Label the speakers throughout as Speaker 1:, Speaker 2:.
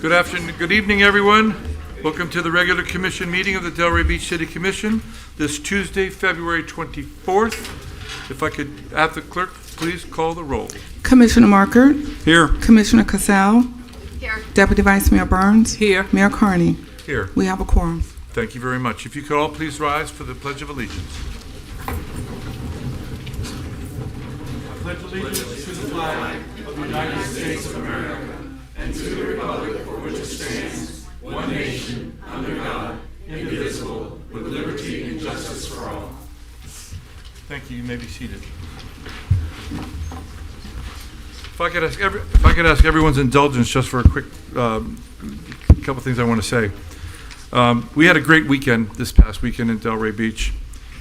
Speaker 1: Good afternoon, good evening, everyone. Welcome to the regular commission meeting of the Delray Beach City Commission this Tuesday, February 24th. If I could have the clerk please call the roll.
Speaker 2: Commissioner Markert.
Speaker 1: Here.
Speaker 2: Commissioner Casal.
Speaker 3: Here.
Speaker 2: Deputy Vice Mayor Burns.
Speaker 3: Here.
Speaker 2: Mayor Carney.
Speaker 1: Here.
Speaker 2: We have a quorum.
Speaker 1: Thank you very much. If you could all please rise for the Pledge of Allegiance. I pledge allegiance to the flag of the United States of America and to the republic for which it stands, one nation, under God, indivisible, with liberty and justice for all. Thank you. You may be seated. If I could ask everyone's indulgence just for a quick couple things I want to say. We had a great weekend this past weekend in Delray Beach.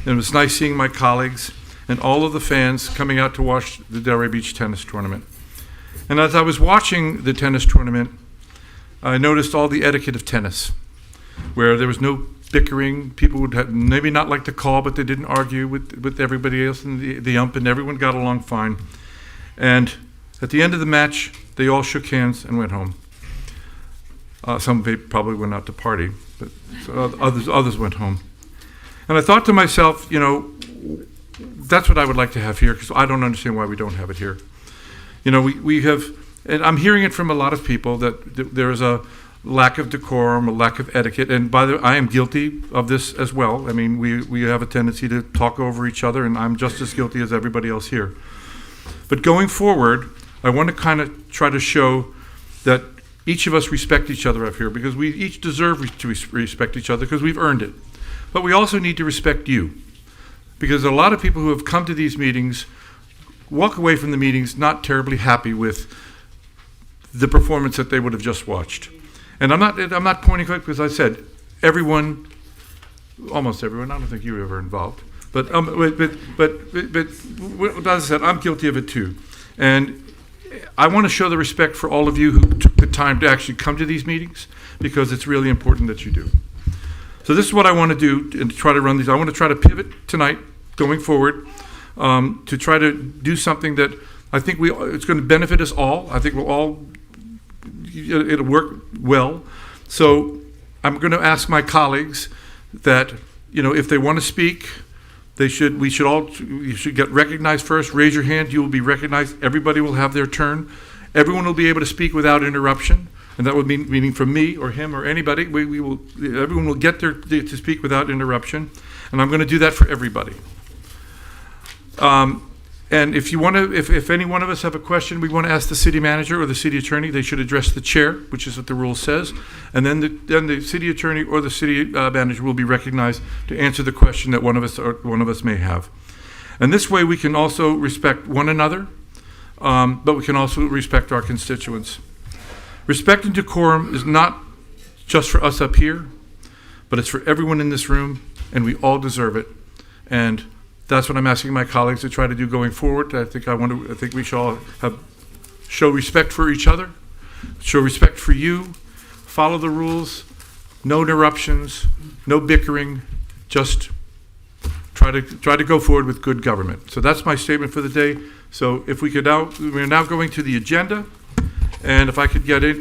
Speaker 1: And it was nice seeing my colleagues and all of the fans coming out to watch the Delray Beach tennis tournament. And as I was watching the tennis tournament, I noticed all the etiquette of tennis, where there was no bickering. People would have maybe not like the call, but they didn't argue with everybody else in the ump, and everyone got along fine. And at the end of the match, they all shook hands and went home. Some probably went out to party, but others went home. And I thought to myself, you know, that's what I would like to have here, because I don't understand why we don't have it here. You know, we have, and I'm hearing it from a lot of people that there is a lack of decorum, a lack of etiquette, and by the way, I am guilty of this as well. I mean, we have a tendency to talk over each other, and I'm just as guilty as everybody else here. But going forward, I want to kind of try to show that each of us respect each other up here, because we each deserve to respect each other because we've earned it. But we also need to respect you, because a lot of people who have come to these meetings walk away from the meetings not terribly happy with the performance that they would have just watched. And I'm not pointing out, because I said everyone, almost everyone. I don't think you were ever involved, but as I said, I'm guilty of it too. And I want to show the respect for all of you who took the time to actually come to these meetings, because it's really important that you do. So this is what I want to do and try to run these. I want to try to pivot tonight, going forward, to try to do something that I think it's going to benefit us all. I think it'll work well. So I'm going to ask my colleagues that, you know, if they want to speak, you should get recognized first. Raise your hand, you will be recognized. Everybody will have their turn. Everyone will be able to speak without interruption. And that would mean meaning from me or him or anybody. Everyone will get to speak without interruption. And I'm going to do that for everybody. And if you want to, if any one of us have a question we want to ask the city manager or the city attorney, they should address the chair, which is what the rule says. And then the city attorney or the city manager will be recognized to answer the question that one of us may have. And this way we can also respect one another, but we can also respect our constituents. Respect and decorum is not just for us up here, but it's for everyone in this room, and we all deserve it. And that's what I'm asking my colleagues to try to do going forward. I think we should all show respect for each other, show respect for you, follow the rules, no interruptions, no bickering, just try to go forward with good government. So that's my statement for the day. So if we could we're now going to the agenda, and if I could get those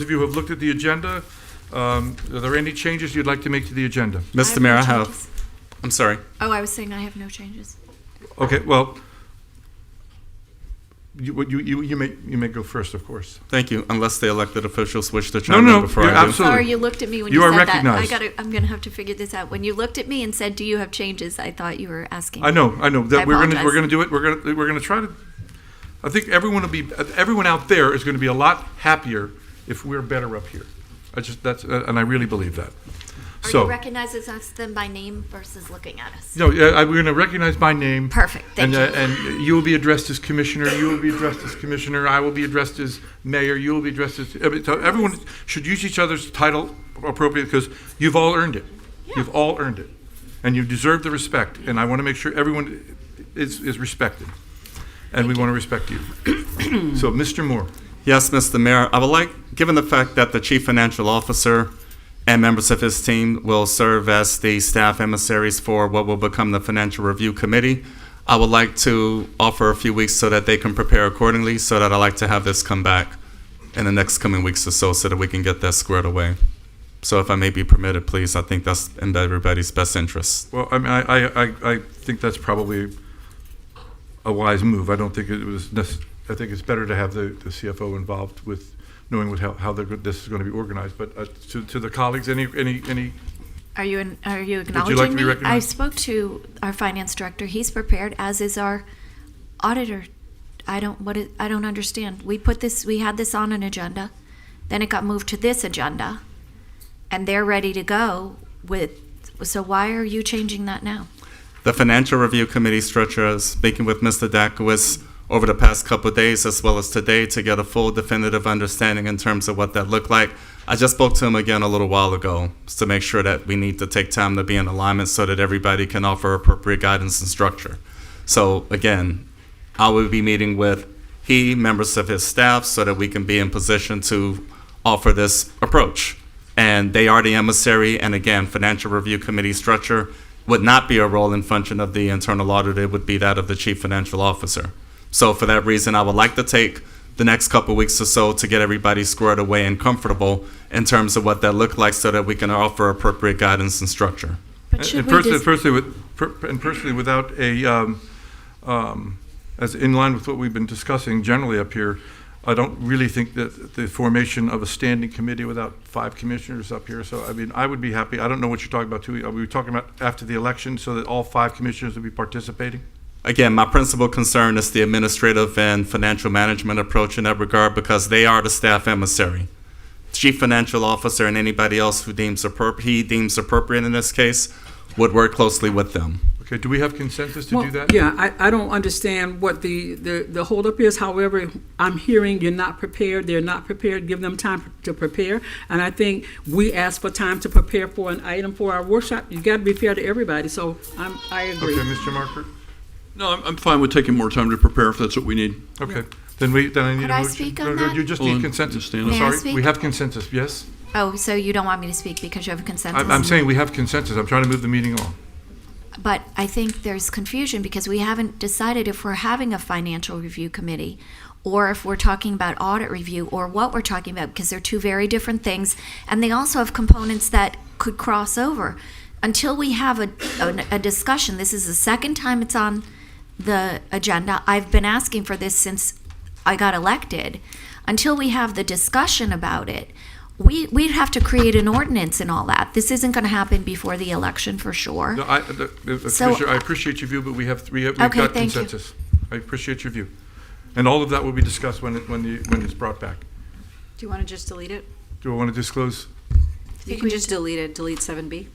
Speaker 1: of you who have looked at the agenda, are there any changes you'd like to make to the agenda?
Speaker 4: Mr. Mayor, I'm sorry.
Speaker 3: Oh, I was saying I have no changes.
Speaker 1: Okay, well, you may go first, of course.
Speaker 4: Thank you. Unless the elected officials wish to chime in before I do.
Speaker 1: Absolutely.
Speaker 3: Sorry, you looked at me when
Speaker 1: You
Speaker 3: you
Speaker 1: are
Speaker 3: said
Speaker 1: recognized.
Speaker 3: that. I'm going to have to figure this out. When you looked at me and said, "Do you have changes?" I thought you were asking.
Speaker 1: I know. That we're
Speaker 3: apologize.
Speaker 1: going to do it. We're going to try to. I think everyone out there is going to be a lot happier if we're better up here. And I really believe that.
Speaker 3: Are
Speaker 1: So,
Speaker 3: you recognizing us then by name versus looking at us?
Speaker 1: no, we're going to recognize by name.
Speaker 3: Perfect. Thank you.
Speaker 1: And you will be addressed as commissioner. You will be addressed as commissioner. I will be addressed as mayor. You will be addressed as. So everyone should use each other's title appropriately, because you've all earned it.
Speaker 3: Yeah.
Speaker 1: You've all earned it, and you deserve the respect. And I want to make sure everyone is respected, and we want to respect you. So, Mr. Moore.
Speaker 4: Yes, Mr. Mayor. I would like, given the fact that the Chief Financial Officer and members of his team will serve as the staff emissaries for what will become the Financial Review Committee, I would like to offer a few weeks so that they can prepare accordingly, so that I'd like to have this come back in the next coming weeks or so that we can get that squared away. So if I may be permitted, please, I think that's in everybody's best interest.
Speaker 1: Well, I mean, I think that's probably a wise move. I don't think it was I think it's better to have the CFO involved with knowing how this is going to be organized. But to the colleagues, any
Speaker 3: Are you acknowledging
Speaker 1: Would you like to be
Speaker 3: me? I
Speaker 1: recognized?
Speaker 3: spoke to our finance director. He's prepared, as is our auditor. I don't understand. We had this on an agenda, then it got moved to this agenda, and they're ready to go so why are you changing that now?
Speaker 4: The Financial Review Committee structure, speaking with Mr. Dakowitz over the past couple of days as well as today to get a full definitive understanding in terms of what that looked like. I just spoke to him again a little while ago to make sure that we need to take time to be in alignment so that everybody can offer appropriate guidance and structure. So again, I will be meeting with members of his staff so that we can be in position to offer this approach. And they are the emissary, and again, Financial Review Committee structure would not be a role and function of the internal auditor, it would be that of the Chief Financial Officer. So for that reason, I would like to take the next couple of weeks or so to get everybody squared away and comfortable in terms of what that looked like so that we can offer appropriate guidance and structure.
Speaker 3: But should
Speaker 1: and
Speaker 3: we
Speaker 1: personally, without as in line with what we've been discussing generally up here, I don't really think that the formation of a standing committee without 5 commissioners up here. So, I mean, I would be happy. I don't know what you're talking about, too. Are we talking about after the election so that all 5 commissioners would be participating?
Speaker 4: Again, my principal concern is the administrative and financial management approach in that regard because they are the staff emissary. Chief Financial Officer and anybody else who deems appropriate in this case would work closely with them.
Speaker 1: Okay, do we have consensus to do that?
Speaker 5: Yeah, I don't understand what the holdup is. However, I'm hearing you're not prepared, they're not prepared, give them time to prepare. And I think we asked for time to prepare for an item for our workshop. You got to be fair to everybody, so I agree.
Speaker 1: Okay, Mr. Markert?
Speaker 6: No, I'm fine with taking more time to prepare if that's what we need.
Speaker 1: Okay, then I need
Speaker 3: Could
Speaker 1: a
Speaker 3: I
Speaker 1: motion.
Speaker 3: speak
Speaker 1: No,
Speaker 3: on
Speaker 1: no,
Speaker 3: that?
Speaker 1: you just
Speaker 6: Hold
Speaker 1: need
Speaker 6: on,
Speaker 1: consensus.
Speaker 6: just stand
Speaker 1: I'm
Speaker 3: up. May I
Speaker 1: sorry,
Speaker 3: speak?
Speaker 1: we have consensus, yes?
Speaker 3: Oh, so you don't want me to speak because you have a consensus?
Speaker 1: I'm saying we have consensus. I'm trying to move the meeting along.
Speaker 3: But I think there's confusion because we haven't decided if we're having a financial review committee or if we're talking about audit review or what we're talking about because they're 2 very different things and they also have components that could cross over. Until we have a discussion, this is the second time it's on the agenda. I've been asking for this since I got elected. Until we have the discussion about it, we'd have to create an ordinance and all that. This isn't going to happen before the election for sure.
Speaker 1: No, Commissioner, I appreciate your view, but we've
Speaker 3: Okay,
Speaker 1: got
Speaker 3: thank you.
Speaker 1: consensus. I appreciate your view. And all of that will be discussed when it's brought back.
Speaker 7: Do you want to just delete it?
Speaker 1: Do I want to disclose?
Speaker 7: You can just delete it, delete 7B.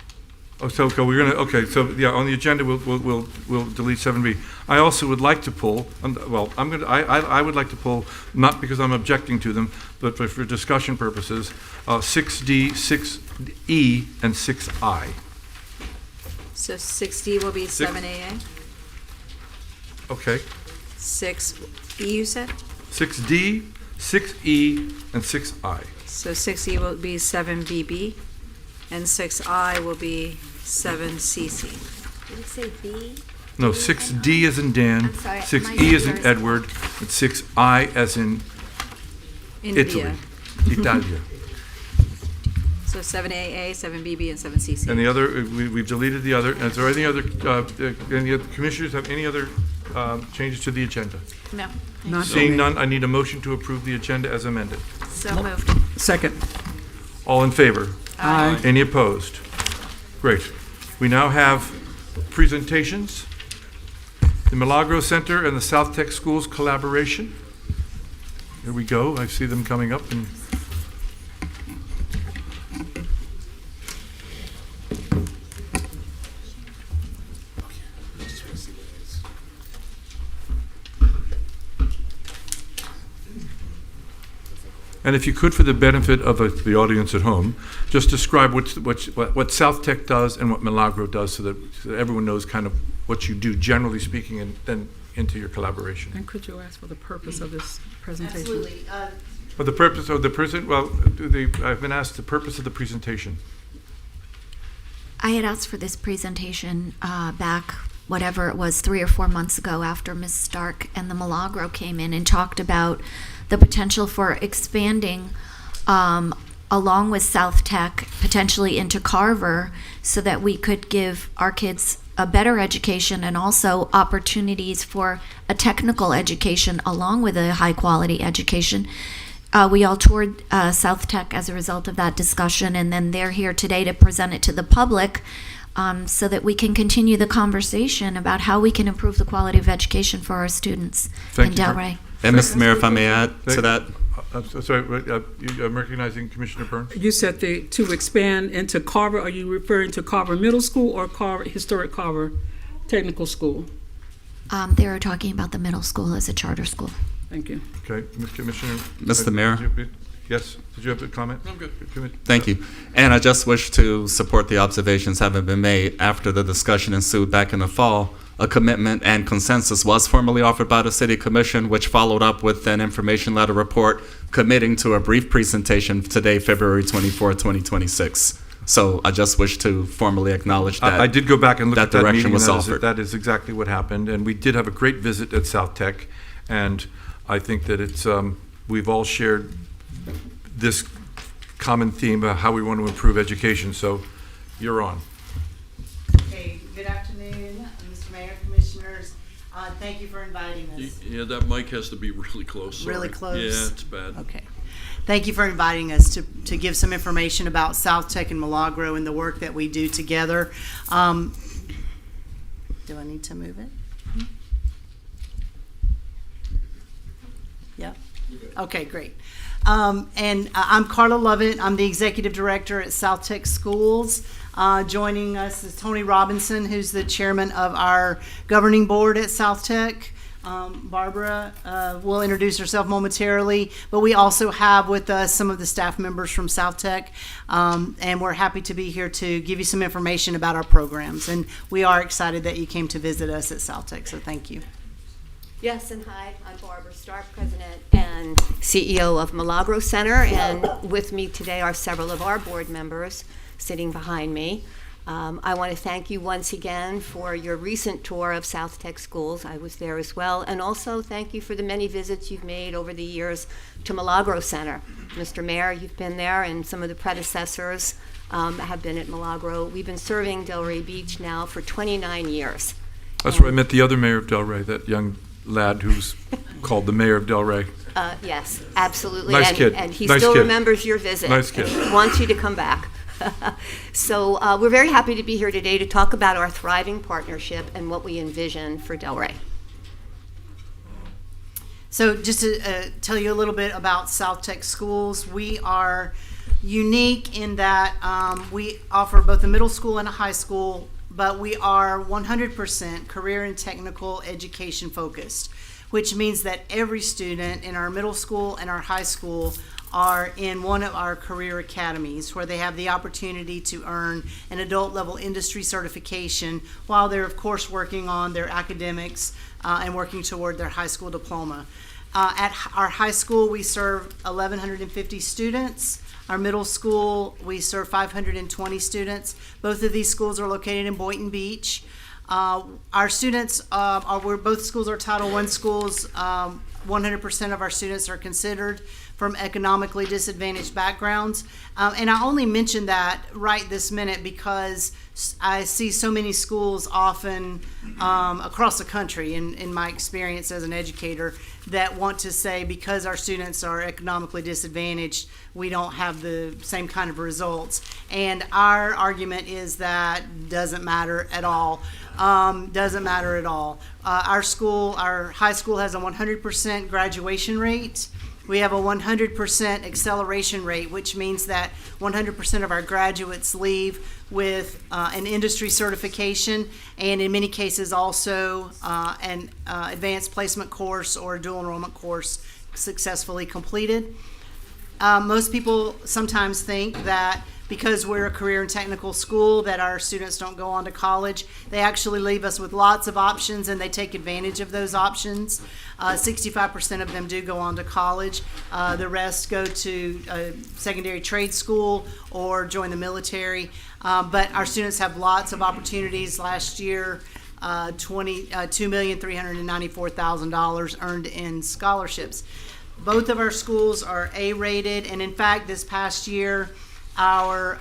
Speaker 1: Oh, so so yeah, on the agenda we'll delete 7B. I also would like to pull. I would like to pull not because I'm objecting to them, but for discussion purposes, 6D, 6E, and 6I.
Speaker 7: So 6D will be 7AA,
Speaker 1: Okay,
Speaker 7: 6E you said?
Speaker 1: 6D, 6E, and 6I.
Speaker 7: So 6E will be 7BB, and 6I will be 7CC.
Speaker 3: Did it say B?
Speaker 1: No, 6D as in Dan,
Speaker 3: I'm sorry,
Speaker 1: 6E as in
Speaker 3: my ears-
Speaker 1: Edward, and 6I as in Italy. Italia.
Speaker 7: So 7AA, 7BB, and 7CC.
Speaker 1: And the other, we've deleted the other. Is there any other commissioners have any other changes to the agenda?
Speaker 3: No.
Speaker 5: Not
Speaker 1: Seeing
Speaker 5: me.
Speaker 1: none, I need a motion to approve the agenda as amended.
Speaker 3: So moved.
Speaker 5: Second.
Speaker 1: All in favor?
Speaker 5: Aye.
Speaker 1: Any opposed? Great. We now have presentations. The Milagro Center and the SouthTech Schools collaboration. Here we go. I see them coming up. And And if you could, for the benefit of the audience at home, just describe what SouthTech does and what Milagro does so that everyone knows kind of what you do, generally speaking, and then into your collaboration.
Speaker 5: And could you ask for the purpose of this presentation?
Speaker 8: Absolutely.
Speaker 1: For the purpose of the I've been asked the purpose of the presentation.
Speaker 3: I had asked for this presentation back whatever it was, 3 or 4 months ago, after Ms. Stark and the Milagro came in and talked about the potential for expanding along with SouthTech, potentially into Carver, so that we could give our kids a better education and also opportunities for a technical education along with a high quality education. We all toured SouthTech as a result of that discussion, and then they're here today to present it to the public so that we can continue the conversation about how we can improve the quality of education for our students in Delray.
Speaker 4: And Mr. Mayor, if I may add to that.
Speaker 1: I'm sorry, I'm recognizing Commissioner Burns.
Speaker 5: You said to expand into Carver. Are you referring to Carver Middle School or Historic Carver Technical School?
Speaker 3: They were talking about the middle school as a charter school.
Speaker 5: Thank you.
Speaker 1: Okay, Commissioner.
Speaker 4: Mr. Mayor?
Speaker 1: Yes, did you have a comment?
Speaker 6: I'm good.
Speaker 4: Thank you. And I just wish to support the observations having been made after the discussion ensued back in the fall. A commitment and consensus was formally offered by the City Commission, which followed up with an information letter report committing to a brief presentation today, February 24, 2026. So I just wish to formally acknowledge that.
Speaker 1: I did go back and look at that
Speaker 4: direction
Speaker 1: meeting,
Speaker 4: was
Speaker 1: and
Speaker 4: offered.
Speaker 1: that is exactly what happened. And we did have a great visit at SouthTech, and I think that it's we've all shared this common theme of how we want to improve education. So you're on.
Speaker 8: Okay, good afternoon, Mr. Mayor, Commissioners. Thank you for inviting us.
Speaker 6: Yeah, that mic has to be really close. Sorry.
Speaker 8: Really close?
Speaker 6: Yeah, it's bad.
Speaker 8: Okay. Thank you for inviting us to give some information about SouthTech and Milagro and the work that we do together. Do I need to move it? Yep. Okay, great. And I'm Carla Lovett. I'm the Executive Director at SouthTech Schools. Joining us is Tony Robinson, who's the chairman of our governing board at SouthTech. Barbara will introduce herself momentarily, but we also have with us some of the staff members from SouthTech, and we're happy to be here to give you some information about our programs. And we are excited that you came to visit us at SouthTech, so thank you.
Speaker 9: Yes, and hi, I'm Barbara Stark, President and CEO of Milagro Center, and with me today are several of our board members sitting behind me. I want to thank you once again for your recent tour of SouthTech schools. I was there as well, and also thank you for the many visits you've made over the years to Milagro Center. Mr. Mayor, you've been there, and some of the predecessors have been at Milagro. We've been serving Delray Beach now for 29 years.
Speaker 1: That's where I met the other mayor of Delray, that young lad who's called the mayor of Delray.
Speaker 9: Yes, absolutely.
Speaker 1: Nice kid.
Speaker 9: And he
Speaker 1: Nice
Speaker 9: still
Speaker 1: kid.
Speaker 9: remembers your visit.
Speaker 1: Nice kid.
Speaker 9: And he wants you to come back. So we're very happy to be here today to talk about our thriving partnership and what we envision for Delray.
Speaker 8: So just to tell you a little bit about SouthTech Schools, we are unique in that we offer both a middle school and a high school, but we are 100% career and technical education focused, which means that every student in our middle school and our high school are in one of our career academies where they have the opportunity to earn an adult level industry certification while they're of course working on their academics and working toward their high school diploma. At our high school we serve 1,150 students. Our middle school we serve 520 students. Both of these schools are located in Boynton Beach. Our students both schools are Title I schools. 100% of our students are considered from economically disadvantaged backgrounds. And I only mention that right this minute because I see so many schools often across the country, in my experience as an educator, that want to say because our students are economically disadvantaged, we don't have the same kind of results. And our argument is that doesn't matter at all. Doesn't matter at all. Our high school has a 100% graduation rate. We have a 100% acceleration rate, which means that 100% of our graduates leave with an industry certification and in many cases also an advanced placement course or a dual enrollment course successfully completed. Most people sometimes think that because we're a career and technical school that our students don't go on to college. They actually leave us with lots of options and they take advantage of those options. 65% of them do go on to college. The rest go to secondary trade school or join the military. But our students have lots of opportunities. Last year, $2,394,000 earned in scholarships. Both of our schools are A-rated, and in fact, this past year, our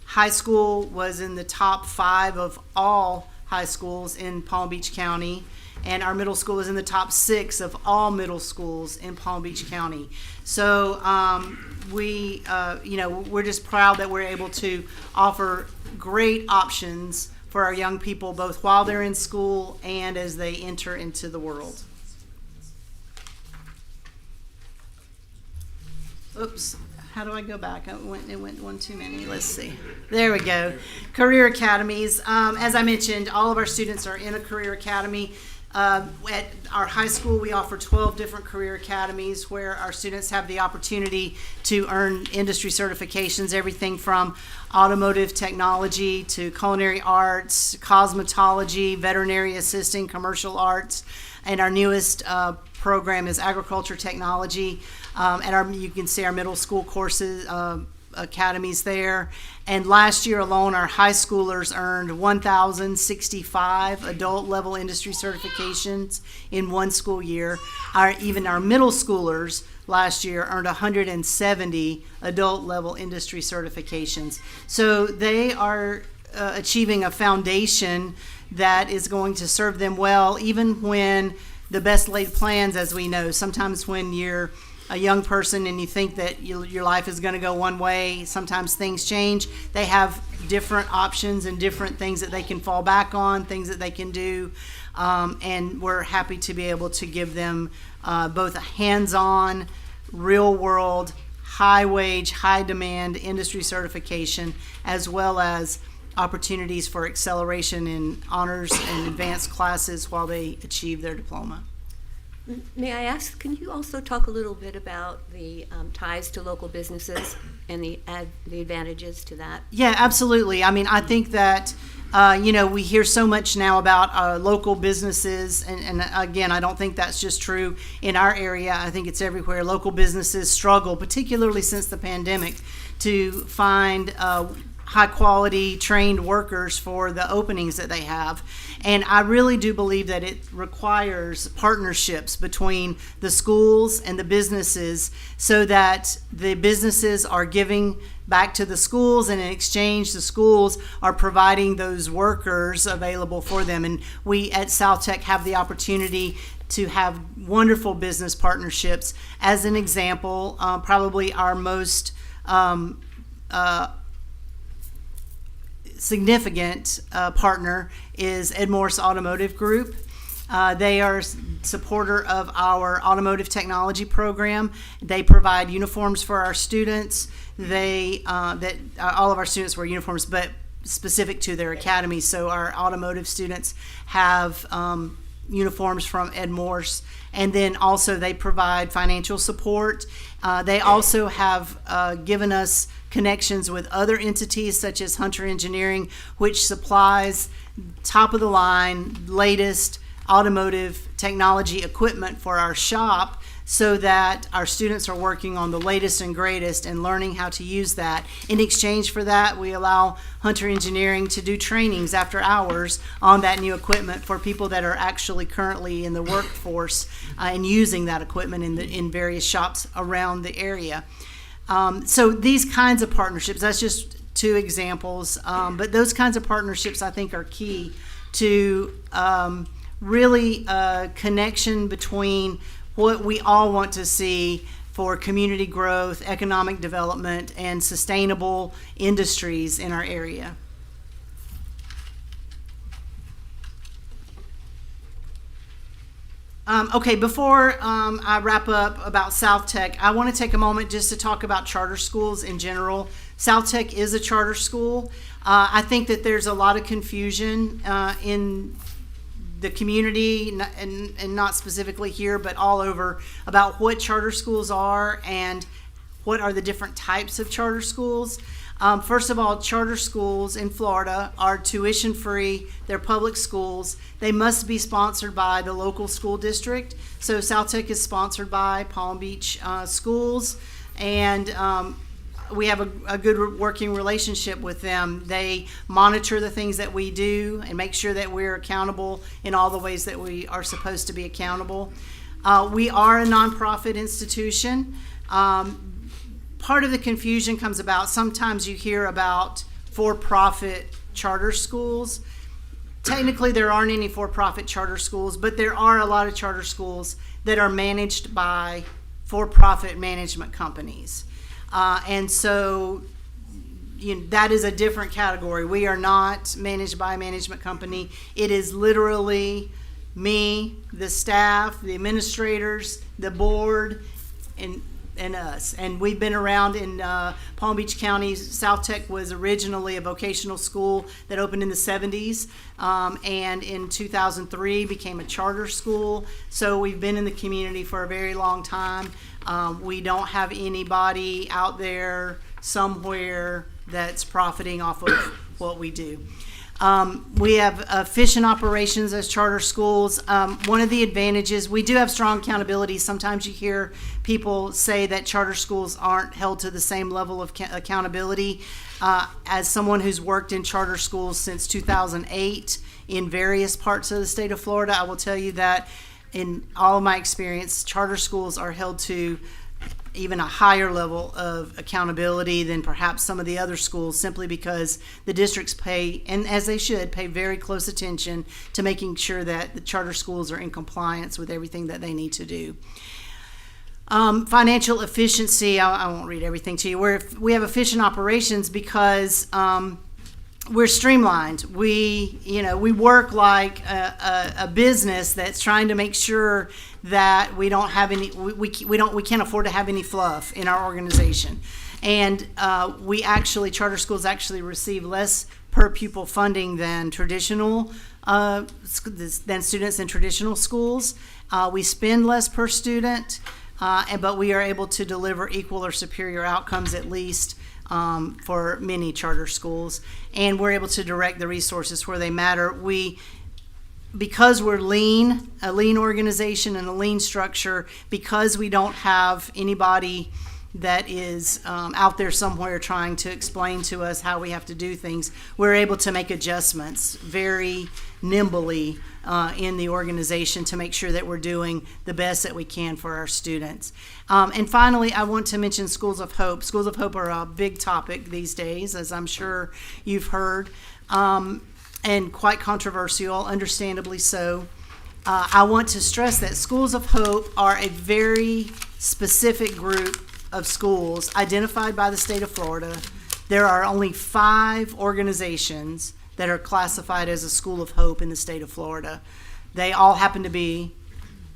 Speaker 8: high school was in the top 5 of all high schools in Palm Beach County, and our middle school is in the top 6 of all middle schools in Palm Beach County. So we're just proud that we're able to offer great options for our young people, both while they're in school and as they enter into the world. Oops, how do I go back? It went one too many. Let's see. There we go. Career academies. As I mentioned, all of our students are in a career academy. At our high school, we offer 12 different career academies where our students have the opportunity to earn industry certifications, everything from automotive technology to culinary arts, cosmetology, veterinary assisting, commercial arts, and our newest program is agriculture technology. And you can see our middle school courses, academies there. And last year alone, our high schoolers earned 1,065 adult level industry certifications in one school year. Even our middle schoolers last year earned 170 adult level industry certifications. So they are achieving a foundation that is going to serve them well, even when the best laid plans, as we know, sometimes when you're a young person and you think that your life is going to go one way, sometimes things change. They have different options and different things that they can fall back on, things that they can do, and we're happy to be able to give them both a hands-on, real-world, high-wage, high-demand industry certification, as well as opportunities for acceleration in honors and advanced classes while they achieve their diploma.
Speaker 9: May I ask, can you also talk a little bit about the ties to local businesses and the advantages to that?
Speaker 8: Yeah, absolutely. I mean, I think that, we hear so much now about local businesses, and again, I don't think that's just true in our area. I think it's everywhere. Local businesses struggle, particularly since the pandemic, to find high quality trained workers for the openings that they have. And I really do believe that it requires partnerships between the schools and the businesses so that the businesses are giving back to the schools, and in exchange the schools are providing those workers available for them. And we at SouthTech have the opportunity to have wonderful business partnerships. As an example, probably our most significant partner is Ed Morse Automotive Group. They are a supporter of our automotive technology program. They provide uniforms for our students. All of our students wear uniforms, but specific to their academy. So our automotive students have uniforms from Ed Morse. And then also they provide financial support. They also have given us connections with other entities such as Hunter Engineering, which supplies top of the line, latest automotive technology equipment for our shop so that our students are working on the latest and greatest and learning how to use that. In exchange for that, we allow Hunter Engineering to do trainings after hours on that new equipment for people that are actually currently in the workforce and using that equipment in various shops around the area. So these kinds of partnerships, that's just two examples, but those kinds of partnerships I think are key to really connection between what we all want to see for community growth, economic development, and sustainable industries in our area. Okay, before I wrap up about SouthTech, I want to take a moment just to talk about charter schools in general. SouthTech is a charter school. I think that there's a lot of confusion in the community, and not specifically here, but all over, about what charter schools are and what are the different types of charter schools. First of all, charter schools in Florida are tuition free. They're public schools. They must be sponsored by the local school district. So SouthTech is sponsored by Palm Beach Schools, and we have a good working relationship with them. They monitor the things that we do and make sure that we're accountable in all the ways that we are supposed to be accountable. We are a nonprofit institution. Part of the confusion comes about, sometimes you hear about for-profit charter schools. Technically, there aren't any for-profit charter schools, but there are a lot of charter schools that are managed by for-profit management companies. And so that is a different category. We are not managed by a management company. It is literally me, the staff, the administrators, the board, and us. And we've been around in Palm Beach County. SouthTech was originally a vocational school that opened in the 70s, and in 2003 became a charter school. So we've been in the community for a very long time. We don't have anybody out there somewhere that's profiting off of what we do. We have efficient operations as charter schools. One of the advantages, we do have strong accountability. Sometimes you hear people say that charter schools aren't held to the same level of accountability. As someone who's worked in charter schools since 2008 in various parts of the state of Florida, I will tell you that in all of my experience, charter schools are held to even a higher level of accountability than perhaps some of the other schools, simply because the districts pay, and as they should, pay very close attention to making sure that the charter schools are in compliance with everything that they need to do. Financial efficiency, I won't read everything to you. We have efficient operations because we're streamlined. We work like a business that's trying to make sure that we don't have any, we can't afford to have any fluff in our organization. And charter schools actually receive less per pupil funding than students in traditional schools. We spend less per student, but we are able to deliver equal or superior outcomes, at least for many charter schools, and we're able to direct the resources where they matter. Because we're a lean organization and a lean structure, because we don't have anybody that is out there somewhere trying to explain to us how we have to do things, we're able to make adjustments very nimbly in the organization to make sure that we're doing the best that we can for our students. And finally, I want to mention Schools of Hope. Schools of Hope are a big topic these days, as I'm sure you've heard, and quite controversial, understandably so. I want to stress that Schools of Hope are a very specific group of schools identified by the state of Florida. There are only 5 organizations that are classified as a School of Hope in the state of Florida. They all happen to be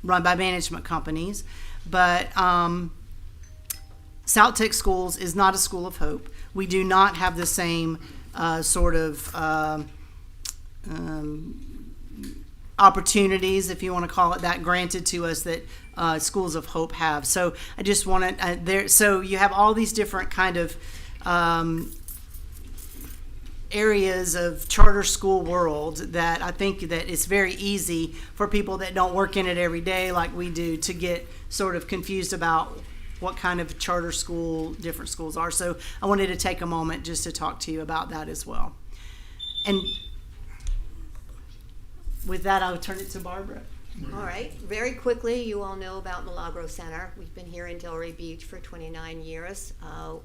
Speaker 8: run by management companies, but SouthTech Schools is not a School of Hope. We do not have the same sort of opportunities, if you want to call it that, granted to us that Schools of Hope have. So I just want to so you have all these different kind of areas of charter school world that I think that it's very easy for people that don't work in it every day like we do to get sort of confused about what kind of charter school different schools are. So I wanted to take a moment just to talk to you about that as well. And with that, I'll turn it to Barbara.
Speaker 9: All right. Very quickly, you all know about Milagro Center. We've been here in Delray Beach for 29 years.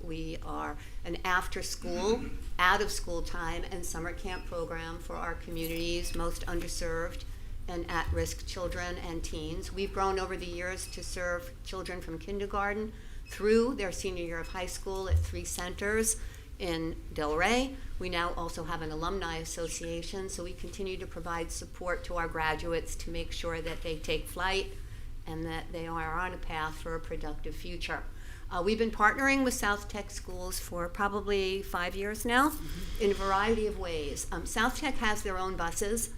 Speaker 9: We are an after-school, out-of-school time, and summer camp program for our community's most underserved and at-risk children and teens. We've grown over the years to serve children from kindergarten through their senior year of high school at 3 centers in Delray. We now also have an alumni association, so we continue to provide support to our graduates to make sure that they take flight and that they are on a path for a productive future. We've been partnering with SouthTech Schools for probably 5 years now in a variety of ways. SouthTech has their own buses.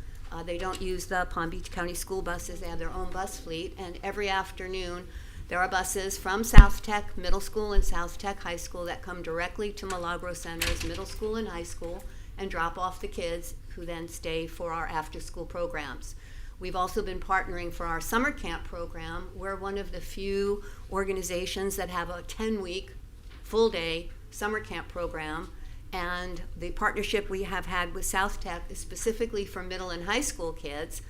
Speaker 9: They don't use the Palm Beach County school buses. They have their own bus fleet, and every afternoon there are buses from SouthTech Middle School and SouthTech High School that come directly to Milagro Center's middle school and high school and drop off the kids who then stay for our after-school programs. We've also been partnering for our summer camp program. We're one of the few organizations that have a 10-week, full-day summer camp program. And the partnership we have had with SouthTech is specifically for middle and high school kids.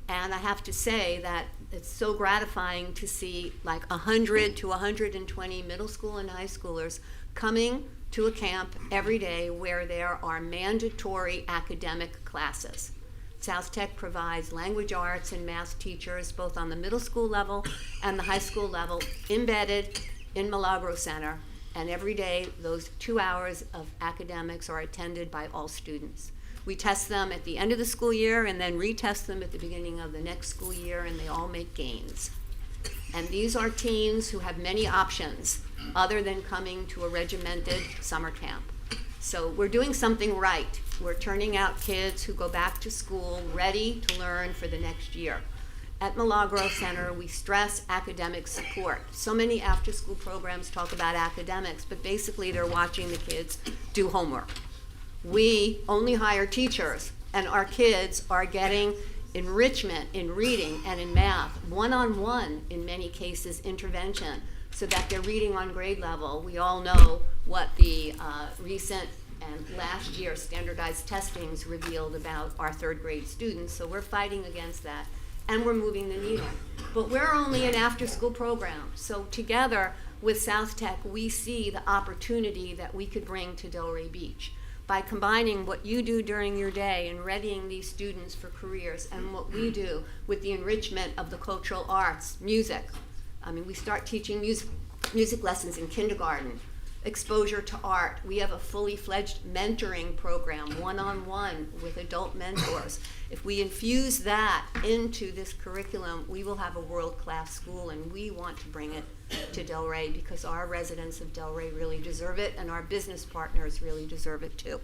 Speaker 9: And I have to say that it's so gratifying to see like 100 to 120 middle school and high schoolers coming to a camp every day where there are mandatory academic classes. SouthTech provides language arts and math teachers both on the middle school level and the high school level embedded in Milagro Center. And every day, those 2 hours of academics are attended by all students. We test them at the end of the school year and then retest them at the beginning of the next school year, and they all make gains. And these are teens who have many options other than coming to a regimented summer camp. So we're doing something right. We're turning out kids who go back to school ready to learn for the next year. At Milagro Center, we stress academic support. So many after-school programs talk about academics, but basically they're watching the kids do homework. We only hire teachers, and our kids are getting enrichment in reading and in math, one-on-one, in many cases, intervention, so that they're reading on grade level. We all know what the recent and last year standardized testings revealed about our third grade students, so we're fighting against that. And we're moving the needle. But we're only an after-school program. So together with SouthTech, we see the opportunity that we could bring to Delray Beach by combining what you do during your day and readying these students for careers and what we do with the enrichment of the cultural arts, music. I mean, we start teaching music lessons in kindergarten, exposure to art. We have a fully fledged mentoring program, one-on-one with adult mentors. If we infuse that into this curriculum, we will have a world-class school, and we want to bring it to Delray because our residents of Delray really deserve it, and our business partners really deserve it too.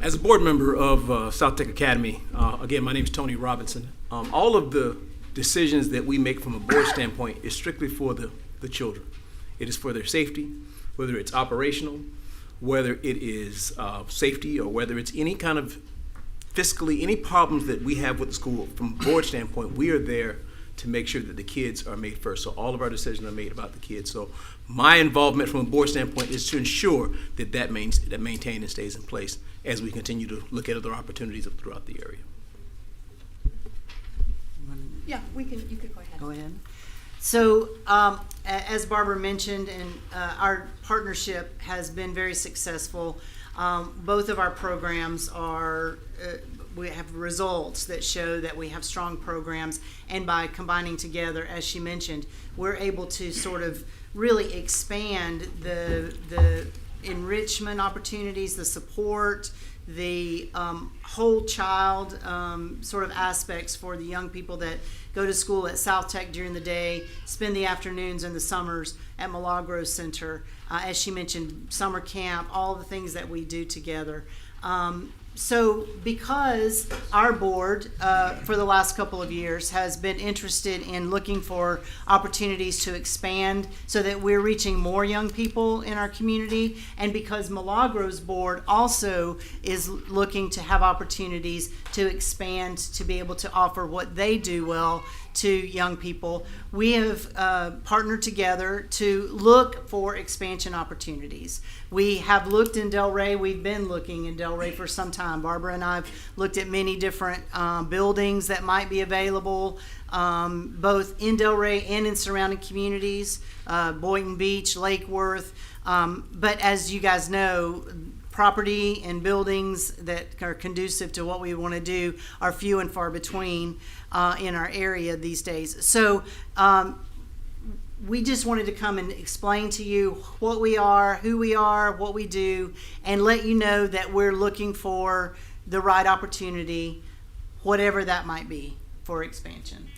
Speaker 10: As a board member of SouthTech Academy, again, my name is Tony Robinson. All of the decisions that we make from a board standpoint is strictly for the children. It is for their safety, whether it's operational, whether it is safety, or whether it's any kind of fiscally, any problems that we have with the school. From a board standpoint, we are there to make sure that the kids are made first. So all of our decisions are made about the kids. So my involvement from a board standpoint is to ensure that that maintains and stays in place as we continue to look at other opportunities throughout the area.
Speaker 9: Yeah, you could go ahead.
Speaker 8: Go ahead. So, as Barbara mentioned, and our partnership has been very successful. Both of our programs are, we have results that show that we have strong programs, and by combining together, as she mentioned, we're able to sort of really expand the enrichment opportunities, the support, the whole child sort of aspects for the young people that go to school at SouthTech during the day, spend the afternoons and the summers at Milagro Center. As she mentioned, summer camp, all the things that we do together. So because our board for the last couple of years has been interested in looking for opportunities to expand so that we're reaching more young people in our community, and because Milagro's board also is looking to have opportunities to expand to be able to offer what they do well to young people, we have partnered together to look for expansion opportunities. We have looked in Delray. We've been looking in Delray for some time. Barbara and I have looked at many different buildings that might be available, both in Delray and in surrounding communities, Boynton Beach, Lake Worth. But as you guys know, property and buildings that are conducive to what we want to do are few and far between in our area these days. So we just wanted to come and explain to you what we are, who we are, what we do, and let you know that we're looking for the right opportunity, whatever that might be, for expansion.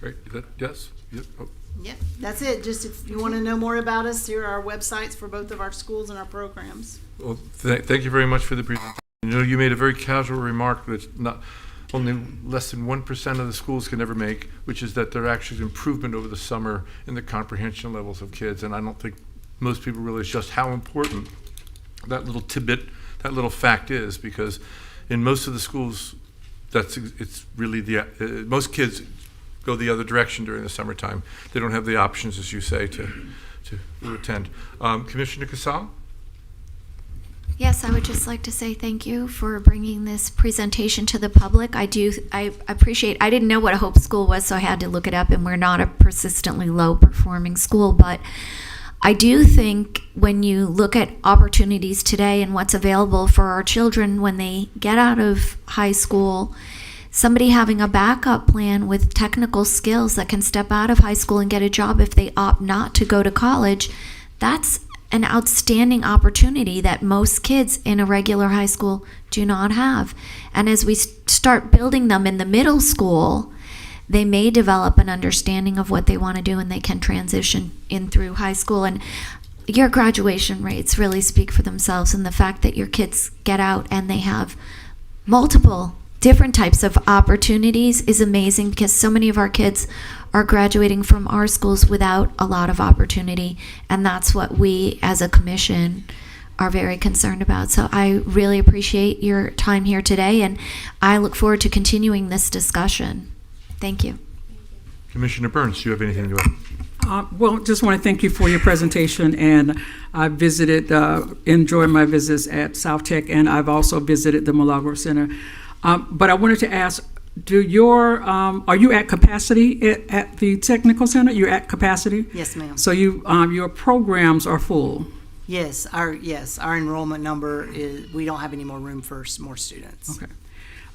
Speaker 1: Great. Is that, yes? Yep. Oh.
Speaker 8: Yep, that's it. Just if you want to know more about us, here are our websites for both of our schools and our programs.
Speaker 1: Well, thank you very much for the presentation. You know, you made a very casual remark that not only less than 1% of the schools can ever make, which is that there are actually improvement over the summer in the comprehension levels of kids. And I don't think most people realize just how important that little tidbit, that little fact is, because in most of the schools, it's really most kids go the other direction during the summertime. They don't have the options, as you say, to attend. Commissioner Casal?
Speaker 3: Yes, I would just like to say thank you for bringing this presentation to the public. I appreciate, I didn't know what a Hope School was, so I had to look it up, and we're not a persistently low-performing school, but I do think when you look at opportunities today and what's available for our children when they get out of high school, somebody having a backup plan with technical skills that can step out of high school and get a job if they opt not to go to college, that's an outstanding opportunity that most kids in a regular high school do not have. And as we start building them in the middle school, they may develop an understanding of what they want to do, and they can transition in through high school. And your graduation rates really speak for themselves, and the fact that your kids get out and they have multiple different types of opportunities is amazing, because so many of our kids are graduating from our schools without a lot of opportunity, and that's what we as a commission are very concerned about. So I really appreciate your time here today, and I look forward to continuing this discussion. Thank you.
Speaker 1: Commissioner Burns, do you have anything to add?
Speaker 5: Well, just want to thank you for your presentation, and I visited, enjoyed my visits at SouthTech, and I've also visited the Milagro Center. But I wanted to ask, are you at capacity at the technical center? You're at capacity?
Speaker 8: Yes, ma'am.
Speaker 5: So your programs are full?
Speaker 8: Yes, our enrollment number is, we don't have any more room for more students.
Speaker 5: Okay.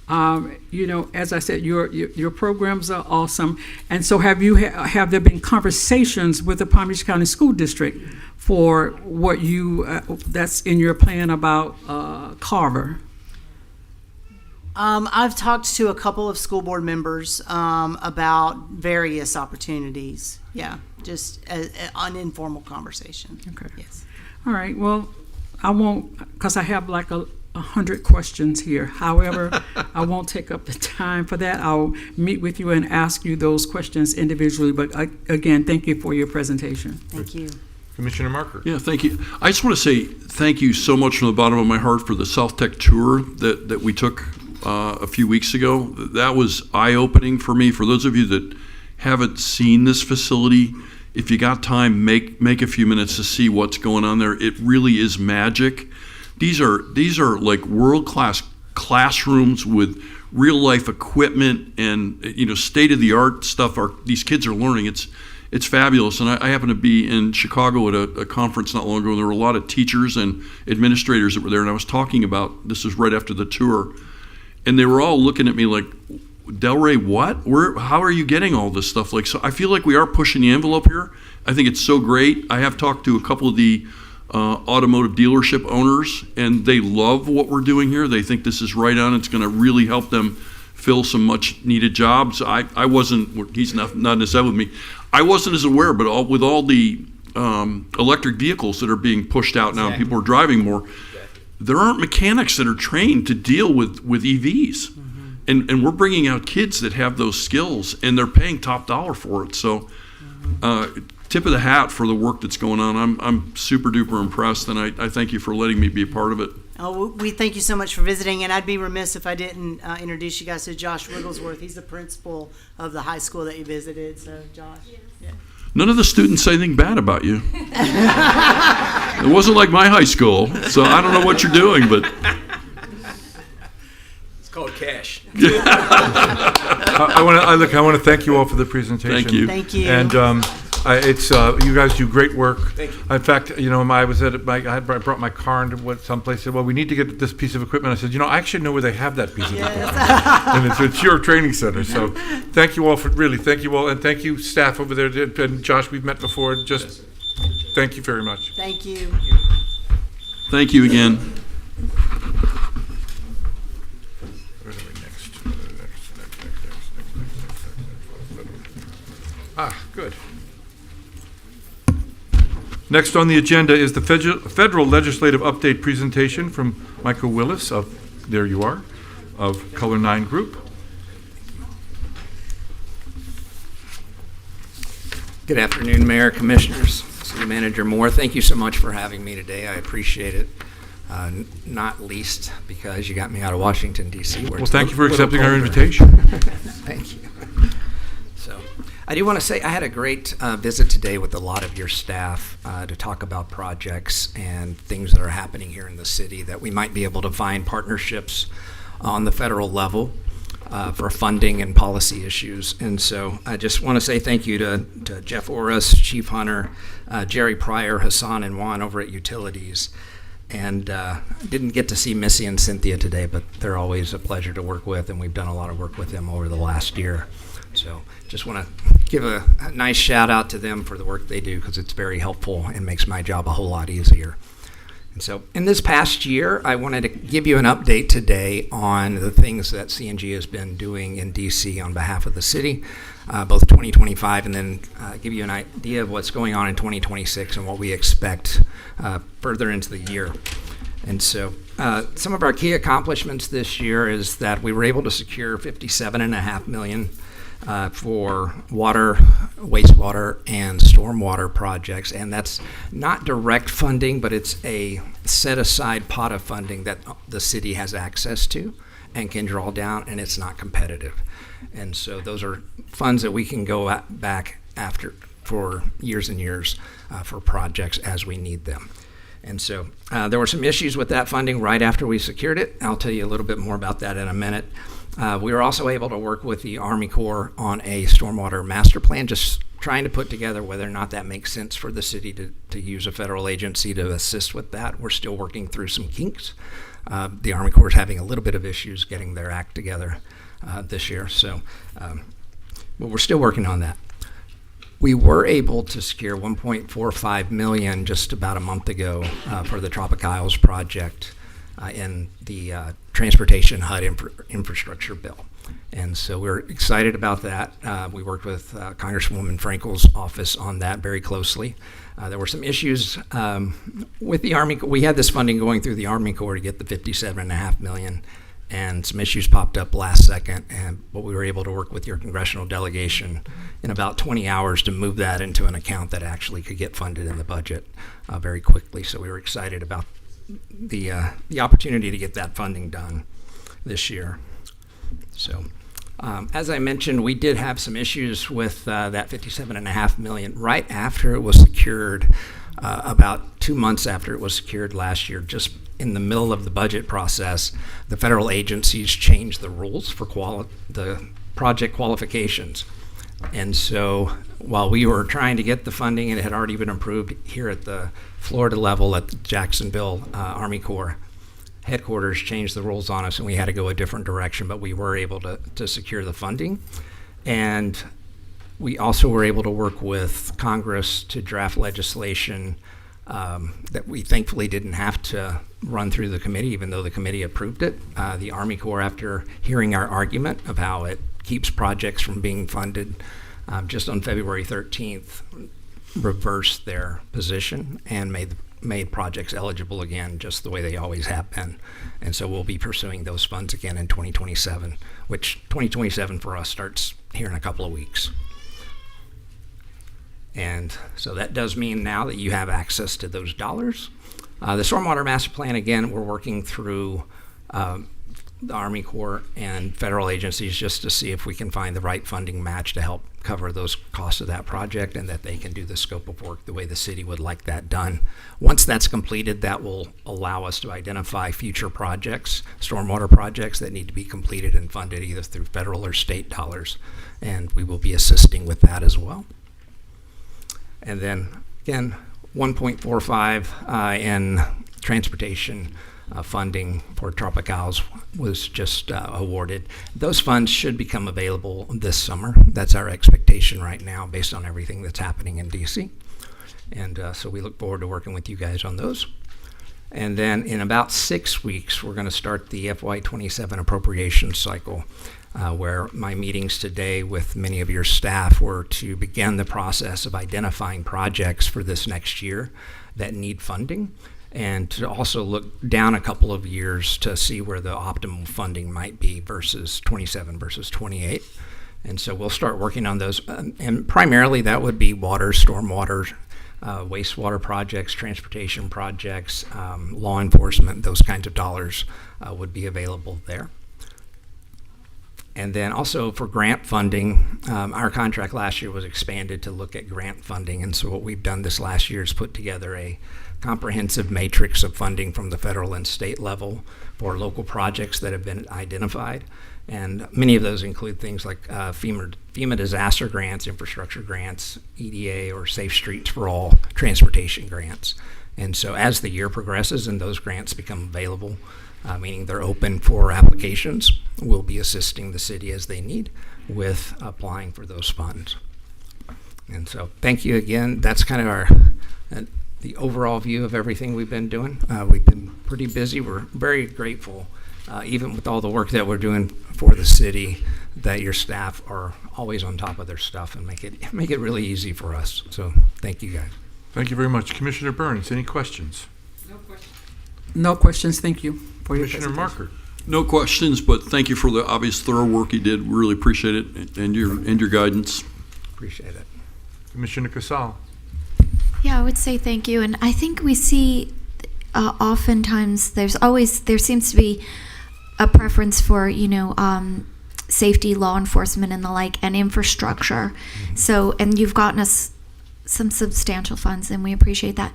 Speaker 5: As I said, your programs are awesome. And so have there been conversations with the Palm Beach County School District for what that's in your plan about Carver?
Speaker 8: I've talked to a couple of school board members about various opportunities. Yeah, just an informal conversation.
Speaker 5: Okay.
Speaker 8: Yes.
Speaker 5: All right. Well, I won't, because I have like 100 questions here. However, I won't take up the time for that. I'll meet with you and ask you those questions individually. But again, thank you for your presentation.
Speaker 8: Thank you.
Speaker 1: Commissioner Marker?
Speaker 6: Yeah, thank you. I just want to say thank you so much from the bottom of my heart for the SouthTech tour that we took a few weeks ago. That was eye-opening for me. For those of you that haven't seen this facility, if you got time, make a few minutes to see what's going on there. It really is magic. These are like world-class classrooms with real-life equipment and state-of-the-art stuff. These kids are learning. It's fabulous. And I happened to be in Chicago at a conference not long ago, and there were a lot of teachers and administrators that were there. And I was talking about, this was right after the tour, and they were all looking at me like, Delray, what? How are you getting all this stuff? So I feel like we are pushing the envelope here. I think it's so great. I have talked to a couple of the automotive dealership owners, and they love what we're doing here. They think this is right on. It's going to really help them fill some much needed jobs. I wasn't, he's not in this with me, I wasn't as aware, but with all the electric vehicles that are being pushed out now, and people are driving more, there aren't mechanics that are trained to deal with EVs. Mm-hmm. And we're bringing out kids that have those skills, and they're paying top dollar for it. So tip of the hat for the work that's going on. I'm super duper impressed, and I thank you for letting me be a part of it.
Speaker 8: Oh, we thank you so much for visiting, and I'd be remiss if I didn't introduce you guys to Josh Wigglesworth. He's the principal of the high school that you visited. So, Josh. Yeah.
Speaker 6: None of the students say anything bad about you. It wasn't like my high school, so I don't know what you're doing, but
Speaker 10: It's called cash.
Speaker 1: I want to thank you all for the presentation.
Speaker 6: Thank you.
Speaker 8: Thank you.
Speaker 1: And you guys do great work.
Speaker 10: Thank you.
Speaker 1: In fact, I was I brought my car into someplace. Said, well, we need to get this piece of equipment. I said, I actually know where they have that piece of equipment, and it's your training center. So, thank you all thank you all, and thank you staff over there. And Josh, we've met before. Just thank you very much.
Speaker 8: Thank you.
Speaker 6: thank you again.
Speaker 1: Good. Next on the agenda is the federal legislative update presentation from Michael Willis of Color 9 Group.
Speaker 11: Good afternoon, Mayor, Commissioners, City Manager Moore. Thank you so much for having me today. I appreciate it, not least because you got me out of Washington, D.C.
Speaker 1: Well, thank you for accepting our invitation.
Speaker 11: Thank you. So, I do want to say I had a great visit today with a lot of your staff to talk about projects and things that are happening here in the city that we might be able to find partnerships on the federal level for funding and policy issues. And so I just want to say thank you to Jeff Orris, Chief Hunter, Jerry Pryor, Hassan, and Juan over at Utilities. And didn't get to see Missy and Cynthia today, but they're always a pleasure to work with, and we've done a lot of work with them over the last year. So just want to give a nice shout out to them for the work they do, because it's very helpful and makes my job a whole lot easier. And so in this past year, I wanted to give you an update today on the things that CNG has been doing in DC on behalf of the city, both 2025, and then give you an idea of what's going on in 2026 and what we expect further into the year. And so some of our key accomplishments this year is that we were able to secure $57.5 million for water, wastewater, and stormwater projects. And that's not direct funding, but it's a set-aside pot of funding that the city has access to and can draw down, and it's not competitive. And so those are funds that we can go back after for years and years for projects as we need them. And so there were some issues with that funding right after we secured it. I'll tell you a little bit more about that in a minute. We were also able to work with the Army Corps on a stormwater master plan, just trying to put together whether or not that makes sense for the city to use a federal agency to assist with that. We're still working through some kinks. The Army Corps is having a little bit of issues getting their act together this year, so but we're still working on that. We were able to secure $1.45 million just about a month ago for the Tropic Isles project in the Transportation HUD infrastructure bill. And so we're excited about that. We worked with Congresswoman Frankel's office on that very closely. There were some issues with the Army. We had this funding going through the Army Corps to get the $57.5 million, and some issues popped up last second, but we were able to work with your congressional delegation in about 20 hours to move that into an account that actually could get funded in the budget very quickly. So we were excited about the opportunity to get that funding done this year. So as I mentioned, we did have some issues with that $57.5 million right after it was secured, about 2 months after it was secured last year. Just in the middle of the budget process, the federal agencies changed the rules for the project qualifications. And so while we were trying to get the funding, and it had already been approved here at the Florida level at the Jacksonville Army Corps headquarters, changed the rules on us, and we had to go a different direction, but we were able to secure the funding. And we also were able to work with Congress to draft legislation that we thankfully didn't have to run through the committee, even though the committee approved it. The Army Corps, after hearing our argument of how it keeps projects from being funded, just on February 13th, reversed their position and made projects eligible again, just the way they always have been. And so we'll be pursuing those funds again in 2027, which 2027 for us starts here in a couple of weeks. And so that does mean now that you have access to those dollars. The Stormwater Master Plan, again, we're working through the Army Corps and federal agencies just to see if we can find the right funding match to help cover those costs of that project, and that they can do the scope of work the way the city would like that done. Once that's completed, that will allow us to identify future projects, stormwater projects that need to be completed and funded either through federal or state dollars, and we will be assisting with that as well. And then again, 1.45 in transportation funding for Tropic Isles was just awarded. Those funds should become available this summer. That's our expectation right now based on everything that's happening in DC. And so we look forward to working with you guys on those. And then in about 6 weeks, we're going to start the FY27 appropriation cycle, where my meetings today with many of your staff were to begin the process of identifying projects for this next year that need funding, and to also look down a couple of years to see where the optimal funding might be versus 27 versus 28. And so we'll start working on those. And primarily that would be water, stormwater, wastewater projects, transportation projects, law enforcement, those kinds of dollars would be available there. And then also for grant funding, our contract last year was expanded to look at grant funding. And so what we've done this last year is put together a comprehensive matrix of funding from the federal and state level for local projects that have been identified. And many of those include things like FEMA disaster grants, infrastructure grants, EDA or Safe Streets for All transportation grants. And so as the year progresses and those grants become available, meaning they're open for applications, we'll be assisting the city as they need with applying for those funds. And so thank you again. That's kind of the overall view of everything we've been doing. We've been pretty busy. We're very grateful, even with all the work that we're doing for the city, that your staff are always on top of their stuff and make it really easy for us. So thank you guys.
Speaker 1: Thank you very much. Commissioner Burns, any questions?
Speaker 5: No questions, thank you for your
Speaker 1: Commissioner
Speaker 5: presentation.
Speaker 1: Marker?
Speaker 6: No questions, but thank you for the obvious thorough work you did. Really appreciate it, and your guidance.
Speaker 11: Appreciate it.
Speaker 1: Commissioner Casal?
Speaker 3: Yeah, I would say thank you. And I think we see oftentimes there seems to be a preference for, safety, law enforcement and the like, and infrastructure. So, and you've gotten us some substantial funds, and we appreciate that.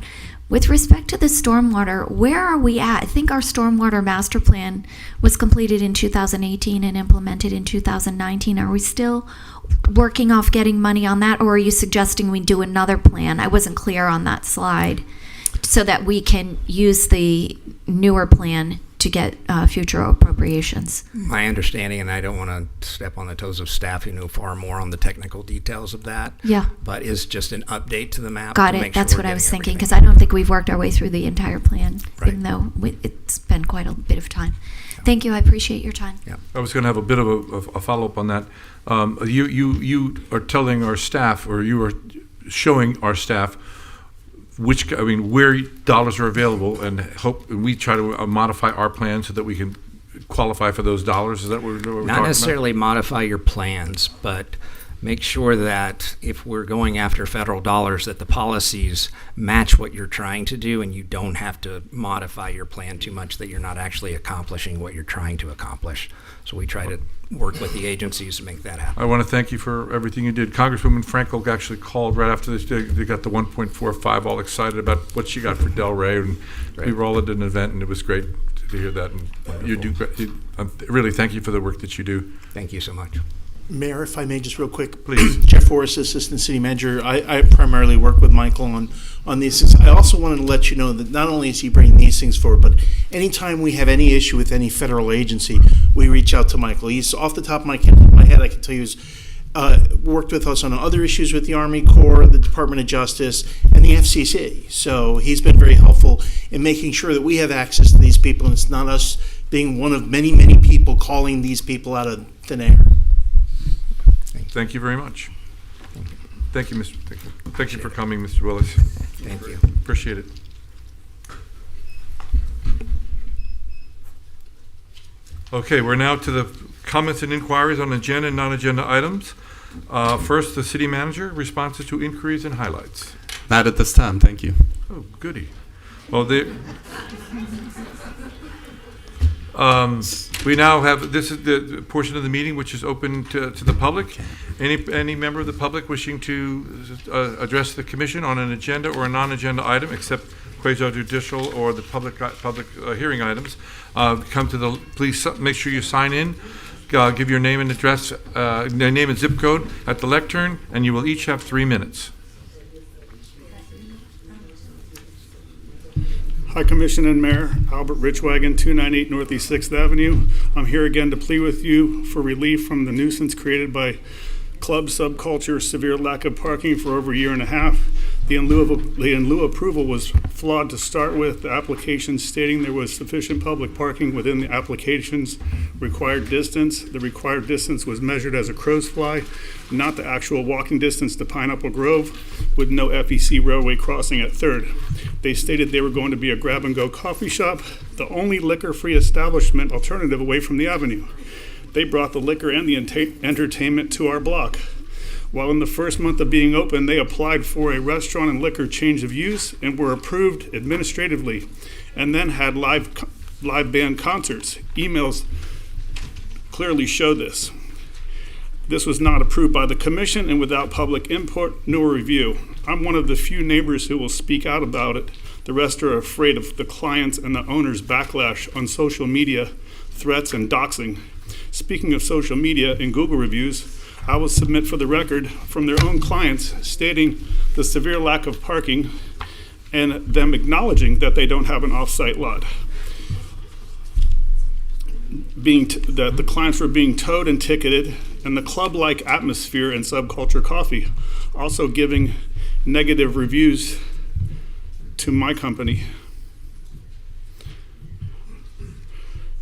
Speaker 3: With respect to the stormwater, where are we at? I think our stormwater master plan was completed in 2018 and implemented in 2019. Are we still working off getting money on that, or are you suggesting we do another plan? I wasn't clear on that slide, so that we can use the newer plan to get future appropriations.
Speaker 11: My understanding, and I don't want to step on the toes of staff who know far more on the technical details of that,
Speaker 3: Yeah.
Speaker 11: but is just an update to the map.
Speaker 3: Got
Speaker 11: to
Speaker 3: it.
Speaker 11: make sure
Speaker 3: That's
Speaker 11: we're
Speaker 3: what I was
Speaker 11: getting
Speaker 3: thinking,
Speaker 11: everything.
Speaker 3: because I don't think we've worked our way through the entire plan,
Speaker 11: Right.
Speaker 3: even though it's been quite a bit of time. Thank you. I appreciate your time.
Speaker 1: I was going to have a bit of a follow-up on that. You are telling our staff, or you are showing our staff where dollars are available, and we try to modify our plan so that we can qualify for those dollars. Is that what we're talking
Speaker 11: Not necessarily modify your plans, but make sure that if we're going after federal dollars, that the policies match what you're trying to do, and you don't have to modify your plan too much that you're not actually accomplishing what you're trying to accomplish. So we try to work with the agencies to make that happen.
Speaker 1: I want to thank you for everything you did. Congresswoman Frankel actually called right after this. They got the 1.45, all excited about what she got for Delray, and we were all at an event, and it was great to hear that. And you do really thank you for the work that you do.
Speaker 11: Thank you so much.
Speaker 12: Mayor, if I may, just real quick.
Speaker 1: Please.
Speaker 12: Jeff Forrest, Assistant City Manager. I primarily work with Michael on these things. I also wanted to let you know that not only is he bringing these things forward, but anytime we have any issue with any federal agency, we reach out to Michael. He's off the top of my head, I can tell you, he's worked with us on other issues with the Army Corps, the Department of Justice, and the FCC. So he's been very helpful in making sure that we have access to these people, and it's not us being one of many, many people calling these people out of thin air.
Speaker 1: Thank you very much. Thank you, Mr. Thank you for coming, Mr. Willis.
Speaker 11: Thank you.
Speaker 1: Appreciate it. Okay, we're now to the comments and inquiries on agenda and non-agenda items. First, the city manager, responses to inquiries and highlights.
Speaker 4: Not at this time, thank you.
Speaker 1: Oh, goody. Well, we now have, this is the portion of the meeting which is open to the public. Any member of the public wishing to address the commission on an agenda or a non-agenda item, except quasi-judicial or the public hearing items, please make sure you sign in. Give your name and address, name and zip code at the lectern, and you will each have 3 minutes.
Speaker 13: Hi, Commissioner and Mayor. Albert Richwagon, 298 Northeast 6th Avenue. I'm here again to plead with you for relief from the nuisance created by club subculture, severe lack of parking for over a year and a half. The in lieu approval was flawed to start with. The application stating there was sufficient public parking within the application's required distance. The required distance was measured as a crow's fly, not the actual walking distance to Pineapple Grove, with no FEC railway crossing at 3rd. They stated they were going to be a grab-and-go coffee shop, the only liquor-free establishment alternative away from the avenue. They brought the liquor and the entertainment to our block. While in the first month of being open, they applied for a restaurant and liquor change of use and were approved administratively, and then had live band concerts. Emails clearly show this. This was not approved by the commission and without public input nor review. I'm one of the few neighbors who will speak out about it. The rest are afraid of the clients and the owners' backlash on social media, threats, and doxing. Speaking of social media and Google reviews, I will submit for the record from their own clients stating the severe lack of parking and them acknowledging that they don't have an off-site lot. That the clients were being towed and ticketed, and the club-like atmosphere and Subculture Coffee also giving negative reviews to my company.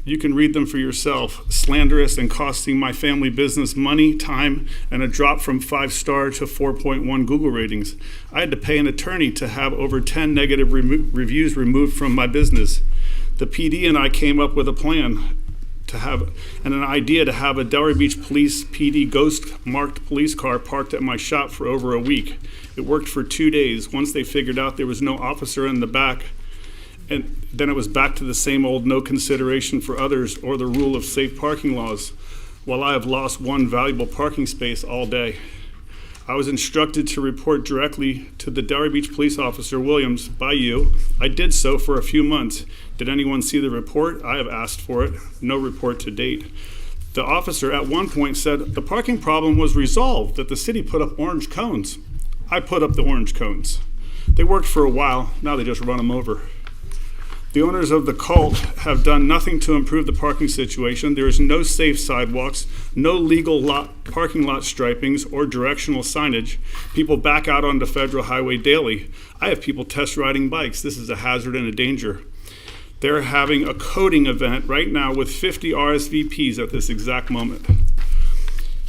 Speaker 13: You can read them for yourself. Slanderous and costing my family business money, time, and a drop from 5-star to 4.1 Google ratings. I had to pay an attorney to have over 10 negative reviews removed from my business. The PD and I came up with a plan to have, and an idea to have a Delray Beach Police PD ghost-marked police car parked at my shop for over a week. It worked for 2 days. Once they figured out there was no officer in the back, and then it was back to the same old no consideration for others or the rule of safe parking laws, while I have lost one valuable parking space all day. I was instructed to report directly to the Delray Beach Police Officer Williams by you. I did so for a few months. Did anyone see the report? I have asked for it. No report to date. The officer at one point said the parking problem was resolved, that the city put up orange cones. I put up the orange cones. They worked for a while. Now they just run them over. The owners of the cult have done nothing to improve the parking situation. There is no safe sidewalks, no legal parking lot stripings or directional signage. People back out onto Federal Highway daily. I have people test riding bikes. This is a hazard and a danger. They're having a coding event right now with 50 RSVPs at this exact moment.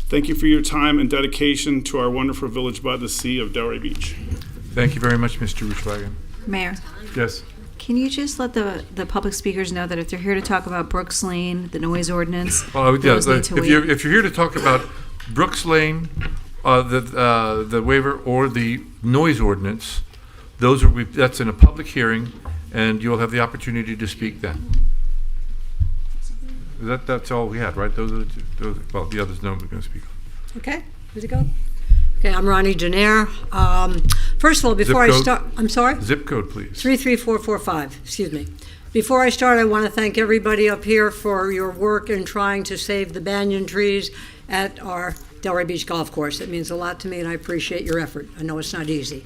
Speaker 13: Thank you for your time and dedication to our wonderful village by the sea of Delray Beach.
Speaker 1: Thank you very much, Mr. Rushwagen.
Speaker 7: Mayor,
Speaker 1: Yes.
Speaker 7: can you just let the public speakers know that if they're here to talk about Brooks Lane, the noise ordinance,
Speaker 1: Well, yeah,
Speaker 7: those need to
Speaker 1: if you're here to talk about Brooks Lane, the waiver or the noise ordinance, that's in a public hearing, and you'll have the opportunity to speak then. That's all we had, right? Those are the two. Well, the others no one's going to speak.
Speaker 14: Okay, ready to go? Okay, I'm Ronnie Jenner. First of all, before I start, I'm sorry?
Speaker 1: Zip code, please.
Speaker 14: 33445, excuse me. Before I start, I want to thank everybody up here for your work in trying to save the banyan trees at our Delray Beach Golf Course. It means a lot to me, and I appreciate your effort. I know it's not easy.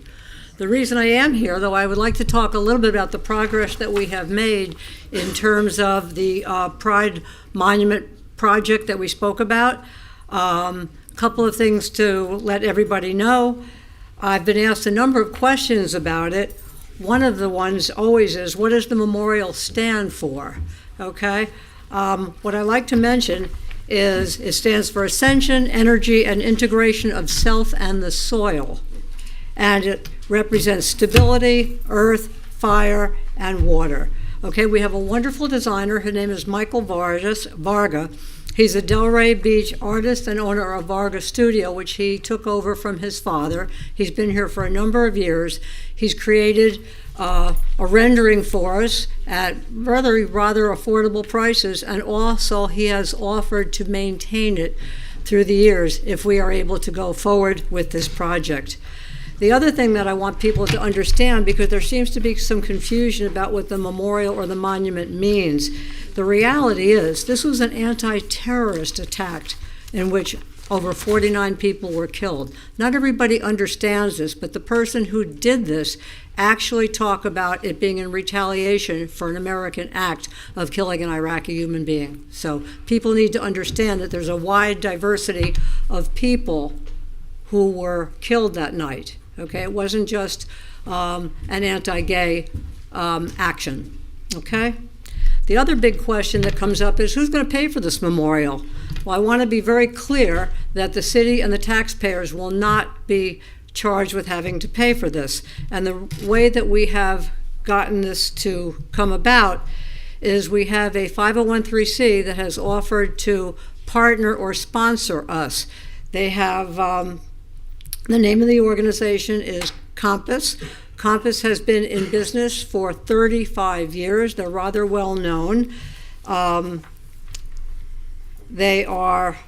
Speaker 14: The reason I am here, though, I would like to talk a little bit about the progress that we have made in terms of the Pride Monument project that we spoke about. Couple of things to let everybody know. I've been asked a number of questions about it. One of the ones always is, what does the memorial stand for? Okay. What I like to mention is it stands for Ascension, Energy, and Integration of Self and the Soil. And it represents stability, earth, fire, and water. Okay, we have a wonderful designer. Her name is Michael Varga. He's a Delray Beach artist and owner of Varga Studio, which he took over from his father. He's been here for a number of years. He's created a rendering for us at rather affordable prices, and also he has offered to maintain it through the years if we are able to go forward with this project. The other thing that I want people to understand, because there seems to be some confusion about what the memorial or the monument means, the reality is this was an anti-terrorist attack in which over 49 people were killed. Not everybody understands this, but the person who did this actually talked about it being in retaliation for an American act of killing an Iraqi human being. So people need to understand that there's a wide diversity of people who were killed that night. Okay, it wasn't just an anti-gay action. Okay? The other big question that comes up is, who's going to pay for this memorial? Well, I want to be very clear that the city and the taxpayers will not be charged with having to pay for this. And the way that we have gotten this to come about is we have a 501(c) that has offered to partner or sponsor us. They have, the name of the organization is Compass. Compass has been in business for 35 years. They're rather well known. They are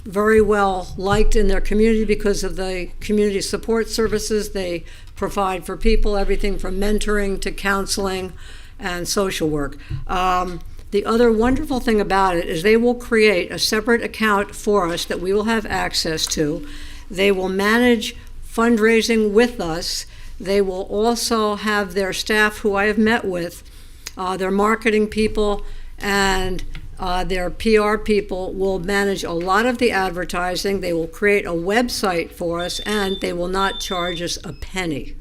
Speaker 14: very well liked in their community because of the community support services they provide for people, everything from mentoring to counseling and social work. The other wonderful thing about it is they will create a separate account for us that we will have access to. They will manage fundraising with us. They will also have their staff, who I have met with, their marketing people and their PR people will manage a lot of the advertising. They will create a website for us, and they will not charge us a penny.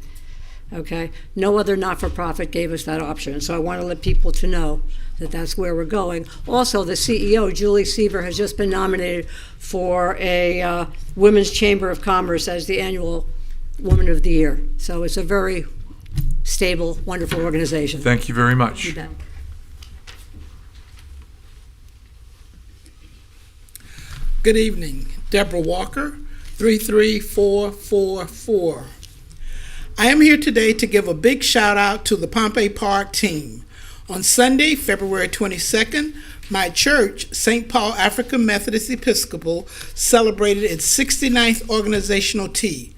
Speaker 14: Okay? No other not-for-profit gave us that option, so I want to let people to know that that's where we're going. Also, the CEO, Julie Seaver, has just been nominated for a Women's Chamber of Commerce as the annual Woman of the Year. So it's a very stable, wonderful organization.
Speaker 1: Thank you very much.
Speaker 14: You bet.
Speaker 15: Good evening. Deborah Walker, 33444. I am here today to give a big shout out to the Pompey Park team. On Sunday, February 22nd, my church, St. Paul African Methodist Episcopal, celebrated its 69th organizational tea.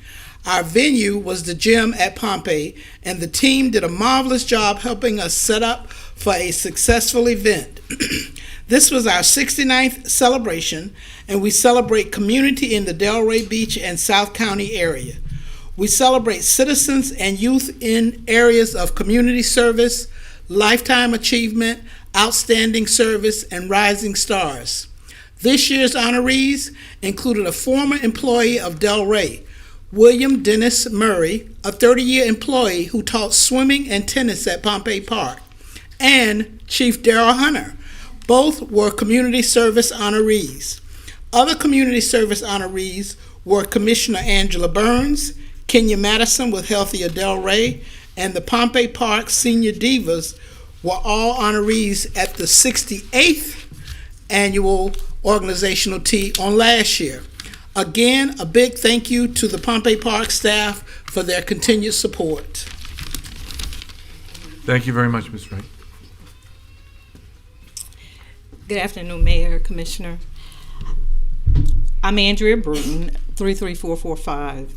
Speaker 15: Our venue was the gym at Pompey, and the team did a marvelous job helping us set up for a successful event. This was our 69th celebration, and we celebrate community in the Delray Beach and South County area. We celebrate citizens and youth in areas of community service, lifetime achievement, outstanding service, and rising stars. This year's honorees included a former employee of Delray, William Dennis Murray, a 30-year employee who taught swimming and tennis at Pompey Park, and Chief Darrell Hunter. Both were community service honorees. Other community service honorees were Commissioner Angela Burns, Kenya Madison with Healthier Delray, and the Pompey Park Senior Divas were all honorees at the 68th annual organizational tea on last year. Again, a big thank you to the Pompey Park staff for their continued support.
Speaker 1: Thank you very much, Ms. Wright.
Speaker 16: Good afternoon, Mayor, Commissioner. I'm Andrea Bruton, 33445.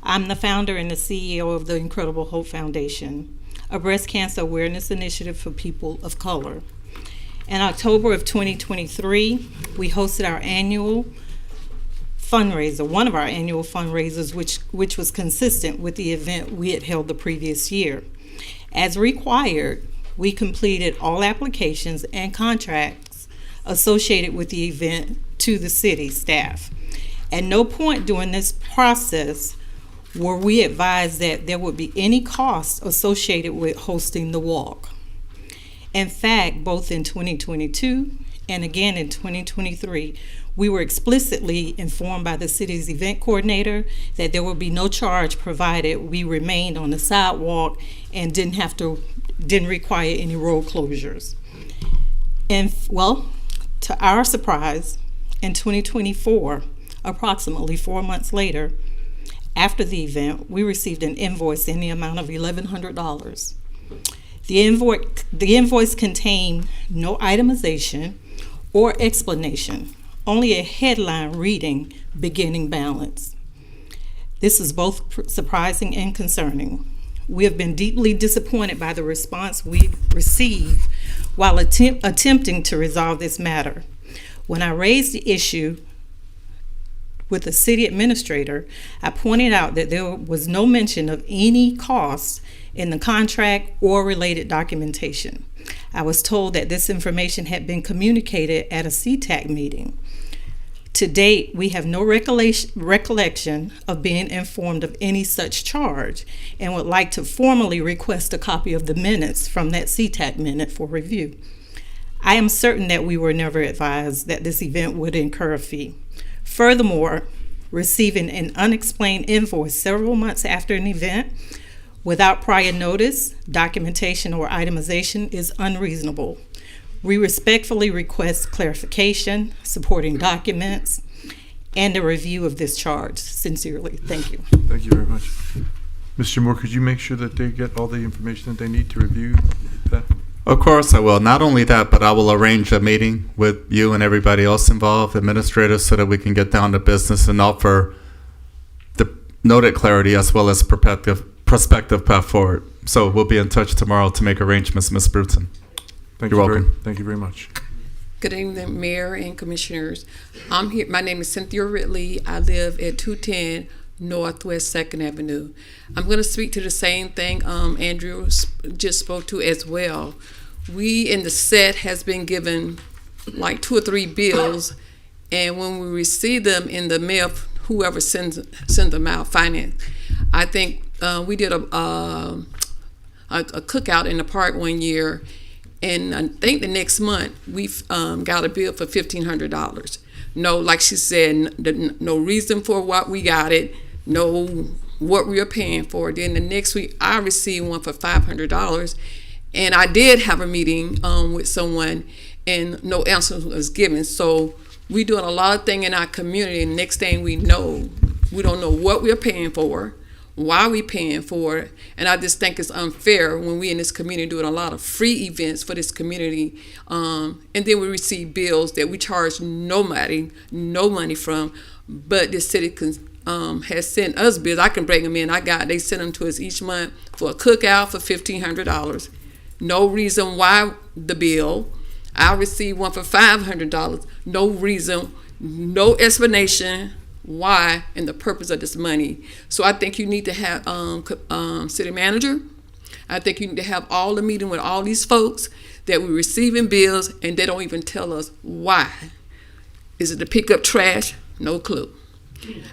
Speaker 16: I'm the founder and the CEO of the Incredible Hope Foundation, a breast cancer awareness initiative for people of color. In October of 2023, we hosted our annual fundraiser, one of our annual fundraisers, which was consistent with the event we had held the previous year. As required, we completed all applications and contracts associated with the event to the city staff. At no point during this process were we advised that there would be any cost associated with hosting the walk. In fact, both in 2022 and again in 2023, we were explicitly informed by the city's event coordinator that there would be no charge provided we remained on the sidewalk and didn't require any road closures. And well, to our surprise, in 2024, approximately 4 months later, after the event, we received an invoice in the amount of $1,100. The invoice contained no itemization or explanation, only a headline reading beginning balance. This is both surprising and concerning. We have been deeply disappointed by the response we received while attempting to resolve this matter. When I raised the issue with the city administrator, I pointed out that there was no mention of any costs in the contract or related documentation. I was told that this information had been communicated at a CTAC meeting. To date, we have no recollection of being informed of any such charge and would like to formally request a copy of the minutes from that CTAC minute for review. I am certain that we were never advised that this event would incur a fee. Furthermore, receiving an unexplained invoice several months after an event without prior notice, documentation, or itemization is unreasonable. We respectfully request clarification, supporting documents, and a review of this charge. Sincerely, thank you.
Speaker 1: Thank you very much. Mr. Moore, could you make sure that they get all the information that they need to review that?
Speaker 4: Of course I will. Not only that, but I will arrange a meeting with you and everybody else involved, administrators, so that we can get down to business and offer the noted clarity as well as prospective path forward. So we'll be in touch tomorrow to make arrangements, Ms. Bruton. You're welcome.
Speaker 1: Thank you very much.
Speaker 17: Good evening, Mayor and Commissioners. I'm here. My name is Cynthia Ridley. I live at 210 Northwest 2nd Avenue. I'm going to speak to the same thing Andrew just spoke to as well. We in the set has been given like 2 or 3 bills, and when we receive them in the mail, whoever sends them out, finance. I think we did a cookout in the park one year. And I think the next month we've got a bill for $1,500. No, like she said, no reason for what we got it, no what we are paying for. Then the next week I received one for $500, and I did have a meeting with someone, and no answer was given. So we're doing a lot of things in our community, and next thing we know, we don't know what we're paying for, why we paying for it, and I just think it's unfair when we in this community doing a lot of free events for this community, and then we receive bills that we charge no money from, but the city has sent us bills. I can bring them in. They send them to us each month for a cookout for $1,500. No reason why the bill. I received one for $500. No reason, no explanation why and the purpose of this money. So I think you need to have city manager. I think you need to have all the meeting with all these folks that we're receiving bills and they don't even tell us why. Is it to pick up trash? No clue.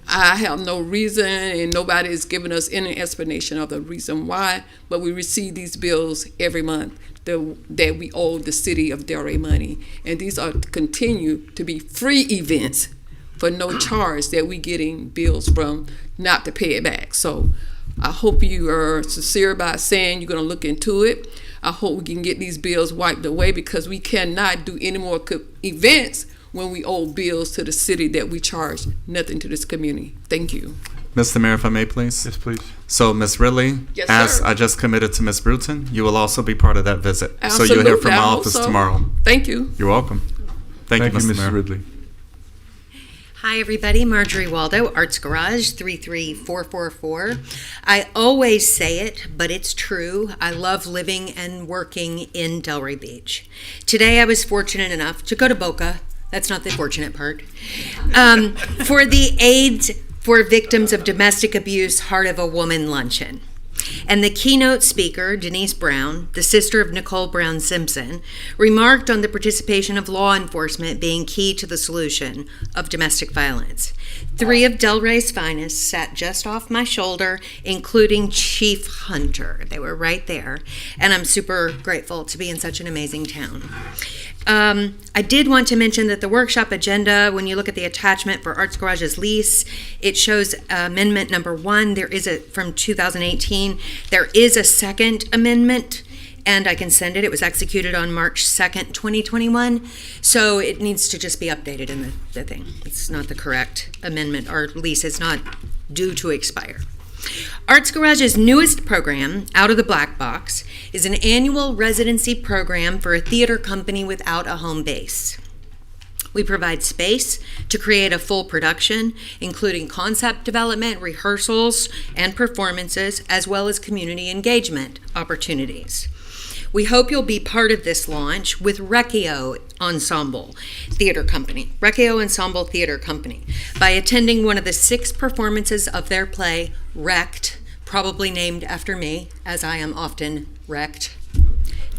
Speaker 17: I have no reason, and nobody is giving us any explanation of the reason why, but we receive these bills every month that we owe the city of Delray money. And these are continue to be free events for no charge that we getting bills from not to pay it back. So I hope you are sincere about saying you're going to look into it. I hope we can get these bills wiped away, because we cannot do any more events when we owe bills to the city that we charge nothing to this community. Thank you.
Speaker 4: Mr. Mayor, if I may, please.
Speaker 1: Yes, please.
Speaker 4: So, Ms. Ridley,
Speaker 17: Yes,
Speaker 4: as
Speaker 17: sir.
Speaker 4: I just committed to Ms. Bruton, you will also be part of that visit.
Speaker 17: Absolutely.
Speaker 4: So you'll hear from my
Speaker 17: I hope
Speaker 4: office
Speaker 17: so.
Speaker 4: tomorrow.
Speaker 17: Thank you.
Speaker 4: You're welcome. Thank you, Mr.
Speaker 1: Mrs.
Speaker 4: Mayor.
Speaker 1: Ridley.
Speaker 18: Hi, everybody. Marjorie Waldo, Arts Garage, 33444. I always say it, but it's true. I love living and working in Delray Beach. Today, I was fortunate enough to go to Boca. That's not the fortunate part. For the AIDS for Victims of Domestic Abuse Heart of a Woman luncheon. And the keynote speaker, Denise Brown, the sister of Nicole Brown Simpson, remarked on the participation of law enforcement being key to the solution of domestic violence. 3 of Delray's finest sat just off my shoulder, including Chief Hunter. They were right there, and I'm super grateful to be in such an amazing town. I did want to mention that the workshop agenda, when you look at the attachment for Arts Garage's lease, it shows amendment number 1. There is from 2018. There is a second amendment, and I can send it. It was executed on March 2nd, 2021. So it needs to just be updated in the thing. It's not the correct amendment. Our lease is not due to expire. Arts Garage's newest program, Out of the Black Box, is an annual residency program for a theater company without a home base. We provide space to create a full production, including concept development, rehearsals, and performances, as well as community engagement opportunities. We hope you'll be part of this launch with Recchio Ensemble Theater Company, Recchio Ensemble Theater Company, by attending one of the 6 performances of their play, Wrecked, probably named after me, as I am often wrecked.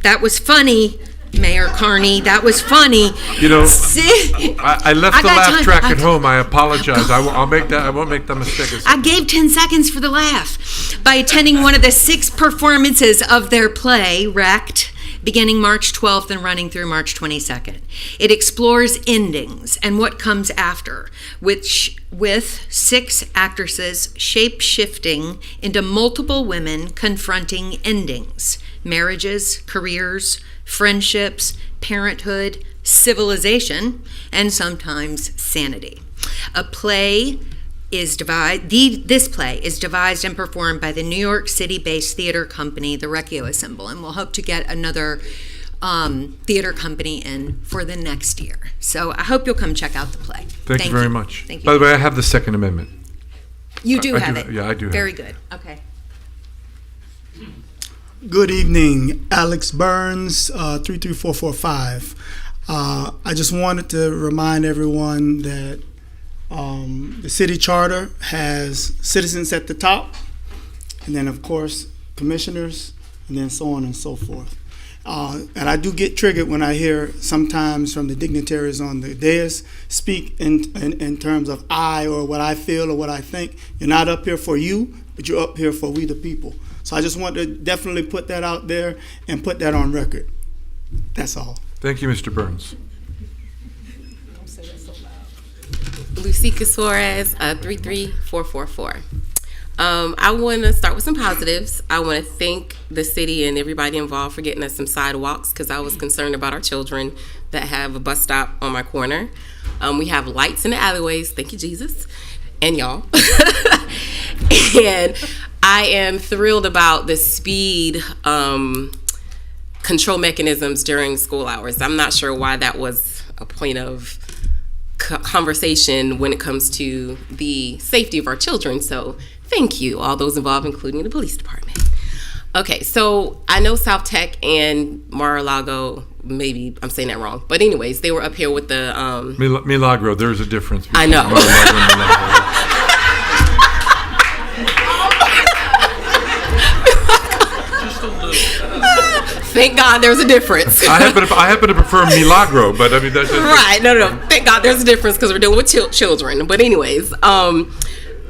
Speaker 18: That was funny, Mayor Carney. That was funny.
Speaker 1: You know, I left the laugh track at home. I apologize. I won't make that mistake.
Speaker 18: I gave 10 seconds for the laugh by attending one of the 6 performances of their play, Wrecked, beginning March 12th and running through March 22nd. It explores endings and what comes after, which with 6 actresses shape-shifting into multiple women confronting endings, marriages, careers, friendships, parenthood, civilization, and sometimes sanity. This play is devised and performed by the New York City-based theater company, the Recchio Ensemble, and we'll hope to get another theater company in for the next year. So I hope you'll come check out the play.
Speaker 1: Thank you very much.
Speaker 18: Thank you.
Speaker 1: By the way, I have the Second Amendment.
Speaker 18: You do
Speaker 1: I
Speaker 18: have
Speaker 1: do-
Speaker 18: it.
Speaker 1: yeah, I do have
Speaker 18: Very
Speaker 1: it.
Speaker 18: good. Okay.
Speaker 19: Good evening, Alex Burns, 33445. I just wanted to remind everyone that the city charter has citizens at the top, and then of course commissioners, and then so on and so forth. And I do get triggered when I hear sometimes from the dignitaries on the dais speak in terms of I or what I feel or what I think. You're not up here for you, but you're up here for we the people. So I just want to definitely put that out there and put that on record. That's all.
Speaker 1: Thank you, Mr. Burns.
Speaker 20: Lucica Suarez, 33444. I want to start with some positives. I want to thank the city and everybody involved for getting us some sidewalks, because I was concerned about our children that have a bus stop on my corner. We have lights in the alleyways. Thank you, Jesus. And y'all. And I am thrilled about the speed control mechanisms during school hours. I'm not sure why that was a point of conversation when it comes to the safety of our children. So thank you, all those involved, including the police department. Okay, so I know SouthTech and Mar-a-Lago, maybe I'm saying that wrong, but anyways, they were up here with the
Speaker 1: Milagro, there's a difference.
Speaker 20: I know.
Speaker 1: Mar-a-Lago and Milagro.
Speaker 20: Thank God there's a difference.
Speaker 1: I happen to prefer Milagro, but I mean that's just,
Speaker 20: right. No. Thank God there's a difference, because we're dealing with children. But anyways,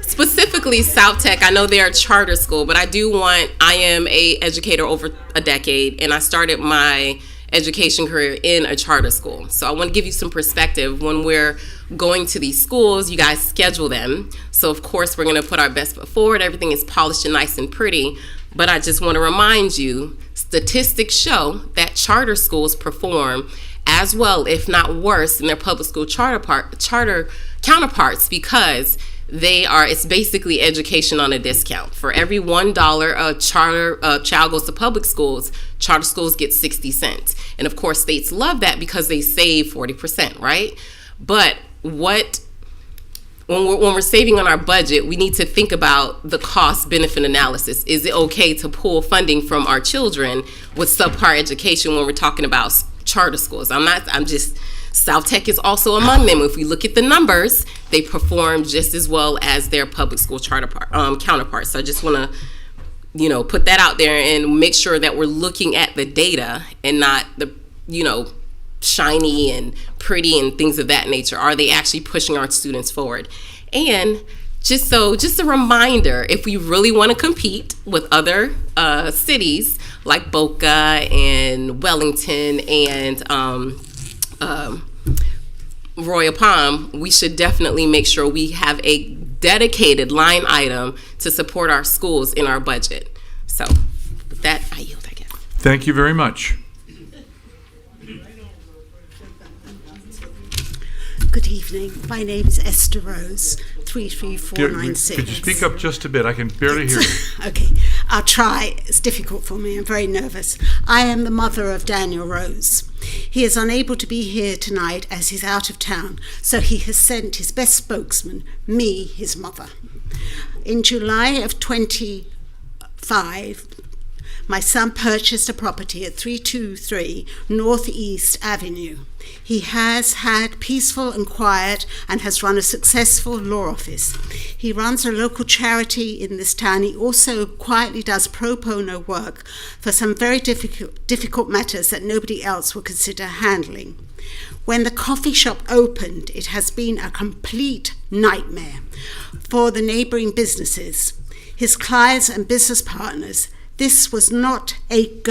Speaker 20: specifically SouthTech, I know they're a charter school, but I am a educator over a decade, and I started my education career in a charter school. So I want to give you some perspective. When we're going to these schools, you guys schedule them. So of course we're going to put our best foot forward. Everything is polished and nice and pretty. But I just want to remind you, statistics show that charter schools perform as well, if not worse, than their public school charter counterparts, because it's basically education on a discount. For every $1 a child goes to public schools, charter schools get 60 cents. And of course, states love that because they save 40%, right? But when we're saving on our budget, we need to think about the cost-benefit analysis. Is it okay to pull funding from our children with subpar education when we're talking about charter schools? SouthTech is also among them. If we look at the numbers, they perform just as well as their public school charter counterparts. So I just want to, put that out there and make sure that we're looking at the data and not the, shiny and pretty and things of that nature. Are they actually pushing our students forward? And just a reminder, if we really want to compete with other cities like Boca and Wellington and Royal Palm, we should definitely make sure we have a dedicated line item to support our schools in our budget. So with that, I yield, I guess.
Speaker 1: Thank you very much.
Speaker 21: Good evening. My name is Esther Rose, 33496.
Speaker 1: Could you speak up just a bit? I can barely hear you.
Speaker 21: Okay, I'll try. It's difficult for me. I'm very nervous. I am the mother of Daniel Rose. He is unable to be here tonight as he's out of town, so he has sent his best spokesman, me, his mother. In July of 25, my son purchased a property at 323 Northeast Avenue. He has had peaceful and quiet and has run a successful law office. He runs a local charity in this town. He also quietly does pro bono work for some very difficult matters that nobody else would consider handling. When the coffee shop opened, it has been a complete nightmare for the neighboring businesses, his clients and business partners. This was not it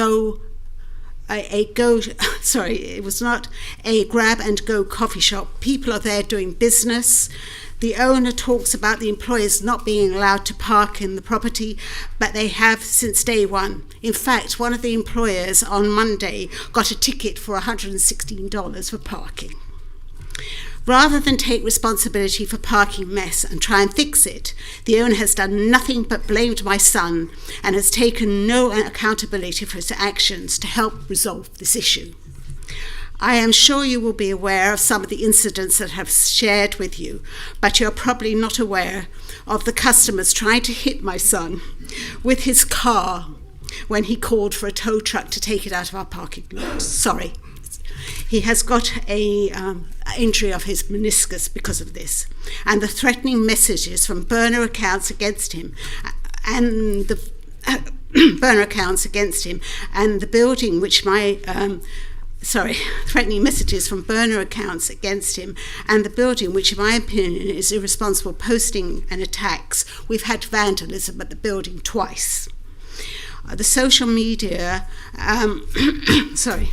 Speaker 21: was not a grab and go coffee shop. People are there doing business. The owner talks about the employees not being allowed to park in the property, but they have since day one. In fact, one of the employers on Monday got a ticket for $116 for parking. Rather than take responsibility for parking mess and try and fix it, the owner has done nothing but blamed my son and has taken no accountability for his actions to help resolve this issue. I am sure you will be aware of some of the incidents that I have shared with you, but you're probably not aware of the customers trying to hit my son with his car when he called for a tow truck to take it out of our parking lot. Sorry. He has got a injury of his meniscus because of this, and the threatening messages from burner accounts against him, and the building which threatening messages from burner accounts against him, and the building which, in my opinion, is irresponsible posting and attacks. We've had vandalism at the building twice. The social media,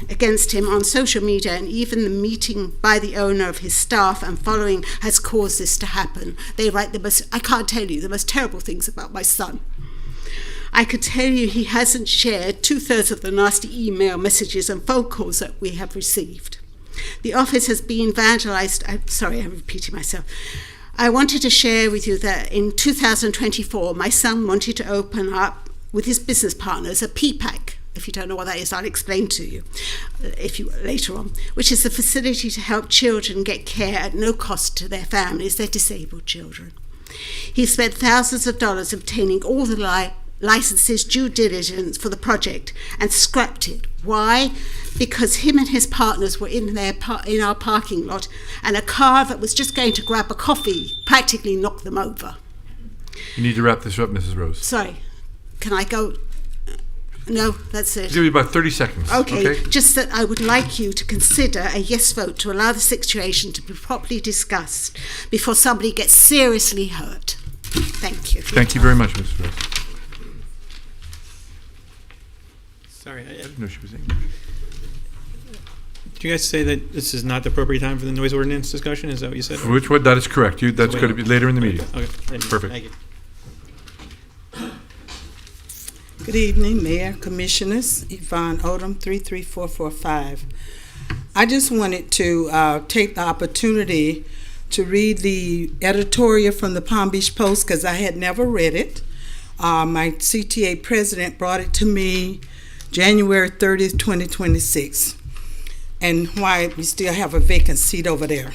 Speaker 21: against him on social media, and even the meeting by the owner of his staff and following has caused this to happen. They write I can't tell you, the most terrible things about my son. I could tell you he hasn't shared 2/3 of the nasty email messages and phone calls that we have received. The office has been vandalized. I'm repeating myself. I wanted to share with you that in 2024, my son wanted to open up with his business partners a PPAC. If you don't know what that is, I'll explain to you later on, which is a facility to help children get care at no cost to their families, their disabled children. He spent thousands of dollars obtaining all the licenses, due diligence for the project, and scrapped it. Why? Because him and his partners were in our parking lot, and a car that was just going to grab a coffee practically knocked them over.
Speaker 1: You need to wrap this up, Mrs. Rose.
Speaker 21: Sorry. Can I go? No, that's it.
Speaker 1: I'll give you about 30 seconds.
Speaker 21: Okay, just that I would like you to consider a yes vote to allow the situation to be properly discussed before somebody gets seriously hurt. Thank you.
Speaker 1: Thank you very much, Mrs. Rose.
Speaker 2: Sorry,
Speaker 1: No, she was English.
Speaker 2: did you guys say that this is not the appropriate time for the noise ordinance discussion? Is that what you said?
Speaker 1: Which one? That is correct. That's going to be later in the meeting.
Speaker 2: Okay.
Speaker 1: Perfect.
Speaker 2: Thank you.
Speaker 22: Good evening, Mayor, Commissioners. Yvonne Odom, 33445. I just wanted to take the opportunity to read the editorial from the Palm Beach Post because I had never read it. My CTA president brought it to me January 30th, 2026, and why we still have a vacant seat over there.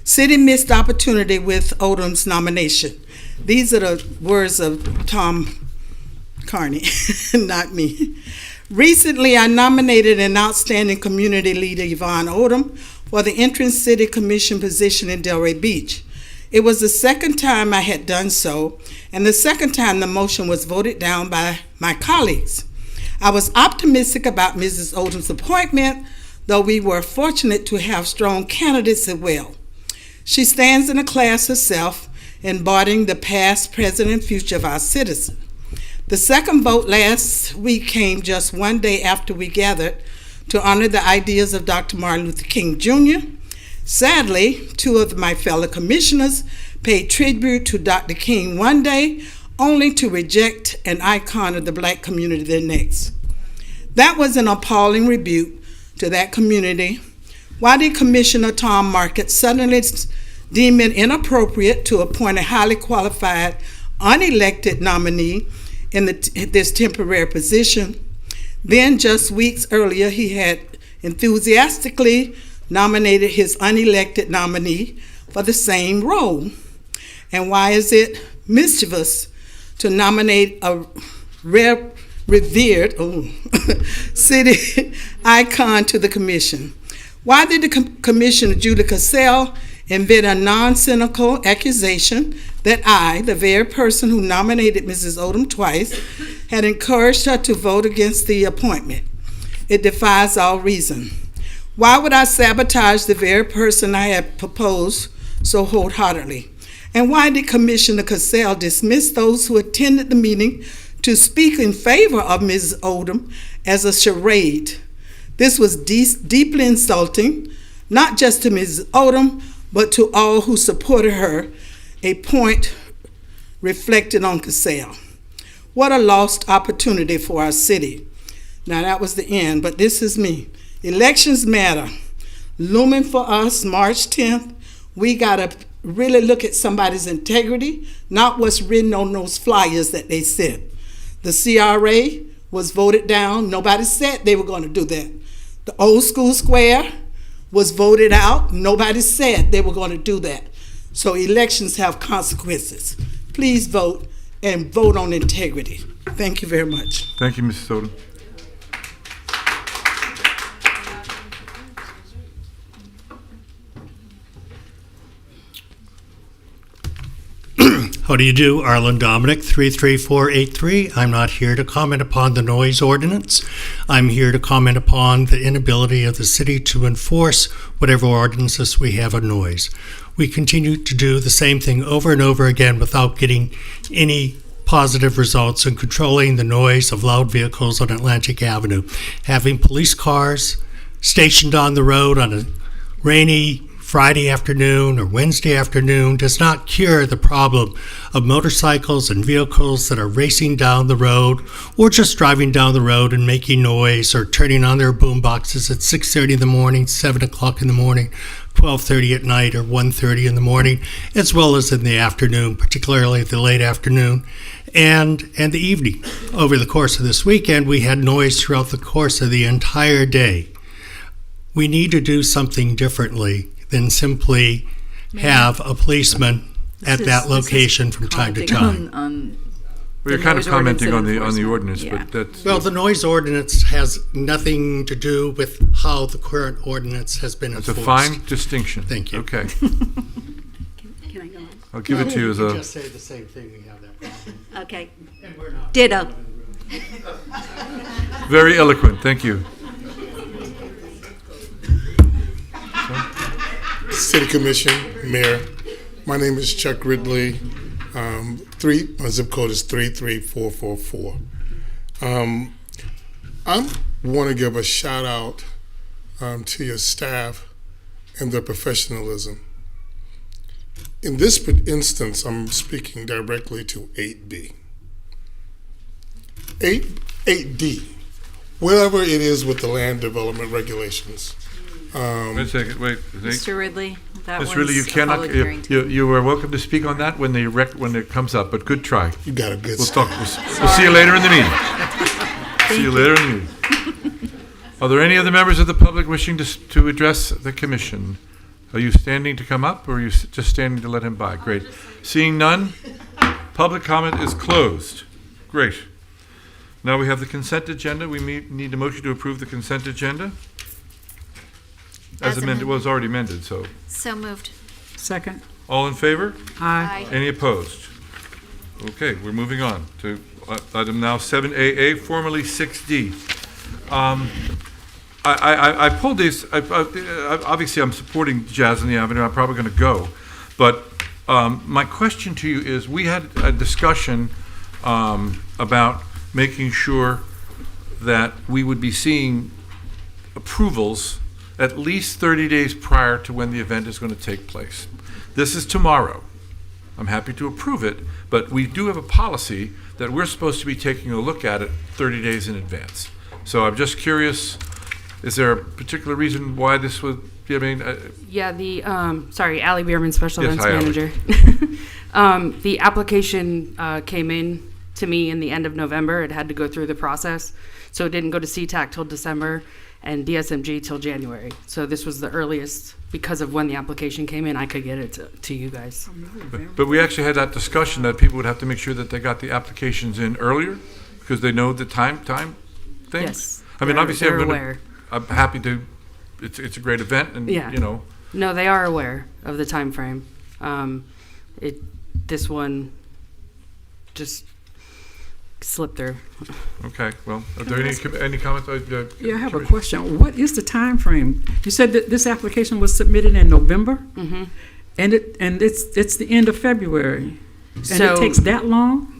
Speaker 22: City missed opportunity with Odom's nomination. These are the words of Tom Carney, not me. Recently, I nominated an outstanding community leader, Yvonne Odom, for the interim city commission position in Delray Beach. It was the second time I had done so, and the second time the motion was voted down by my colleagues. I was optimistic about Mrs. Odom's appointment, though we were fortunate to have strong candidates as well. She stands in a class herself, embodying the past, present, and future of our citizens. The second vote last week came just one day after we gathered to honor the ideas of Dr. Martin Luther King Jr. Sadly, two of my fellow commissioners paid tribute to Dr. King one day, only to reject an icon of the Black community the next. That was an appalling rebuke to that community. Why did Commissioner Tom Market suddenly deem it inappropriate to appoint a highly qualified, unelected nominee in this temporary position? Then, just weeks earlier, he had enthusiastically nominated his unelected nominee for the same role. And why is it mischievous to nominate a revered city icon to the commission? Why did the Commissioner Julie Cassell invent a non-cynical accusation that I, the very person who nominated Mrs. Odom twice, had encouraged her to vote against the appointment? It defies all reason. Why would I sabotage the very person I had proposed so wholeheartedly? And why did Commissioner Cassell dismiss those who attended the meeting to speak in favor of Mrs. Odom as a charade? This was deeply insulting, not just to Mrs. Odom, but to all who supported her, a point reflected on Cassell. What a lost opportunity for our city. Now that was the end, but this is me. Elections matter. Looming for us March 10th,
Speaker 15: We got to really look at somebody's integrity, not what's written on those flyers that they sent. The CRA was voted down. Nobody said they were going to do that. The old school square was voted out. Nobody said they were going to do that. So elections have consequences. Please vote and vote on integrity. Thank you very much.
Speaker 1: Thank you, Mrs. Odom.
Speaker 9: How do you do? Arlen Dominic, 33483. I'm not here to comment upon the noise ordinance. I'm here to comment upon the inability of the city to enforce whatever ordinances we have on noise. We continue to do the same thing over and over again without getting any positive results in controlling the noise of loud vehicles on Atlantic Avenue. Having police cars stationed on the road on a rainy Friday afternoon or Wednesday afternoon does not cure the problem of motorcycles and vehicles that are racing down the road or just driving down the road and making noise or turning on their boom boxes at 6:30 in the morning, 7 o'clock in the morning, 12:30 at night, or 1:30 in the morning, as well as in the afternoon, particularly the late afternoon and the evening. Over the course of this weekend, we had noise throughout the course of the entire day. We need to do something differently than simply have a policeman at that location from time to time.
Speaker 1: Well, you're kind of commenting on the ordinance,
Speaker 9: Yeah.
Speaker 1: but that's...
Speaker 9: Well, the noise ordinance has nothing to do with how the current ordinance has been
Speaker 1: It's
Speaker 9: enforced.
Speaker 1: a fine distinction.
Speaker 9: Thank you.
Speaker 1: Okay.
Speaker 21: Can I go on?
Speaker 1: I'll give it to you as a...
Speaker 9: just say the same thing, we have that problem.
Speaker 21: Okay. Ditto.
Speaker 1: Very eloquent, thank you.
Speaker 10: City Commission, Mayor, my name is Chuck Ridley. My zip code is 33444. I want to give a shout out to your staff and their professionalism. In this instance, I'm speaking directly to 8B. 8D, whatever it is with the land development regulations.
Speaker 1: Wait a second, wait.
Speaker 7: Mr. Ridley, that was
Speaker 1: Mr. Ridley, you
Speaker 7: a
Speaker 1: cannot,
Speaker 7: public hearing.
Speaker 1: you are welcome to speak on that when it comes up, but good try.
Speaker 10: You got a good
Speaker 1: We'll talk, we'll see you later in the meeting. See you later in the meeting. Are there any other members of the public wishing to address the commission? Are you standing to come up, or are you just standing to let him by? Great. Seeing none, public comment is closed. Great. Now we have the consent agenda. We need a motion to approve the consent agenda. As amended, well, it's already amended, so.
Speaker 3: So moved.
Speaker 5: Second.
Speaker 1: All in favor?
Speaker 5: Aye.
Speaker 1: Any opposed? Okay, we're moving on to item now 7AA, formerly 6D. I pulled these, obviously I'm supporting Jazz on the Avenue, I'm probably going to go, but my question to you is, we had a discussion about making sure that we would be seeing approvals at least 30 days prior to when the event is going to take place. This is tomorrow. I'm happy to approve it, but we do have a policy that we're supposed to be taking a look at it 30 days in advance. So I'm just curious, is there a particular reason why this would, I mean...
Speaker 23: Yeah, sorry, Allie Bierman, Special
Speaker 1: Yes,
Speaker 23: Events
Speaker 1: hi,
Speaker 23: Manager. The application came in to me in the end of November. It had to go through the process. So it didn't go to CTAC till December and DSMG till January. So this was the earliest, because of when the application came in, I could get it to you guys.
Speaker 1: But we actually had that discussion that people would have to make sure that they got the applications in earlier because they know the time things.
Speaker 23: Yes,
Speaker 1: I mean, obviously,
Speaker 23: they're aware.
Speaker 1: I'm happy to. It's a great event, and
Speaker 23: Yeah.
Speaker 1: you know.
Speaker 23: No, they are aware of the time frame. This one just slipped through.
Speaker 1: Okay. Well, are there any comments?
Speaker 5: Yeah, I have a question. What is the time frame? You said that this application was submitted in November,
Speaker 23: Mm-hmm.
Speaker 5: and it's the end of February, and
Speaker 23: So-
Speaker 5: it takes that long.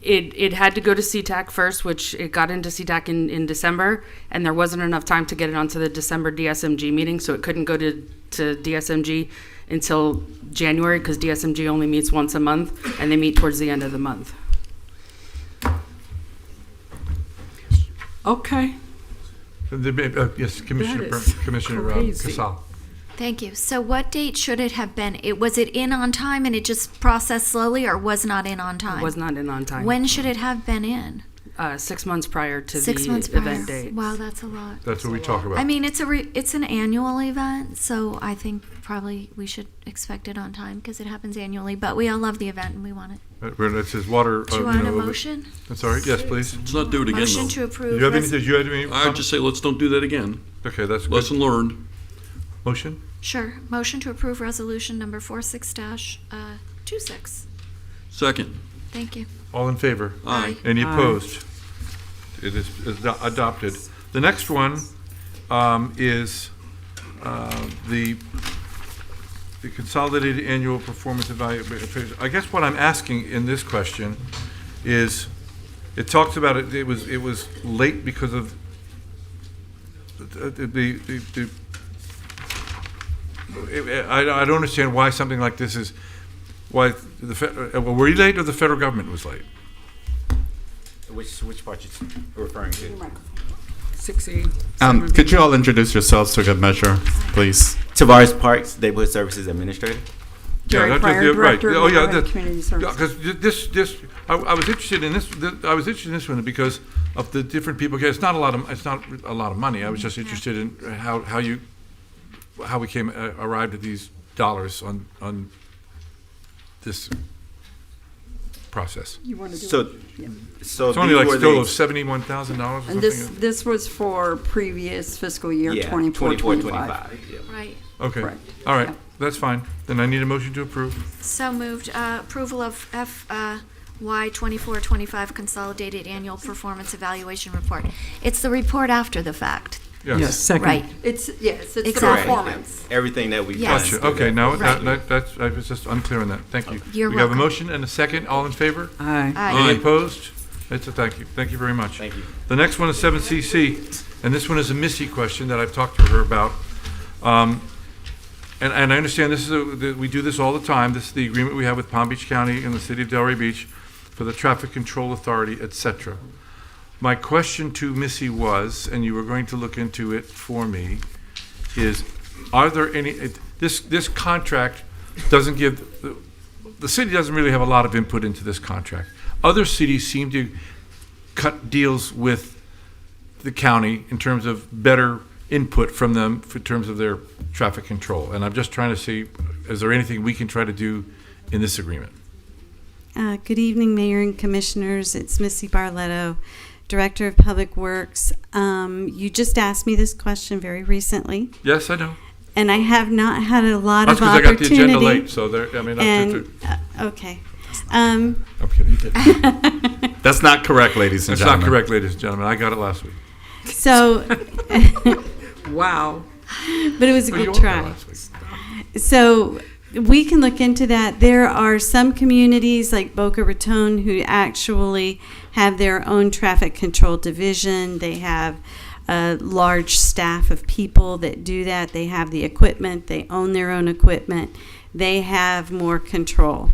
Speaker 23: It had to go to CTAC first, which it got into CTAC in December, and there wasn't enough time to get it onto the December DSMG meeting, so it couldn't go to DSMG until January, because DSMG only meets once a month, and they meet towards the end of the month.
Speaker 5: Okay.
Speaker 1: Yes, Commissioner
Speaker 5: That is
Speaker 1: Commissioner
Speaker 5: crazy.
Speaker 1: Casal.
Speaker 3: Thank you. So what date should it have been? Was it in on time and it just processed slowly, or was not in on time?
Speaker 23: It was not in on time.
Speaker 3: When should it have been in?
Speaker 23: 6 months prior to
Speaker 3: 6
Speaker 23: the
Speaker 3: months prior.
Speaker 23: event date.
Speaker 3: Wow, that's a lot.
Speaker 1: That's what we talk about.
Speaker 3: I mean, it's an annual event, so I think probably we should expect it on time because it happens annually. But we all love the event and we want it.
Speaker 1: It says water.
Speaker 3: Do you want a motion?
Speaker 1: I'm sorry. Yes, please.
Speaker 6: Let's not do it again,
Speaker 3: Motion
Speaker 6: though.
Speaker 3: to approve.
Speaker 1: Did you have any? Did you have any?
Speaker 6: I'd just say let's don't do that again.
Speaker 1: Okay, that's good.
Speaker 6: Lesson learned.
Speaker 1: Motion.
Speaker 3: Sure. Motion to approve resolution number 46-26.
Speaker 6: Second.
Speaker 3: Thank you.
Speaker 1: All in favor?
Speaker 6: Aye.
Speaker 1: Any
Speaker 6: Aye.
Speaker 1: opposed? It is adopted. The next one is the consolidated annual performance evaluation. I guess what I'm asking in this question is, it talks about it. It was late because of I don't understand why something like this is. Why were we late or the federal government was late?
Speaker 8: Which part you referring to?
Speaker 5: 6E.
Speaker 4: Could you all introduce yourselves to good measure, please?
Speaker 8: Tavares Parks, Neighborhood Services Administrator.
Speaker 5: Jerry Pryor, Director of Neighborhood Community Services.
Speaker 1: Because I was interested in this. I was interested in this one because of the different people. Okay, it's not a lot of money. I was just interested in how we arrived at these dollars on this process.
Speaker 5: You want to do
Speaker 8: So,
Speaker 5: it? Yeah.
Speaker 8: so
Speaker 1: it's only
Speaker 8: these
Speaker 1: like
Speaker 8: were
Speaker 1: still
Speaker 8: the-
Speaker 1: of $71,000.
Speaker 5: And this was for previous fiscal year,
Speaker 8: Yeah,
Speaker 5: 24-25.
Speaker 3: Right.
Speaker 1: Okay.
Speaker 5: Correct.
Speaker 1: All right. That's fine. Then I need a motion to approve.
Speaker 3: So moved. Approval of FY 24-25 Consolidated Annual Performance Evaluation Report. It's the report after the fact.
Speaker 1: Yes.
Speaker 5: Second.
Speaker 3: Right.
Speaker 5: It's the
Speaker 3: Exactly.
Speaker 5: performance.
Speaker 8: Everything that we've
Speaker 3: Yes.
Speaker 8: done.
Speaker 1: Gotcha. Okay. Now
Speaker 3: Right.
Speaker 1: that's I was just unclear on that. Thank you.
Speaker 3: You're
Speaker 1: we have a
Speaker 3: welcome.
Speaker 1: motion and a second. All in favor?
Speaker 5: Aye.
Speaker 3: Aye.
Speaker 1: Any opposed? It's a thank you. Thank you very much.
Speaker 8: Thank you.
Speaker 1: The next one is 7CC, and this one is a Missy question that I've talked to her about. And I understand this is we do this all the time. This is the agreement we have with Palm Beach County and the city of Delray Beach for the Traffic Control Authority, etc. My question to Missy was, and you were going to look into it for me, is are there any, this contract doesn't give, the city doesn't really have a lot of input into this contract. Other cities seem to cut deals with the county in terms of better input from them in terms of their traffic control. And I'm just trying to see, is there anything we can try to do in this agreement?
Speaker 12: Good evening, Mayor and Commissioners. It's Missy Barletto, Director of Public Works. You just asked me this question very recently.
Speaker 1: Yes, I know.
Speaker 12: And I have not had a lot
Speaker 1: That's
Speaker 12: of
Speaker 1: because I got the agenda
Speaker 12: opportunity.
Speaker 1: late, so there, I mean,
Speaker 12: Okay.
Speaker 1: I'm kidding.
Speaker 4: That's not correct, ladies and
Speaker 1: That's
Speaker 4: gentlemen.
Speaker 1: not correct, ladies and gentlemen. I got it last week.
Speaker 12: So,
Speaker 5: Wow.
Speaker 12: but it was a
Speaker 1: Well, you
Speaker 12: good
Speaker 1: all got it
Speaker 12: try.
Speaker 1: last week.
Speaker 12: So we can look into that. There are some communities like Boca Raton who actually have their own traffic control division. They have a large staff of people that do that. They have the equipment. They own their own equipment. They have more control.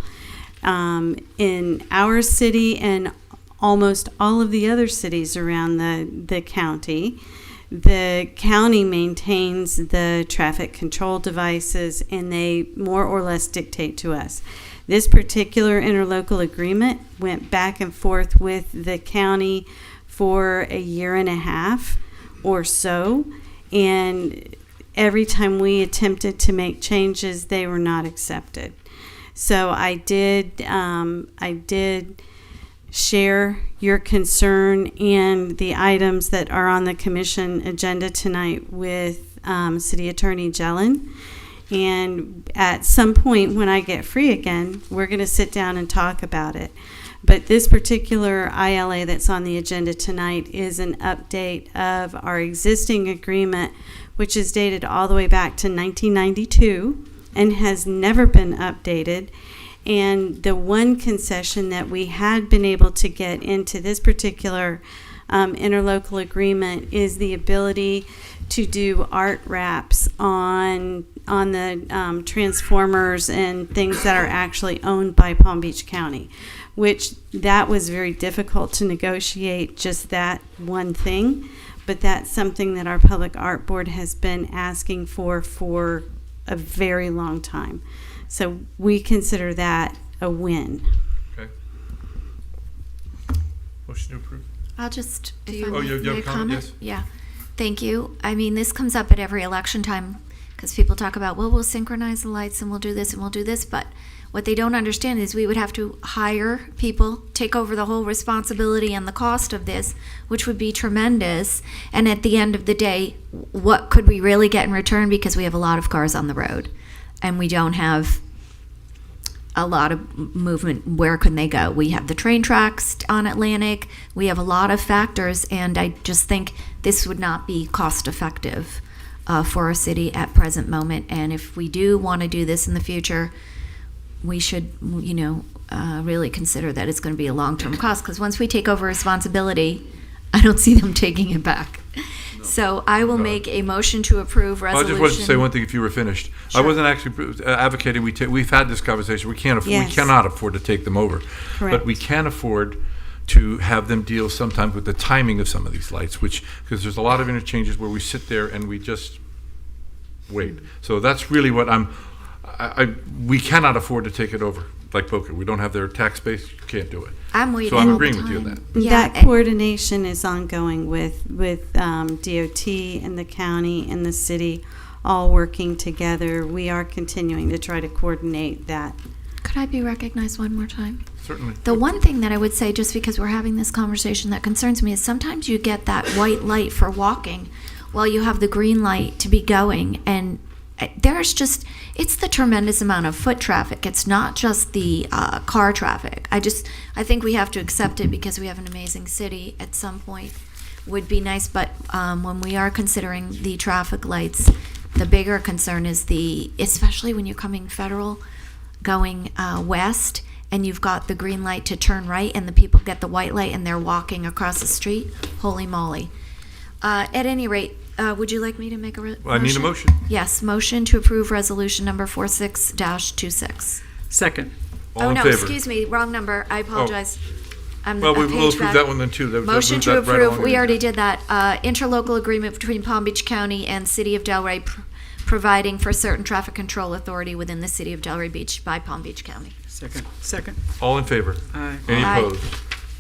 Speaker 12: In our city and almost all of the other cities around the county maintains the traffic control devices, and they more or less dictate to us. This particular interlocal agreement went back and forth with the county for a year and a half or so, and every time we attempted to make changes, they were not accepted. So I did share your concern and the items that are on the commission agenda tonight with City Attorney Jellin. And at some point when I get free again, we're going to sit down and talk about it. But this particular ILA that's on the agenda tonight is an update of our existing agreement, which is dated all the way back to 1992 and has never been updated. And the one concession that we had been able to get into this particular interlocal agreement is the ability to do art wraps on the transformers and things that are actually owned by Palm Beach County, which that was very difficult to negotiate, just that one thing. But that's something that our Public Art Board has been asking for a very long time. So we consider that a win.
Speaker 1: Okay. Motion to approve.
Speaker 3: I'll just, if
Speaker 1: you-
Speaker 3: I
Speaker 1: Oh, you have
Speaker 3: may
Speaker 1: a comment? Yes.
Speaker 3: Yeah. Thank you. I mean, this comes up at every election time because people talk about, well, we'll synchronize the lights and we'll do this and we'll do this. But what they don't understand is we would have to hire people, take over the whole responsibility and the cost of this, which would be tremendous. And at the end of the day, what could we really get in return? Because we have a lot of cars on the road and we don't have a lot of movement. Where can they go? We have the train tracks on Atlantic. We have a lot of factors, and I just think this would not be cost effective for our city at present moment. And if we do want to do this in the future, we should, really consider that it's going to be a long-term cost. Because once we take over responsibility, I don't see them taking it back. So I will make a motion to approve
Speaker 1: I
Speaker 3: resolution.
Speaker 1: just wanted to say one thing if you were finished. I wasn't actually advocating we've had this conversation. We cannot afford to take them over.
Speaker 12: Correct.
Speaker 1: But we can afford to have them deal sometimes with the timing of some of these lights, because there's a lot of interchanges where we sit there and we just wait. So that's really what we cannot afford to take it over like Boca. We don't have their tax base, can't do it.
Speaker 3: I'm waiting.
Speaker 1: So I'm
Speaker 3: all
Speaker 1: agreeing
Speaker 3: the
Speaker 1: with you on
Speaker 3: time.
Speaker 1: that.
Speaker 3: Yeah,
Speaker 12: That coordination is ongoing with DOT and the county and the city all working together. We are continuing to try to coordinate that.
Speaker 3: Could I be recognized one more time?
Speaker 1: Certainly.
Speaker 3: The one thing that I would say, just because we're having this conversation that concerns me, is sometimes you get that white light for walking while you have the green light to be going. And it's the tremendous amount of foot traffic. It's not just the car traffic. I think we have to accept it because we have an amazing city at some point. Would be nice, but when we are considering the traffic lights, the bigger concern is especially when you're coming federal, going west, and you've got the green light to turn right, and the people get the white light and they're walking across the street. Holy moly. At any rate, would you like me to make a motion?
Speaker 1: I need a motion.
Speaker 3: Yes, motion to approve resolution number 46-26.
Speaker 5: Second.
Speaker 1: All in favor?
Speaker 3: Excuse me, wrong number. I apologize. I'm
Speaker 1: Well,
Speaker 3: a
Speaker 1: we'll
Speaker 3: page
Speaker 1: approve
Speaker 3: back.
Speaker 1: that one then too.
Speaker 3: Motion to
Speaker 1: Move that right
Speaker 3: approve,
Speaker 1: along.
Speaker 3: we already did that. Interlocal agreement between Palm Beach County and City of Delray providing for certain traffic control authority within the City of Delray Beach by Palm Beach County.
Speaker 5: Second.
Speaker 1: All in favor?
Speaker 5: Aye.
Speaker 1: Any
Speaker 3: Aye.
Speaker 1: opposed?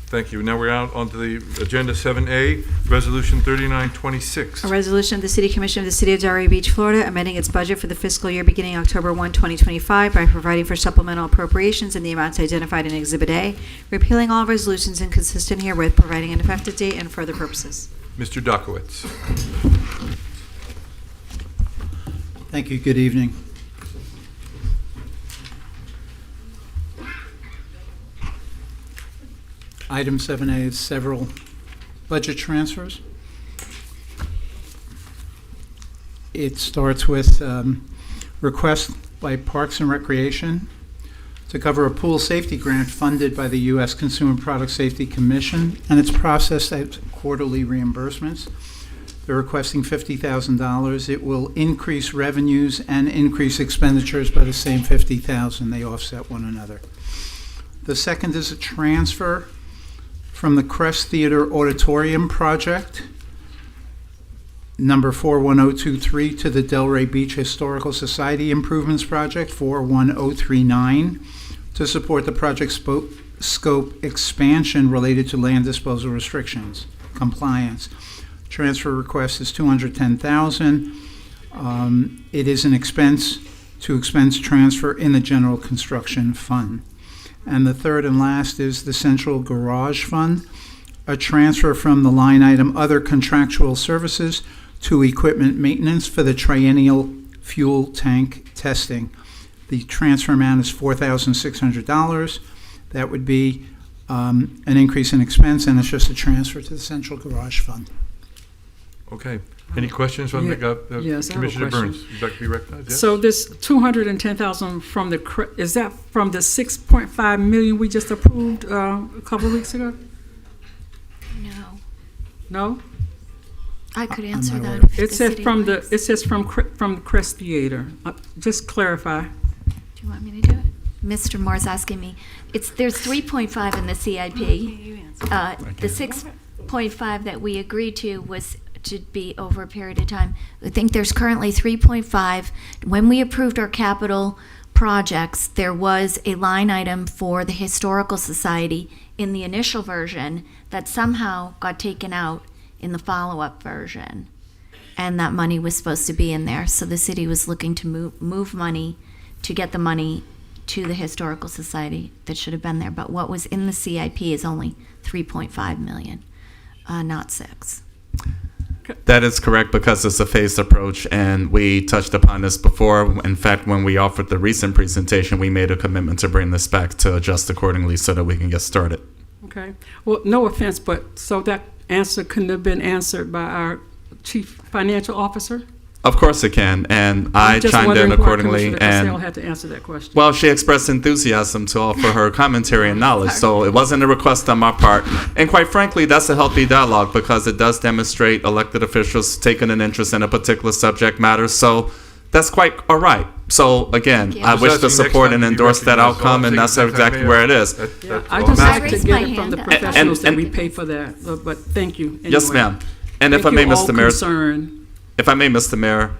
Speaker 1: Thank you. Now we're out onto the agenda 7A, Resolution 3926.
Speaker 7: A resolution of the City Commission of the City of Delray Beach, Florida, amending its budget for the fiscal year beginning October 1, 2025 by providing for supplemental appropriations in the amounts identified in Exhibit A, repealing all resolutions inconsistent herewith, providing an effective date and further purposes.
Speaker 1: Mr. Dokowitz.
Speaker 11: Thank you. Good evening. Item 7A is several budget transfers. It starts with request by Parks and Recreation to cover a pool safety grant funded by the U.S. Consumer Product Safety Commission, and it's processed as quarterly reimbursements. They're requesting $50,000. It will increase revenues and increase expenditures by the same $50,000. They offset one another. The second is a transfer from the Crest Theater Auditorium Project, number 41023, to the Delray Beach Historical Society Improvements Project, 41039, to support the project scope expansion related to land disposal restrictions, compliance. Transfer request is $210,000. It is an expense transfer in the general construction fund. And the third and last is the Central Garage Fund, a transfer from the line item Other Contractual Services to Equipment Maintenance for the triennial fuel tank testing. The transfer amount is $4,600. That would be an increase in expense, and it's just a transfer to the Central Garage Fund.
Speaker 1: Okay. Any questions from
Speaker 5: Yes, I have a
Speaker 1: Commissioner
Speaker 5: question.
Speaker 1: Burns? You'd like to be recognized? Yes?
Speaker 5: So this $210,000 from is that from the $6.5 million we just approved a couple of weeks ago?
Speaker 3: No.
Speaker 5: No?
Speaker 3: I could answer that. if
Speaker 5: It
Speaker 3: the
Speaker 5: says
Speaker 3: city
Speaker 5: from
Speaker 3: likes.
Speaker 5: from the Crest Theater. Just clarify.
Speaker 3: Do you want me to do it? Mr. Moore's asking me. There's 3.5 in the CIP. The 6.5 that we agreed to was to be over a period of time. I think there's currently 3.5. When we approved our capital projects, there was a line item for the Historical Society in the initial version that somehow got taken out in the follow-up version. And that money was supposed to be in there. So the city was looking to move money to get the money to the Historical Society that should have been there. But what was in the CIP is only 3.5 million, not 6.
Speaker 4: That is correct because it's a phased approach, and we touched upon this before. In fact, when we offered the recent presentation, we made a commitment to bring this back to adjust accordingly so that we can get started.
Speaker 5: Okay. Well, no offense, but so that answer couldn't have been answered by our chief financial officer?
Speaker 4: Of course it can, and I chimed in accordingly.
Speaker 5: And had to answer that question.
Speaker 4: Well, she expressed enthusiasm to offer her commentary and knowledge, so it wasn't a request on my part. And quite frankly, that's a healthy dialogue because it does demonstrate elected officials taking an interest in a particular subject matter. So that's quite all right. So again, I wish to support and endorse that outcome, and that's exactly where it is.
Speaker 5: I just like to get it from the professionals that we pay for that. But thank you. Anyway.
Speaker 4: Yes, ma'am. And if I may, Mr. Mayor. If I may, Mr. Mayor,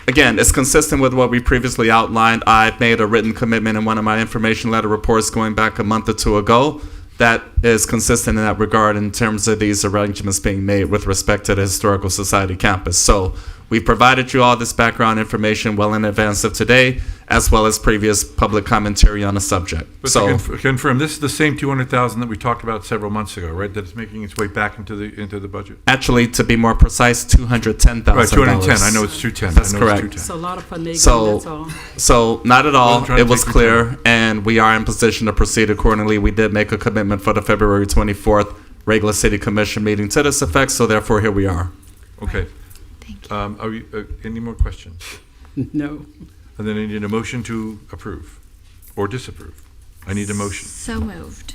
Speaker 4: again, it's consistent with what we previously outlined. I've made a written commitment in one of my information letter reports going back a month or two ago that is consistent in that regard in terms of these arrangements being made with respect to the Historical Society campus. So we provided you all this background information well in advance of today, as well as previous public commentary on the subject.
Speaker 1: But to confirm, this is the same 200,000 that we talked about several months ago, right? That it's making its way back into the budget.
Speaker 4: Actually, to be more precise, $210,000.
Speaker 1: Right, 210. I know it's 210.
Speaker 4: That's correct.
Speaker 5: It's a lot of finagling, that's all.
Speaker 4: So not at all. It was clear, and we are in position to proceed accordingly. We did make a commitment for the February 24th regular city commission meeting to this effect, so therefore here we are.
Speaker 1: Okay. Thank you. Are you, any more questions?
Speaker 5: No.
Speaker 1: And then I need a motion to approve or disapprove. I need a motion.
Speaker 3: So moved.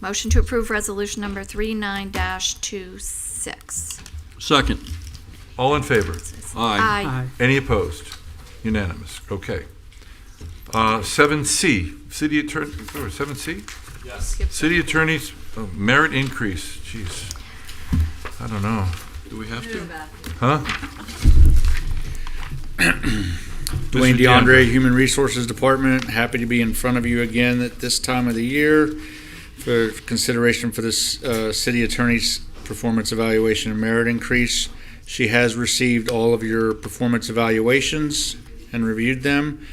Speaker 3: Motion to approve resolution number 39-26.
Speaker 6: Second.
Speaker 1: All in favor?
Speaker 3: Aye.
Speaker 5: Aye.
Speaker 1: Any opposed? Unanimous. Okay. 7C, city attorney, 7C?
Speaker 4: Yes.
Speaker 1: City attorney's merit increase. Jeez. I don't know.
Speaker 6: Do we have to?
Speaker 1: Huh?
Speaker 13: Dwayne
Speaker 1: Mr.
Speaker 13: DeAndre, Human Resources Department. Happy to be in front of you again at this time of the year for consideration for this city attorney's performance evaluation and merit increase. She has received all of your performance evaluations and reviewed them,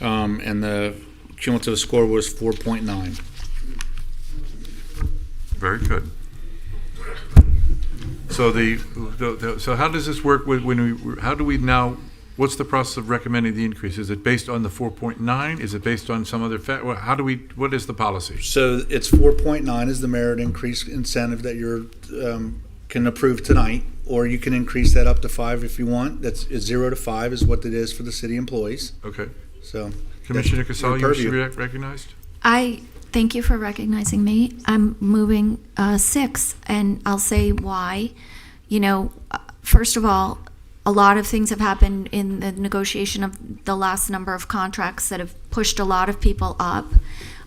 Speaker 13: and the cumulative score was 4.9.
Speaker 1: Very good. So so how does this work when we, how do we now, what's the process of recommending the increase? Is it based on the 4.9? Is it based on some other how do we, what is the policy?
Speaker 13: So it's 4.9 is the merit increase incentive that you're can approve tonight, or you can increase that up to 5 if you want. That's 0 to 5 is what it is for the city employees.
Speaker 1: Okay.
Speaker 13: So
Speaker 1: Commissioner Casale, you wish to be recognized?
Speaker 3: Thank you for recognizing me. I'm moving 6, and I'll say why. You know, first of all, a lot of things have happened in the negotiation of the last number of contracts that have pushed a lot of people up.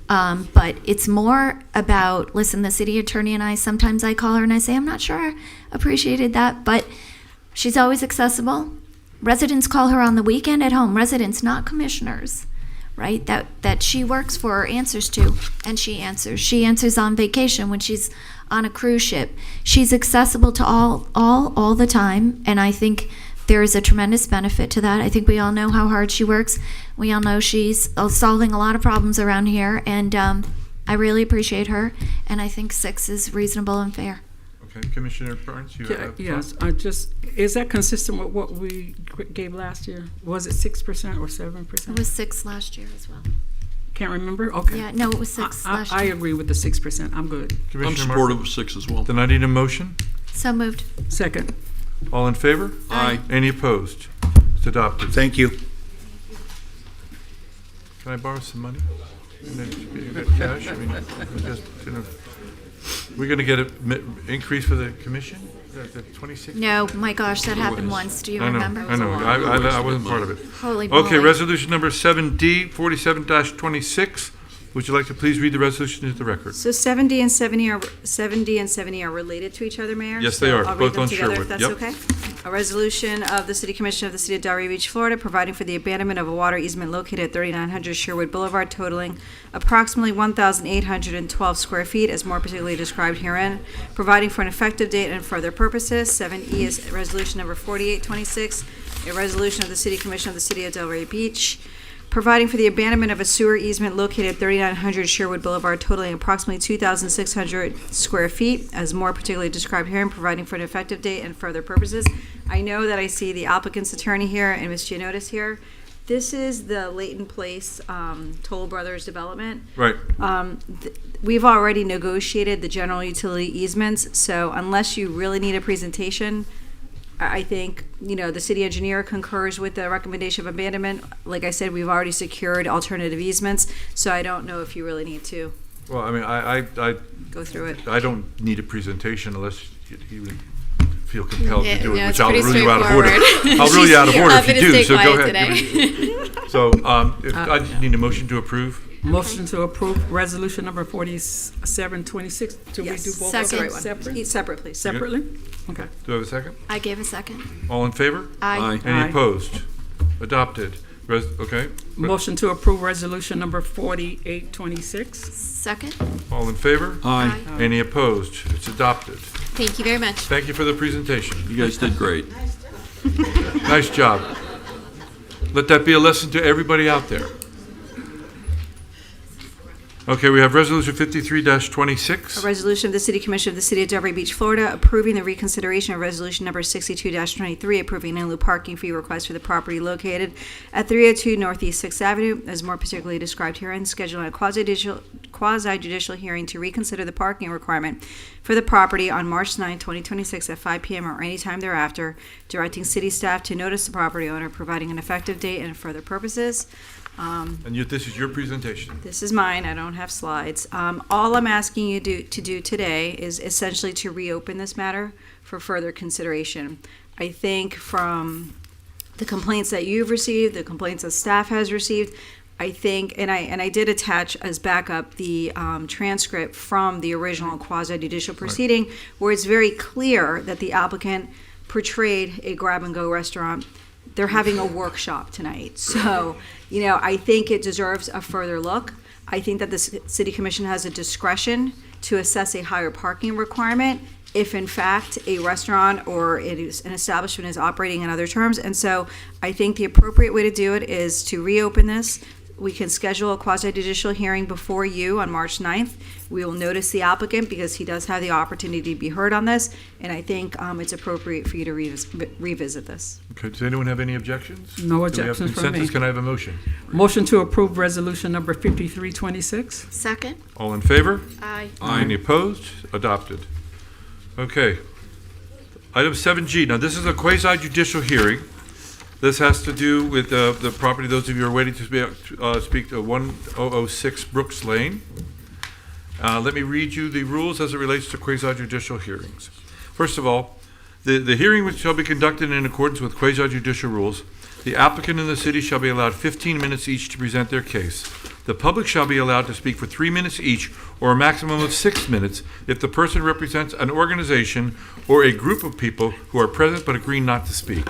Speaker 3: But it's more about, listen, the city attorney and I, sometimes I call her and I say, I'm not sure I appreciated that, but she's always accessible. Residents call her on the weekend at home, residents, not commissioners. Right, that she works for or answers to, and she answers. She answers on vacation when she's on a cruise ship. She's accessible to all the time, and I think there is a tremendous benefit to that. I think we all know how hard she works. We all know she's solving a lot of problems around here, and I really appreciate her, and I think 6 is reasonable and fair.
Speaker 1: Okay, Commissioner Barnes, you have
Speaker 5: Yes, is that consistent with what we gave last year? Was it 6% or 7%?
Speaker 3: It was 6 last year as well.
Speaker 5: Can't remember? Okay.
Speaker 3: Yeah, no, it was 6 last year.
Speaker 5: I agree with the 6%. I'm good.
Speaker 6: I'm supportive of 6 as well.
Speaker 1: Then I need a motion.
Speaker 3: So moved.
Speaker 5: Second.
Speaker 1: All in favor?
Speaker 6: Aye.
Speaker 1: Any opposed? It's adopted.
Speaker 13: Thank you.
Speaker 1: Can I borrow some money? Cash? I mean, just, we're going to get an increase for the commission? The 26?
Speaker 3: No, my gosh, that happened once. Do you remember?
Speaker 1: I know. I wasn't part of it.
Speaker 3: Holy moly.
Speaker 1: Okay, resolution number 7D, 47-26, would you like to please read the resolution into the record?
Speaker 7: So 70 and 70 are related to each other, Mayor?
Speaker 1: Yes, they
Speaker 7: So
Speaker 1: are,
Speaker 7: I'll read
Speaker 1: both
Speaker 7: them
Speaker 1: on
Speaker 7: together,
Speaker 1: Sherwood.
Speaker 7: if that's
Speaker 1: Yep.
Speaker 7: okay. A resolution of the City Commission of the City of Delray Beach, Florida, providing for the abandonment of a water easement located at 3900 Sherwood Boulevard, totaling approximately 1,812 square feet, as more particularly described herein, providing for an effective date and further purposes. 7E is resolution number 4826, a resolution of the City Commission of the City of Delray Beach, providing for the abandonment of a sewer easement located at 3900 Sherwood Boulevard, totaling approximately 2,600 square feet, as more particularly described here, and providing for an effective date and further purposes. I know that I see the applicant's attorney here and Ms. Gianotis here. This is the Leighton Place Toll Brothers development.
Speaker 1: Right.
Speaker 7: We've already negotiated the general utility easements, so unless you really need a presentation, I think, the city engineer concurs with the recommendation of abandonment. Like I said, we've already secured alternative easements, so I don't know if you really need to
Speaker 1: Well, I mean, I
Speaker 7: go through it.
Speaker 1: I don't need a presentation unless you would feel compelled
Speaker 3: Yeah,
Speaker 1: to do it,
Speaker 3: no,
Speaker 1: which
Speaker 3: it's
Speaker 1: I'll
Speaker 3: pretty
Speaker 1: rule you out of order.
Speaker 3: straightforward.
Speaker 1: I'll rule you out of order if you do, so go ahead.
Speaker 3: Today.
Speaker 1: So, if I need a motion to approve.
Speaker 5: Motion to approve resolution number 4726. Do we
Speaker 7: Yes.
Speaker 5: do both
Speaker 3: Second.
Speaker 5: of them separate?
Speaker 7: Each separate, please.
Speaker 5: Separately? Okay.
Speaker 1: Do I have a second?
Speaker 3: I gave a second.
Speaker 1: All in favor?
Speaker 3: Aye.
Speaker 1: Any
Speaker 5: Aye.
Speaker 1: opposed? Adopted. Okay.
Speaker 5: Motion to approve resolution number 4826.
Speaker 3: Second.
Speaker 1: All in favor?
Speaker 6: Aye.
Speaker 1: Any opposed? It's adopted.
Speaker 3: Thank you very much.
Speaker 1: Thank you for the presentation.
Speaker 6: You guys did great.
Speaker 1: Nice job. Let that be a lesson to everybody out there. Okay, we have resolution 53-26.
Speaker 7: A resolution of the City Commission of the City of Delray Beach, Florida, approving the reconsideration of resolution number 62-23, approving an in-lieu parking fee request for the property located at 302 Northeast 6th Avenue, as more particularly described herein, scheduling a quasi-judicial hearing to reconsider the parking requirement for the property on March 9, 2026 at 5 p.m. or any time thereafter, directing city staff to notice the property owner, providing an effective date and further purposes.
Speaker 1: This is your presentation.
Speaker 7: This is mine. I don't have slides. All I'm asking you to do today is essentially to reopen this matter for further consideration. I think from the complaints that you've received, the complaints that staff has received, I think, and I did attach as backup the transcript from the original quasi-judicial proceeding, where it's very clear that the applicant portrayed a grab-and-go restaurant. They're having a workshop tonight. So, I think it deserves a further look. I think that the City Commission has a discretion to assess a higher parking requirement if in fact a restaurant or it is an establishment is operating in other terms. And so I think the appropriate way to do it is to reopen this. We can schedule a quasi-judicial hearing before you on March 9th. We will notice the applicant because he does have the opportunity to be heard on this, and I think it's appropriate for you to revisit this.
Speaker 1: Okay, does anyone have any objections?
Speaker 5: No
Speaker 1: Do we have
Speaker 5: objections from me.
Speaker 1: consensus? Can I have a motion?
Speaker 5: Motion to approve resolution number 5326.
Speaker 3: Second.
Speaker 1: All in favor?
Speaker 3: Aye.
Speaker 1: Any opposed? Adopted. Okay. Item 7G. Now, this is a quasi-judicial hearing. This has to do with the property, those of you who are waiting to speak to 1006 Brooks Lane. Let me read you the rules as it relates to quasi-judicial hearings. First of all, the hearing which shall be conducted in accordance with quasi-judicial rules, the applicant and the city shall be allowed 15 minutes each to present their case. The public shall be allowed to speak for 3 minutes each, or a maximum of 6 minutes, if the person represents an organization or a group of people who are present but agree not to speak.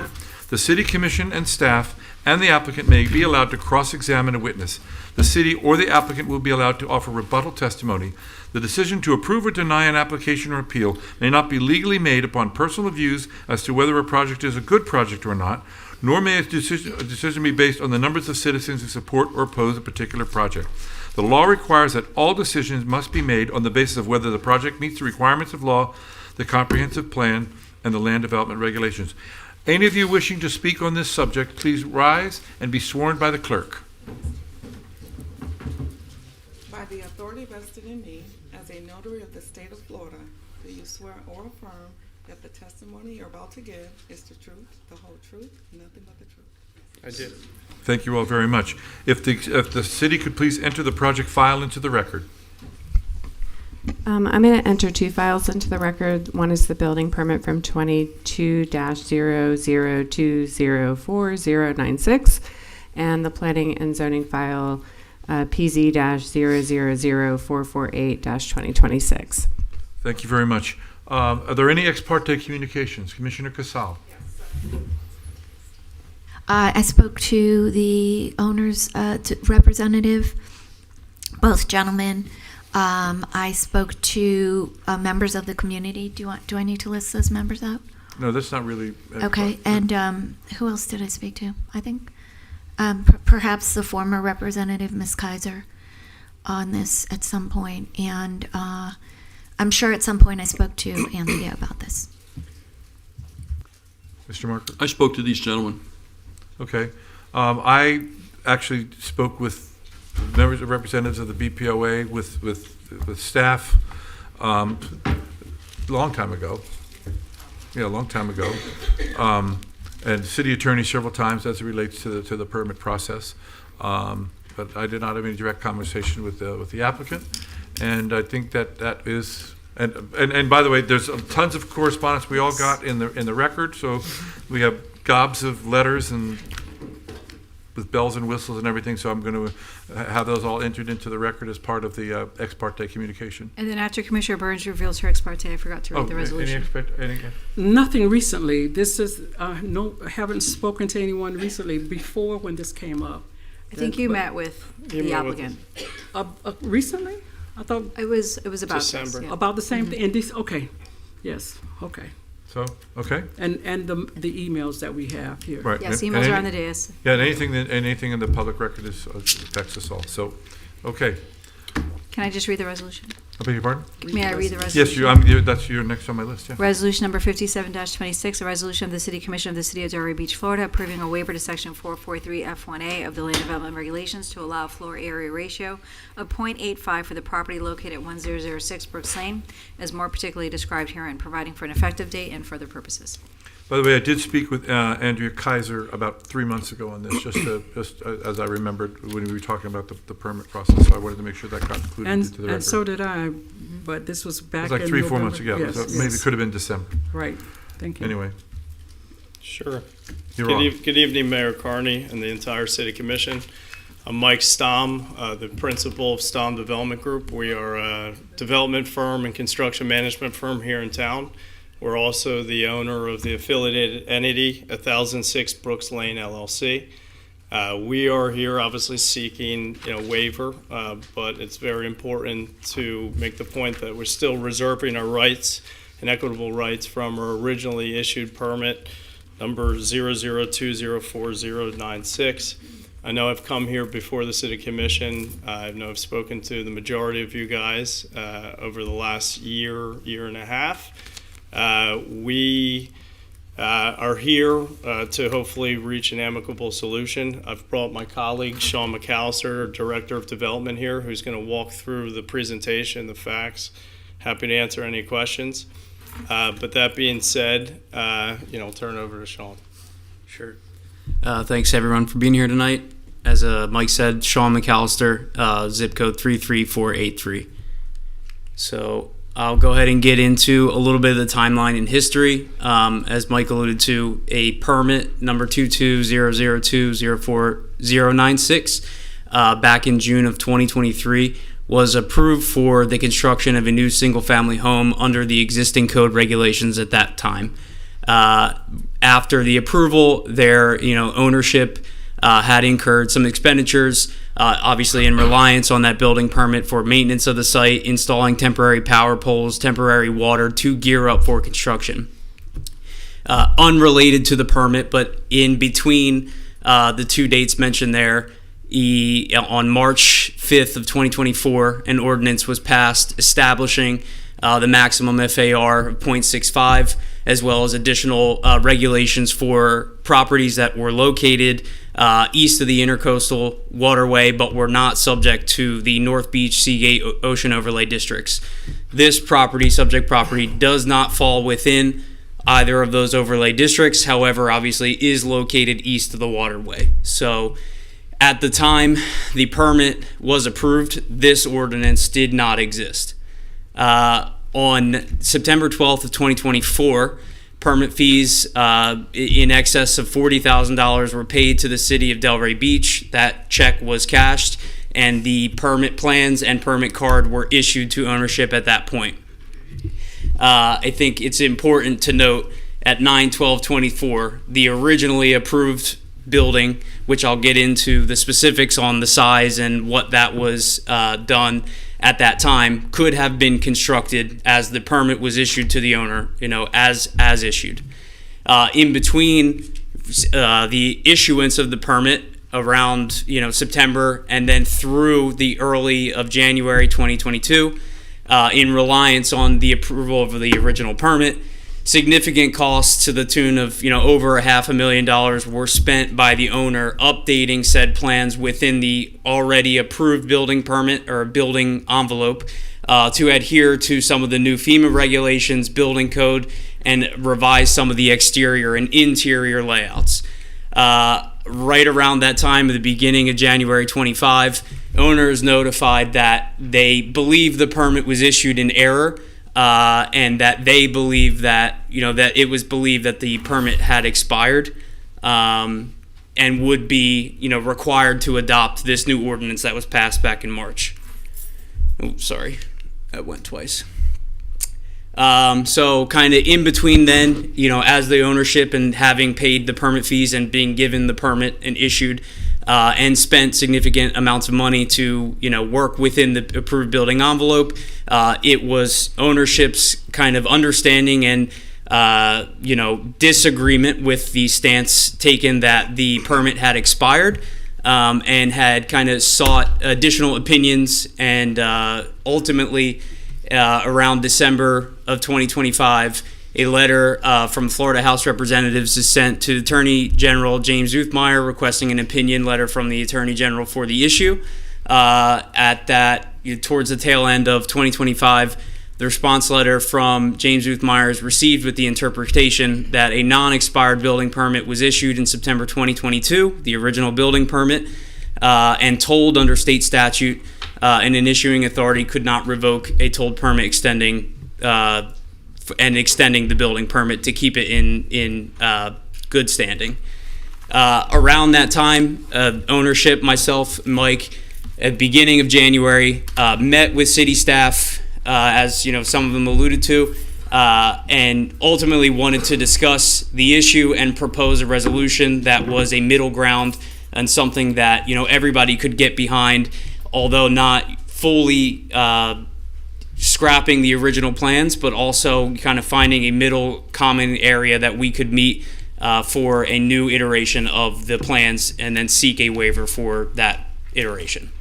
Speaker 1: The city commission and staff and the applicant may be allowed to cross-examine a witness. The city or the applicant will be allowed to offer rebuttal testimony. The decision to approve or deny an application or appeal may not be legally made upon personal views as to whether a project is a good project or not, nor may a decision be based on the numbers of citizens who support or oppose a particular project. The law requires that all decisions must be made on the basis of whether the project meets the requirements of law, the comprehensive plan, and the land development regulations. Any of you wishing to speak on this subject, please rise and be sworn by the clerk.
Speaker 14: By the authority vested in me as a notary of the state of Florida, do you swear or affirm that the testimony you're about to give is the truth, the whole truth, and nothing but the truth?
Speaker 1: I did. Thank you all very much. If the city could please enter the project file into the record.
Speaker 16: I'm going to enter 2 files into the record. One is the building permit from 22-00204096, and the planning and zoning file PZ-000448-2026.
Speaker 1: Thank you very much. Are there any ex parte communications? Commissioner Casal?
Speaker 3: I spoke to the owner's representative, both gentlemen. I spoke to members of the community. Do I need to list those members out?
Speaker 1: No, that's not really.
Speaker 3: Okay, and who else did I speak to? I think perhaps the former representative, Ms. Kaiser, on this at some point. And I'm sure at some point I spoke to Andrea about this.
Speaker 1: Mr. Marker?
Speaker 6: I spoke to these gentlemen.
Speaker 1: Okay. I actually spoke with members of representatives of the BPOA, with staff long time ago. Yeah, a long time ago. And city attorney several times as it relates to the permit process. But I did not have any direct conversation with the applicant. And I think that is, and by the way, there's tons of correspondence we all got in the record. So we have gobs of letters and with bells and whistles and everything. So I'm going to have those all entered into the record as part of the ex parte communication.
Speaker 7: And then after Commissioner Burns reveals her ex parte, I forgot to read the resolution.
Speaker 5: Nothing recently. This is haven't spoken to anyone recently before when this came up.
Speaker 7: I think you met with the applicant.
Speaker 5: Recently? I thought
Speaker 7: it was about
Speaker 5: December.
Speaker 7: this, yeah.
Speaker 5: About the same thing. And this, okay, yes, okay.
Speaker 1: So okay.
Speaker 5: And the emails that we have here.
Speaker 1: Right.
Speaker 7: Yes, emails are on the dais.
Speaker 1: Yeah, and anything in the public record affects us all. So, okay.
Speaker 7: Can I just read the resolution?
Speaker 1: I beg your pardon?
Speaker 7: May I read the resolution?
Speaker 1: Yes, that's your next on my list. Yeah.
Speaker 7: Resolution number 57-26, a resolution of the City Commission of the City of Delray Beach, Florida, approving a waiver to Section 443F1A of the Land Development Regulations to allow a floor area ratio of 0.85 for the property located at 1006 Brooks Lane, as more particularly described herein, providing for an effective date and further purposes.
Speaker 1: By the way, I did speak with Andrea Kaiser about 3 months ago on this, just as I remembered when we were talking about the permit process. So I wanted to make sure that got included into the record.
Speaker 5: And so did I, but this was back in
Speaker 1: It was like 3-4 months ago.
Speaker 5: Yes,
Speaker 1: So maybe it could have been December.
Speaker 5: Right. Thank you.
Speaker 1: Anyway.
Speaker 17: Sure.
Speaker 1: You're
Speaker 17: Good evening, Mayor Carney and the entire City Commission. I'm Mike Stom, the principal of Stom Development Group. We are a development firm and construction management firm here in town. We're also the owner of the affiliated entity, 1006 Brooks Lane LLC. We are here obviously seeking waiver, but it's very important to make the point that we're still reserving our rights and equitable rights from our originally issued permit number 00204096. I know I've come here before the City Commission. I know I've spoken to the majority of you guys over the last year and a half. We are here to hopefully reach an amicable solution. I've brought my colleague, Sean McAllister, Director of Development here, who's going to walk through the presentation, the facts. Happy to answer any questions. But that being said, I'll turn it over to Sean.
Speaker 18: Sure. Thanks, everyone, for being here tonight. As Mike said, Sean McAllister, zip code 33483. So I'll go ahead and get into a little bit of the timeline and history. As Mike alluded to, a permit number 22002040096 back in June of 2023 was approved for the construction of a new single-family home under the existing code regulations at that time. After the approval, their ownership had incurred some expenditures, obviously in reliance on that building permit for maintenance of the site, installing temporary power poles, temporary water to gear up for construction. Unrelated to the permit, but in between the two dates mentioned there, on March 5th of 2024, an ordinance was passed establishing the maximum FAR of 0.65, as well as additional regulations for properties that were located east of the Intercoastal Waterway, but were not subject to the North Beach Seagate Ocean Overlay Districts. This subject property, does not fall within either of those overlay districts, however, obviously is located east of the waterway. So at the time the permit was approved, this ordinance did not exist. On September 12th of 2024, permit fees in excess of $40,000 were paid to the city of Delray Beach. That check was cashed, and the permit plans and permit card were issued to ownership at that point. I think it's important to note at 9/12/24, the originally approved building, which I'll get into the specifics on the size and what that was done at that time, could have been constructed as the permit was issued to the owner, as issued. In between the issuance of the permit around September and then through the early of January 2022, in reliance on the approval of the original permit, significant costs to the tune of over $500,000 were spent by the owner updating said plans within the already approved building permit or building envelope to adhere to some of the new FEMA regulations, building code, and revise some of the exterior and interior layouts. Right around that time, at the beginning of January 25, owners notified that they believe the permit was issued in error, and that they believe that that it was believed that the permit had expired, and would be required to adopt this new ordinance that was passed back in March. Oh, sorry, that went twice. So kind of in between then, as the ownership and having paid the permit fees and being given the permit and issued, and spent significant amounts of money to, work within the approved building envelope, it was ownership's kind of understanding and, disagreement with the stance taken that the permit had expired, and had kind of sought additional opinions, and ultimately, around December of 2025, a letter from Florida House Representatives is sent to Attorney General James Uthmeyer requesting an opinion letter from the Attorney General for the issue. Towards the tail end of 2025, the response letter from James Uthmeyer is received with the interpretation that a non-expired building permit was issued in September 2022, the original building permit, and told under state statute, and an issuing authority could not revoke a tolled permit extending the building permit to keep it in good standing. Around that time, ownership, myself, Mike, at the beginning of January, met with city staff, as some of them alluded to, and ultimately wanted to discuss the issue and propose a resolution that was a middle ground and something that everybody could get behind, although not fully scrapping the original plans, but also kind of finding a middle common area that we could meet for a new iteration of the plans and then seek a waiver for that iteration.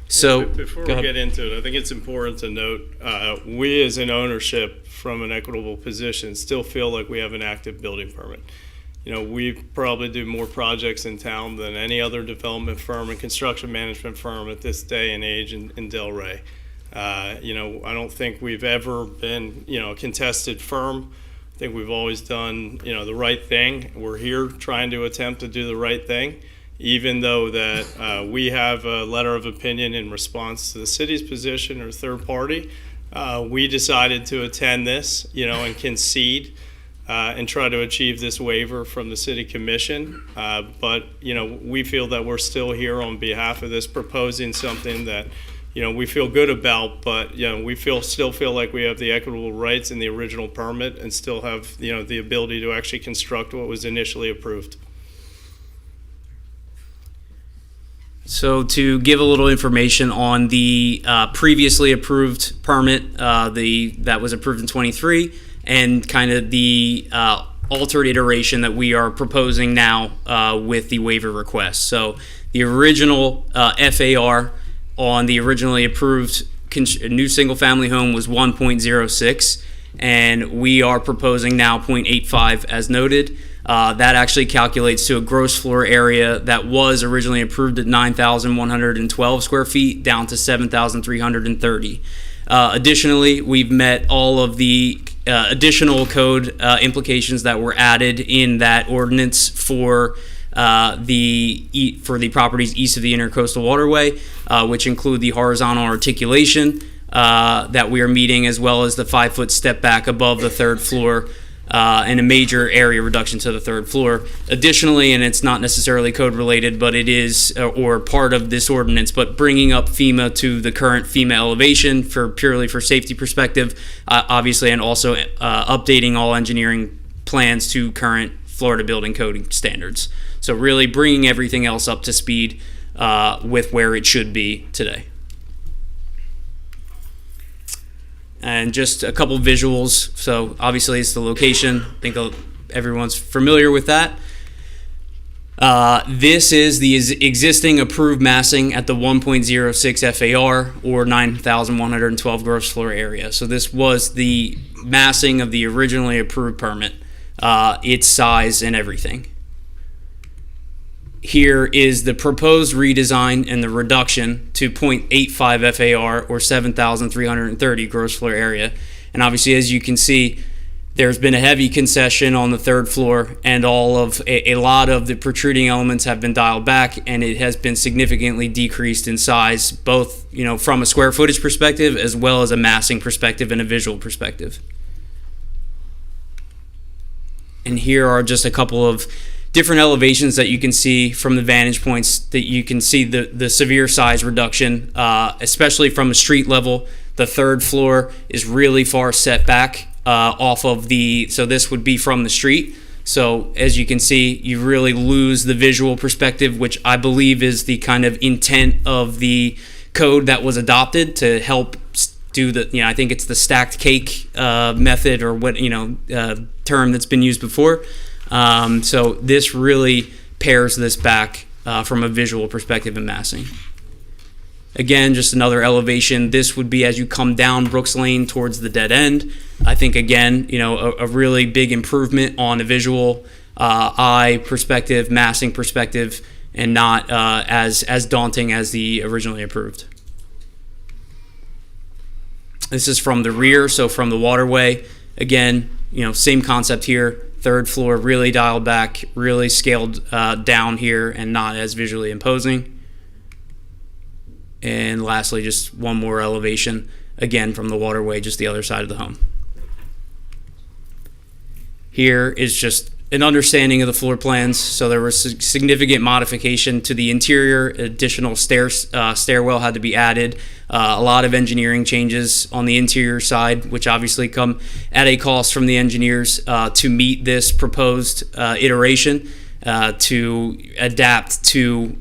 Speaker 18: So
Speaker 17: before we get into it, I think it's important to note we as an ownership from an equitable position still feel like we have an active building permit. We probably do more projects in town than any other development firm and construction management firm at this day and age in Delray. I don't think we've ever been, a contested firm. I think we've always done, the right thing. We're here trying to attempt to do the right thing, even though that we have a letter of opinion in response to the city's position or third party. We decided to attend this, and concede. And try to achieve this waiver from the city commission. But we feel that we're still here on behalf of this, proposing something that, we feel good about, but, we still feel like we have the equitable rights in the original permit and still have, the ability to actually construct what was initially approved.
Speaker 18: So to give a little information on the previously approved permit, that was approved in 23, and kind of the altered iteration that we are proposing now with the waiver request. So the original FAR on the originally approved new single-family home was 1.06, and we are proposing now 0.85 as noted. That actually calculates to a gross floor area that was originally approved at 9,112 square feet down to 7,330. Additionally, we've met all of the additional code implications that were added in that ordinance for the properties east of the Intercoastal Waterway, which include the horizontal articulation that we are meeting, as well as the 5-foot step back above the third floor, and a major area reduction to the third floor. Additionally, and it's not necessarily code related, but it is, or part of this ordinance, but bringing up FEMA to the current FEMA elevation purely for safety perspective, obviously, and also updating all engineering plans to current Florida building code standards. So really bringing everything else up to speed with where it should be today. And just a couple visuals. So obviously it's the location. I think everyone's familiar with that. This is the existing approved massing at the 1.06 FAR or 9,112 gross floor area. So this was the massing of the originally approved permit, its size and everything. Here is the proposed redesign and the reduction to 0.85 FAR or 7,330 gross floor area. And obviously, as you can see, there's been a heavy concession on the third floor, and a lot of the protruding elements have been dialed back, and it has been significantly decreased in size, both from a square footage perspective as well as a massing perspective and a visual perspective. And here are just a couple of different elevations that you can see from the vantage points that you can see the severe size reduction, especially from a street level. The third floor is really far set back off of so this would be from the street. So as you can see, you really lose the visual perspective, which I believe is the kind of intent of the code that was adopted to help do I think it's the stacked cake method or what, term that's been used before. So this really pares this back from a visual perspective and massing. Again, just another elevation. This would be as you come down Brooks Lane towards the dead end. I think, again, a really big improvement on a visual eye perspective, massing perspective, and not as daunting as the originally approved. This is from the rear, so from the waterway. Again, same concept here. Third floor really dialed back, really scaled down here and not as visually imposing. And lastly, just one more elevation, again from the waterway, just the other side of the home. Here is just an understanding of the floor plans. So there was significant modification to the interior. Additional stairwell had to be added. A lot of engineering changes on the interior side, which obviously come at a cost from the engineers to meet this proposed iteration, to adapt to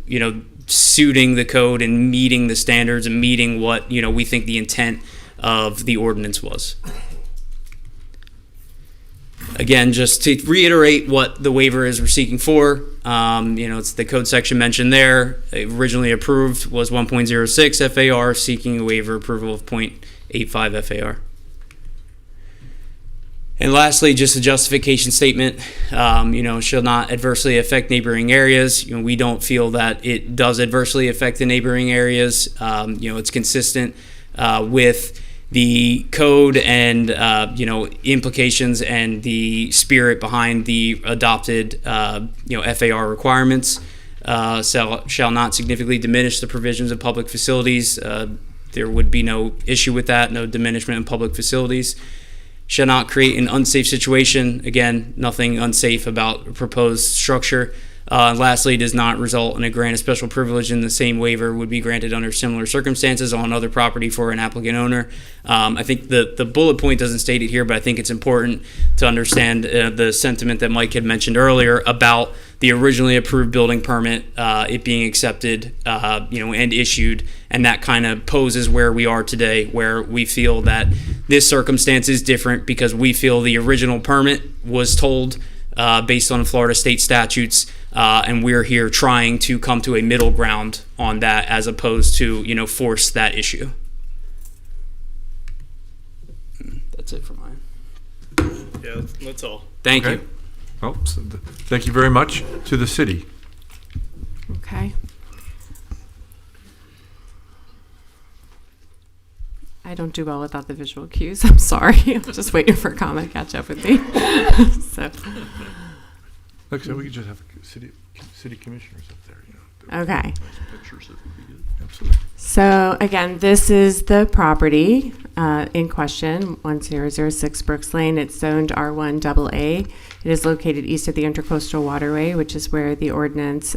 Speaker 18: suiting the code and meeting the standards and meeting what we think the intent of the ordinance was. Again, just to reiterate what the waiver is we're seeking for, it's the code section mentioned there. Originally approved was 1.06 FAR, seeking a waiver approval of 0.85 FAR. And lastly, just a justification statement, shall not adversely affect neighboring areas. We don't feel that it does adversely affect the neighboring areas. It's consistent with the code and implications and the spirit behind the adopted FAR requirements. Shall not significantly diminish the provisions of public facilities. There would be no issue with that, no diminishment in public facilities. Shall not create an unsafe situation. Again, nothing unsafe about a proposed structure. Lastly, does not result in a grant of special privilege in the same waiver would be granted under similar circumstances on other property for an applicant owner. I think the bullet point doesn't state it here, but I think it's important to understand the sentiment that Mike had mentioned earlier about the originally approved building permit, it being accepted, and issued, and that kind of poses where we are today, where we feel that this circumstance is different because we feel the original permit was told based on Florida state statutes, and we're here trying to come to a middle ground on that as opposed to, force that issue. That's it for mine.
Speaker 17: Yeah, that's all.
Speaker 18: Thank you.
Speaker 1: Well, thank you very much to the city.
Speaker 16: Okay. I don't do well without the visual cues. I'm sorry. I'm just waiting for a comment to catch up with me. So.
Speaker 1: Look, so we could just have city commissioners up there.
Speaker 16: Okay.
Speaker 1: Pictures, that would be good. Absolutely.
Speaker 16: So again, this is the property. in question, 1006 Brooks Lane. It's zoned R1 AA. It is located east of the Intercoastal Waterway, which is where the ordinance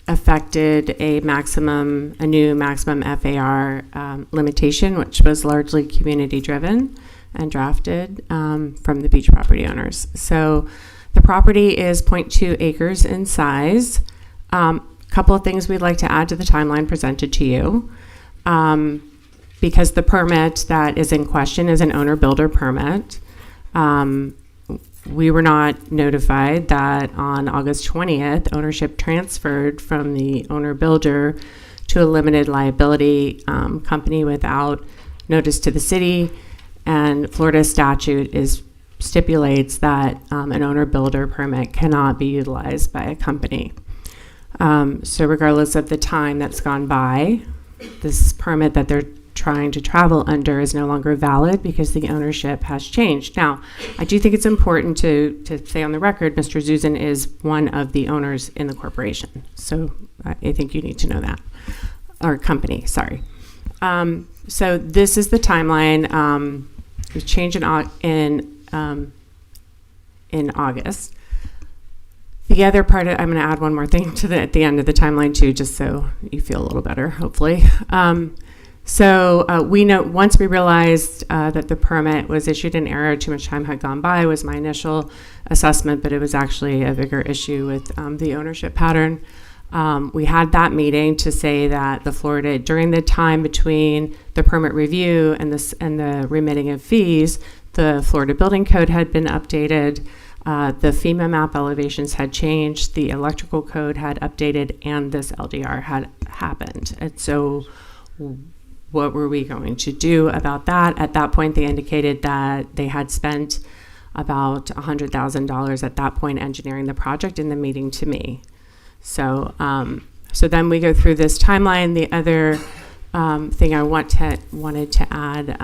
Speaker 16: affected a new maximum FAR limitation, which was largely community driven and drafted from the beach property owners. So the property is 0.2 acres in size. Couple of things we'd like to add to the timeline presented to you. Because the permit that is in question is an owner-builder permit. We were not notified that on August 20th, ownership transferred from the owner-builder to a limited liability company without notice to the city. And Florida statute stipulates that an owner-builder permit cannot be utilized by a company. So regardless of the time that's gone by, this permit that they're trying to travel under is no longer valid because the ownership has changed. Now, I do think it's important to say on the record, Mr. Zuzan is one of the owners in the corporation. So I think you need to know that. Or company, sorry. So this is the timeline. It was changed in August. The other part, I'm going to add one more thing at the end of the timeline too, just so you feel a little better, hopefully. We know once we realized that the permit was issued in error, too much time had gone by, was my initial assessment, but it was actually a bigger issue with the ownership pattern. We had that meeting to say that during the time between the permit review and the remitting of fees, the Florida Building Code had been updated. The FEMA map elevations had changed, the electrical code had updated, and this LDR had happened. And so what were we going to do about that? At that point, they indicated that they had spent about $100,000 at that point engineering the project in the meeting to me. So then we go through this timeline. The other thing I wanted to add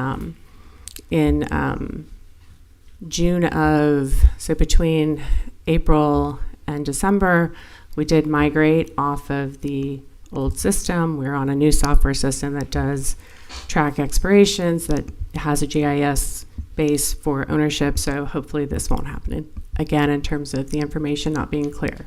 Speaker 16: in June between April and December, we did migrate off of the old system. We're on a new software system that does track expirations, that has a GIS base for ownership. So hopefully this won't happen again in terms of the information not being clear.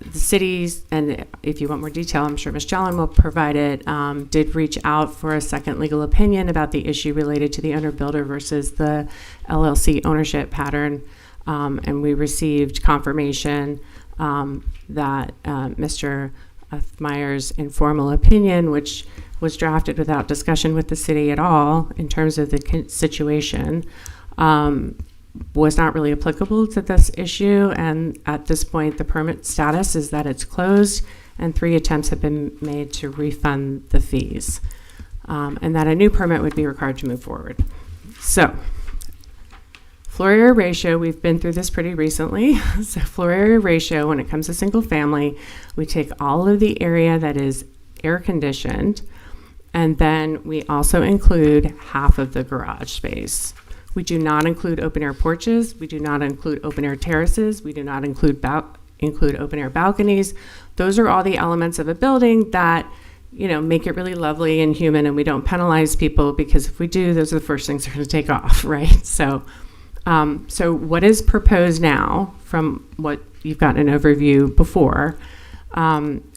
Speaker 16: The cities, and if you want more detail, I'm sure Ms. Jelen will provide it, did reach out for a second legal opinion about the issue related to the owner-builder versus the LLC ownership pattern. And we received confirmation that Mr. Meyer's informal opinion, which was drafted without discussion with the city at all in terms of the situation, was not really applicable to this issue. And at this point, the permit status is that it's closed and 3 attempts have been made to refund the fees, and that a new permit would be required to move forward. So floor area ratio, we've been through this pretty recently. So floor area ratio, when it comes to single family, we take all of the area that is air conditioned, and then we also include half of the garage space. We do not include open air porches. We do not include open air terraces. We do not include open air balconies. Those are all the elements of a building that, make it really lovely and human, and we don't penalize people, because if we do, those are the first things they're going to take off, right? So what is proposed now, from what you've gotten an overview before,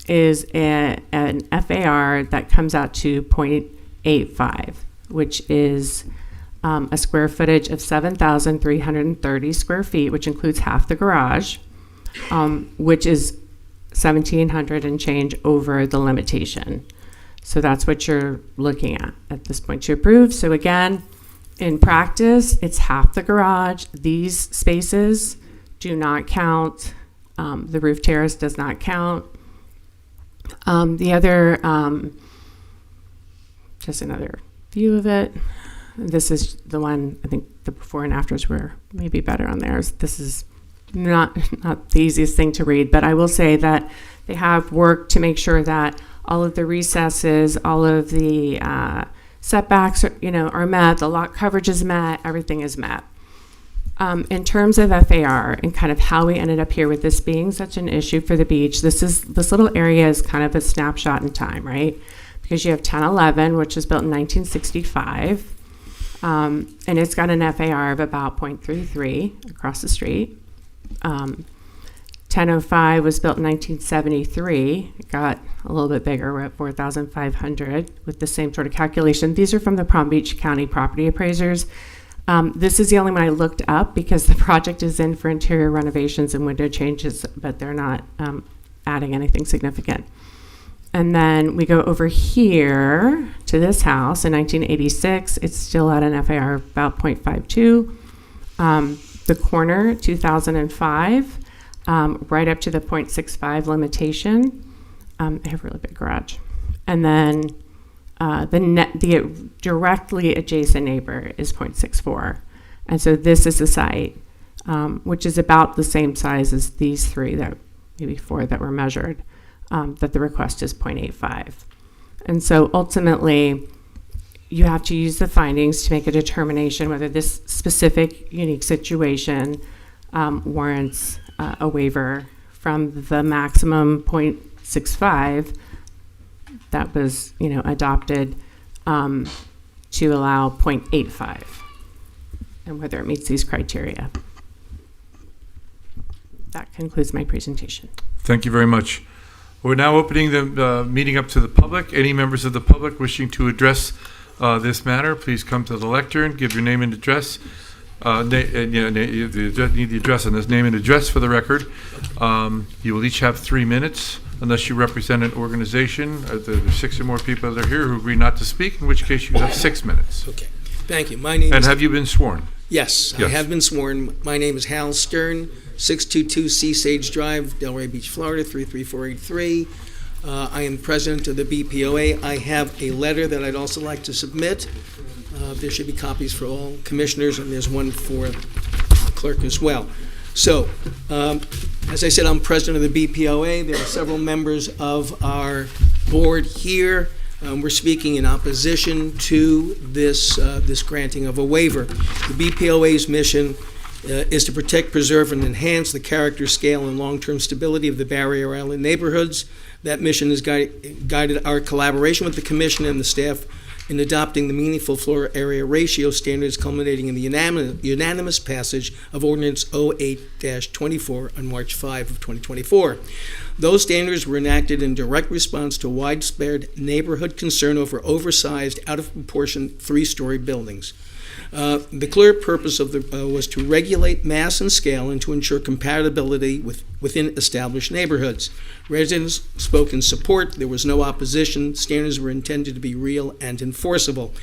Speaker 16: is an FAR that comes out to 0.85, which is a square footage of 7,330 square feet, which includes half the garage, which is 1,700 and change over the limitation. So that's what you're looking at this point to approve. So again, in practice, it's half the garage. These spaces do not count. The roof terrace does not count. The other, just another view of it. This is the one, I think the before and afters were maybe better on theirs. This is not the easiest thing to read, but I will say that they have worked to make sure that all of the recesses, all of the setbacks are met, the lot coverage is met, everything is met. In terms of FAR and kind of how we ended up here with this being such an issue for the beach, this little area is kind of a snapshot in time, right? because you have 1011, which was built in 1965, and it's got an FAR of about 0.33 across the street. 1005 was built in 1973. It got a little bit bigger. We're at 4,500 with the same sort of calculation. These are from the Palm Beach County property appraisers. This is the only one I looked up because the project is in for interior renovations and window changes, but they're not adding anything significant. And then we go over here to this house in 1986. It's still at an FAR of about 0.52. The corner, 2005, right up to the 0.65 limitation. They have a really big garage. And then the directly adjacent neighbor is 0.64. And so this is the site, which is about the same size as these three, maybe four that were measured, that the request is 0.85. And so ultimately, you have to use the findings to make a determination whether this specific unique situation warrants a waiver from the maximum 0.65 that was, adopted to allow 0.85, and whether it meets these criteria. That concludes my presentation.
Speaker 1: Thank you very much. We're now opening the meeting up to the public. Any members of the public wishing to address this matter, please come to the lectern, give your name and address. You need the address on this, name and address for the record. You will each have 3 minutes unless you represent an organization. There's 6 or more people that are here who agree not to speak, in which case you have 6 minutes.
Speaker 2: Okay. Thank you. My name
Speaker 1: And
Speaker 2: is...
Speaker 1: have you been sworn?
Speaker 2: Yes, I have been sworn. My name is Hal Stern, 622 Seasage Drive, Delray Beach, Florida, 33483. I am president of the BPOA. I have a letter that I'd also like to submit. There should be copies for all commissioners, and there's one for the clerk as well. So, as I said, I'm president of the BPOA. There are several members of our board here. We're speaking in opposition to this granting of a waiver. The BPOA's mission is to protect, preserve, and enhance the character, scale, and long-term stability of the Barrier Island neighborhoods. That mission has guided our collaboration with the Commission and the staff in adopting the meaningful floor area ratio standards, culminating in the unanimous passage of Ordinance 08-24 on March 5 of 2024. Those standards were enacted in direct response to widespread neighborhood concern over oversized, out-of-proportion 3-story buildings. The clear purpose of was to regulate mass and scale and to ensure compatibility within established neighborhoods. Residents spoke in support. There was no opposition. Standards were intended to be real and enforceable.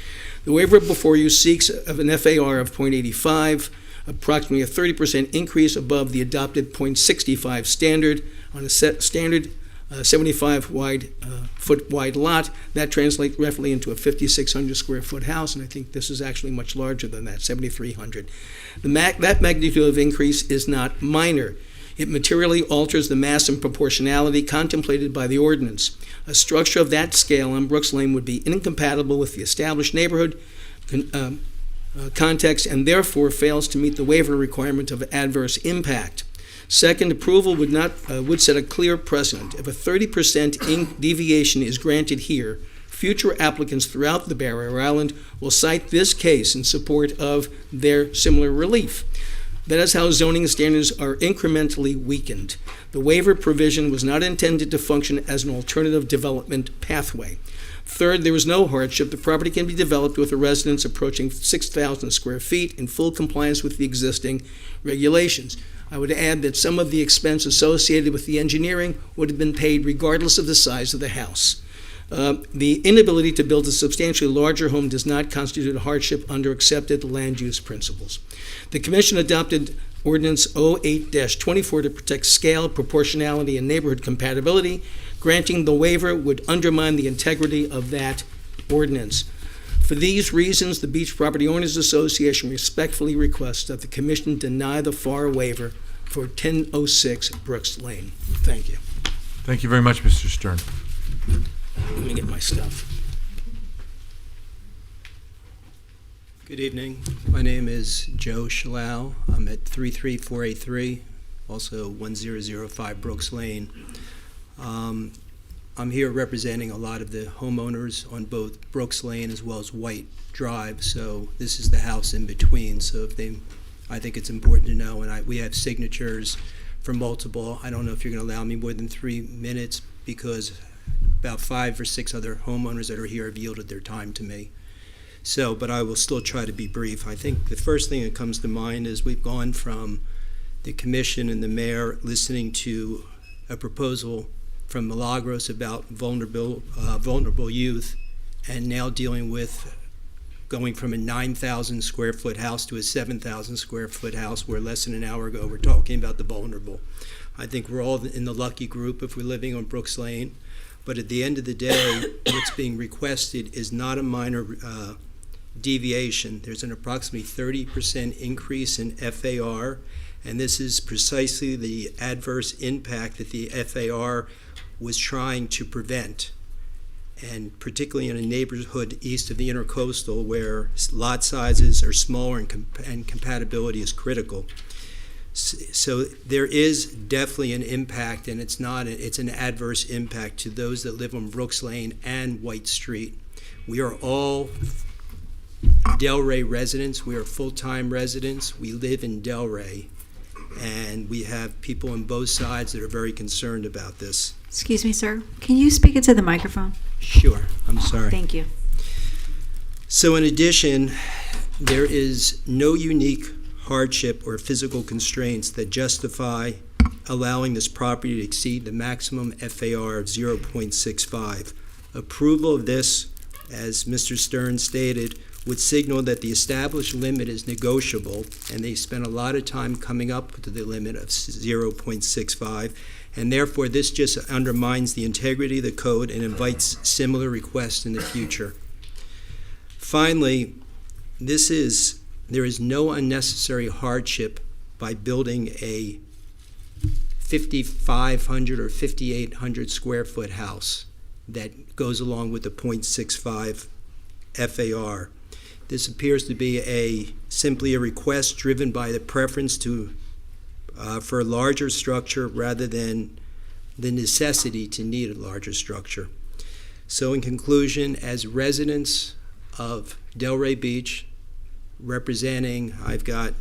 Speaker 2: The waiver before you seeks of an FAR of 0.85, approximately a 30% increase above the adopted 0.65 standard on a standard 75-foot wide lot. That translates roughly into a 5,600 square foot house, and I think this is actually much larger than that, 7,300. That magnitude of increase is not minor. It materially alters the mass and proportionality contemplated by the ordinance. A structure of that scale on Brooks Lane would be incompatible with the established neighborhood context and therefore fails to meet the waiver requirement of adverse impact. Second, approval would set a clear precedent. If a 30% deviation is granted here, future applicants throughout the Barrier Island will cite this case in support of their similar relief. That is how zoning standards are incrementally weakened. The waiver provision was not intended to function as an alternative development pathway. Third, there is no hardship. The property can be developed with a residence approaching 6,000 square feet in full compliance with the existing regulations. I would add that some of the expense associated with the engineering would have been paid regardless of the size of the house. The inability to build a substantially larger home does not constitute a hardship under accepted land use principles. The Commission adopted Ordinance 08-24 to protect scale, proportionality, and neighborhood compatibility. Granting the waiver would undermine the integrity of that ordinance. For these reasons, the Beach Property Owners Association respectfully requests that the Commission deny the FAR waiver for 1006 Brooks Lane. Thank you.
Speaker 1: Thank you very much, Mr. Stern.
Speaker 2: Let me get my stuff.
Speaker 19: Good evening. My name is Joe Shalau. I'm at 33483, also 1005 Brooks Lane. I'm here representing a lot of the homeowners on both Brooks Lane as well as White Drive, so this is the house in between. So I think it's important to know, and we have signatures for multiple. I don't know if you're going to allow me more than 3 minutes, because about 5 or 6 other homeowners that are here have yielded their time to me. So, but I will still try to be brief. I think the first thing that comes to mind is we've gone from the commission and the mayor listening to a proposal from Milagros about vulnerable youth, and now dealing with going from a 9,000 square foot house to a 7,000 square foot house, where less than an hour ago we're talking about the vulnerable. I think we're all in the lucky group if we're living on Brooks Lane, but at the end of the day, what's being requested is not a minor deviation. There's an approximately 30% increase in FAR, and this is precisely the adverse impact that the FAR was trying to prevent, and particularly in a neighborhood east of the Intercoastal where lot sizes are smaller and compatibility is critical. So there is definitely an impact, and it's an adverse impact to those that live on Brooks Lane and White Street. We are all Delray residents. We are full-time residents. We live in Delray, and we have people on both sides that are very concerned about this.
Speaker 7: Excuse me, sir. Can you speak into the microphone?
Speaker 19: Sure, I'm sorry.
Speaker 7: Thank you.
Speaker 19: So in addition, there is no unique hardship or physical constraints that justify allowing this property to exceed the maximum FAR of 0.65. Approval of this, as Mr. Stern stated, would signal that the established limit is negotiable, and they spent a lot of time coming up to the limit of 0.65, and therefore this just undermines the integrity of the code and invites similar requests in the future. Finally, there is no unnecessary hardship by building a 5,500 or 5,800 square foot house that goes along with the 0.65 FAR. This appears to be simply a request driven by the preference for a larger structure rather than the necessity to need a larger structure. So in conclusion, as residents of Delray Beach, representing, I've got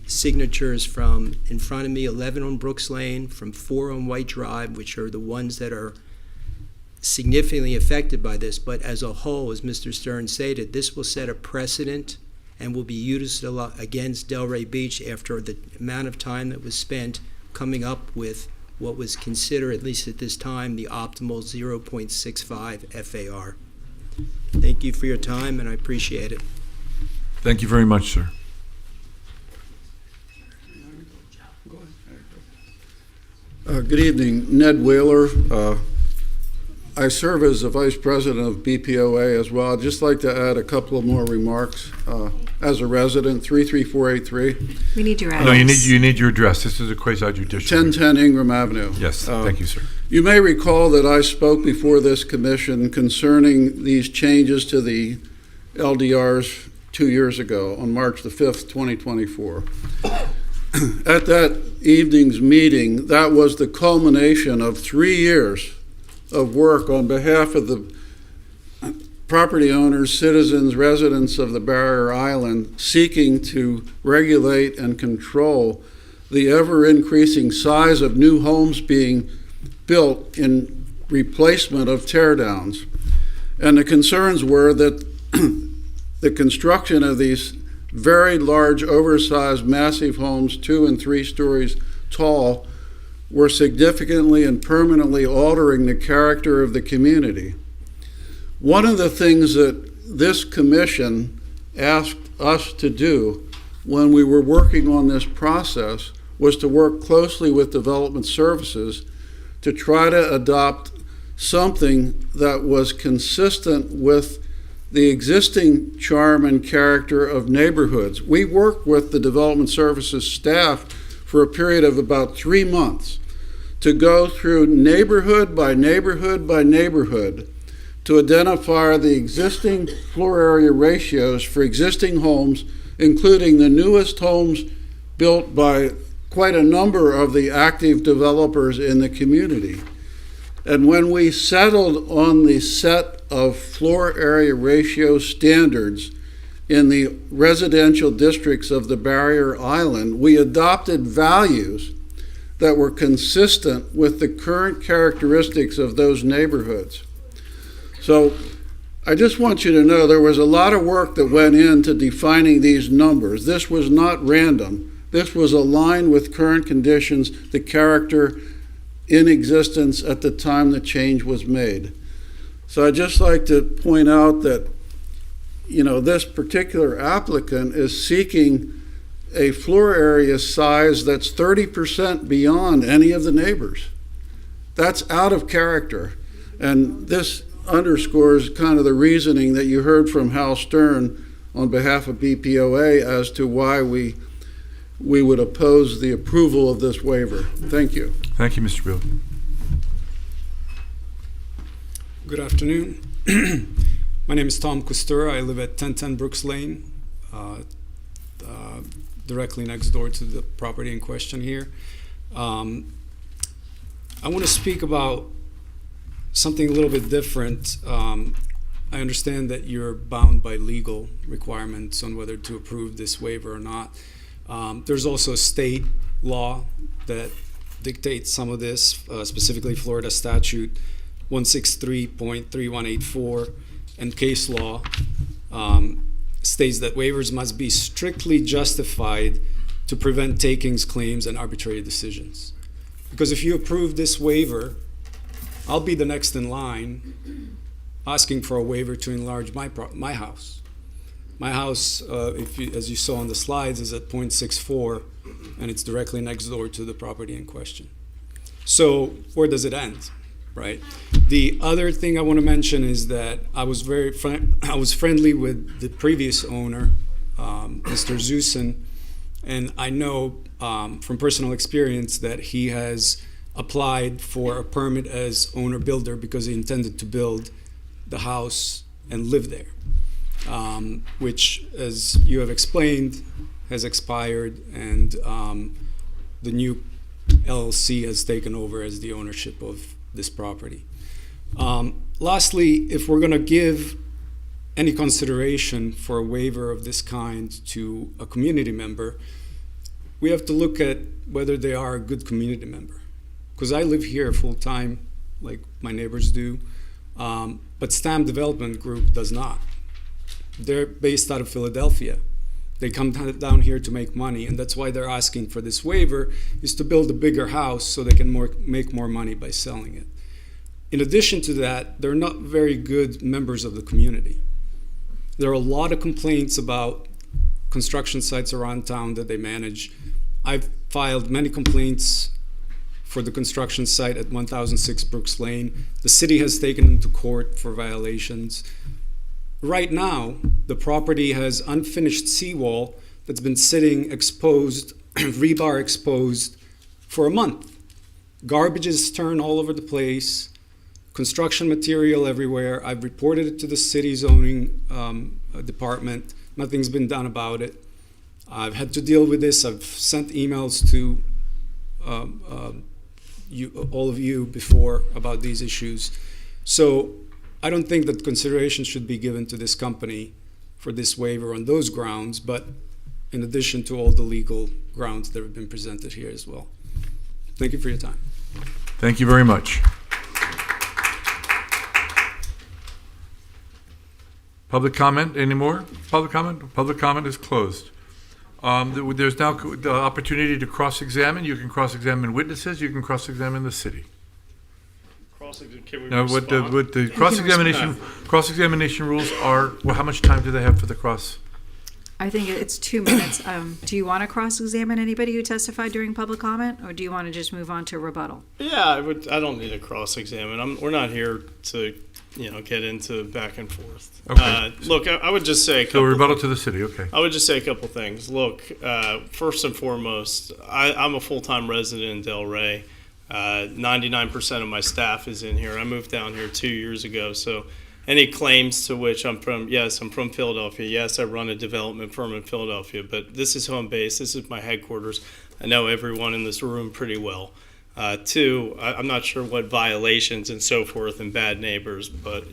Speaker 19: signatures from, in front of me, 11 on Brooks Lane, from 4 on White Drive, which are the ones that are significantly affected by this, but as a whole, as Mr. Stern stated, this will set a precedent and will be used against Delray Beach after the amount of time that was spent coming up with what was considered, at least at this time, the optimal 0.65 FAR. Thank you for your time, and I appreciate it.
Speaker 1: Thank you very much, sir.
Speaker 15: Good evening, Ned Whaler. I serve as the Vice President of BPOA as well. I'd just like to add a couple of more remarks. As a resident, 33483.
Speaker 7: We need your address.
Speaker 1: No, you need your address. This is a quasi-judicial.
Speaker 15: 1010 Ingram Avenue.
Speaker 1: Yes, thank you, sir.
Speaker 15: You may recall that I spoke before this commission concerning these changes to the LDRs 2 years ago on March the 5th, 2024. At that evening's meeting, that was the culmination of 3 years of work on behalf of the property owners, citizens, residents of the Barrier Island, seeking to regulate and control the ever-increasing size of new homes being built in replacement of teardowns. And the concerns were that the construction of these very large, oversized, massive homes, 2 and 3 stories tall, were significantly and permanently altering the character of the community. One of the things that this commission asked us to do when we were working on this process was to work closely with development services to try to adopt something that was consistent with the existing charm and character of neighborhoods. We worked with the development services staff for a period of about 3 months to go through neighborhood by neighborhood by neighborhood to identify the existing floor area ratios for existing homes, including the newest homes built by quite a number of the active developers in the community. And when we settled on the set of floor area ratio standards in the residential districts of the Barrier Island, we adopted values that were consistent with the current characteristics of those neighborhoods. So I just want you to know there was a lot of work that went into defining these numbers. This was not random. This was aligned with current conditions, the character in existence at the time the change was made. So I'd just like to point out that, you know, this particular applicant is seeking a floor area size that's 30% beyond any of the neighbors. That's out of character. And this underscores kind of the reasoning that you heard from Hal Stern on behalf of BPOA as to why we would oppose the approval of this waiver. Thank you.
Speaker 1: Thank you, Mr. Beal.
Speaker 9: Good afternoon. My name is Tom Kustura. I live at 1010 Brooks Lane, directly next door to the property in question here. I want to speak about something a little bit different. I understand that you're bound by legal requirements on whether to approve this waiver or not. There's also state law that dictates some of this, specifically Florida statute 163.3184, and case law states that waivers must be strictly justified to prevent takings claims and arbitrary decisions. Because if you approve this waiver, I'll be the next in line asking for a waiver to enlarge my house. My house, as you saw on the slides, is at 0.64, and it's directly next door to the property in question. So where does it end, right? The other thing I want to mention is that I was friendly with the previous owner, Mr. Zusen, and I know from personal experience that he has applied for a permit as owner builder because he intended to build the house and live there, which, as you have explained, has expired, and the new LLC has taken over as the ownership of this property. Lastly, if we're going to give any consideration for a waiver of this kind to a community member, we have to look at whether they are a good community member. Because I live here full-time, like my neighbors do, but Stam Development Group does not. They're based out of Philadelphia. They come down here to make money, and that's why they're asking for this waiver, is to build a bigger house so they can make more money by selling it. In addition to that, they're not very good members of the community. There are a lot of complaints about construction sites around town that they manage. I've filed many complaints for the construction site at 1006 Brooks Lane. The city has taken them to court for violations. Right now, the property has unfinished seawall that's been sitting exposed, rebar exposed, for a month. Garbage is turned all over the place, construction material everywhere. I've reported it to the city zoning department. Nothing's been done about it. I've had to deal with this. I've sent emails to all of you before about these issues. So I don't think that consideration should be given to this company for this waiver on those grounds, but in addition to all the legal grounds that have been presented here as well. Thank you for your time.
Speaker 1: Thank you very much. Public comment anymore? Public comment? Public comment is closed. There's now the opportunity to cross-examine. You can cross-examine witnesses. You can cross-examine the city.
Speaker 17: Can we
Speaker 1: Now, what the cross-examination rules are? Well, how much time do they have for the cross?
Speaker 7: I think it's 2 minutes. Do you want to cross-examine anybody who testified during public comment, or do you want to just move on to rebuttal?
Speaker 17: Yeah, I don't need to cross-examine. We're not here to, get into back and forth.
Speaker 1: Okay.
Speaker 17: Look, I would just say a couple.
Speaker 1: So rebuttal to the city. Okay.
Speaker 17: I would just say a couple things. Look, first and foremost, I'm a full-time resident in Delray. 99% of my staff is in here. I moved down here 2 years ago, so any claims to which I'm from Philadelphia. Yes, I run a development firm in Philadelphia, but this is home base. This is my headquarters. I know everyone in this room pretty well. Two, I'm not sure what violations and so forth and bad neighbors, but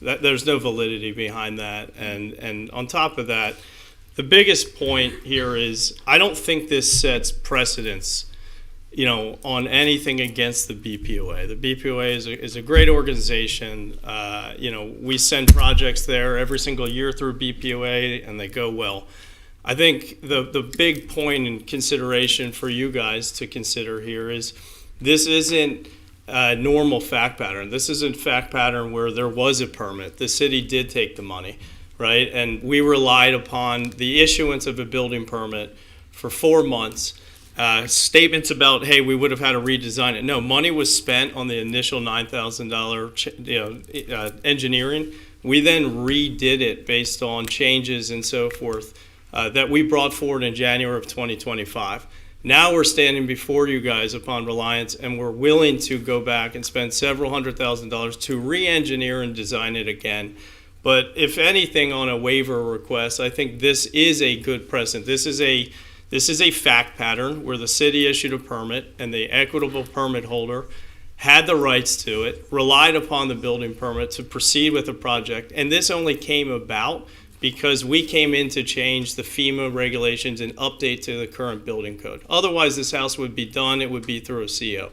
Speaker 17: there's no validity behind that. And on top of that, the biggest point here is I don't think this sets precedence, on anything against the BPOA. The BPOA is a great organization. We send projects there every single year through BPOA, and they go well. I think the big point in consideration for you guys to consider here is this isn't a normal fact pattern. This isn't a fact pattern where there was a permit. The city did take the money, right? And we relied upon the issuance of a building permit for 4 months. Statements about, hey, we would have had to redesign it. No, money was spent on the initial $9,000 engineering. We then redid it based on changes and so forth that we brought forward in January of 2025. Now we're standing before you guys upon reliance, and we're willing to go back and spend several $100,000 to re-engineer and design it again. But if anything, on a waiver request, I think this is a good precedent. This is a fact pattern where the city issued a permit and the equitable permit holder had the rights to it, relied upon the building permit to proceed with the project, and this only came about because we came in to change the FEMA regulations and update to the current building code. Otherwise, this house would be done, it would be through a CO.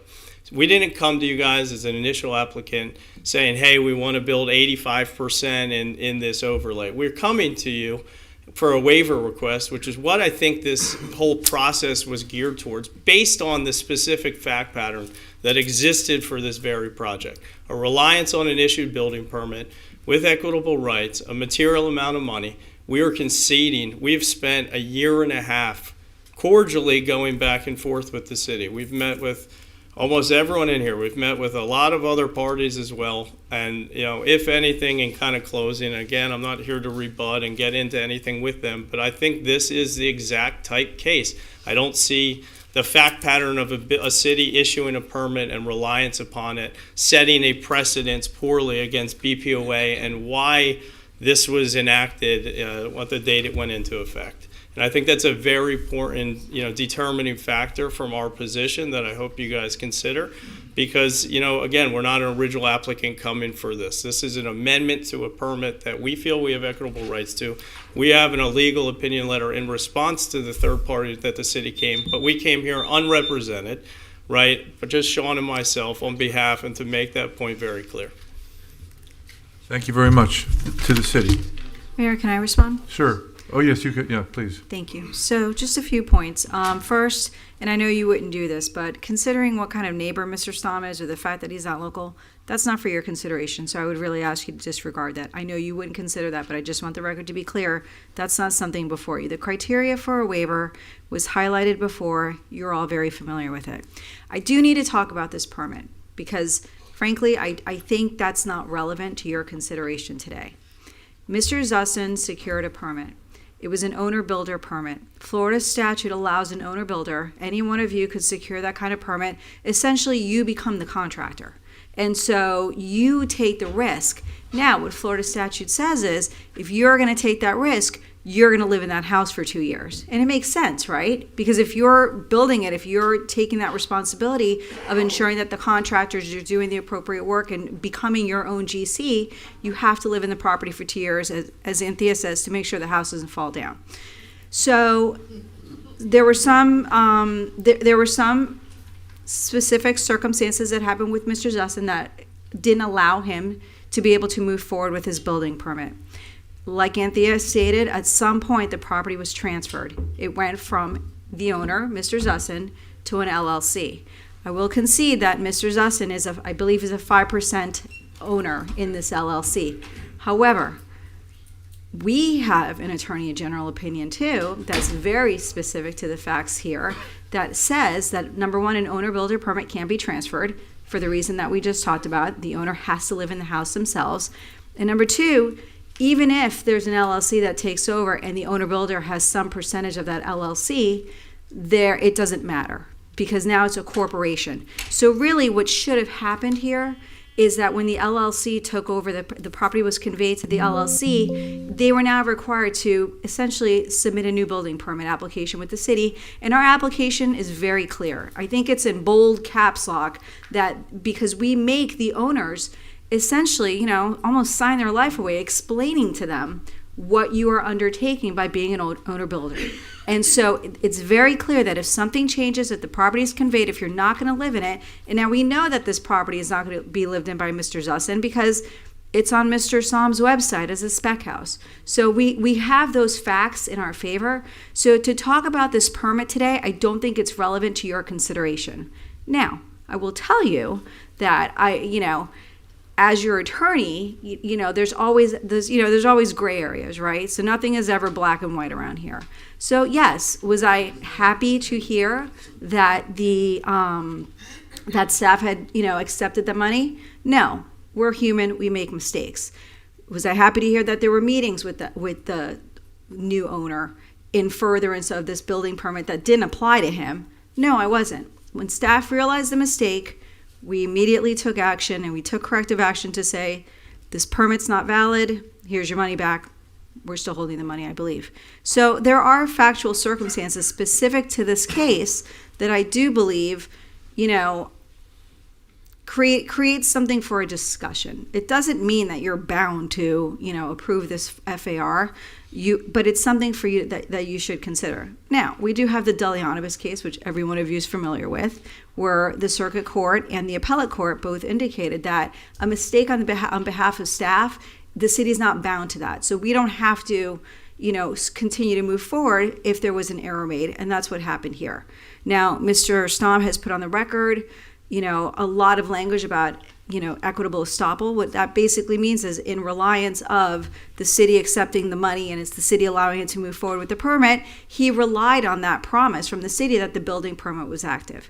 Speaker 17: We didn't come to you guys as an initial applicant saying, hey, we want to build 85% in this overlay. We're coming to you for a waiver request, which is what I think this whole process was geared towards, based on the specific fact pattern that existed for this very project. A reliance on an issued building permit with equitable rights, a material amount of money. We are conceding. We've spent a year and a half cordially going back and forth with the city. We've met with almost everyone in here. We've met with a lot of other parties as well. And, if anything, in kind of closing, again, I'm not here to rebut and get into anything with them, but I think this is the exact type case. I don't see the fact pattern of a city issuing a permit and reliance upon it, setting a precedence poorly against BPOA and why this was enacted, what the date it went into effect. And I think that's a very important, determining factor from our position that I hope you guys consider, because, again, we're not an original applicant coming for this. This is an amendment to a permit that we feel we have equitable rights to. We have an illegal opinion letter in response to the third party that the city came, but we came here unrepresented, right? But just Sean and myself on behalf, and to make that point very clear.
Speaker 1: Thank you very much to the city.
Speaker 7: Mayor, can I respond?
Speaker 1: Sure. Oh, yes, you could. Yeah, please.
Speaker 7: Thank you. So just a few points. First, and I know you wouldn't do this, but considering what kind of neighbor Mr. Stom is, or the fact that he's not local, that's not for your consideration. So I would really ask you to disregard that. I know you wouldn't consider that, but I just want the record to be clear. That's not something before you. The criteria for a waiver was highlighted before. You're all very familiar with it. I do need to talk about this permit because, frankly, I think that's not relevant to your consideration today. Mr. Zussin secured a permit. It was an owner-builder permit. Florida statute allows an owner-builder, any one of you could secure that kind of permit. Essentially, you become the contractor. And so you take the risk. Now, what Florida statute says is, if you're going to take that risk, you're going to live in that house for 2 years. And it makes sense, right? Because if you're building it, if you're taking that responsibility of ensuring that the contractors are doing the appropriate work and becoming your own GC, you have to live in the property for 2 years, as Anthea says, to make sure the house doesn't fall down. So there were some specific circumstances that happened with Mr. Zussin that didn't allow him to be able to move forward with his building permit. Like Anthea stated, at some point the property was transferred. It went from the owner, Mr. Zussin, to an LLC. I will concede that Mr. Zussin is, I believe, is a 5% owner in this LLC. However, we have an attorney general opinion too that's very specific to the facts here that says that, number one, an owner-builder permit can't be transferred for the reason that we just talked about. The owner has to live in the house themselves. And number two, even if there's an LLC that takes over and the owner-builder has some percentage of that LLC, it doesn't matter because now it's a corporation. So really what should have happened here is that when the LLC took over, the property was conveyed to the LLC, they were now required to essentially submit a new building permit application with the city. And our application is very clear. I think it's in bold caps lock that because we make the owners essentially, you know, almost sign their life away explaining to them what you are undertaking by being an owner builder. And so it's very clear that if something changes, if the property is conveyed, if you're not going to live in it, and now we know that this property is not going to be lived in by Mr. Zussin because it's on Mr. Som's website as a spec house. So we have those facts in our favor. So to talk about this permit today, I don't think it's relevant to your consideration. Now, I will tell you that as your attorney, there's always gray areas, right? So nothing is ever black and white around here. So yes, was I happy to hear that that staff had accepted the money? No, we're human, we make mistakes. Was I happy to hear that there were meetings with the new owner in furtherance of this building permit that didn't apply to him? No, I wasn't. When staff realized the mistake, we immediately took action, and we took corrective action to say, this permit's not valid, here's your money back. We're still holding the money, I believe. So there are factual circumstances specific to this case that I do believe, create something for a discussion. It doesn't mean that you're bound to, approve this FAR, but it's something for you that you should consider. Now, we do have the Delianibus case, which every one of you is familiar with, where the circuit court and the appellate court both indicated that a mistake on behalf of staff, the city's not bound to that. So we don't have to, continue to move forward if there was an error made, and that's what happened here. Now, Mr. Stom has put on the record, a lot of language about, equitable estoppel. What that basically means is in reliance of the city accepting the money and it's the city allowing it to move forward with the permit, he relied on that promise from the city that the building permit was active.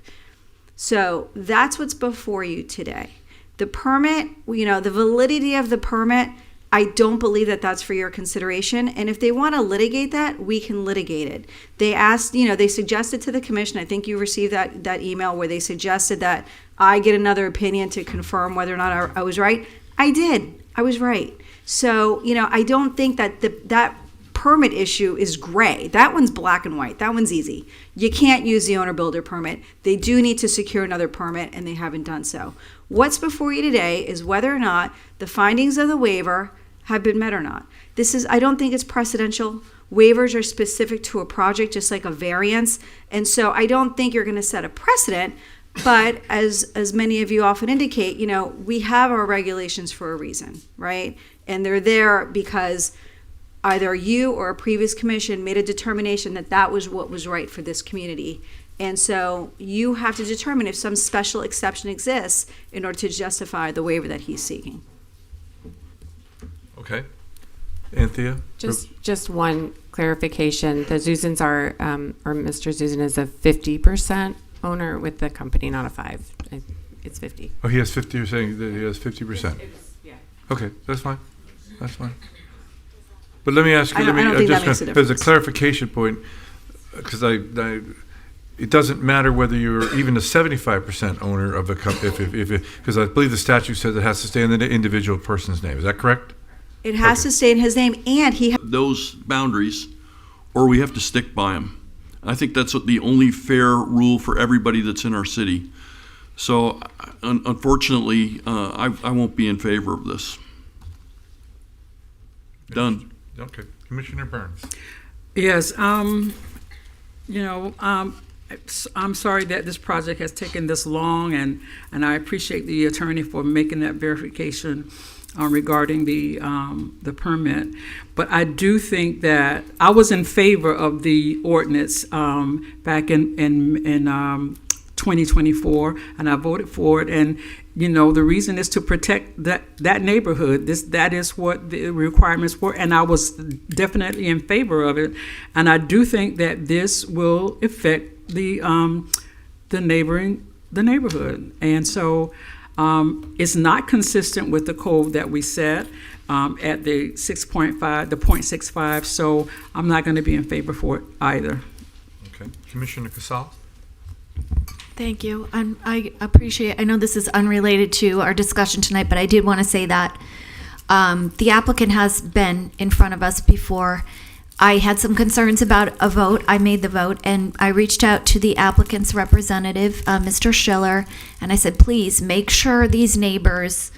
Speaker 7: So that's what's before you today. The permit, the validity of the permit, I don't believe that that's for your consideration. And if they want to litigate that, we can litigate it. They asked, they suggested to the commission, I think you received that email where they suggested that I get another opinion to confirm whether or not I was right. I did. I was right. So, I don't think that that permit issue is gray. That one's black and white. That one's easy. You can't use the owner builder permit. They do need to secure another permit, and they haven't done so. What's before you today is whether or not the findings of the waiver have been met or not. I don't think it's precedential. Waivers are specific to a project, just like a variance. And so I don't think you're going to set a precedent, but as many of you often indicate, we have our regulations for a reason, right? And they're there because either you or a previous commission made a determination that that was what was right for this community. And so you have to determine if some special exception exists in order to justify the waiver that he's seeking.
Speaker 1: Okay. Anthea?
Speaker 16: Just one clarification. The Zusins are, or Mr. Zusin is a 50% owner with the company, not a 5. It's 50.
Speaker 1: Oh, he has 50, you're saying that he has 50%?
Speaker 16: Yeah.
Speaker 1: Okay, that's fine. That's fine. But let me ask you,
Speaker 7: I don't think that makes a
Speaker 1: as a
Speaker 7: difference.
Speaker 1: clarification point, because it doesn't matter whether you're even a 75% owner of the company, because I believe the statute says it has to stay in the individual person's name. Is that correct?
Speaker 7: It has to stay in his name, and he
Speaker 6: Those boundaries, or we have to stick by them. I think that's the only fair rule for everybody that's in our city. So unfortunately, I won't be in favor of this. Done.
Speaker 1: Okay. Commissioner Burns.
Speaker 5: Yes, I'm sorry that this project has taken this long, and I appreciate the attorney for making that verification regarding the permit. But I do think that I was in favor of the ordinance back in 2024, and I voted for it. And the reason is to protect that neighborhood. That is what the requirements were, and I was definitely in favor of it. And I do think that this will affect the neighborhood, and so it's not consistent with the code that we set at the 6.5, the 0.65. So I'm not going to be in favor for it either.
Speaker 1: Okay, Commissioner Casal.
Speaker 3: Thank you. I appreciate, I know this is unrelated to our discussion tonight, but I did want to say that the applicant has been in front of us before. I had some concerns about a vote. I made the vote, and I reached out to the applicant's representative, Mr. Schiller, and I said, please make sure these neighbors,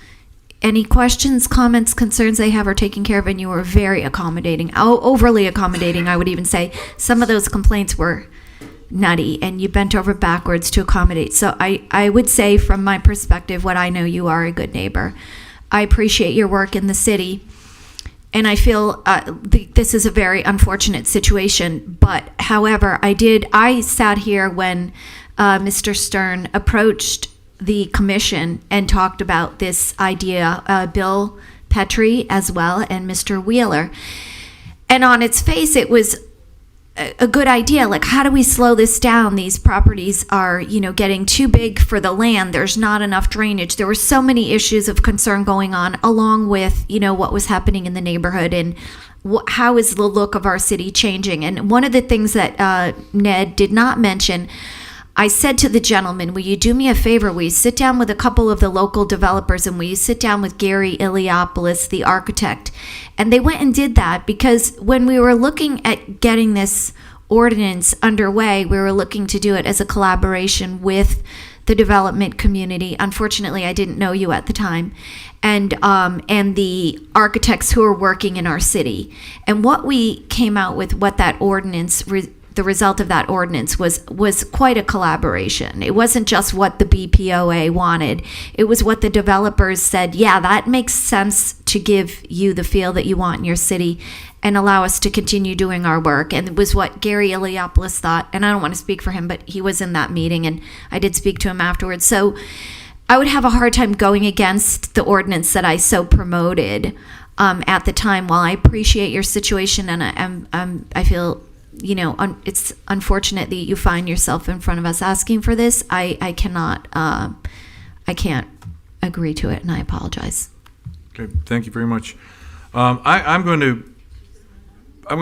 Speaker 3: any questions, comments, concerns they have are taken care of, and you were very accommodating, overly accommodating, I would even say. Some of those complaints were nutty, and you bent over backwards to accommodate. So I would say, from my perspective, what I know, you are a good neighbor. I appreciate your work in the city, and I feel this is a very unfortunate situation. But however, I sat here when Mr. Stern approached the commission and talked about this idea, Bill Petrie as well, and Mr. Wheeler. And on its face, it was a good idea. Like, how do we slow this down? These properties are, getting too big for the land. There's not enough drainage. There were so many issues of concern going on, along with, what was happening in the neighborhood and how is the look of our city changing. And one of the things that Ned did not mention, I said to the gentleman, will you do me a favor? Will you sit down with a couple of the local developers, and will you sit down with Gary Iliopoulos, the architect? And they went and did that, because when we were looking at getting this ordinance underway, we were looking to do it as a collaboration with the development community. Unfortunately, I didn't know you at the time, and the architects who are working in our city. And what we came out with, what that ordinance, the result of that ordinance was quite a collaboration. It wasn't just what the BPOA wanted. It was what the developers said, yeah, that makes sense to give you the feel that you want in your city and allow us to continue doing our work. And it was what Gary Iliopoulos thought, and I don't want to speak for him, but he was in that meeting, and I did speak to him afterwards. So I would have a hard time going against the ordinance that I so promoted at the time. While I appreciate your situation, and I feel, it's unfortunate that you find yourself in front of us asking for this, I can't agree to it, and I apologize.
Speaker 1: Okay, thank you very much. I'm going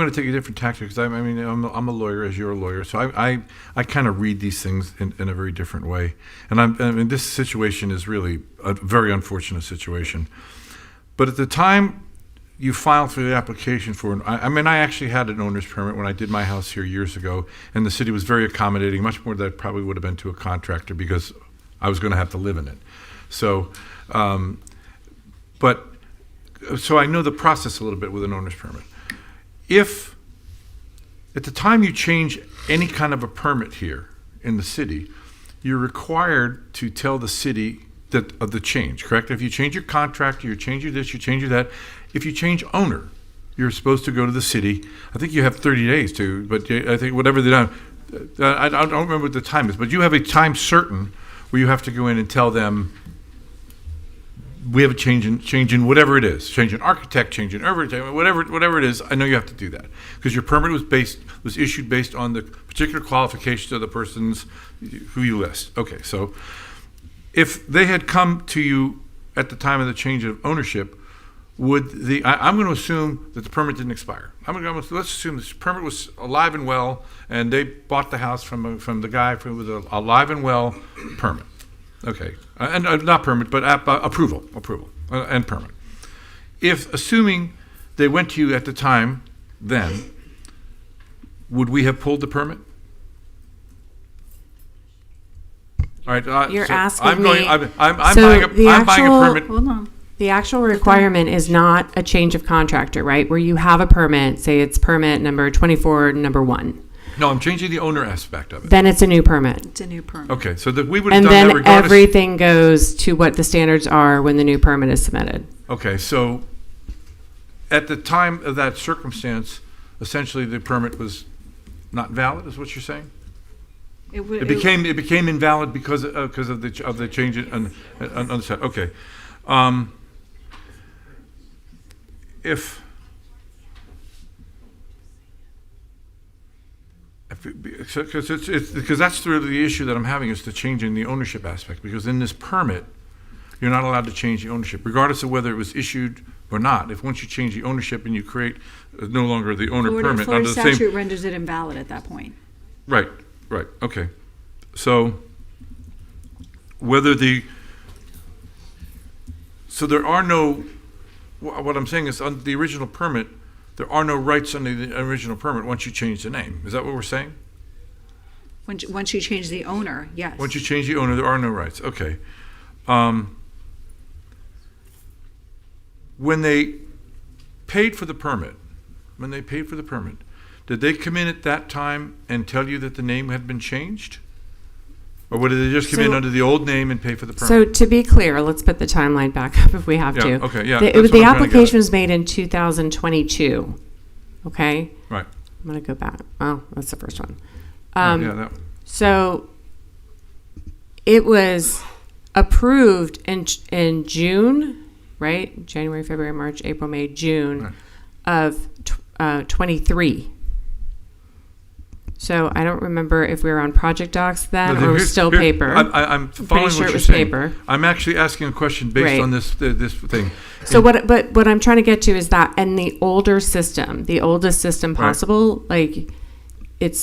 Speaker 1: to take a different tactic, because I'm a lawyer, as you're a lawyer, so I kind of read these things in a very different way. And this situation is really a very unfortunate situation. But at the time you filed for the application for, I actually had an owner's permit when I did my house here years ago, and the city was very accommodating, much more than I probably would have been to a contractor, because I was going to have to live in it. So, so I know the process a little bit with an owner's permit. If at the time you change any kind of a permit here in the city, you're required to tell the city that of the change, correct? If you change your contractor, you change your this, you change your that. If you change owner, you're supposed to go to the city. I think you have 30 days to, but I think whatever the time, I don't remember what the time is, but you have a time certain where you have to go in and tell them, we have a change in whatever it is, change in architect, change in everything, whatever it is. I know you have to do that, because your permit was issued based on the particular qualifications of the persons who you list. Okay, so if they had come to you at the time of the change of ownership, I'm going to assume that the permit didn't expire. Let's assume this permit was alive and well, and they bought the house from the guy with a alive and well permit. Okay, and not permit, but approval, and permit. If, assuming they went to you at the time, then would we have pulled the permit? All right,
Speaker 16: You're
Speaker 1: so
Speaker 16: asking
Speaker 1: me. I'm
Speaker 16: so
Speaker 1: buying a permit.
Speaker 16: Hold on. The actual requirement is not a change of contractor, right? Where you have a permit, say it's permit number 24, number 1.
Speaker 1: No, I'm changing the owner aspect of it.
Speaker 16: Then it's a new permit.
Speaker 7: It's a new permit.
Speaker 1: Okay, so that we would have
Speaker 16: And
Speaker 1: done that
Speaker 16: then
Speaker 1: regardless.
Speaker 16: everything goes to what the standards are when the new permit is submitted.
Speaker 1: Okay, so at the time of that circumstance, essentially the permit was not valid, is what you're saying? It became invalid because of the change on the set. Okay, because that's through the issue that I'm having, is the change in the ownership aspect. Because in this permit, you're not allowed to change the ownership, regardless of whether it was issued or not. If once you change the ownership and you create no longer the owner permit
Speaker 7: Florida
Speaker 1: under the same
Speaker 7: statute renders it invalid at that point.
Speaker 1: Right. Okay. So whether so there are no, what I'm saying is on the original permit, there are no rights under the original permit once you change the name. Is that what we're saying?
Speaker 7: Once you change the owner, yes.
Speaker 1: Once you change the owner, there are no rights. Okay. When they paid for the permit, did they come in at that time and tell you that the name had been changed? Or did they just come in under the old name and pay for the permit?
Speaker 16: So to be clear, let's put the timeline back up if we have to.
Speaker 1: Okay, yeah.
Speaker 16: The application was made in 2022. Okay?
Speaker 1: Right.
Speaker 16: I'm going to go back. Oh, that's the first one.
Speaker 1: So
Speaker 16: it was approved in June, right? January, February, March, April, May, June of 23. So I don't remember if we were on project docs then or still paper.
Speaker 1: I'm following what you're saying. Paper. I'm actually asking a question based on this thing.
Speaker 16: So what I'm trying to get to is that in the older system, the oldest system possible, like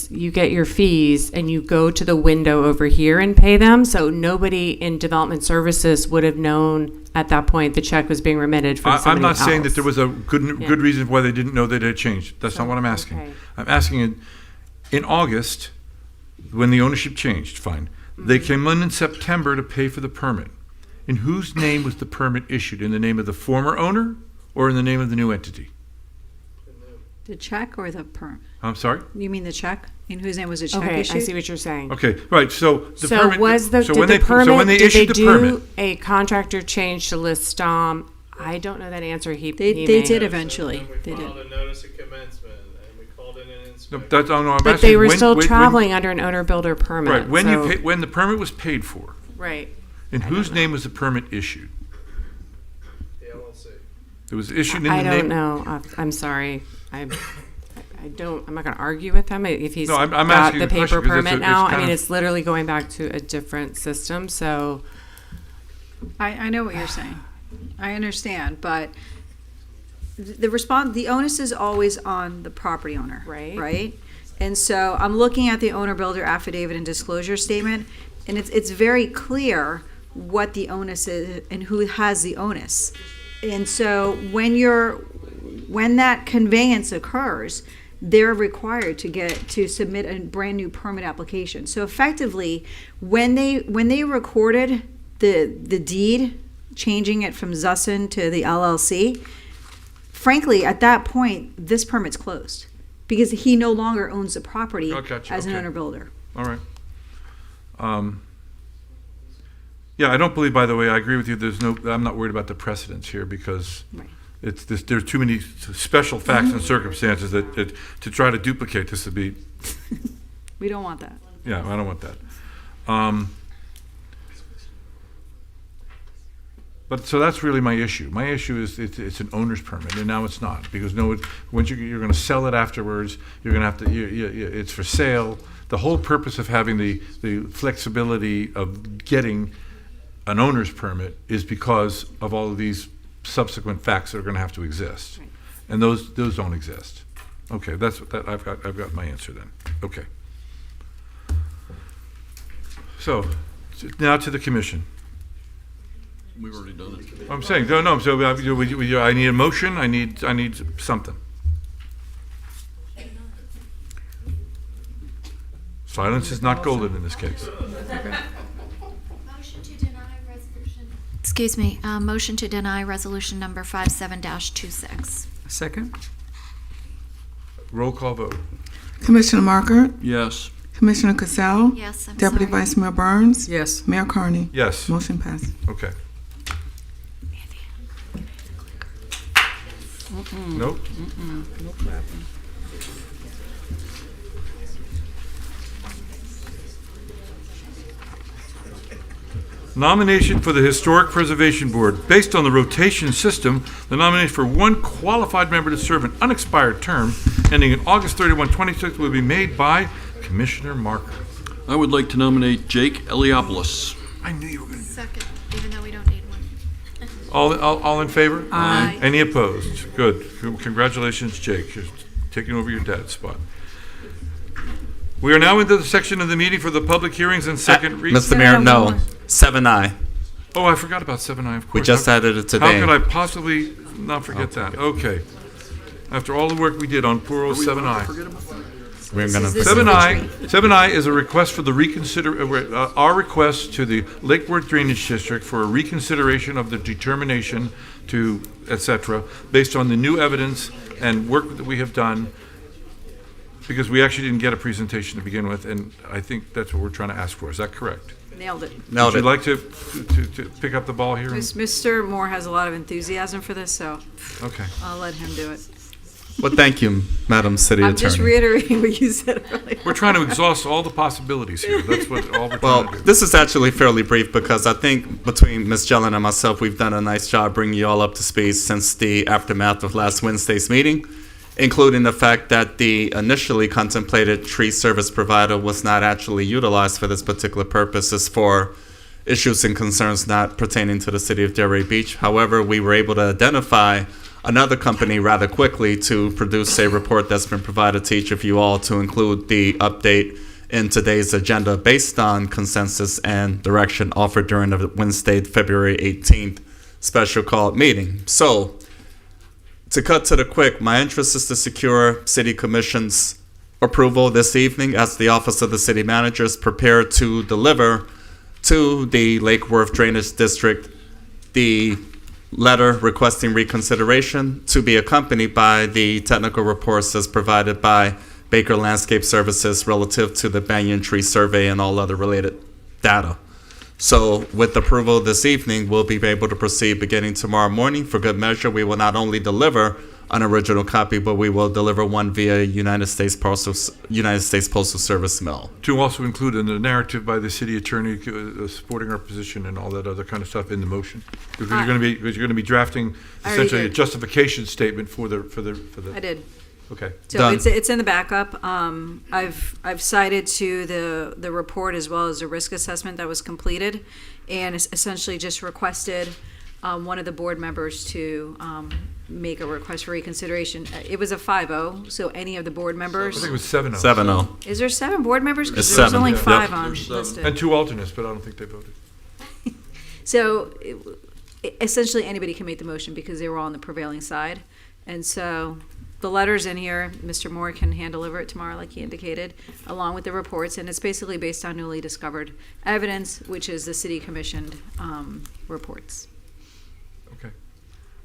Speaker 16: you get your fees and you go to the window over here and pay them. So nobody in development services would have known at that point the check was being remitted from somebody
Speaker 1: I'm not
Speaker 16: else.
Speaker 1: saying that there was a good reason why they didn't know that it had changed. That's not what I'm asking.
Speaker 16: Okay.
Speaker 1: I'm asking in August, when the ownership changed, fine. They came in September to pay for the permit. In whose name was the permit issued? In the name of the former owner or in the name of the new entity?
Speaker 7: The check or the permit?
Speaker 1: I'm sorry?
Speaker 7: You mean the check? In whose name was the check
Speaker 16: Okay,
Speaker 7: issued?
Speaker 16: I see what you're saying.
Speaker 1: Okay, right. So the permit.
Speaker 16: When they do a contractor change to list Stom? I don't know that answer.
Speaker 7: They did eventually. They did.
Speaker 17: A notice of commencement, and we called in an inspector.
Speaker 16: But they were still traveling under an owner-builder permit.
Speaker 1: Right. When the permit was paid for.
Speaker 16: Right.
Speaker 1: In whose name was the permit issued?
Speaker 17: The LLC.
Speaker 1: It was issued in the name.
Speaker 16: I don't know. I'm sorry. I'm not going to argue with him if he's
Speaker 1: I'm
Speaker 16: got
Speaker 1: asking
Speaker 16: the
Speaker 1: a question
Speaker 16: paper
Speaker 1: 'cause
Speaker 16: permit now. I mean,
Speaker 1: of-
Speaker 16: it's literally going back to a different system. So
Speaker 7: I know what you're saying. I understand, but the onus is always on the property owner, right? And so I'm looking at the owner-builder affidavit and disclosure statement, and it's very clear what the onus is and who has the onus. And so when that conveyance occurs, they're required to submit a brand new permit application. So effectively, when they recorded the deed, changing it from Zussin to the LLC, frankly, at that point, this permit's closed because he no longer owns the property as an owner-builder.
Speaker 1: All right. Yeah, I don't believe, by the way, I agree with you, I'm not worried about the precedents here because there's too many special facts and circumstances that to try to duplicate this would be...
Speaker 7: We don't want that.
Speaker 1: Yeah, I don't want that. But so that's really my issue. My issue is it's an owner's permit, and now it's not because once you're going to sell it afterwards, you're going to have to. It's for sale. The whole purpose of having the flexibility of getting an owner's permit is because of all of these subsequent facts that are going to have to exist, and those don't exist. Okay, that's that. I've got my answer then. Okay. So now to the commission.
Speaker 6: We've already done it.
Speaker 1: I'm saying, no. So I need a motion. I need something. Silence is not golden in this case.
Speaker 3: Motion to deny resolution. Excuse me. Motion to deny resolution number 57-26.
Speaker 14: Second.
Speaker 1: Roll call vote.
Speaker 14: Commissioner Marker?
Speaker 6: Yes.
Speaker 14: Commissioner Casal?
Speaker 3: Yes, I'm
Speaker 14: Deputy
Speaker 3: sorry.
Speaker 14: Vice Mayor Burns?
Speaker 5: Yes.
Speaker 14: Mayor Carney?
Speaker 1: Yes.
Speaker 14: Motion passed.
Speaker 1: Okay. Nope.
Speaker 5: No clapping.
Speaker 1: Nomination for the Historic Preservation Board. Based on the rotation system, the nomination for one qualified member to serve an unexpired term ending in August 31, 2026 will be made by Commissioner Marker.
Speaker 6: I would like to nominate Jake Eliopoulos.
Speaker 1: I knew you were going to.
Speaker 3: Second, even though we don't need one.
Speaker 1: All in favor?
Speaker 14: Aye.
Speaker 1: Any opposed? Good. Congratulations, Jake. You're taking over your dad's spot. We are now into the section of the meeting for the public hearings and second reading.
Speaker 4: Mr. Mayor, no. 7I.
Speaker 1: Oh, I forgot about 7I, of course.
Speaker 4: We just added it today.
Speaker 1: How could I possibly not forget that? Okay. After all the work we did on poor old 7I.
Speaker 4: We're going to
Speaker 1: 7I is a request for the our request to the Lake Worth Drainage District for a reconsideration of the determination to, etc., based on the new evidence and work that we have done, because we actually didn't get a presentation to begin with, and I think that's what we're trying to ask for. Is that correct?
Speaker 7: Nailed it.
Speaker 1: Would you like to pick up the ball here?
Speaker 7: Mr. Moore has a lot of enthusiasm for this, so
Speaker 1: Okay.
Speaker 7: I'll let him do it.
Speaker 4: Well, thank you, Madam City
Speaker 7: I'm
Speaker 4: Attorney.
Speaker 7: just reiterating what you said earlier.
Speaker 1: We're trying to exhaust all the possibilities here. That's what all we're
Speaker 4: Well,
Speaker 1: trying to do.
Speaker 4: this is actually fairly brief because I think between Ms. Jellin and myself, we've done a nice job bringing you all up to speed since the aftermath of last Wednesday's meeting, including the fact that the initially contemplated tree service provider was not actually utilized for this particular purpose, is for issues and concerns not pertaining to the city of Delray Beach. However, we were able to identify another company rather quickly to produce a report that's been provided to each of you all to include the update in today's agenda based on consensus and direction offered during the Wednesday, February 18th special call meeting. So, to cut to the quick, my interest is to secure City Commission's approval this evening as the Office of the City Manager is prepared to deliver to the Lake Worth Drainage District the letter requesting reconsideration to be accompanied by the technical reports as provided by Baker Landscape Services relative to the banyan tree survey and all other related data. So with approval this evening, we'll be able to proceed beginning tomorrow morning. For good measure, we will not only deliver an original copy, but we will deliver one via United States Postal Service mail.
Speaker 1: To also include in the narrative by the city attorney supporting our position and all that other kind of stuff in the motion, because you're going to be drafting essentially a justification statement for the.
Speaker 7: I did.
Speaker 1: Okay.
Speaker 7: So it's in the backup. I've cited to the report as well as the risk assessment that was completed, and it's essentially just requested one of the board members to make a request for reconsideration. It was a 5-0, so any of the board members.
Speaker 1: I think it was 7-0.
Speaker 4: 7-0.
Speaker 7: Is there 7 board members? Because
Speaker 4: It's
Speaker 7: there was
Speaker 4: 7,
Speaker 7: only
Speaker 4: yeah.
Speaker 7: 5 on listed.
Speaker 1: And 2 alternates, but I don't think they voted.
Speaker 7: So essentially anybody can make the motion because they were all on the prevailing side. And so the letter's in here. Mr. Moore can hand deliver it tomorrow like he indicated, along with the reports. And it's basically based on newly discovered evidence, which is the city commissioned reports.
Speaker 1: Okay.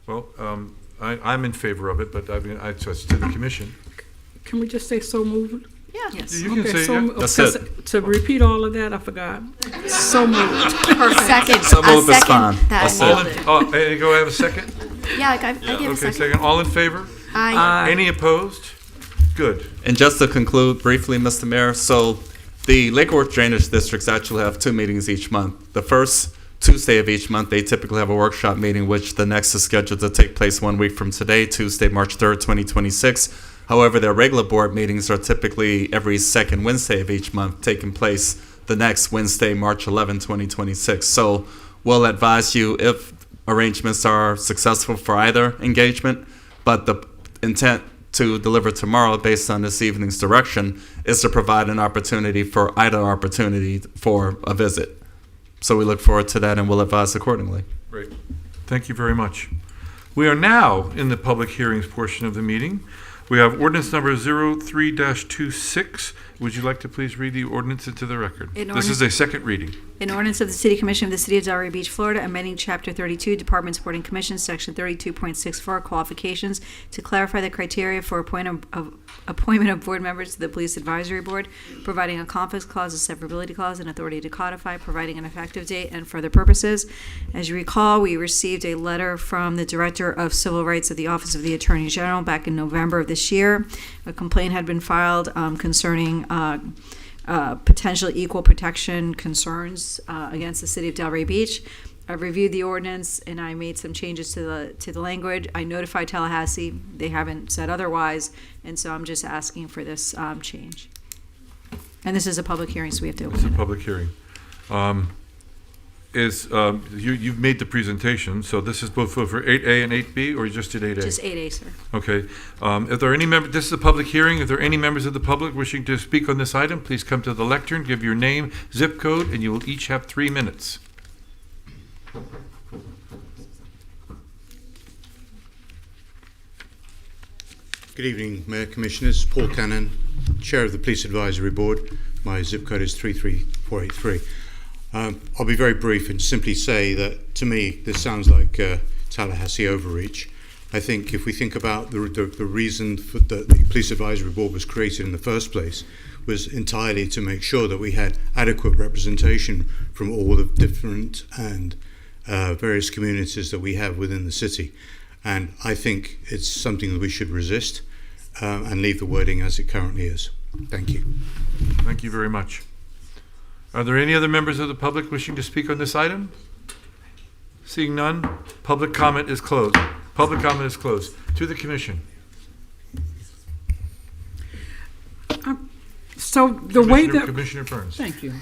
Speaker 1: Well, I'm in favor of it, but I mean, so it's to the commission.
Speaker 5: Can we just say so moved?
Speaker 7: Yeah.
Speaker 5: Yes.
Speaker 1: You can say
Speaker 5: so,
Speaker 1: yeah.
Speaker 4: That's
Speaker 5: because
Speaker 4: it.
Speaker 5: To repeat all of that, I forgot. So moved.
Speaker 3: Perfect. Second.
Speaker 4: So moved is fine.
Speaker 3: That.
Speaker 1: Go have a second?
Speaker 3: Yeah, I give a
Speaker 1: Okay,
Speaker 3: second.
Speaker 1: second. All in favor?
Speaker 3: Aye.
Speaker 1: Any opposed? Good.
Speaker 4: And just to conclude briefly, Mr. Mayor, so the Lake Worth Drainage Districts actually have 2 meetings each month. The first Tuesday of each month, they typically have a workshop meeting, which the next is scheduled to take place 1 week from today, Tuesday, March 3rd, 2026. However, their regular board meetings are typically every second Wednesday of each month, taking place the next Wednesday, March 11, 2026. So we'll advise you if arrangements are successful for either engagement, but the intent to deliver tomorrow based on this evening's direction is to provide an opportunity for either opportunity for a visit. So we look forward to that and we'll advise accordingly.
Speaker 1: Great. Thank you very much. We are now in the public hearings portion of the meeting. We have ordinance number 03-26. Would you like to please read the ordinance into the record? This is a second reading.
Speaker 7: An ordinance of the City Commission of the City of Delray Beach, Florida, amending Chapter 32, Department Supporting Commissions, Section 32.64, Qualifications, to clarify the criteria for appointment of board members to the Police Advisory Board, providing a conflict clause, a severability clause, and authority to codify, providing an effective date, and further purposes. As you recall, we received a letter from the Director of Civil Rights of the Office of the Attorney General back in November of this year. A complaint had been filed concerning potential equal protection concerns against the city of Delray Beach. I reviewed the ordinance and I made some changes to the language. I notified Tallahassee. They haven't said otherwise, and so I'm just asking for this change. And this is a public hearing, so we have to open it.
Speaker 1: It's a public hearing. You've made the presentation, so this is both for 8A and 8B, or you just did 8A?
Speaker 7: Just 8A, sir.
Speaker 1: Okay. If there are any members, this is a public hearing. If there are any members of the public wishing to speak on this item, please come to the lectern, give your name, zip code, and you will each have 3 minutes.
Speaker 20: Good evening, Mayor, Commissioners. Paul Cannon, Chair of the Police Advisory Board. My zip code is 33483. I'll be very brief and simply say that, to me, this sounds like Tallahassee overreach. I think if we think about the reason for the Police Advisory Board was created in the first place was entirely to make sure that we had adequate representation from all the different and various communities that we have within the city. And I think it's something that we should resist and leave the wording as it currently is. Thank you.
Speaker 1: Thank you very much. Are there any other members of the public wishing to speak on this item? Seeing none, public comment is closed. Public comment is closed. To the commission.
Speaker 5: So the way that
Speaker 1: Commissioner Burns.
Speaker 5: Thank you.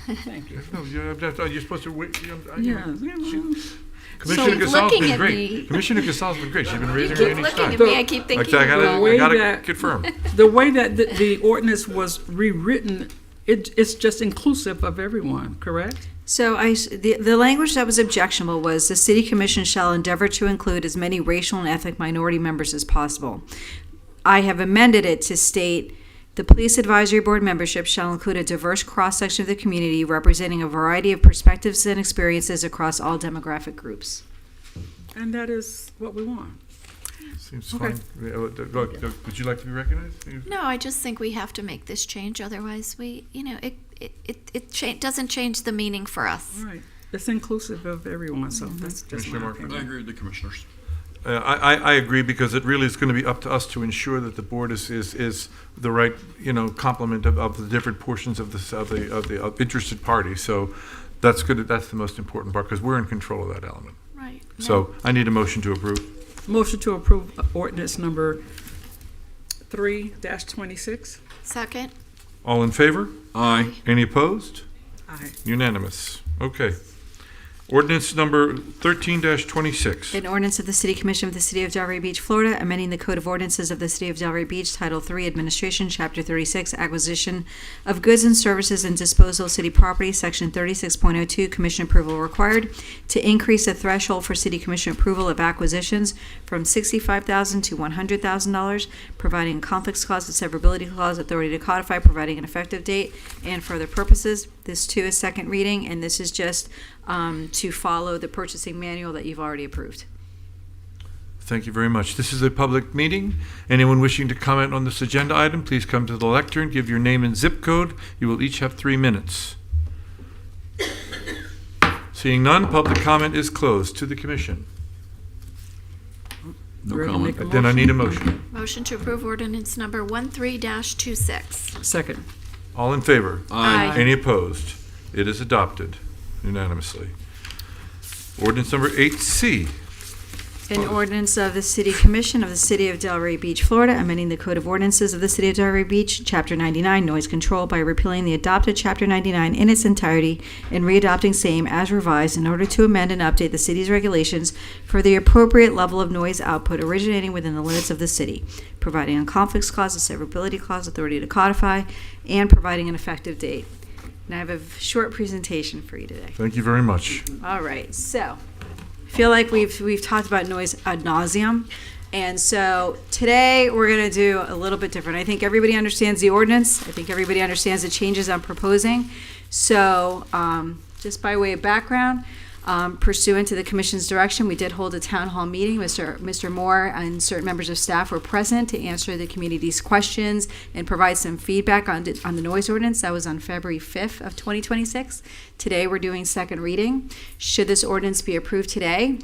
Speaker 1: No, you're supposed to wait.
Speaker 5: Yeah.
Speaker 1: Commissioner Gasal's
Speaker 3: looking
Speaker 1: been
Speaker 3: at
Speaker 1: great.
Speaker 3: me.
Speaker 1: Commissioner Gasal's been great. She's been raising
Speaker 3: You
Speaker 1: her
Speaker 3: keep
Speaker 1: hand each
Speaker 3: looking
Speaker 1: time.
Speaker 3: at me. I keep thinking.
Speaker 1: I gotta confirm.
Speaker 5: The way that the ordinance was rewritten, it's just inclusive of everyone, correct?
Speaker 7: So the language that was objectionable was the city commission shall endeavor to include as many racial and ethnic minority members as possible. I have amended it to state the Police Advisory Board membership shall include a diverse cross-section of the community representing a variety of perspectives and experiences across all demographic groups.
Speaker 5: And that is what we want.
Speaker 1: Seems
Speaker 5: Okay.
Speaker 1: fine. Would you like to be recognized?
Speaker 3: No, I just think we have to make this change. Otherwise, it doesn't change the meaning for us.
Speaker 5: Right. It's inclusive of everyone, so that's just
Speaker 1: Commissioner
Speaker 5: my
Speaker 1: Markman.
Speaker 5: opinion.
Speaker 6: I agree with the commissioners.
Speaker 1: I agree, because it really is going to be up to us to ensure that the board is the right complement of the different portions of the interested parties. So that's good. That's the most important part, because we're in control of that element.
Speaker 3: Right.
Speaker 1: So I need a motion to approve.
Speaker 5: Motion to approve ordinance number 3-26.
Speaker 3: Second.
Speaker 1: All in favor?
Speaker 6: Aye.
Speaker 1: Any opposed?
Speaker 5: Aye.
Speaker 1: Unanimous. Okay. Ordinance number 13-26.
Speaker 7: An ordinance of the City Commission of the City of Delray Beach, Florida, amending the Code of Ordinances of the City of Delray Beach, Title III, Administration, Chapter 36, Acquisition of Goods and Services and Disposal of City Property, Section 36.02, Commission approval required, to increase the threshold for City Commission approval of acquisitions from $65,000 to $100,000, providing a conflicts clause, a severability clause, authority to codify, providing an effective date, and for other purposes. This too is second reading, and this is just to follow the purchasing manual that you've already approved.
Speaker 1: Thank you very much. This is a public meeting. Anyone wishing to comment on this agenda item, please come to the lectern, give your name and zip code. You will each have 3 minutes. Seeing none, public comment is closed. To the commission.
Speaker 6: No
Speaker 5: Ready to
Speaker 6: comment.
Speaker 5: make a
Speaker 1: Then I need a motion.
Speaker 3: Motion to approve ordinance number 13-26.
Speaker 5: Second.
Speaker 1: All in favor?
Speaker 3: Aye.
Speaker 1: Any opposed? It is adopted unanimously. Ordinance number 8C.
Speaker 7: An ordinance of the City Commission of the City of Delray Beach, Florida, amending the Code of Ordinances of the City of Delray Beach, Chapter 99, Noise Control, by repealing the adopted Chapter 99 in its entirety and readopting same as revised in order to amend and update the city's regulations for the appropriate level of noise output originating within the limits of the city, providing a conflicts clause, a severability clause, authority to codify, and providing an effective date. And I have a short presentation for you today.
Speaker 1: Thank you very much.
Speaker 7: All right, so I feel like we've talked about noise ad nauseum, and so today we're going to do a little bit different. I think everybody understands the ordinance. I think everybody understands the changes I'm proposing. So just by way of background, pursuant to the commission's direction, we did hold a town hall meeting. Mr. Moore and certain members of staff were present to answer the community's questions and provide some feedback on the noise ordinance. That was on February 5th of 2026. Today we're doing second reading. Should this ordinance be approved today,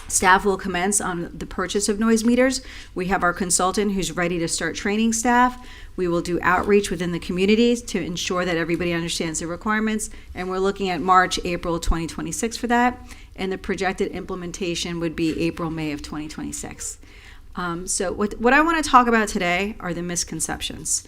Speaker 7: staff will commence on the purchase of noise meters. We have our consultant who's ready to start training staff. We will do outreach within the communities to ensure that everybody understands the requirements. And we're looking at March, April 2026 for that. And the projected implementation would be April, May of 2026. So what I want to talk about today are the misconceptions.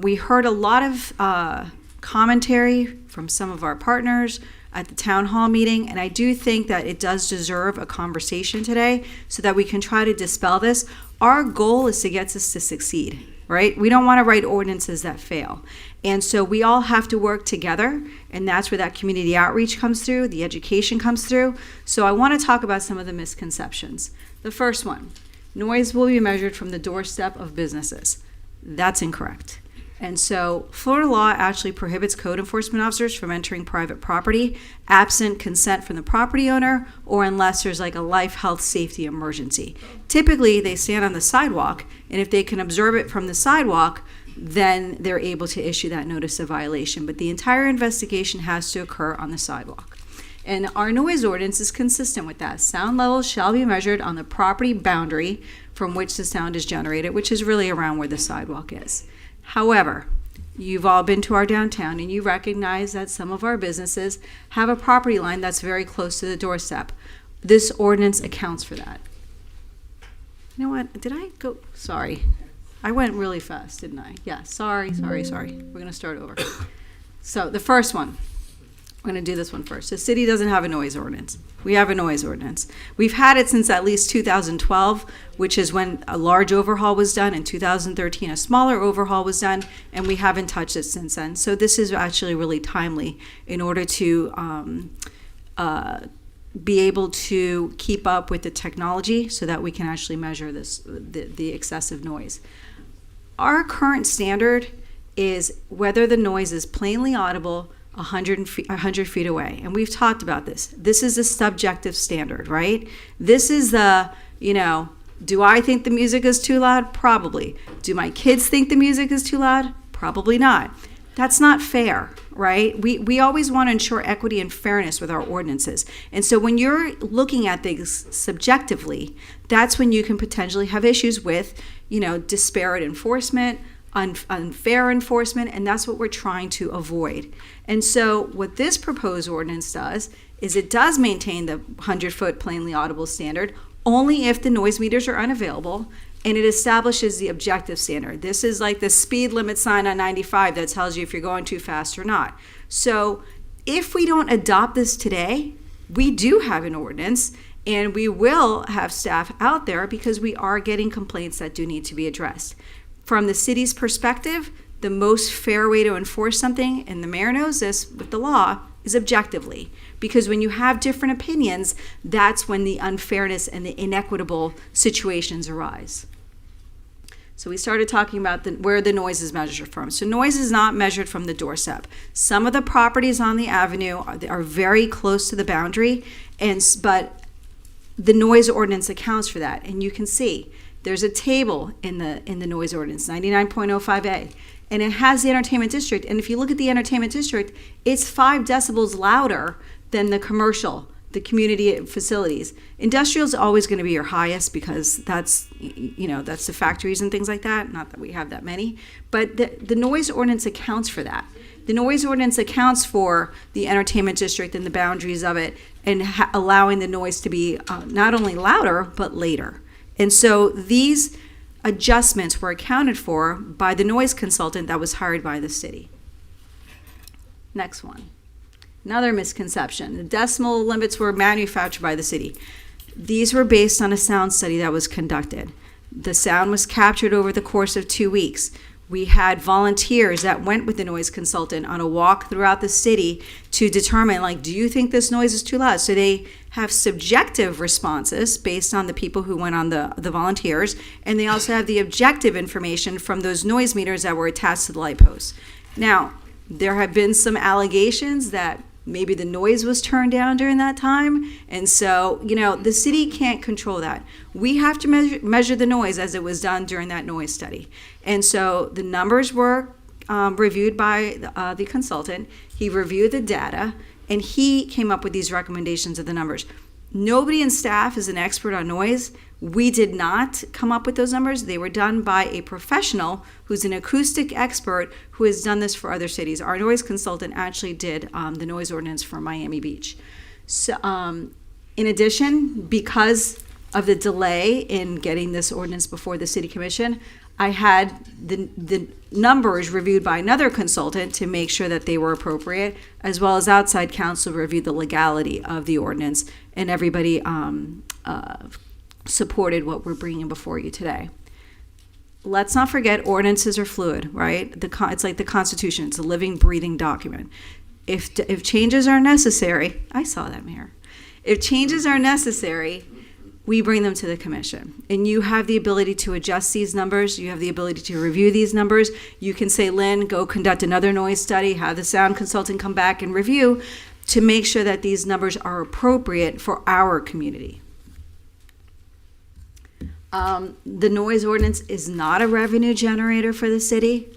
Speaker 7: We heard a lot of commentary from some of our partners at the town hall meeting, and I do think that it does deserve a conversation today so that we can try to dispel this. Our goal is to get us to succeed. right? We don't want to write ordinances that fail. And so we all have to work together, and that's where that community outreach comes through, the education comes through. So I want to talk about some of the misconceptions. The first one, noise will be measured from the doorstep of businesses. That's incorrect. And so Florida law actually prohibits code enforcement officers from entering private property absent consent from the property owner or unless there's like a life, health, safety emergency. Typically, they stand on the sidewalk, and if they can observe it from the sidewalk, then they're able to issue that notice of violation. But the entire investigation has to occur on the sidewalk. And our noise ordinance is consistent with that. Sound levels shall be measured on the property boundary from which the sound is generated, which is really around where the sidewalk is. However, you've all been to our downtown and you recognize that some of our businesses have a property line that's very close to the doorstep. This ordinance accounts for that. You know what? Did I go? Sorry. I went really fast, didn't I? Yeah, sorry. We're going to start over. So the first one, we're going to do this one first. The city doesn't have a noise ordinance. We have a noise ordinance. We've had it since at least 2012, which is when a large overhaul was done. In 2013, a smaller overhaul was done, and we haven't touched it since then. So this is actually really timely in order to be able to keep up with the technology so that we can actually measure the excessive noise. Our current standard is whether the noise is plainly audible 100 feet away. And we've talked about this. This is a subjective standard, right? This is the, do I think the music is too loud? Probably. Do my kids think the music is too loud? Probably not. That's not fair, right? We always want to ensure equity and fairness with our ordinances. And so when you're looking at things subjectively, that's when you can potentially have issues with, disparate enforcement, unfair enforcement, and that's what we're trying to avoid. And so what this proposed ordinance does is it does maintain the 100-foot plainly audible standard only if the noise meters are unavailable, and it establishes the objective standard. This is like the speed limit sign on 95 that tells you if you're going too fast or not. So if we don't adopt this today, we do have an ordinance, and we will have staff out there because we are getting complaints that do need to be addressed. From the city's perspective, the most fair way to enforce something, and the mayor knows this with the law, is objectively. Because when you have different opinions, that's when the unfairness and the inequitable situations arise. So we started talking about where the noise is measured from. So noise is not measured from the doorstep. Some of the properties on the avenue are very close to the boundary, but the noise ordinance accounts for that. And you can see there's a table in the noise ordinance, 99.05A, and it has the entertainment district. And if you look at the entertainment district, it's 5 decibels louder than the commercial, the community facilities. Industrial is always going to be your highest because that's the factories and things like that. Not that we have that many, but the noise ordinance accounts for that. The noise ordinance accounts for the entertainment district and the boundaries of it, and allowing the noise to be not only louder but later. And so these adjustments were accounted for by the noise consultant that was hired by the city. Next one. Another misconception. The decimal limits were manufactured by the city. These were based on a sound study that was conducted. The sound was captured over the course of 2 weeks. We had volunteers that went with the noise consultant on a walk throughout the city to determine, do you think this noise is too loud? So they have subjective responses based on the people who went on the volunteers, and they also have the objective information from those noise meters that were attached to the light posts. Now, there have been some allegations that maybe the noise was turned down during that time. And so, the city can't control that. We have to measure the noise as it was done during that noise study. And so the numbers were reviewed by the consultant. He reviewed the data, and he came up with these recommendations of the numbers. Nobody in staff is an expert on noise. We did not come up with those numbers. They were done by a professional who's an acoustic expert who has done this for other cities. Our noise consultant actually did the noise ordinance for Miami Beach. So, in addition, because of the delay in getting this ordinance before the city commission, I had the numbers reviewed by another consultant to make sure that they were appropriate, as well as outside counsel reviewed the legality of the ordinance, and everybody supported what we're bringing before you today. let's not forget ordinances are fluid, right? It's like the Constitution. It's a living, breathing document. If changes are necessary, I saw that, Mayor. If changes are necessary, we bring them to the commission. And you have the ability to adjust these numbers. You have the ability to review these numbers. You can say, Lynn, go conduct another noise study, have the sound consultant come back and review to make sure that these numbers are appropriate for our community. The noise ordinance is not a revenue generator for the city.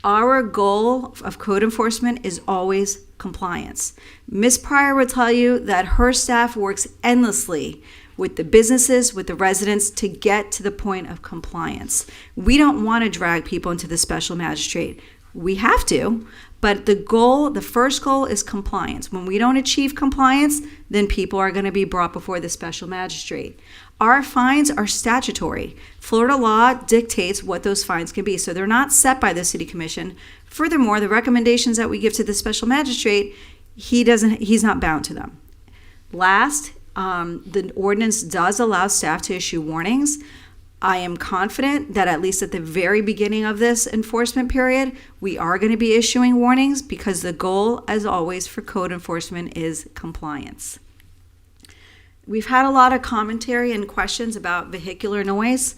Speaker 7: Our goal of code enforcement is always compliance. Ms. Pryor will tell you that her staff works endlessly with the businesses, with the residents, to get to the point of compliance. We don't want to drag people into the special magistrate. We have to, but the first goal is compliance. When we don't achieve compliance, then people are going to be brought before the special magistrate. Our fines are statutory. Florida law dictates what those fines can be, so they're not set by the city commission. Furthermore, the recommendations that we give to the special magistrate, he's not bound to them. Last, the ordinance does allow staff to issue warnings. I am confident that at least at the very beginning of this enforcement period, we are going to be issuing warnings because the goal, as always, for code enforcement is compliance. We've had a lot of commentary and questions about vehicular noise.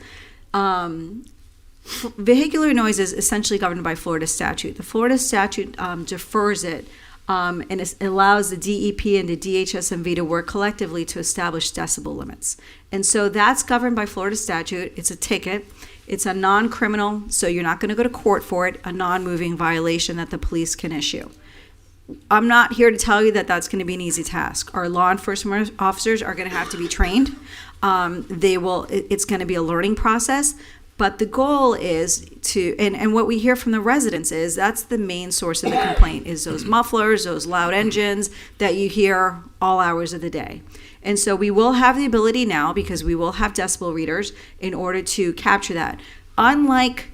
Speaker 7: Vehicular noise is essentially governed by Florida statute. The Florida statute defers it and it allows the DEP and the DHSMV to work collectively to establish decibel limits. And so that's governed by Florida statute. It's a ticket. It's a non-criminal, so you're not going to go to court for it, a non-moving violation that the police can issue. I'm not here to tell you that that's going to be an easy task. Our law enforcement officers are going to have to be trained. It's going to be a learning process. But the goal is to, and what we hear from the residents is that's the main source of the complaint is those mufflers, those loud engines that you hear all hours of the day. And so we will have the ability now, because we will have decibel readers, in order to capture that. Unlike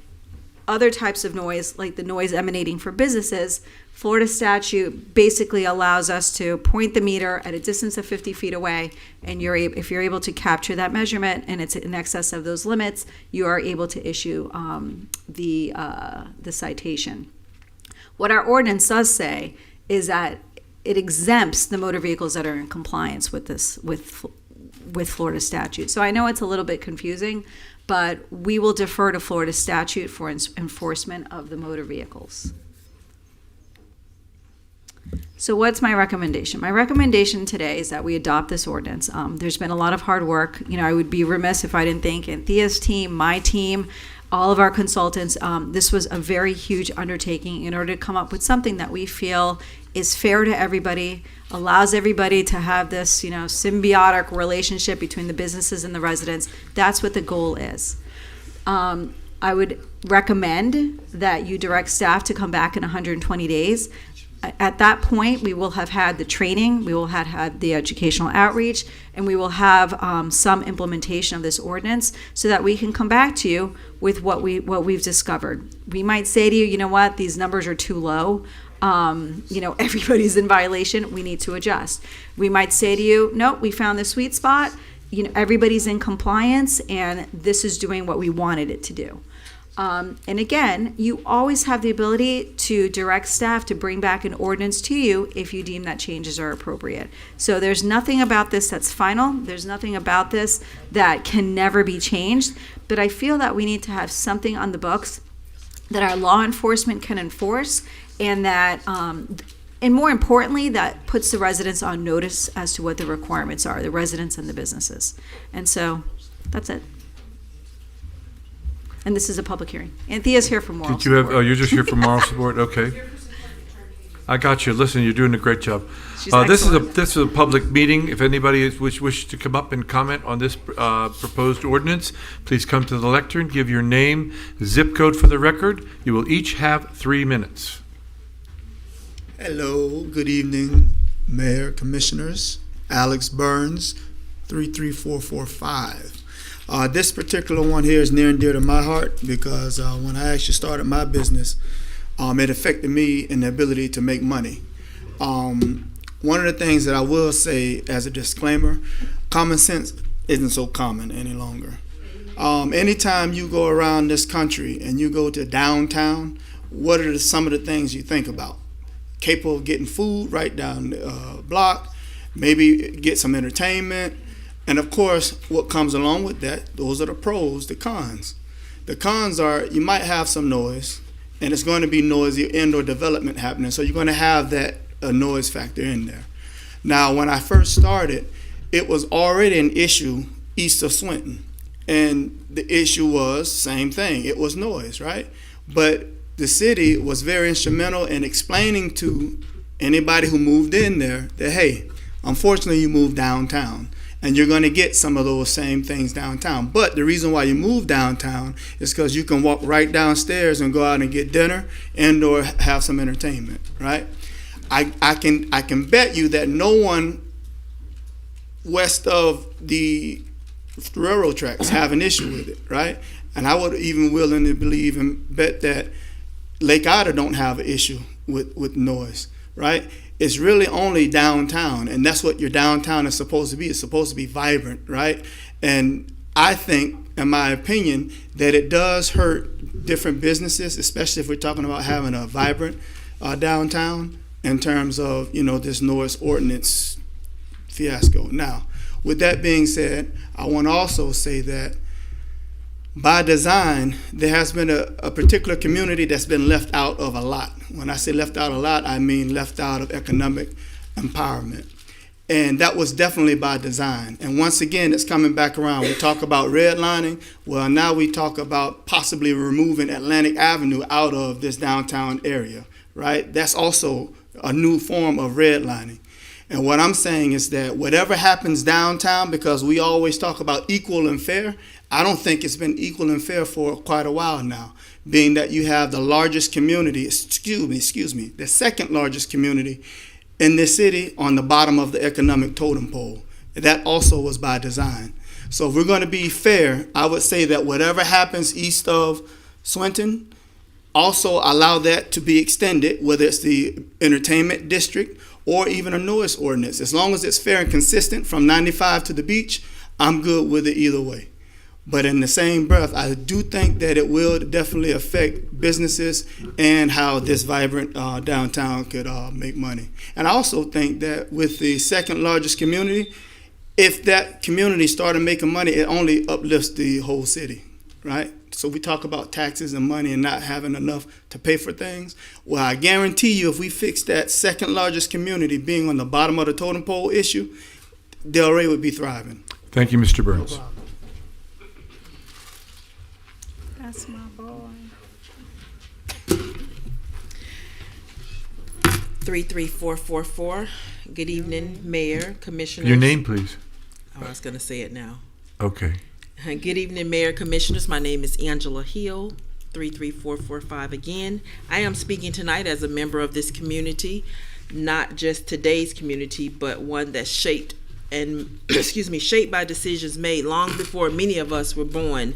Speaker 7: other types of noise, like the noise emanating from businesses, Florida statute basically allows us to point the meter at a distance of 50 feet away, and if you're able to capture that measurement and it's in excess of those limits, you are able to issue the citation. What our ordinance does say is that it exempts the motor vehicles that are in compliance with Florida statute. So I know it's a little bit confusing, but we will defer to Florida statute for enforcement of the motor vehicles. So what's my recommendation? My recommendation today is that we adopt this ordinance. There's been a lot of hard work. I would be remiss if I didn't thank Anthea's team, my team, all of our consultants. This was a very huge undertaking in order to come up with something that we feel is fair to everybody, allows everybody to have this, symbiotic relationship between the businesses and the residents. That's what the goal is. I would recommend that you direct staff to come back in 120 days. At that point, we will have had the training, we will have had the educational outreach, and we will have some implementation of this ordinance so that we can come back to you with what we've discovered. We might say to you, you know what, these numbers are too low. Everybody's in violation. We need to adjust. We might say to you, no, we found the sweet spot. Everybody's in compliance, and this is doing what we wanted it to do. And again, you always have the ability to direct staff to bring back an ordinance to you if you deem that changes are appropriate. So there's nothing about this that's final. There's nothing about this that can never be changed. But I feel that we need to have something on the books that our law enforcement can enforce, and that, and more importantly, that puts the residents on notice as to what the requirements are, the residents and the businesses. And so that's it. And this is a public hearing. Anthea's here for moral support.
Speaker 1: You're just here for moral support? Okay. I got you. Listen, you're doing a great job. This is a public meeting. If anybody wishes to come up and comment on this proposed ordinance, please come to the lectern, give your name, zip code for the record. You will each have 3 minutes.
Speaker 10: Hello, good evening, Mayor, Commissioners. Alex Burns, 33445. This particular one here is near and dear to my heart because when I actually started my business, it affected me in the ability to make money. One of the things that I will say as a disclaimer, common sense isn't so common any longer. Anytime you go around this country and you go to downtown, what are some of the things you think about? Capable of getting food right down the block, maybe get some entertainment, and of course, what comes along with that, those are the pros, the cons. The cons are you might have some noise, and it's going to be noisy indoor development happening, so you're going to have that noise factor in there. Now, when I first started, it was already an issue east of Swinton. And the issue was same thing. It was noise, right? But the city was very instrumental in explaining to anybody who moved in there that, hey, unfortunately you moved downtown and you're going to get some of those same things downtown. But the reason why you moved downtown is because you can walk right downstairs and go out and get dinner and or have some entertainment, right? I can bet you that no one west of the railroad tracks have an issue with it, right? And I would even willing to believe and bet that Lake Ida don't have an issue with noise, right? It's really only downtown, and that's what your downtown is supposed to be. It's supposed to be vibrant, right? And I think, in my opinion, that it does hurt different businesses, especially if we're talking about having a vibrant downtown in terms of, this noise ordinance fiasco. Now, with that being said, I want to also say that by design, there has been a particular community that's been left out of a lot. When I say left out a lot, I mean left out of economic empowerment. And that was definitely by design. And once again, it's coming back around. We talk about redlining. Well, now we talk about possibly removing Atlantic Avenue out of this downtown area, right? That's also a new form of redlining. And what I'm saying is that whatever happens downtown, because we always talk about equal and fair, I don't think it's been equal and fair for quite a while now, being that you have the largest community, the second largest community in this city on the bottom of the economic totem pole. That also was by design. So if we're going to be fair, I would say that whatever happens east of Swinton, also allow that to be extended, whether it's the entertainment district or even a noise ordinance. As long as it's fair and consistent from 95 to the beach, I'm good with it either way. But in the same breath, I do think that it will definitely affect businesses and how this vibrant downtown could make money. And I also think that with the second largest community, if that community started making money, it only uplifts the whole city, right? So we talk about taxes and money and not having enough to pay for things. Well, I guarantee you, if we fix that second largest community being on the bottom of the totem pole issue, Delray would be thriving.
Speaker 1: Thank you, Mr. Burns.
Speaker 14: That's my boy.
Speaker 21: 33444. Good evening, Mayor, Commissioners.
Speaker 1: Your name, please.
Speaker 21: Oh, I was going to say it now.
Speaker 1: Okay.
Speaker 21: Good evening, Mayor, Commissioners. My name is Angela Hill, 33445 again. I am speaking tonight as a member of this community, not just today's community, but one that's shaped and, shaped by decisions made long before many of us were born.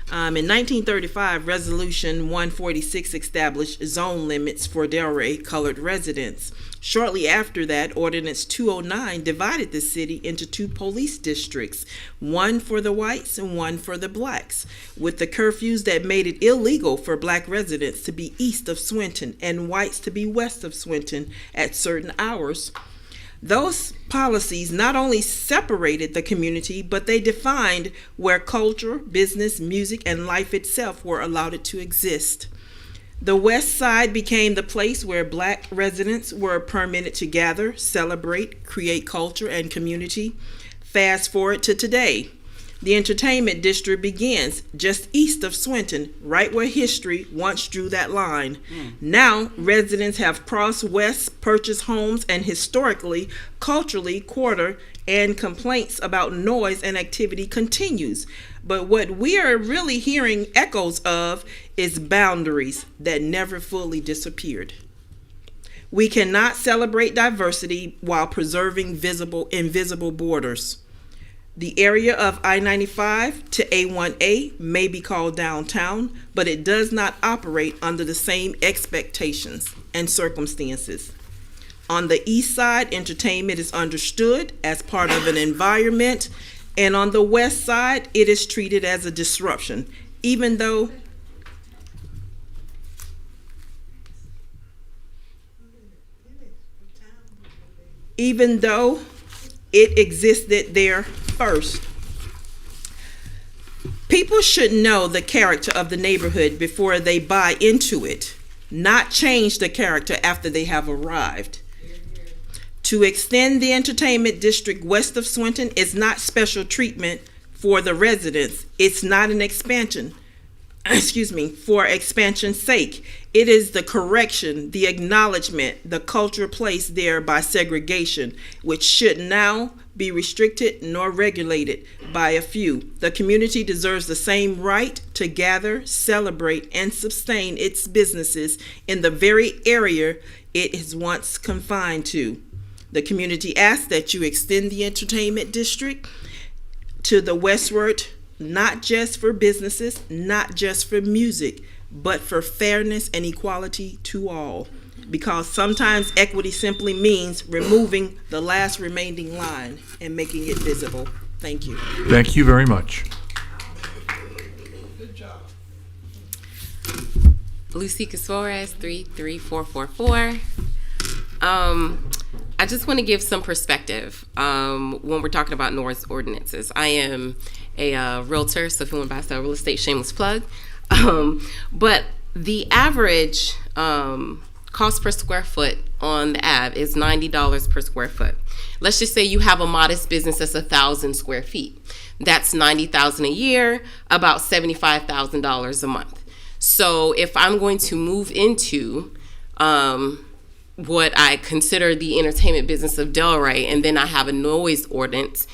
Speaker 21: In 1935, Resolution 146 established zone limits for Delray colored residents. Shortly after that, Ordinance 209 divided the city into two police districts, one for the whites and one for the blacks, with the curfews that made it illegal for black residents to be east of Swinton and whites to be west of Swinton at certain hours. Those policies not only separated the community, but they defined where culture, business, music, and life itself were allowed to exist. The West Side became the place where black residents were permitted to gather, celebrate, create culture and community. Fast forward to today. The entertainment district begins just east of Swinton, right where history once drew that line. Now, residents have crossed west, purchased homes, and historically, culturally quarter, and complaints about noise and activity continues. But what we are really hearing echoes of is boundaries that never fully disappeared. We cannot celebrate diversity while preserving invisible borders. The area of I-95 to A1A may be called downtown, but it does not operate under the same expectations and circumstances. On the east side, entertainment is understood as part of an environment And on the west side, it is treated as a disruption, even though it existed there first. People should know the character of the neighborhood before they buy into it, not change the character after they have arrived. To extend the entertainment district west of Swinton is not special treatment for the residents. It's not an expansion, for expansion's sake. It is the correction, the acknowledgement, the culture placed there by segregation, which should now be restricted nor regulated by a few. The community deserves the same right to gather, celebrate, and sustain its businesses in the very area it is once confined to. The community asks that you extend the entertainment district to the westward, not just for businesses, not just for music, but for fairness and equality to all. Because sometimes equity simply means removing the last remaining line and making it visible. Thank you.
Speaker 1: Thank you very much.
Speaker 21: Good job.
Speaker 8: Lucy Suarez, 33444. I just want to give some perspective when we're talking about noise ordinances. I am a realtor, so if you want to buy sell real estate, shameless plug. But the average cost per square foot on the Ave is $90 per square foot. Let's just say you have a modest business that's 1,000 square feet. That's $90,000 a year, about $75,000 a month. So if I'm going to move into what I consider the entertainment business of Delray, and then I have a noise ordinance,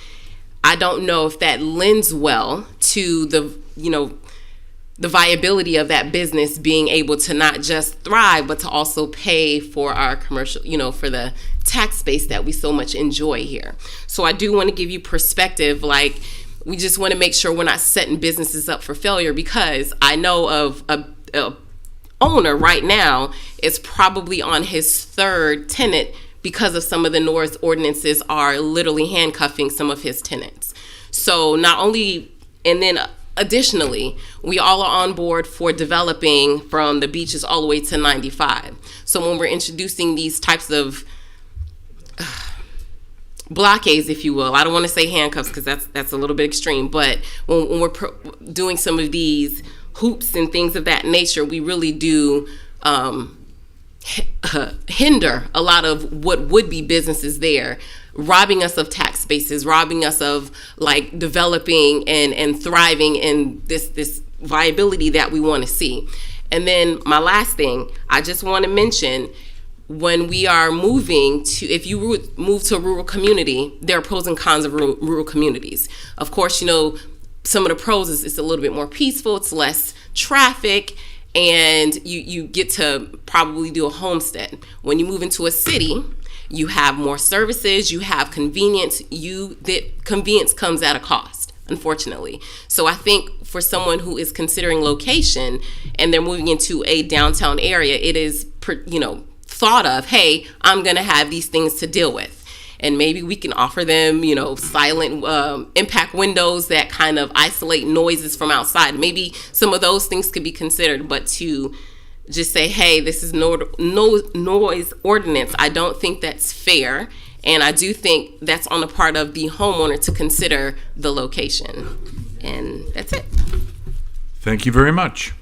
Speaker 8: I don't know if that lends well to the viability of that business being able to not just thrive, but to also pay for our commercial, for the tax base that we so much enjoy here. So I do want to give you perspective, like we just want to make sure we're not setting businesses up for failure, because I know of a owner right now is probably on his third tenant because of some of the noise ordinances are literally handcuffing some of his tenants. So not only, and then additionally, we all are on board for developing from the beaches all the way to 95. So when we're introducing these types of blockades, if you will, I don't want to say handcuffs because that's a little bit extreme, but when we're doing some of these hoops and things of that nature, we really do hinder a lot of what would be businesses there, robbing us of tax bases, robbing us of like developing and thriving in this viability that we want to see. And then my last thing, I just want to mention, when we are moving to, if you move to a rural community, there are pros and cons of rural communities. Of course, some of the pros is it's a little bit more peaceful, it's less traffic, and you get to probably do a homestead. When you move into a city, you have more services, you have convenience, that convenience comes at a cost, unfortunately. So I think for someone who is considering location and they're moving into a downtown area, it is, thought of, hey, I'm gonna have these things to deal with. And maybe we can offer them, silent impact windows that kind of isolate noises from outside. Maybe some of those things could be considered, but to just say, hey, this is no noise ordinance, I don't think that's fair. And I do think that's on the part of the homeowner to consider the location. And that's it.
Speaker 1: Thank you very much.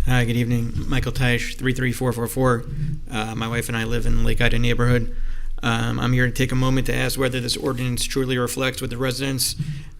Speaker 22: Hi, good evening. Michael Teich, 33444. My wife and I live in the Lake Ida neighborhood. I'm here to take a moment to ask whether this ordinance truly reflects what the residents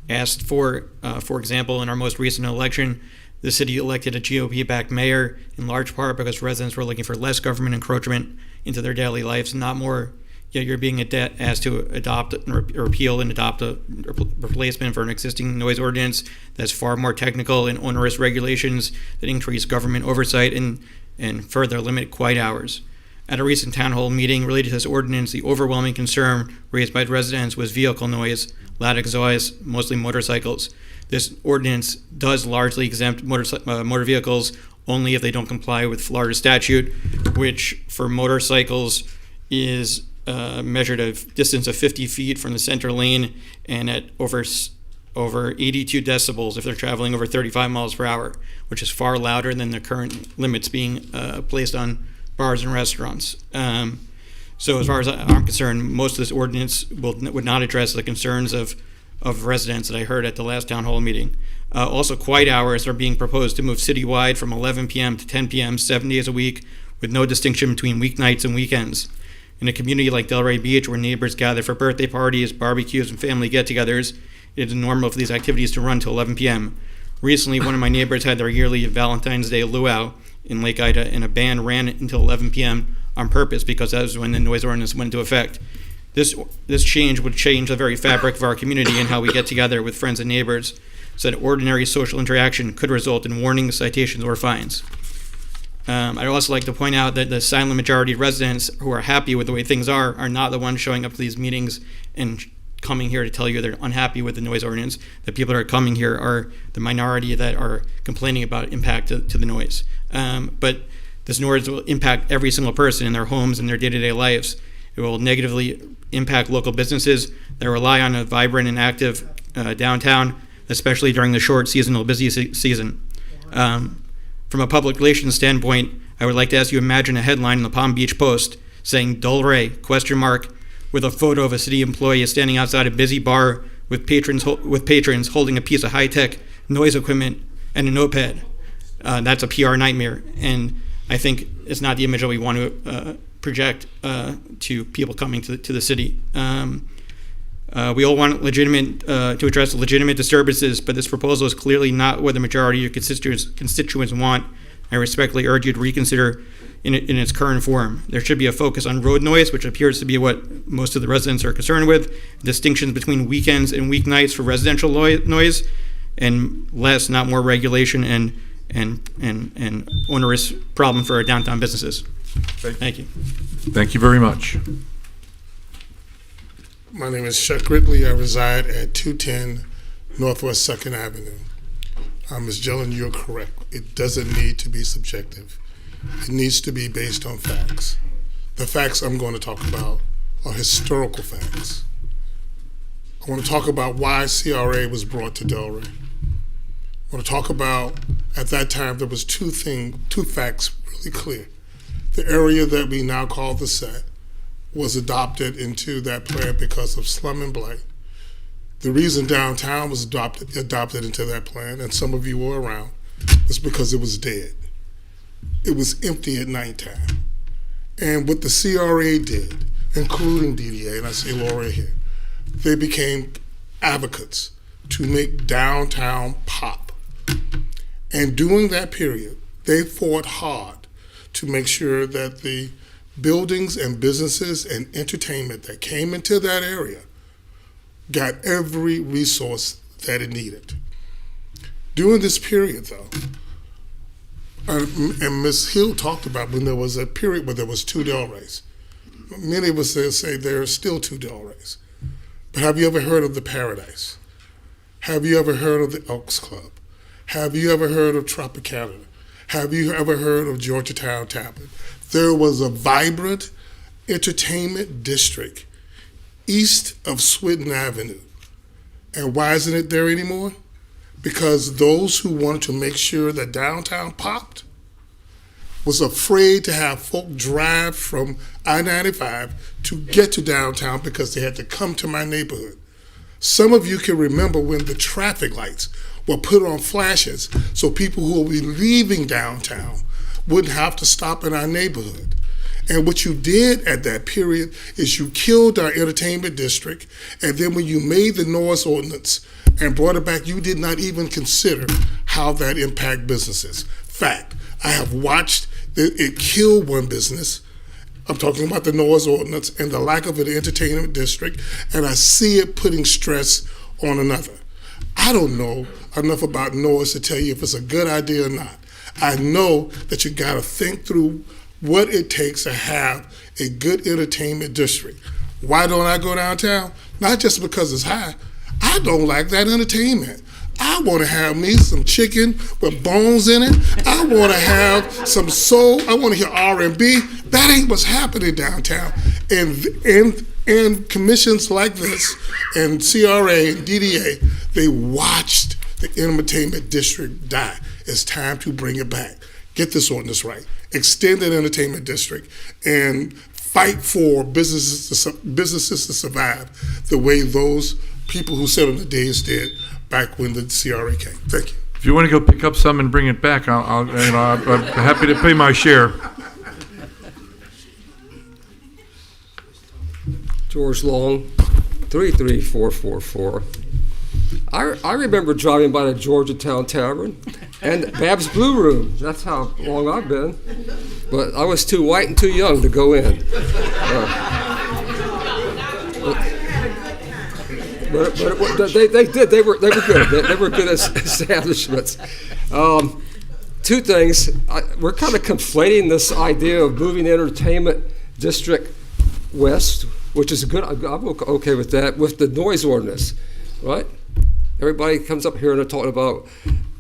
Speaker 22: asked for. For example, in our most recent election, the city elected a GOP-backed mayor in large part because residents were looking for less government encroachment into their daily lives, not more. Yet you're being asked to adopt or repeal and adopt a replacement for an existing noise ordinance that's far more technical and onerous regulations that increase government oversight and further limit quiet hours. At a recent town hall meeting related to this ordinance, the overwhelming concern raised by residents was vehicle noise, loud exhaust, mostly motorcycles. This ordinance does largely exempt motor vehicles only if they don't comply with Florida statute, which for motorcycles is measured a distance of 50 feet from the center lane and at over 82 decibels if they're traveling over 35 miles per hour, which is far louder than the current limits being placed on bars and restaurants. So as far as I'm concerned, most of this ordinance would not address the concerns of residents that I heard at the last town hall meeting. Also, quiet hours are being proposed to move citywide from 11 p.m. to 10 p.m. 7 days a week with no distinction between weeknights and weekends. In a community like Delray Beach, where neighbors gather for birthday parties, barbecues, and family get-togethers, it is normal for these activities to run till 11 p.m. Recently, one of my neighbors had their yearly Valentine's Day luau in Lake Ida, and a band ran until 11 p.m. on purpose because that was when the noise ordinance went into effect. This change would change the very fabric of our community and how we get together with friends and neighbors, so that ordinary social interaction could result in warnings, citations, or fines. I'd also like to point out that the silent majority of residents who are happy with the way things are not the ones showing up to these meetings and coming here to tell you they're unhappy with the noise ordinance. The people that are coming here are the minority that are complaining about impact to the noise. But this noise will impact every single person in their homes and their day-to-day lives. It will negatively impact local businesses that rely on a vibrant and active downtown, especially during the short seasonal busy season. From a public relations standpoint, I would like to ask you imagine a headline in the Palm Beach Post saying Delray, ? With a photo of a city employee standing outside a busy bar with patrons holding a piece of high-tech noise equipment and a notepad. That's a PR nightmare, and I think it's not the image that we want to project to people coming to the city. We all want to address legitimate disturbances, but this proposal is clearly not what the majority of your constituents want. I respectfully urge you to reconsider in its current form. There should be a focus on road noise, which appears to be what most of the residents are concerned with, distinctions between weekends and weeknights for residential noise, and less, not more, regulation and onerous problem for our downtown businesses. Thank you.
Speaker 1: Thank you very much.
Speaker 11: My name is Chuck Ridley. I reside at 210 Northwest 2nd Avenue. Ms. Gillen, you're correct. It doesn't need to be subjective. It needs to be based on facts. The facts I'm going to talk about are historical facts. I want to talk about why CRA was brought to Delray. I want to talk about, at that time, there was two facts really clear. The area that we now call the set was adopted into that plan because of slum and blight. The reason downtown was adopted into that plan, and some of you were around, was because it was dead. It was empty at nighttime. And what the CRA did, including DDA, and I see Laura here, they became advocates to make downtown pop. And during that period, they fought hard to make sure that the buildings and businesses and entertainment that came into that area got every resource that it needed. During this period, though, and Ms. Hill talked about when there was a period where there was two Delrays. Many of us say there are still two Delrays. But have you ever heard of the Paradise? Have you ever heard of the Elks Club? Have you ever heard of Tropicana? Have you ever heard of Georgetown Tavern? There was a vibrant entertainment district east of Swinton Avenue. And why isn't it there anymore? Because those who wanted to make sure that downtown popped was afraid to have folk drive from I-95 to get to downtown because they had to come to my neighborhood. Some of you can remember when the traffic lights were put on flashes so people who will be leaving downtown wouldn't have to stop in our neighborhood. And what you did at that period is you killed our entertainment district, and then when you made the noise ordinance and brought it back, you did not even consider how that impacted businesses. Fact, I have watched it kill one business. I'm talking about the noise ordinance and the lack of an entertainment district, and I see it putting stress on another. I don't know enough about noise to tell you if it's a good idea or not. I know that you gotta think through what it takes to have a good entertainment district. Why don't I go downtown? Not just because it's high. I don't like that entertainment. I want to have me some chicken with bones in it. I want to have some soul. I want to hear R&B. That ain't what's happening downtown. And commissions like this and CRA and DDA, they watched the entertainment district die. It's time to bring it back. Get this ordinance right. Extend that entertainment district and fight for businesses to survive the way those people who sat on the dais did back when the CRA came. Thank you.
Speaker 1: If you want to go pick up some and bring it back, I'm happy to pay my share.
Speaker 12: George Long, 33444. I remember driving by the Georgetown Tavern and Bab's Blue Room. That's how long I've been. But I was too white and too young to go in. But they did. They were good. They were good establishments. Two things. We're kind of conflating this idea of moving entertainment district west, which is good. I'm okay with that, with the noise ordinance, right? Everybody comes up here and they're talking about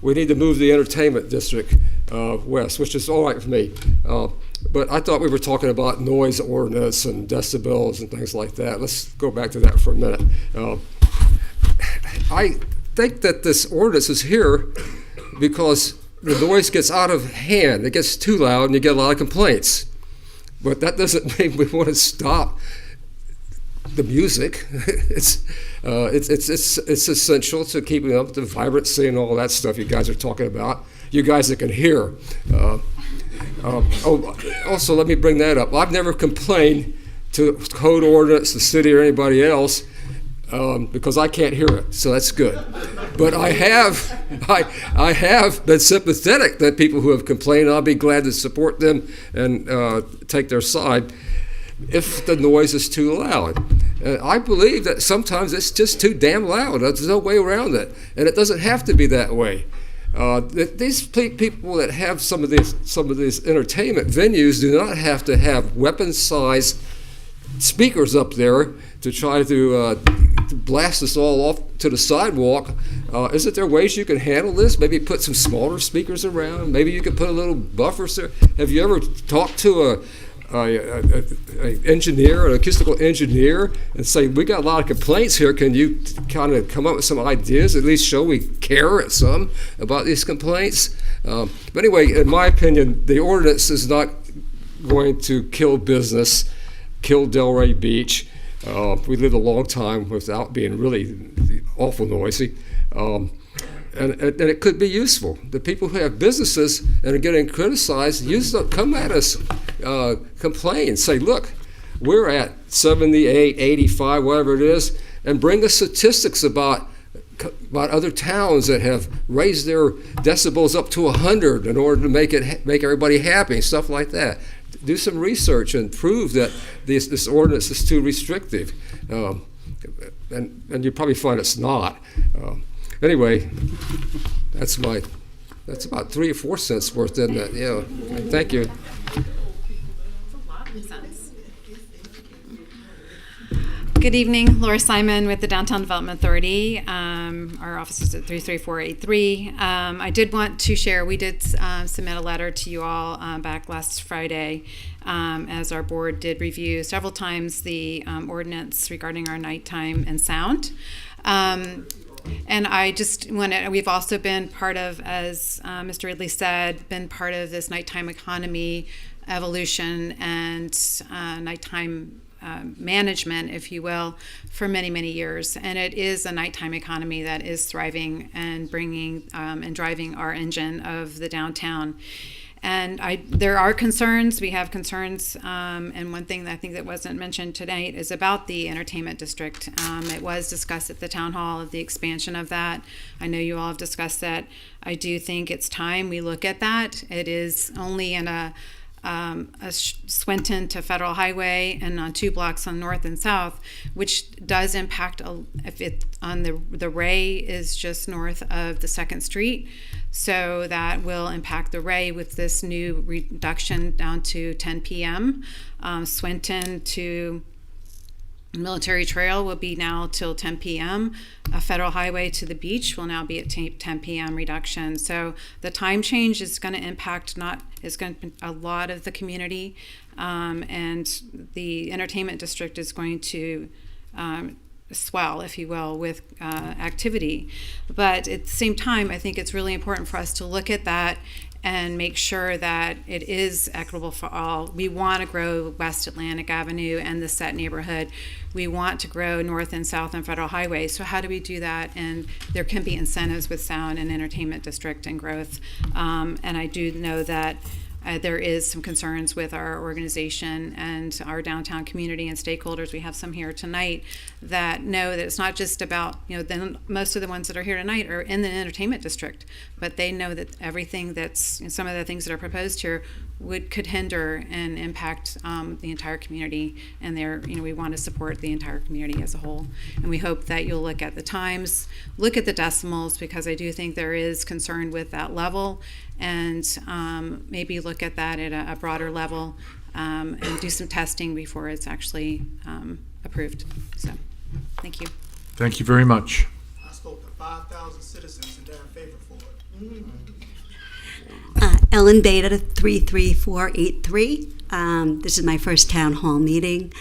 Speaker 12: we need to move the entertainment district west, which is all right for me. But I thought we were talking about noise ordinance and decibels and things like that. Let's go back to that for a minute. I think that this ordinance is here because the noise gets out of hand. It gets too loud and you get a lot of complaints. But that doesn't mean we want to stop the music. It's essential to keeping up the vibrancy and all that stuff you guys are talking about. You guys that can hear. Also, let me bring that up. I've never complained to code ordinance, the city, or anybody else because I can't hear it, so that's good. But I have been sympathetic that people who have complained. I'll be glad to support them and take their side if the noise is too loud. I believe that sometimes it's just too damn loud. There's no way around it, and it doesn't have to be that way. These people that have some of these entertainment venues do not have to have weapon-sized speakers up there to try to blast us all off to the sidewalk. Isn't there ways you can handle this? Maybe put some smaller speakers around. Maybe you could put a little buffers there. Have you ever talked to an engineer, an acoustical engineer, and say, we got a lot of complaints here. Can you kind of come up with some ideas, at least show we care some about these complaints? But anyway, in my opinion, the ordinance is not going to kill business, kill Delray Beach. We lived a long time without being really awful noisy. And it could be useful. The people who have businesses and are getting criticized, come at us, complain, say, look, we're at 78, 85, whatever it is, and bring us statistics about other towns that have raised their decibels up to 100 in order to make everybody happy, stuff like that. Do some research and prove that this ordinance is too restrictive. And you probably find it's not. Anyway, that's about 3 or 4 cents worth, isn't it? Yeah. Thank you.
Speaker 13: Good evening, Laura Simon with the Downtown Development Authority. Our office is at 33483. I did want to share, we did submit a letter to you all back last Friday as our board did review several times the ordinance regarding our nighttime and sound. And I just we've also been part of, as Mr. Ridley said, been part of this nighttime economy evolution and nighttime management, if you will, for many, many years. And it is a nighttime economy that is thriving and bringing and driving our engine of the downtown. And there are concerns. We have concerns, and one thing that I think that wasn't mentioned tonight is about the entertainment district. It was discussed at the town hall of the expansion of that. I know you all have discussed that. I do think it's time we look at that. It is only in a Swinton to Federal Highway and on 2 blocks on north and south, which does impact if it on the Ray is just north of the 2nd Street. So that will impact the Ray with this new reduction down to 10 p.m. Swinton to Military Trail will be now till 10 p.m. Federal Highway to the beach will now be at 10 p.m. reduction. So the time change is going to impact a lot of the community. and the entertainment district is going to swell, if you will, with activity. But at the same time, I think it's really important for us to look at that and make sure that it is equitable for all. We want to grow West Atlantic Avenue and the Set neighborhood. We want to grow North and South and Federal Highway. So how do we do that? And there can be incentives with sound and entertainment district and growth. And I do know that there is some concerns with our organization and our downtown community and stakeholders. We have some here tonight that know that it's not just about, most of the ones that are here tonight are in the entertainment district, but they know that everything that's, some of the things that are proposed here could hinder and impact the entire community, and we want to support the entire community as a whole. And we hope that you'll look at the times, look at the decimals, because I do think there is concern with that level, and maybe look at that at a broader level, and do some testing before it's actually approved. So, thank you.
Speaker 1: Thank you very much.
Speaker 10: I spoke to 5,000 citizens and they're in favor for it.
Speaker 2: Ellen Beta, 33483. This is my first town hall meeting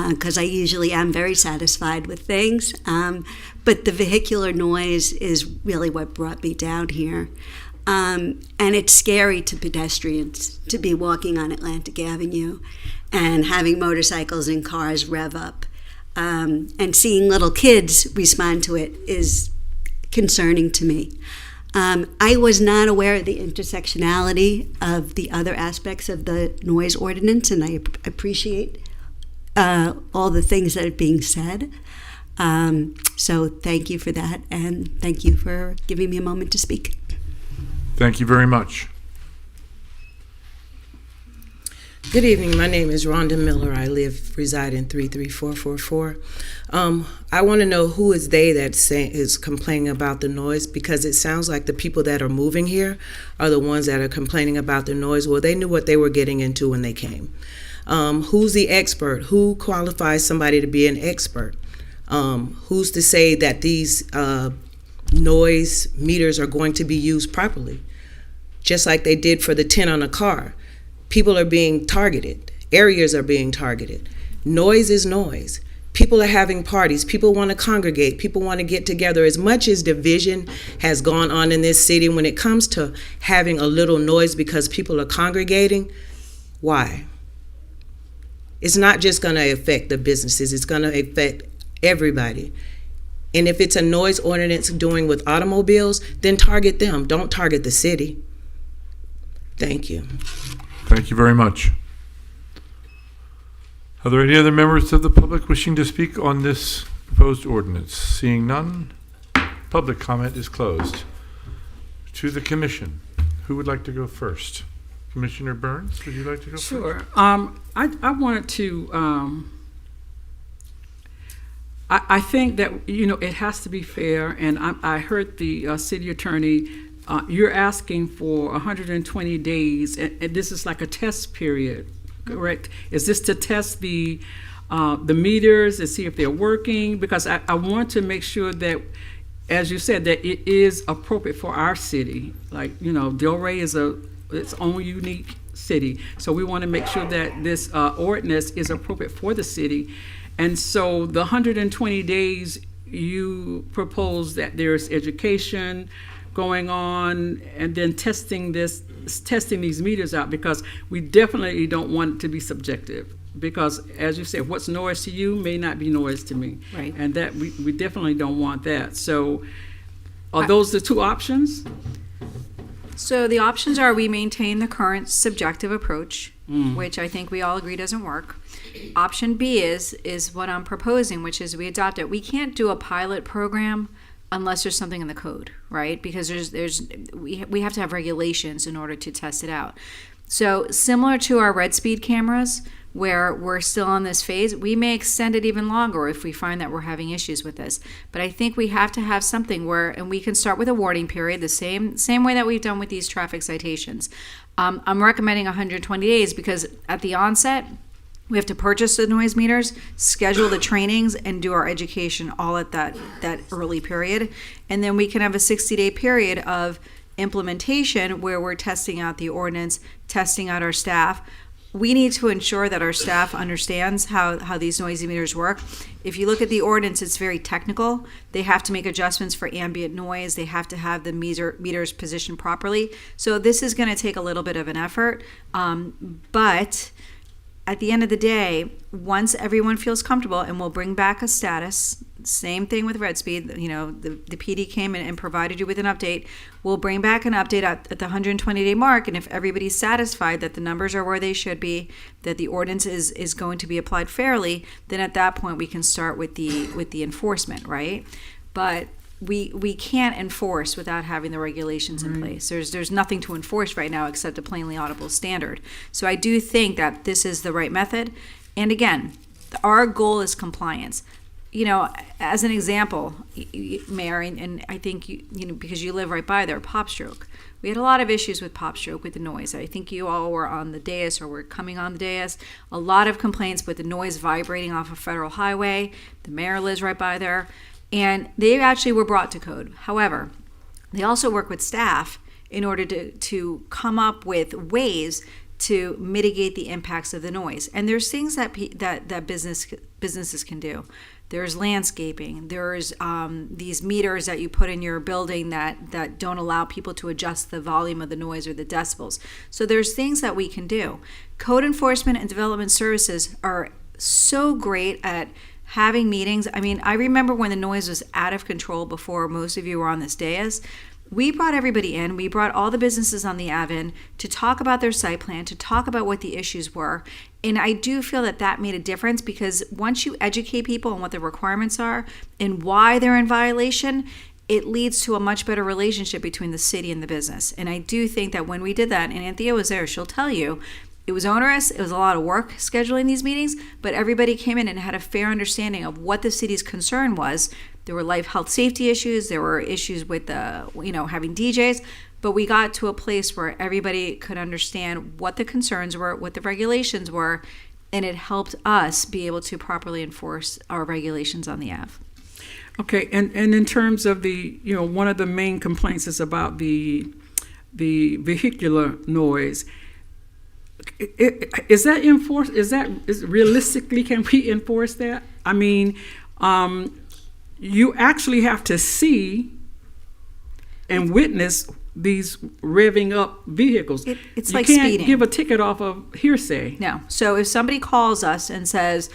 Speaker 2: because I usually am very satisfied with things. But the vehicular noise is really what brought me down here. And it's scary to pedestrians to be walking on Atlantic Avenue and having motorcycles and cars rev up. And seeing little kids respond to it is concerning to me. I was not aware of the intersectionality of the other aspects of the noise ordinance, and I appreciate all the things that are being said. So thank you for that, and thank you for giving me a moment to speak.
Speaker 1: Thank you very much.
Speaker 18: Good evening. My name is Rhonda Miller. I reside in 33444. I want to know who is they that is complaining about the noise, because it sounds like the people that are moving here are the ones that are complaining about the noise. Well, they knew what they were getting into when they came. Who's the expert? Who qualifies somebody to be an expert? Who's to say that these noise meters are going to be used properly? Just like they did for the 10 on a car. People are being targeted. Areas are being targeted. Noise is noise. People are having parties. People want to congregate. People want to get together. As much as division has gone on in this city, when it comes to having a little noise because people are congregating, why? It's not just going to affect the businesses. It's going to affect everybody. And if it's a noise ordinance doing with automobiles, then target them. Don't target the city. Thank you.
Speaker 1: Thank you very much. Are there any other members of the public wishing to speak on this proposed ordinance? Seeing none, public comment is closed. To the commission, who would like to go first? Commissioner Burns, would you like to go first?
Speaker 5: Sure. I wanted to, I think that, it has to be fair, and I heard the city attorney, you're asking for 120 days, and this is like a test period, correct? Is this to test the meters and see if they're working? Because I want to make sure that, as you said, that it is appropriate for our city. Like, Delray is its own unique city, so we want to make sure that this ordinance is appropriate for the city. And so the 120 days, you propose that there's education going on and then testing these meters out, because we definitely don't want it to be subjective, because as you said, what's noise to you may not be noise to me.
Speaker 7: Right.
Speaker 5: And that we definitely don't want that. So are those the two options?
Speaker 7: So the options are we maintain the current subjective approach, which I think we all agree doesn't work. Option B is what I'm proposing, which is we adopt it. We can't do a pilot program unless there's something in the code, right? Because we have to have regulations in order to test it out. So similar to our red speed cameras, where we're still on this phase, we may extend it even longer if we find that we're having issues with this. But I think we have to have something and we can start with a warning period, the same way that we've done with these traffic citations. I'm recommending 120 days because at the onset, we have to purchase the noise meters, schedule the trainings, and do our education all at that early period. And then we can have a 60-day period of implementation where we're testing out the ordinance, testing out our staff, we need to ensure that our staff understands how these noisy meters work. If you look at the ordinance, it's very technical. They have to make adjustments for ambient noise. They have to have the meters positioned properly. So this is going to take a little bit of an effort. But at the end of the day, once everyone feels comfortable, and we'll bring back a status, same thing with Red Speed, you know, the PD came in and provided you with an update. We'll bring back an update at the 120-day mark, and if everybody's satisfied that the numbers are where they should be, that the ordinance is going to be applied fairly, then at that point we can start with the enforcement, right? But we can't enforce without having the regulations in place. There's nothing to enforce right now except a plainly audible standard. So I do think that this is the right method. And again, our goal is compliance. You know, as an example, Mayor, and I think you know, because you live right by there, Pop Stroke. We had a lot of issues with Pop Stroke with the noise. I think you all were on the dais or were coming on the dais. A lot of complaints with the noise vibrating off a federal highway. The mayor lives right by there. And they actually were brought to code. However, they also work with staff in order to come up with ways to mitigate the impacts of the noise. And there's things that businesses can do. There's landscaping. There's these meters that you put in your building that don't allow people to adjust the volume of the noise or the decibels. So there's things that we can do. Code enforcement and development services are so great at having meetings. I mean, I remember when the noise was out of control before most of you were on this dais. We brought everybody in. We brought all the businesses on the Ave to talk about their site plan, to talk about what the issues were. And I do feel that made a difference, because once you educate people on what the requirements are and why they're in violation, it leads to a much better relationship between the city and the business. And I do think that when we did that, and Anthea was there, she'll tell you, it was onerous. It was a lot of work scheduling these meetings, but everybody came in and had a fair understanding of what the city's concern was. There were life, health, safety issues. There were issues with having DJs, but we got to a place where everybody could understand what the concerns were, what the regulations were, and it helped us be able to properly enforce our regulations on the Ave.
Speaker 5: Okay, and in terms of one of the main complaints is about the vehicular noise. Is that enforced? Is realistically, can we enforce that? I mean, you actually have to see and witness these revving up vehicles.
Speaker 7: It's
Speaker 5: you
Speaker 7: like
Speaker 5: can't
Speaker 7: speeding.
Speaker 5: give a ticket off of hearsay.
Speaker 7: No. So if somebody calls us and says,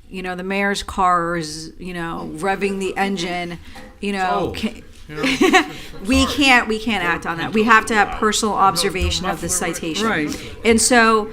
Speaker 7: you know, the mayor's car is, you know, revving the engine, you know, we can't act on that. We have to have personal observation of the citation.
Speaker 5: Right.
Speaker 7: And so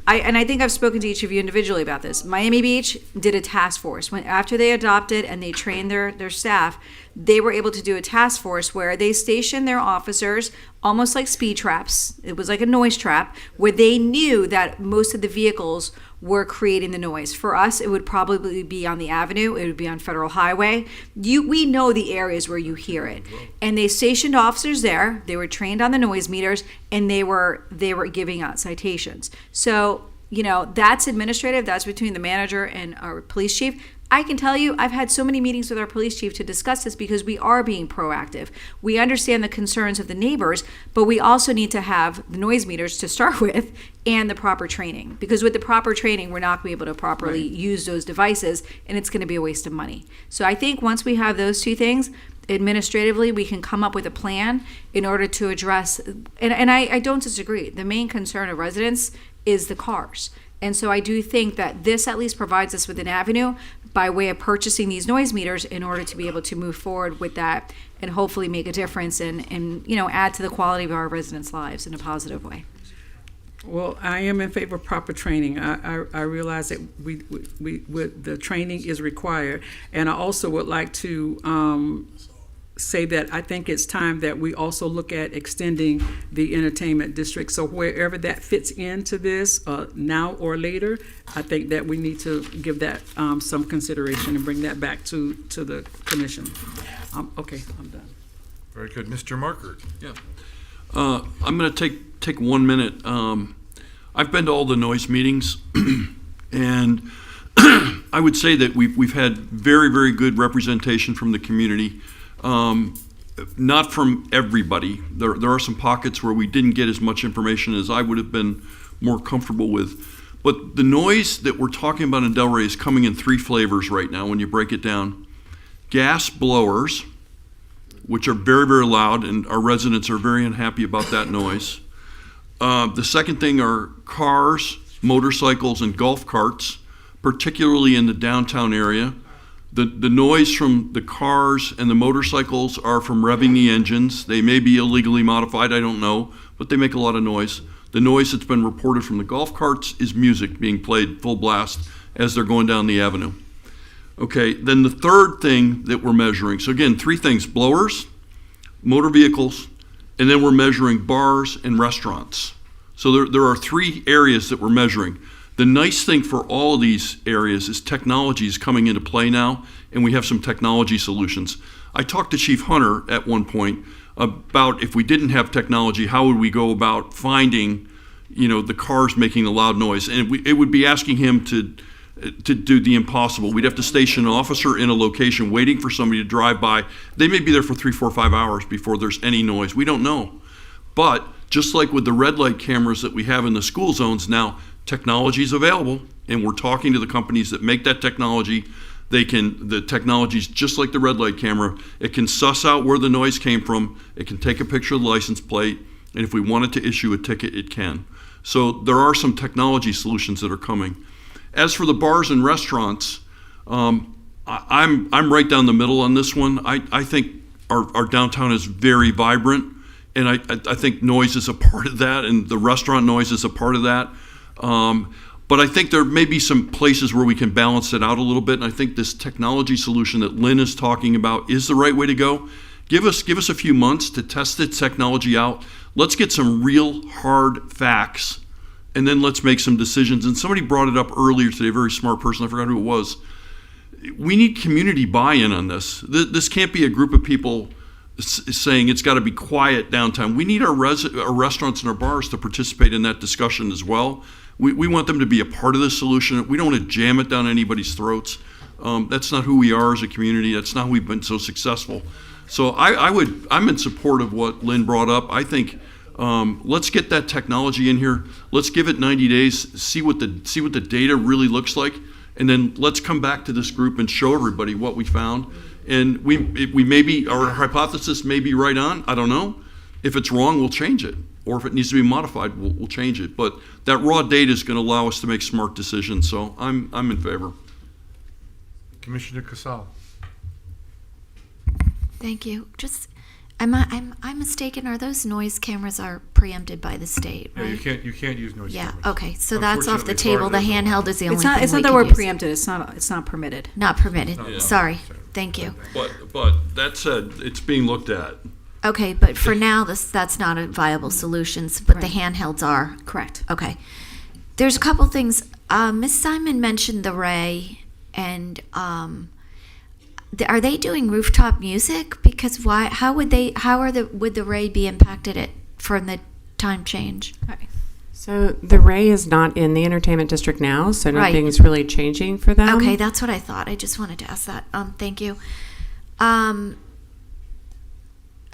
Speaker 7: I think I've spoken to each of you individually about this. Miami Beach did a task force. After they adopted and they trained their staff, they were able to do a task force where they stationed their officers almost like speed traps. It was like a noise trap, where they knew that most of the vehicles were creating the noise. For us, it would probably be on the avenue. It would be on Federal Highway. We know the areas where you hear it. And they stationed officers there. They were trained on the noise meters, and they were giving out citations. So, you know, that's administrative. That's between the manager and our police chief. I can tell you, I've had so many meetings with our police chief to discuss this, because we are being proactive. We understand the concerns of the neighbors, but we also need to have the noise meters to start with and the proper training. Because with the proper training, we're not going to be able to properly use those devices, and it's going to be a waste of money. So I think once we have those two things, administratively, we can come up with a plan in order to address, and I don't disagree, the main concern of residents is the cars. And so I do think that this at least provides us with an avenue by way of purchasing these noise meters in order to be able to move forward with that and hopefully make a difference and you know, add to the quality of our residents' lives in a positive way.
Speaker 5: Well, I am in favor of proper training. I realize that the training is required, and I also would like to say that I think it's time that we also look at extending the entertainment district. So wherever that fits into this, now or later, I think that we need to give that some consideration and bring that back to the commission. Okay, I'm done.
Speaker 1: Very good. Mr. Markert.
Speaker 6: Yeah. I'm going to take 1 minute. I've been to all the noise meetings, and I would say that we've had very, very good representation from the community. Not from everybody. There are some pockets where we didn't get as much information as I would have been more comfortable with. But the noise that we're talking about in Delray is coming in 3 flavors right now when you break it down. Gas blowers, which are very, very loud, and our residents are very unhappy about that noise. The second thing are cars, motorcycles, and golf carts, particularly in the downtown area. The noise from the cars and the motorcycles are from revving the engines. They may be illegally modified, I don't know, but they make a lot of noise. The noise that's been reported from the golf carts is music being played full blast as they're going down the avenue. Okay, then the third thing that we're measuring, so again, 3 things: blowers, motor vehicles, and then we're measuring bars and restaurants. So there are 3 areas that we're measuring. The nice thing for all of these areas is technology is coming into play now, and we have some technology solutions. I talked to Chief Hunter at one point about if we didn't have technology, how would we go about finding, the cars making the loud noise? And it would be asking him to do the impossible. We'd have to station an officer in a location waiting for somebody to drive by. They may be there for 3, 4, 5 hours before there's any noise. We don't know. But just like with the red light cameras that we have in the school zones now, technology is available, and we're talking to the companies that make that technology. The technology's just like the red light camera. It can suss out where the noise came from. It can take a picture of the license plate, and if we wanted to issue a ticket, it can. So there are some technology solutions that are coming. As for the bars and restaurants, I'm right down the middle on this one. I think our downtown is very vibrant, and I think noise is a part of that, and the restaurant noise is a part of that. But I think there may be some places where we can balance it out a little bit, and I think this technology solution that Lynn is talking about is the right way to go. Give us a few months to test the technology out. Let's get some real hard facts, and then let's make some decisions. And somebody brought it up earlier today, a very smart person, I forgot who it was. We need community buy-in on this. This can't be a group of people saying it's got to be quiet downtown. We need our restaurants and our bars to participate in that discussion as well. We want them to be a part of the solution. We don't want to jam it down anybody's throats. That's not who we are as a community. That's not how we've been so successful. So I'm in support of what Lynn brought up. I think let's get that technology in here. Let's give it 90 days, see what the data really looks like, and then let's come back to this group and show everybody what we found. And we maybe, our hypothesis may be right on, I don't know. If it's wrong, we'll change it. Or if it needs to be modified, we'll change it. But that raw data is going to allow us to make smart decisions, so I'm in favor.
Speaker 1: Commissioner Casal.
Speaker 3: Thank you. Just, I'm mistaken, are those noise cameras are preempted by the state,
Speaker 1: No,
Speaker 3: right?
Speaker 1: you can't use noise cameras.
Speaker 3: Yeah, okay, so that's off the
Speaker 1: Unfortunately,
Speaker 3: table. The
Speaker 1: Florida doesn't
Speaker 3: handheld is the only
Speaker 7: It's
Speaker 3: thing
Speaker 7: not, it's not
Speaker 3: we
Speaker 7: that
Speaker 3: can
Speaker 7: we're
Speaker 3: use.
Speaker 7: preempted, it's not permitted.
Speaker 3: Not permitted,
Speaker 1: Yeah.
Speaker 3: sorry. Thank you.
Speaker 6: But that said, it's being looked at.
Speaker 3: Okay, but for now, that's not a viable solution, but the handhelds are.
Speaker 7: Correct.
Speaker 3: Okay. There's a couple things. Ms. Simon mentioned the Ray, and are they doing rooftop music? Because would the Ray be impacted from the time change?
Speaker 16: So the Ray is not in the entertainment district now, so
Speaker 3: Right.
Speaker 16: nothing's really changing for them.
Speaker 3: Okay, that's what I thought. I just wanted to ask that. Thank you.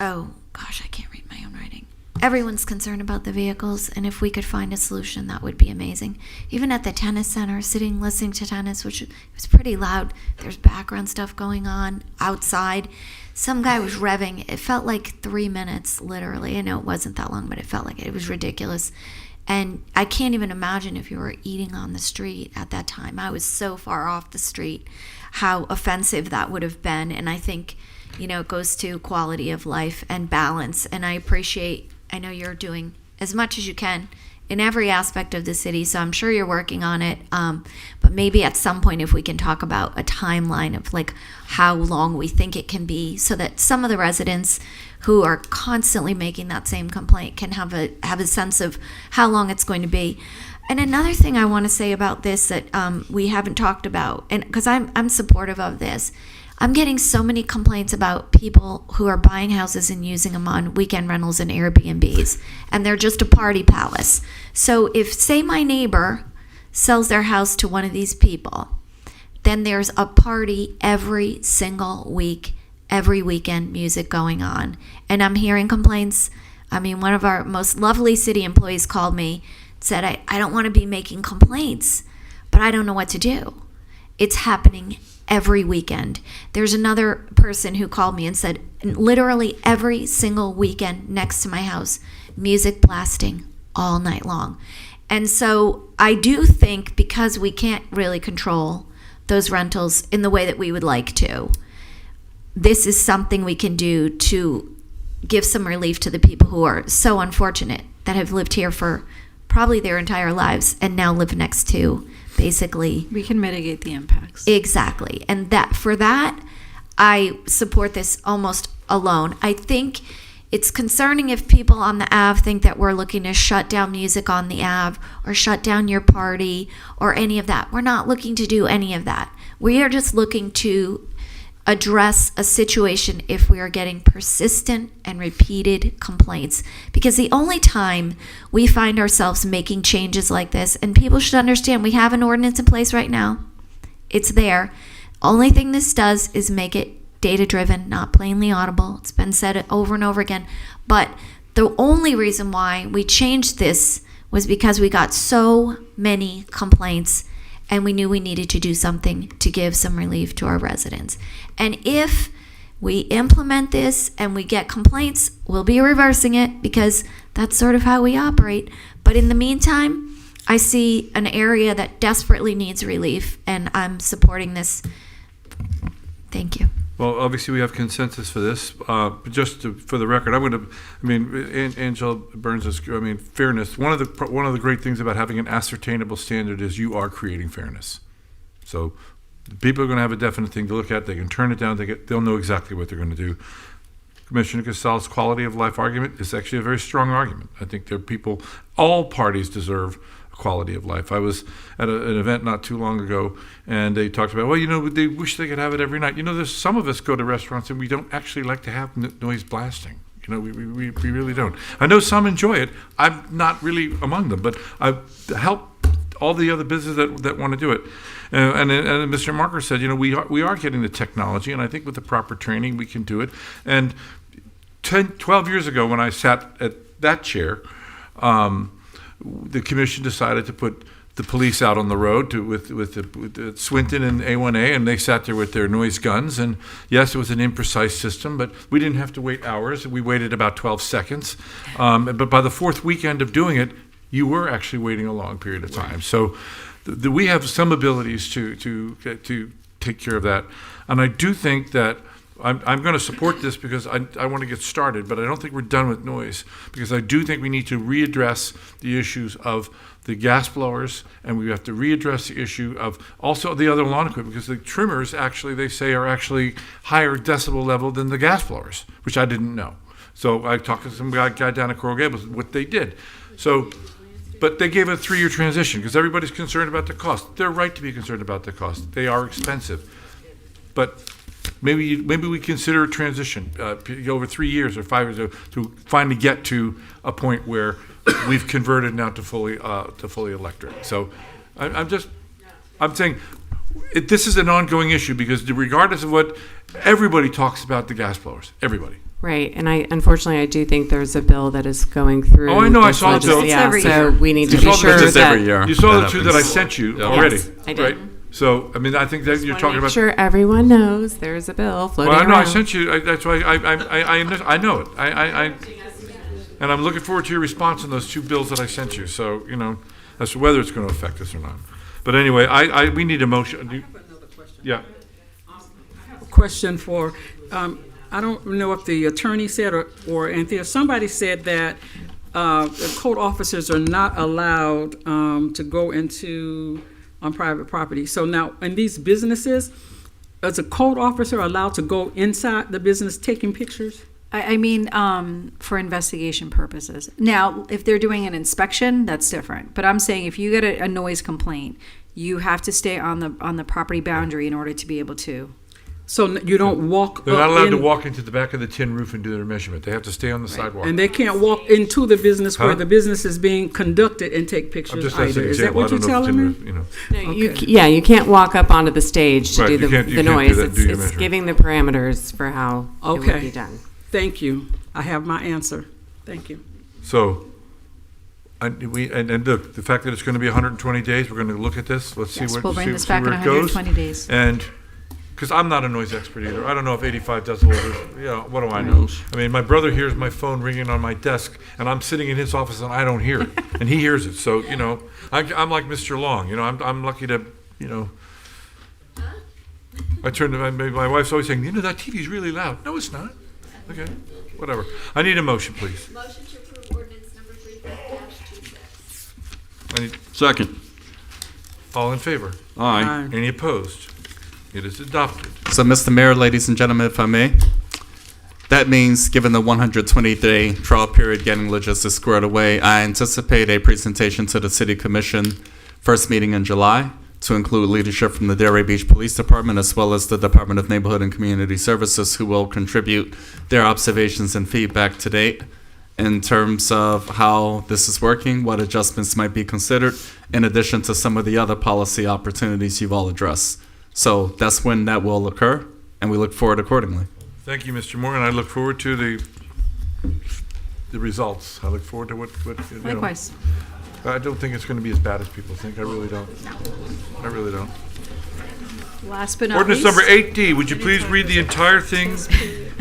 Speaker 3: Oh, gosh, I can't read my own writing. Everyone's concerned about the vehicles, and if we could find a solution, that would be amazing. Even at the tennis center, listening to tennis, which was pretty loud. There's background stuff going on outside. Some guy was revving. It felt like 3 minutes, literally. I know it wasn't that long, but it felt like it. It was ridiculous. And I can't even imagine if you were eating on the street at that time. I was so far off the street, how offensive that would have been. And I think, it goes to quality of life and balance. And I know you're doing as much as you can in every aspect of the city, so I'm sure you're working on it. But maybe at some point, if we can talk about a timeline of like how long we think it can be, so that some of the residents who are constantly making that same complaint can have a sense of how long it's going to be. And another thing I want to say about this that we haven't talked about, and because I'm supportive of this, I'm getting so many complaints about people who are buying houses and using them on weekend rentals and Airbnbs, and they're just a party palace. So if, say, my neighbor sells their house to one of these people, then there's a party every single week, every weekend, music going on. And I'm hearing complaints. I mean, one of our most lovely city employees called me said, I don't want to be making complaints, but I don't know what to do. It's happening every weekend. There's another person who called me and said, literally every single weekend next to my house, music blasting all night long. And so I do think, because we can't really control those rentals in the way that we would like to, this is something we can do to give some relief to the people who are so unfortunate that have lived here for probably their entire lives and now live next to, basically.
Speaker 7: We can mitigate the impacts.
Speaker 3: Exactly. And that, for that, I support this almost alone. I think it's concerning if people on the Ave think that we're looking to shut down music on the Ave or shut down your party or any of that. We're not looking to do any of that. We are just looking to address a situation if we are getting persistent and repeated complaints. Because the only time we find ourselves making changes like this, and people should understand, we have an ordinance in place right now. It's there. Only thing this does is make it data-driven, not plainly audible. It's been said over and over again. But the only reason why we changed this was because we got so many complaints and we knew we needed to do something to give some relief to our residents. And if we implement this and we get complaints, we'll be reversing it, because that's sort of how we operate. But in the meantime, I see an area that desperately needs relief, and I'm supporting this. Thank you.
Speaker 1: Well, obviously, we have consensus for this, but just for the record, Angela Burns is, fairness. One of the great things about having an ascertainable standard is you are creating fairness. So people are going to have a definite thing to look at. They can turn it down. They'll know exactly what they're going to do. Commissioner Castell's quality of life argument is actually a very strong argument. I think there are people, all parties deserve quality of life. I was at an event not too long ago, and they talked about, they wish they could have it every night. There's some of us go to restaurants and we don't actually like to have noise blasting. We really don't. I know some enjoy it. I'm not really among them, but I help all the other businesses that want to do it. And Mr. Marker said, we are getting the technology, and I think with the proper training we can do it. And 12 years ago, when I sat at that chair, the commission decided to put the police out on the road with Swinton and A1A, and they sat there with their noise guns. And yes, it was an imprecise system, but we didn't have to wait hours. We waited about 12 seconds. But by the fourth weekend of doing it, you were actually waiting a long period of time. So we have some abilities to take care of that. And I do think that I'm going to support this because I want to get started, but I don't think we're done with noise, because I do think we need to readdress the issues of the gas blowers, and we have to readdress the issue of also the other lawn equipment, because the trimmers actually, they say, are actually higher decibel level than the gas blowers, which I didn't know. So I talked to some guy down at Coral Gables, what they did. So, but they gave a 3-year transition because everybody's concerned about the cost. They're right to be concerned about the cost. They are expensive. But maybe we consider a transition over 3 years or 5 years to finally get to a point where we've converted now to fully electric. So I'm saying this is an ongoing issue, because regardless of what everybody talks about, the gas blowers, everybody.
Speaker 16: Right, and unfortunately I do think there's a bill that is going through.
Speaker 1: Oh, I know, I saw it too.
Speaker 16: Yeah, so we need to be sure
Speaker 4: that
Speaker 16: that
Speaker 4: every year.
Speaker 1: You saw the two that I sent you already.
Speaker 16: Yes, I did.
Speaker 1: Right? So, I think that you're talking about.
Speaker 16: Sure, everyone knows there's a bill floating
Speaker 1: Well, I know,
Speaker 16: around.
Speaker 1: I sent you, that's why I know it. And I'm looking forward to your response on those two bills that I sent you. So, as to whether it's going to affect us or not. But anyway, we need a motion.
Speaker 5: I have another question.
Speaker 1: Yeah.
Speaker 5: I have a question for, I don't know if the attorney said or Anthea, somebody said that the code officers are not allowed to go into on private property. So now, in these businesses, is a code officer allowed to go inside the business taking pictures?
Speaker 7: I mean, for investigation purposes. Now, if they're doing an inspection, that's different. But I'm saying if you get a noise complaint, you have to stay on the property boundary in order to be able to.
Speaker 5: So you don't walk.
Speaker 1: They're not allowed to walk into the back of the tin roof and do their measurement. They have to stay on the sidewalk.
Speaker 5: And they can't walk into the business where the business is being conducted and take pictures either. Is that what you're telling me?
Speaker 16: No, you can't walk up onto the stage to do the noise. It's giving the parameters for how it would be done.
Speaker 5: Thank you. I have my answer. Thank you.
Speaker 1: So, And look, the fact that it's going to be 120 days, we're going to look at this. Let's
Speaker 7: Yes,
Speaker 1: see what
Speaker 7: we'll bring
Speaker 1: see,
Speaker 7: this
Speaker 1: see
Speaker 7: back
Speaker 1: where
Speaker 7: in
Speaker 1: it goes.
Speaker 7: 120 days.
Speaker 1: And because I'm not a noise expert either, I don't know if 85 decibels is, what do I know? I mean, my brother hears my phone ringing on my desk, and I'm sitting in his office and I don't hear it, and he hears it. So I'm like Mr. Long. I'm lucky to I turn to my wife's always saying, that TV's really loud. No, it's not. Okay, whatever. I need a motion, please.
Speaker 3: Motion to approve ordinance number 35-26.
Speaker 6: Second.
Speaker 1: All in favor?
Speaker 6: Aye.
Speaker 1: Any opposed? It is adopted.
Speaker 4: So, Mr. Mayor, ladies and gentlemen, if I may, that means, given the 120-day trial period getting logistics squared away, I anticipate a presentation to the City Commission first meeting in July to include leadership from the Delray Beach Police Department as well as the Department of Neighborhood and Community Services, who will contribute their observations and feedback to date in terms of how this is working, what adjustments might be considered, in addition to some of the other policy opportunities you've all addressed. So that's when that will occur, and we look forward accordingly.
Speaker 1: Thank you, Mr. Moore, and I look forward to the results. I look forward to what
Speaker 7: Likewise.
Speaker 1: I don't think it's going to be as bad as people think. I really don't. I really don't.
Speaker 7: Last but not
Speaker 1: Ordinance
Speaker 7: least.
Speaker 1: number 8D. Would you please read the entire thing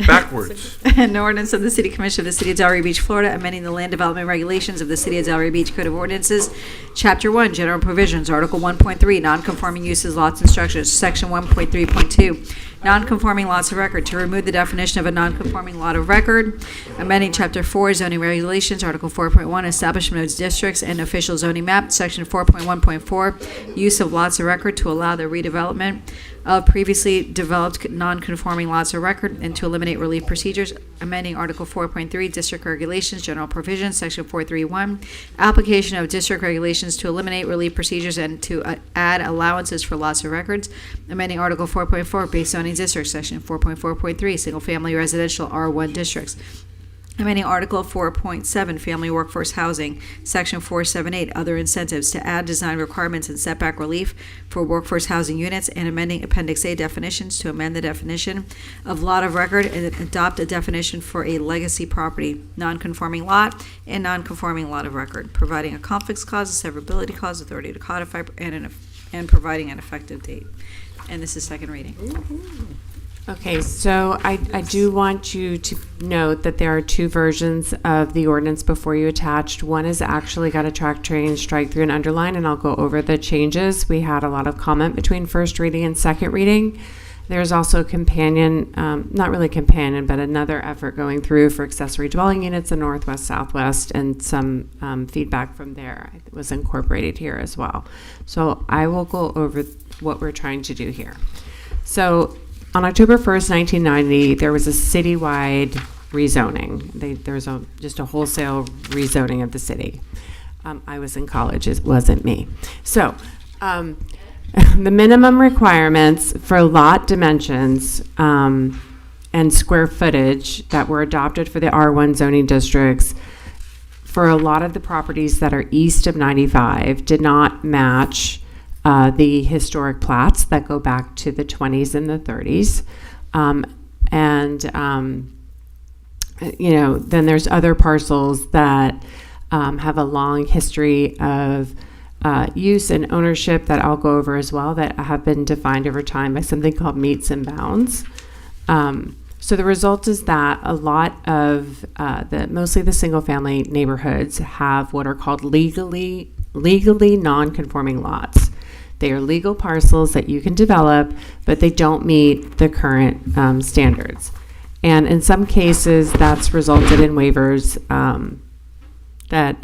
Speaker 1: backwards?
Speaker 7: An ordinance of the City Commission of the City of Delray Beach, Florida, amending the land development regulations of the City of Delray Beach Code of Ordinances, Chapter 1, General Provisions, Article 1.3, Non-conforming uses, lots, and structures, Section 1.3.2, Non-conforming lots of record, to remove the definition of a non-conforming lot of record, amending Chapter 4, Zoning Regulations, Article 4.1, Establishment of Districts and Official Zoning Map, Section 4.1.4, Use of lots of record to allow the redevelopment of previously developed non-conforming lots of record and to eliminate relief procedures, amending Article 4.3, District Regulations, General Provisions, Section 4.3.1, application of district regulations to eliminate relief procedures and to add allowances for lots of records, amending Article 4.4, Base Zoning Districts, Section 4.4.3, Single-Family Residential R1 Districts, amending Article 4.7, Family Workforce Housing, Section 478, Other Incentives, to add design requirements and setback relief for workforce housing units, and amending Appendix A definitions to amend the definition of lot of record and adopt a definition for a legacy property, non-conforming lot, and non-conforming lot of record, providing a conflicts clause, a severability clause, authority to codify, and providing an effective date. And this is second reading.
Speaker 16: Okay, so I do want you to note that there are two versions of the ordinance before you attached. One has actually got a track change, strike through, and underline, and I'll go over the changes. We had a lot of comment between first reading and second reading. There's also a companion, not really companion, but another effort going through for accessory dwelling units in Northwest, Southwest, and some feedback from there was incorporated here as well. So I will go over what we're trying to do here. So on October 1st, 1990, there was a citywide rezoning. There was just a wholesale rezoning of the city. I was in college, it wasn't me. So the minimum requirements for lot dimensions and square footage that were adopted for the R1 zoning districts for a lot of the properties that are east of 95 did not match the historic plats that go back to the 20s and the 30s. Then there's other parcels that have a long history of use and ownership that I'll go over as well that have been defined over time by something called meets and bounds. So the result is that a lot of mostly the single family neighborhoods have what are called legally non-conforming lots. They are legal parcels that you can develop, but they don't meet the current standards. And in some cases, that's resulted in waivers that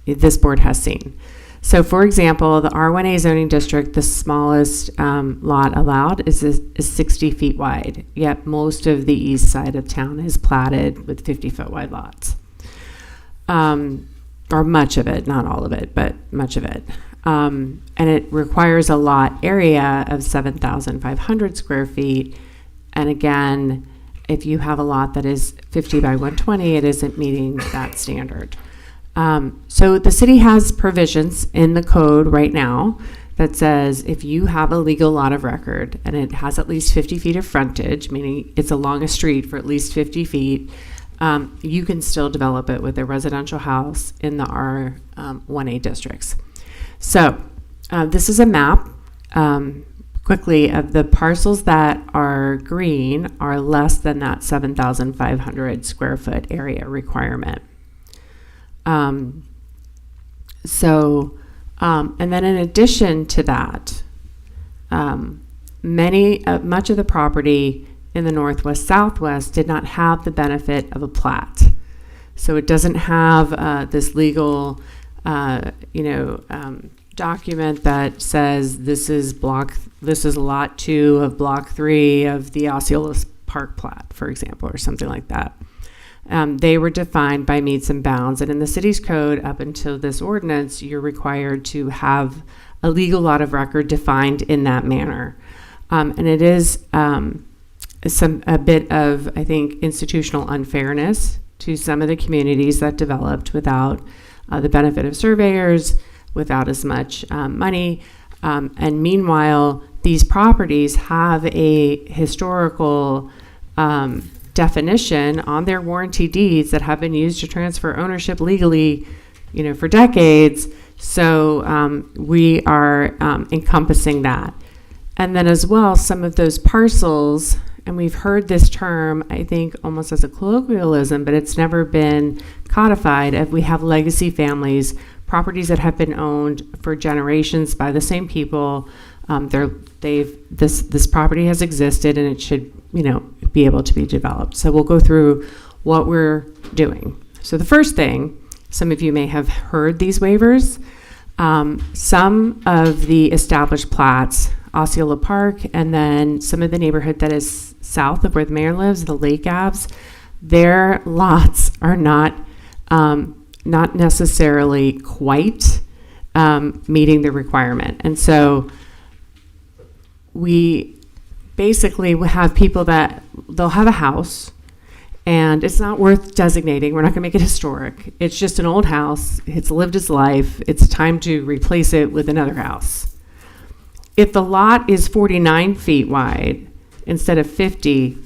Speaker 16: this board has seen. So for example, the R1A zoning district, the smallest lot allowed is 60 feet wide, yet most of the east side of town is platted with 50-foot wide lots. Or much of it, not all of it, but much of it. And it requires a lot area of 7,500 square feet. And again, if you have a lot that is 50 by 120, it isn't meeting that standard. So the city has provisions in the code right now that says if you have a legal lot of record and it has at least 50 feet of frontage, meaning it's along a street for at least 50 feet, you can still develop it with a residential house in the R1A districts. So this is a map quickly of the parcels that are green are less than that 7,500 square foot area requirement. And then in addition to that, much of the property in the Northwest Southwest did not have the benefit of a plat. So it doesn't have this legal, document that says this is lot 2 of block 3 of the Osceola Park plat, for example, or something like that. They were defined by meets and bounds, and in the city's code, up until this ordinance, you're required to have a legal lot of record defined in that manner. And it is a bit of, I think, institutional unfairness to some of the communities that developed without the benefit of surveyors, without as much money. And meanwhile, these properties have a historical definition on their warranty deeds that have been used to transfer ownership legally, for decades. So we are encompassing that. And then as well, some of those parcels, and we've heard this term, I think, almost as a colloquialism, but it's never been codified. If we have legacy families, properties that have been owned for generations by the same people, this property has existed and it should, be able to be developed. So we'll go through what we're doing. So the first thing, some of you may have heard these waivers. Some of the established plats, Osceola Park, and then some of the neighborhood that is south of where the mayor lives, the Lake Aves, their lots are not necessarily quite meeting the requirement. And so we basically have people that they'll have a house and it's not worth designating. We're not going to make it historic. It's just an old house. It's lived its life. It's time to replace it with another house. If the lot is 49 feet wide instead of 50,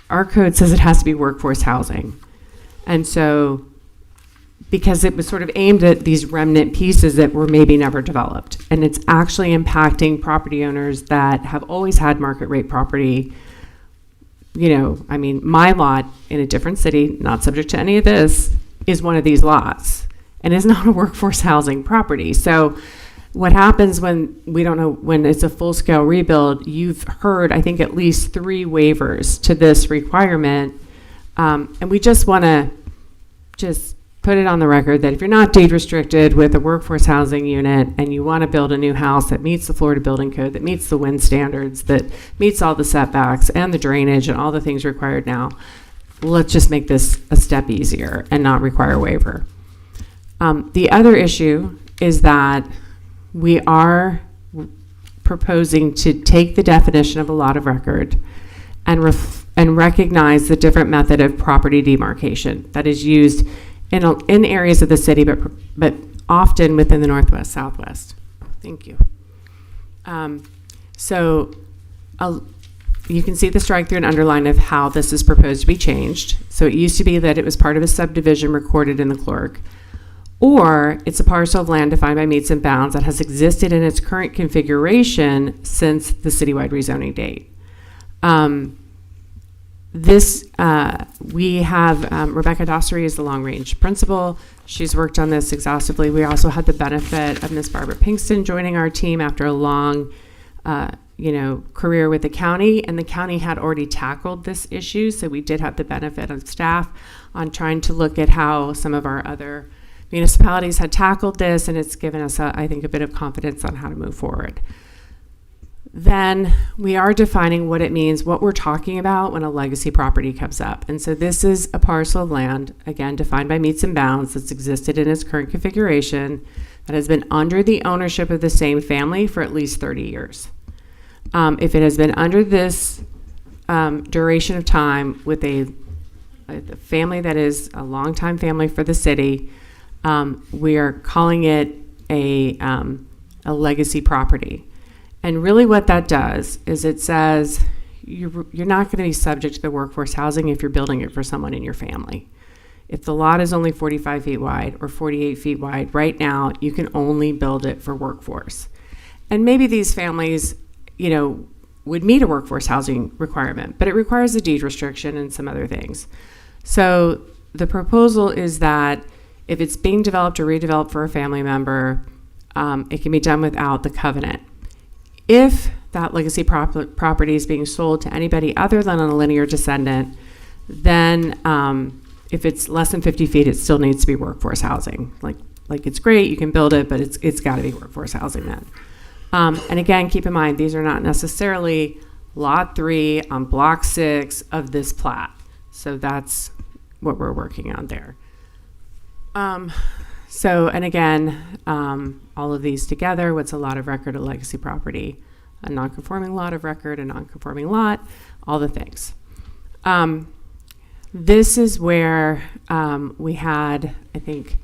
Speaker 16: our code says it has to be workforce housing. And so, because it was sort of aimed at these remnant pieces that were maybe never developed, and it's actually impacting property owners that have always had market rate property. My lot in a different city, not subject to any of this, is one of these lots and is not a workforce housing property. So what happens when we don't know, when it's a full-scale rebuild, you've heard, I think, at least 3 waivers to this requirement. And we just want to put it on the record that if you're not deed restricted with a workforce housing unit and you want to build a new house that meets the Florida Building Code, that meets the wind standards, that meets all the setbacks and the drainage and all the things required now, let's just make this a step easier and not require a waiver. The other issue is that we are proposing to take the definition of a lot of record and recognize the different method of property demarcation that is used in areas of the city, but often within the Northwest Southwest. Thank you. You can see the strike through and underline of how this is proposed to be changed. So it used to be that it was part of a subdivision recorded in the clerk, or it's a parcel of land defined by meets and bounds that has existed in its current configuration since the citywide rezoning date. We have Rebecca Dossery is the long-range principal. She's worked on this exhaustively. We also had the benefit of Miss Barbara Pinkston joining our team after a long, career with the county, and the county had already tackled this issue, so we did have the benefit of staff on trying to look at how some of our other municipalities had tackled this, and it's given us, I think, a bit of confidence on how to move forward. Then we are defining what it means, what we're talking about when a legacy property comes up. And so this is a parcel of land, again, defined by meets and bounds, that's existed in its current configuration, that has been under the ownership of the same family for at least 30 years. If it has been under this duration of time with a family that is a longtime family for the city, we are calling it a legacy property. And really what that does is it says you're not going to be subject to the workforce housing if you're building it for someone in your family. If the lot is only 45 feet wide or 48 feet wide, right now you can only build it for workforce. And maybe these families, would meet a workforce housing requirement, but it requires a deed restriction and some other things. So the proposal is that if it's being developed or redeveloped for a family member, it can be done without the covenant. If that legacy property is being sold to anybody other than a linear descendant, then if it's less than 50 feet, it still needs to be workforce housing. Like it's great, you can build it, but it's got to be workforce housing then. And again, keep in mind, these are not necessarily lot 3 on block 6 of this plat. So that's what we're working on there. And again, all of these together, what's a lot of record, a legacy property, a non-conforming lot of record, a non-conforming lot, all the things. This is where we had, I think,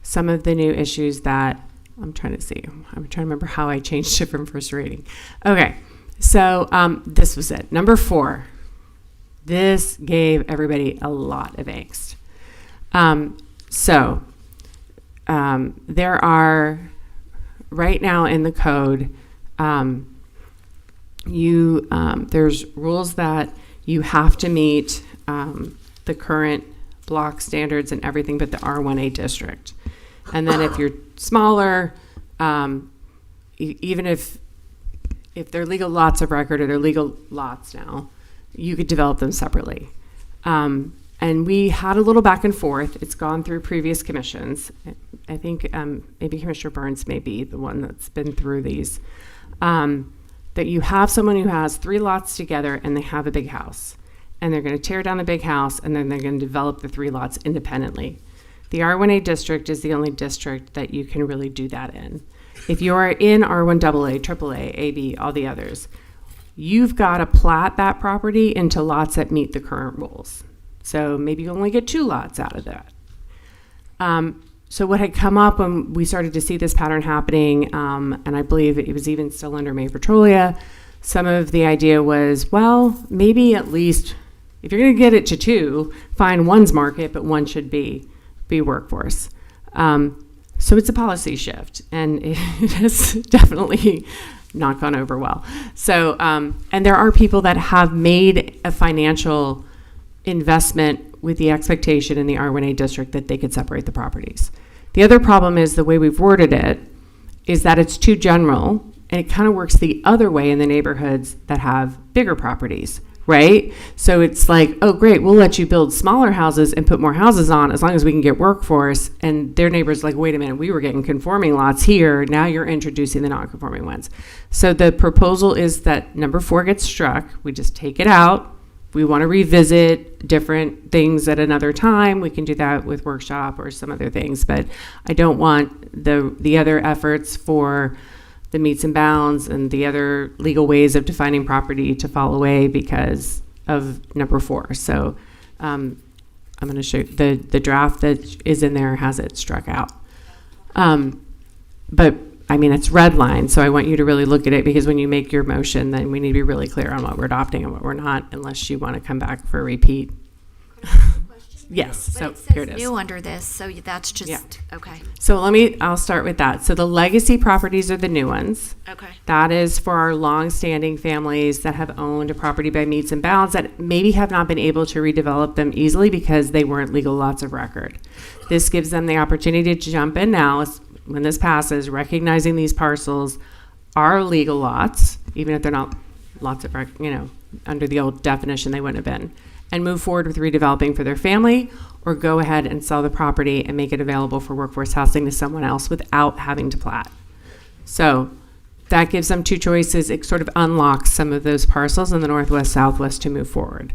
Speaker 16: some of the new issues that I'm trying to remember how I changed it from first reading. Okay, so this was it. Number 4. This gave everybody a lot of angst. There are, right now in the code, there's rules that you have to meet the current block standards and everything but the R1A district. And then if you're smaller, even if they're legal lots of record or they're legal lots now, you could develop them separately. And we had a little back and forth. It's gone through previous commissions. I think maybe Commissioner Burns may be the one that's been through these. That you have someone who has 3 lots together and they have a big house. And they're going to tear down the big house and then they're going to develop the 3 lots independently. The R1A district is the only district that you can really do that in. If you are in R1AA, AAA, AB, all the others, you've got to plat that property into lots that meet the current rules. So maybe you only get 2 lots out of that. So what had come up when we started to see this pattern happening, and I believe it was even still under May Petrolia, some of the idea was, well, maybe at least if you're going to get it to 2, fine, one's market, but one should be workforce. So it's a policy shift, and it has definitely not gone over well. So, and there are people that have made a financial investment with the expectation in the R1A district that they could separate the properties. The other problem is the way we've worded it is that it's too general, and it kind of works the other way in the neighborhoods that have bigger properties, right? So it's like, oh, great, we'll let you build smaller houses and put more houses on as long as we can get workforce. And their neighbors like, wait a minute, we were getting conforming lots here. Now you're introducing the non-conforming ones. So the proposal is that number 4 gets struck. We just take it out. We want to revisit different things at another time. We can do that with workshop or some other things. But I don't want the other efforts for the meets and bounds and the other legal ways of defining property to fall away because of number 4. So I'm going to show you the draft that is in there has it struck out. But I mean, it's red line, so I want you to really look at it because when you make your motion, then we need to be really clear on what we're adopting and what we're not, unless you want to come back for a repeat. Yes,
Speaker 3: But
Speaker 16: so
Speaker 3: it says
Speaker 16: here it is.
Speaker 3: new under this, so that's just,
Speaker 16: Yeah.
Speaker 3: okay.
Speaker 16: So I'll start with that. So the legacy properties are the new ones.
Speaker 3: Okay.
Speaker 16: That is for our long-standing families that have owned a property by meets and bounds that maybe have not been able to redevelop them easily because they weren't legal lots of record. This gives them the opportunity to jump in now when this passes, recognizing these parcels are legal lots, even if they're not lots of record, under the old definition they wouldn't have been, and move forward with redeveloping for their family, or go ahead and sell the property and make it available for workforce housing to someone else without having to plat. So that gives them 2 choices. It sort of unlocks some of those parcels in the northwest, southwest to move forward.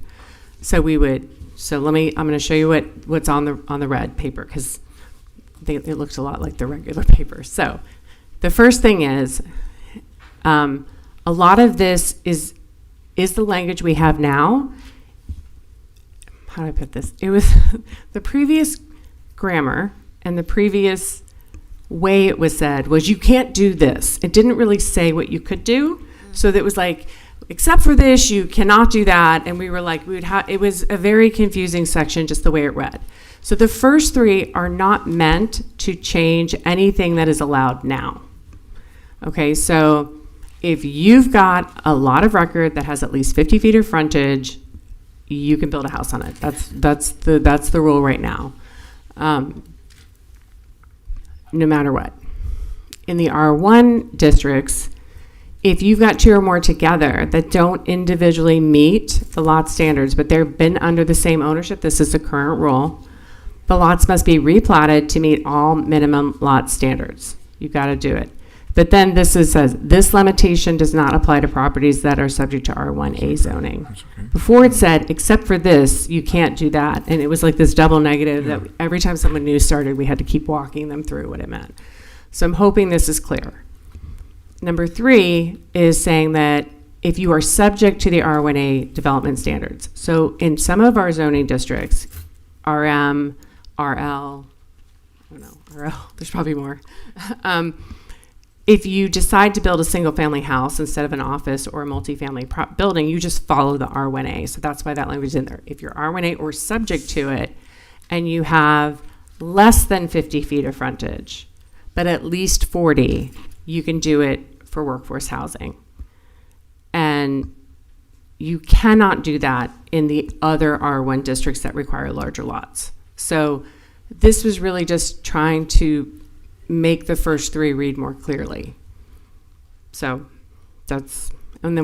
Speaker 16: So I'm going to show you what's on the red paper because it looks a lot like the regular paper. So the first thing is a lot of this is the language we have now. How do I put this? It was the previous grammar and the previous way it was said was you can't do this. It didn't really say what you could do. So that was like except for this, you cannot do that. And we were like, it was a very confusing section, just the way it read. So the first three are not meant to change anything that is allowed now. Okay, so if you've got a lot of record that has at least 50 feet of frontage, you can build a house on it. That's the rule right now, no matter what. In the R1 districts, if you've got two or more together that don't individually meet the lot standards, but they've been under the same ownership, this is the current rule, the lots must be replatted to meet all minimum lot standards. You've got to do it. But then says, this limitation does not apply to properties that are subject to R1A zoning.
Speaker 1: Okay.
Speaker 16: Before it said, except for this, you can't do that. And it was like this double negative that every time someone new started, we had to keep walking them through what it meant. So I'm hoping this is clear. Number 3 is saying that if you are subject to the R1A development standards. So in some of our zoning districts, RM, RL, there's probably more. If you decide to build a single family house instead of an office or a multifamily building, you just follow the R1A. So that's why that language is in there. If you're R1A or subject to it and you have less than 50 feet of frontage, but at least 40, you can do it for workforce housing. And you cannot do that in the other R1 districts that require larger lots. So this was really just trying to make the first 3 read more clearly. So that's, and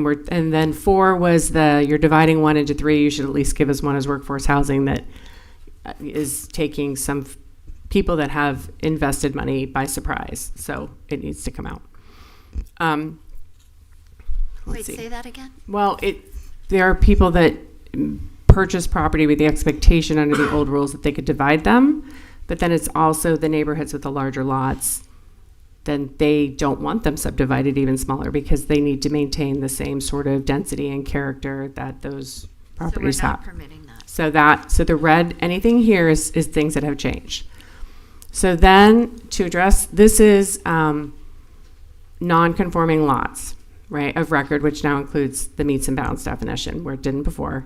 Speaker 16: then 4 was you're dividing 1 into 3, you should at least give us one as workforce housing that is taking some people that have invested money by surprise. So it needs to come out.
Speaker 3: Wait, say that again?
Speaker 16: Well, there are people that purchase property with the expectation under the old rules that they could divide them, but then it's also the neighborhoods with the larger lots, then they don't want them subdivided even smaller because they need to maintain the same sort of density and character that those properties have.
Speaker 3: So we're not permitting that.
Speaker 16: So the red, anything here is things that have changed. So then to address, this is non-conforming lots, right, of record, which now includes the meets and bounds definition where it didn't before.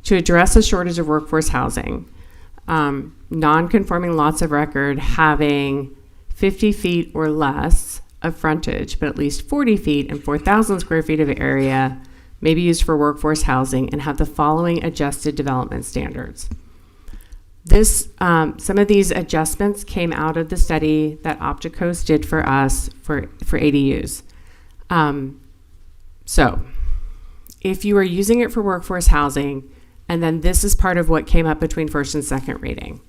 Speaker 16: To address a shortage of workforce housing, non-conforming lots of record having 50 feet or less of frontage, but at least 40 feet and 4,000 square feet of area may be used for workforce housing and have the following adjusted development standards. Some of these adjustments came out of the study that Opticos did for us for ADUs. So if you are using it for workforce housing, and then this is part of what came up between first and second reading,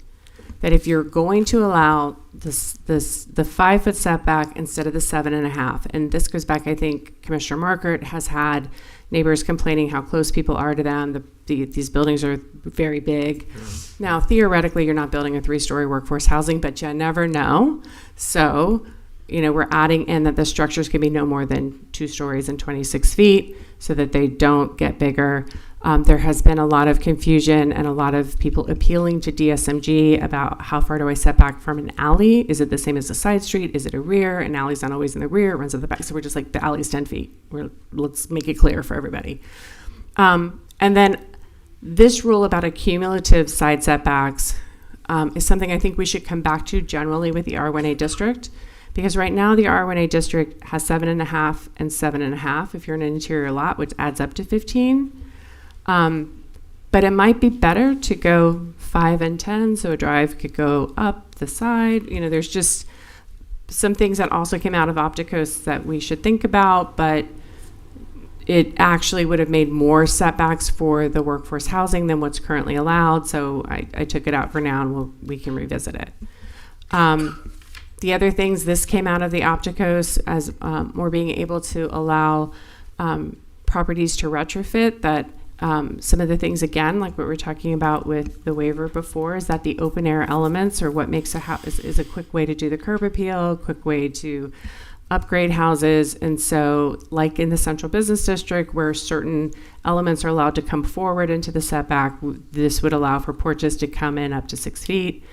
Speaker 16: that if you're going to allow the 5-foot setback instead of the 7.5, and this goes back, I think Commissioner Markert has had neighbors complaining how close people are to them. These buildings are very big. Yeah. Now, theoretically, you're not building a 3-story workforce housing, but you never know. So, we're adding in that the structures can be no more than 2 stories and 26 feet so that they don't get bigger. There has been a lot of confusion and a lot of people appealing to DSMG about how far do I set back from an alley? Is it the same as a side street? Is it a rear? An alley's not always in the rear, it runs at the back. So we're just like, the alley's 10 feet. Let's make it clear for everybody. And then this rule about accumulative side setbacks is something I think we should come back to generally with the R1A district, because right now the R1A district has 7.5 and 7.5 if you're in an interior lot, which adds up to 15. But it might be better to go 5 and 10, so a drive could go up the side. There's just some things that also came out of Opticos that we should think about, but it actually would have made more setbacks for the workforce housing than what's currently allowed, so I took it out for now, and we can revisit it. The other things, this came out of the Opticos as more being able to allow properties to retrofit that. Some of the things, again, like what we were talking about with the waiver before, is that the open air elements, or what makes a house, is a quick way to do the curb appeal, quick way to upgrade houses. And so, like in the central business district, where certain elements are allowed to come forward into the setback, this would allow for porches to come in up to 6 feet.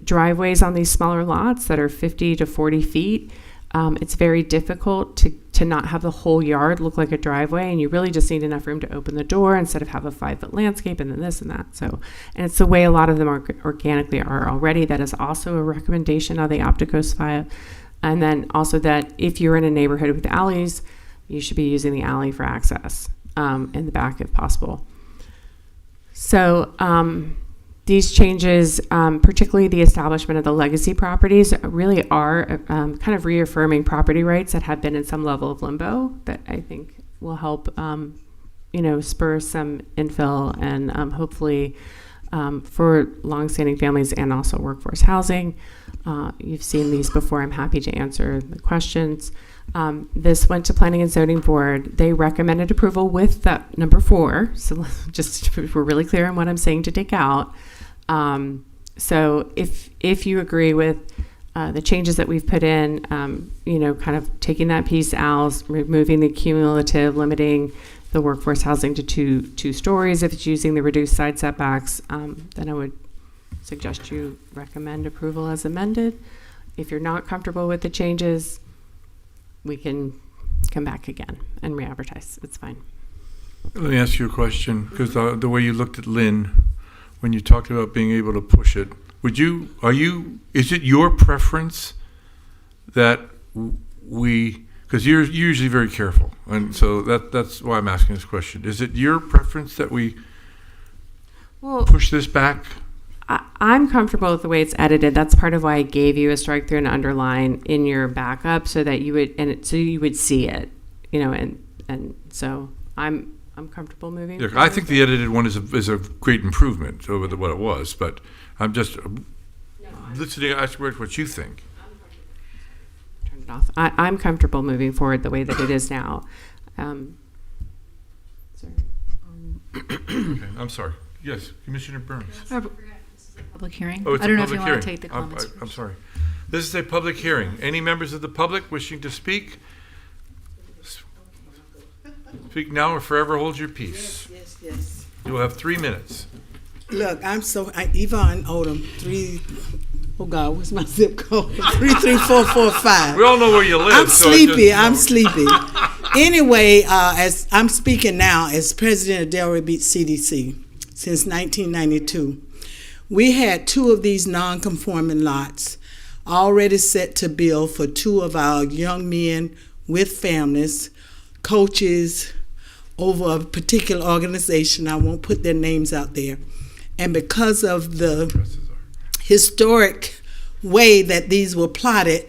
Speaker 16: Driveways on these smaller lots that are 50 to 40 feet, it's very difficult to not have the whole yard look like a driveway, and you really just need enough room to open the door instead of have a 5-foot landscape and then this and that. So, and it's the way a lot of them organically are already. That is also a recommendation of the Opticos file. And then also that if you're in a neighborhood with alleys, you should be using the alley for access in the back if possible. So these changes, particularly the establishment of the legacy properties, really are kind of reaffirming property rights that have been in some level of limbo that I think will help, spur some infill and hopefully for longstanding families and also workforce housing. You've seen these before. I'm happy to answer the questions. This went to Planning and Zoning Board. They recommended approval with that number 4. So just we're really clear on what I'm saying to take out. So if you agree with the changes that we've put in, kind of taking that piece out, removing the cumulative, limiting the workforce housing to two stories, if it's using the reduced side setbacks, then I would suggest you recommend approval as amended. If you're not comfortable with the changes, we can come back again and re-advertise. It's fine.
Speaker 1: Let me ask you a question, because the way you looked at Lynn when you talked about being able to push it, is it your preference that because you're usually very careful, and so that's why I'm asking this question. Is it your preference that we push this back?
Speaker 16: I'm comfortable with the way it's edited. That's part of why I gave you a strike through and underline in your backup, so that you would see it, and so I'm comfortable moving.
Speaker 1: Yeah, I think the edited one is a great improvement over what it was, but I'm just listening to ask what you think.
Speaker 16: Turn it off. I'm comfortable moving forward the way that it is now.
Speaker 1: Okay, I'm sorry. Yes, Commissioner Burns.
Speaker 15: Public hearing.
Speaker 1: Oh, it's
Speaker 15: I don't
Speaker 1: a
Speaker 15: know if you
Speaker 1: public
Speaker 15: want to
Speaker 1: hearing.
Speaker 15: take the comments.
Speaker 1: I'm sorry. This is a public hearing. Any members of the public wishing to speak? Speak now or forever hold your peace.
Speaker 19: Yes.
Speaker 1: You will have 3 minutes.
Speaker 19: Look, Yvonne Odom, what's my zip code? 33445.
Speaker 1: We all know where you live.
Speaker 19: I'm sleepy. Anyway, as I'm speaking now as president of Delray Beach CDC since 1992, we had 2 of these non-conforming lots already set to build for 2 of our young men with families, coaches over a particular organization. I won't put their names out there. And because of the historic way that these were plotted,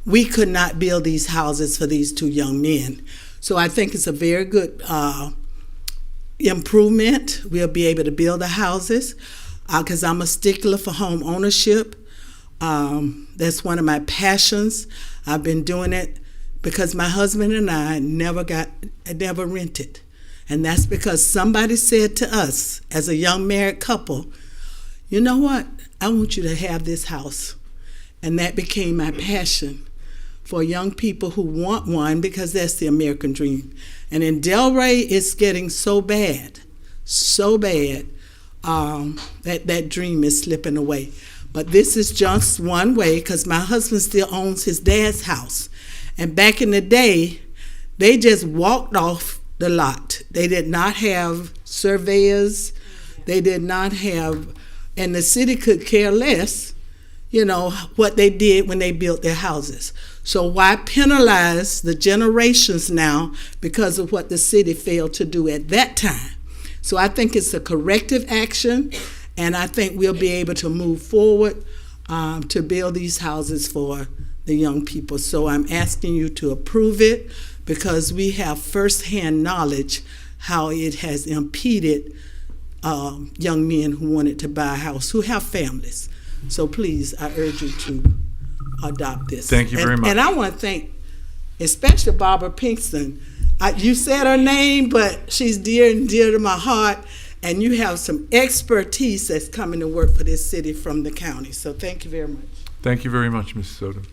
Speaker 19: we could not build these houses for these 2 young men. So I think it's a very good improvement. We'll be able to build the houses because I'm a stickler for home ownership. That's one of my passions. I've been doing it because my husband and I never rented. And that's because somebody said to us as a young married couple, you know what, I want you to have this house. And that became my passion for young people who want one, because that's the American dream. And in Delray, it's getting so bad, that dream is slipping away. But this is just one way, because my husband still owns his dad's house. And back in the day, they just walked off the lot. They did not have surveyors. They did not have, and the city could care less, what they did when they built their houses. So why penalize the generations now because of what the city failed to do at that time? So I think it's a corrective action, and I think we'll be able to move forward to build these houses for the young people. So I'm asking you to approve it, because we have firsthand knowledge how it has impeded young men who wanted to buy a house, who have families. So please, I urge you to adopt this.
Speaker 1: Thank you very much.
Speaker 19: And I want to thank especially Barbara Pinkston. You said her name, but she's dear and dear to my heart, and you have some expertise that's coming to work for this city from the county. So thank you very much.
Speaker 1: Thank you very much, Mrs. Odom.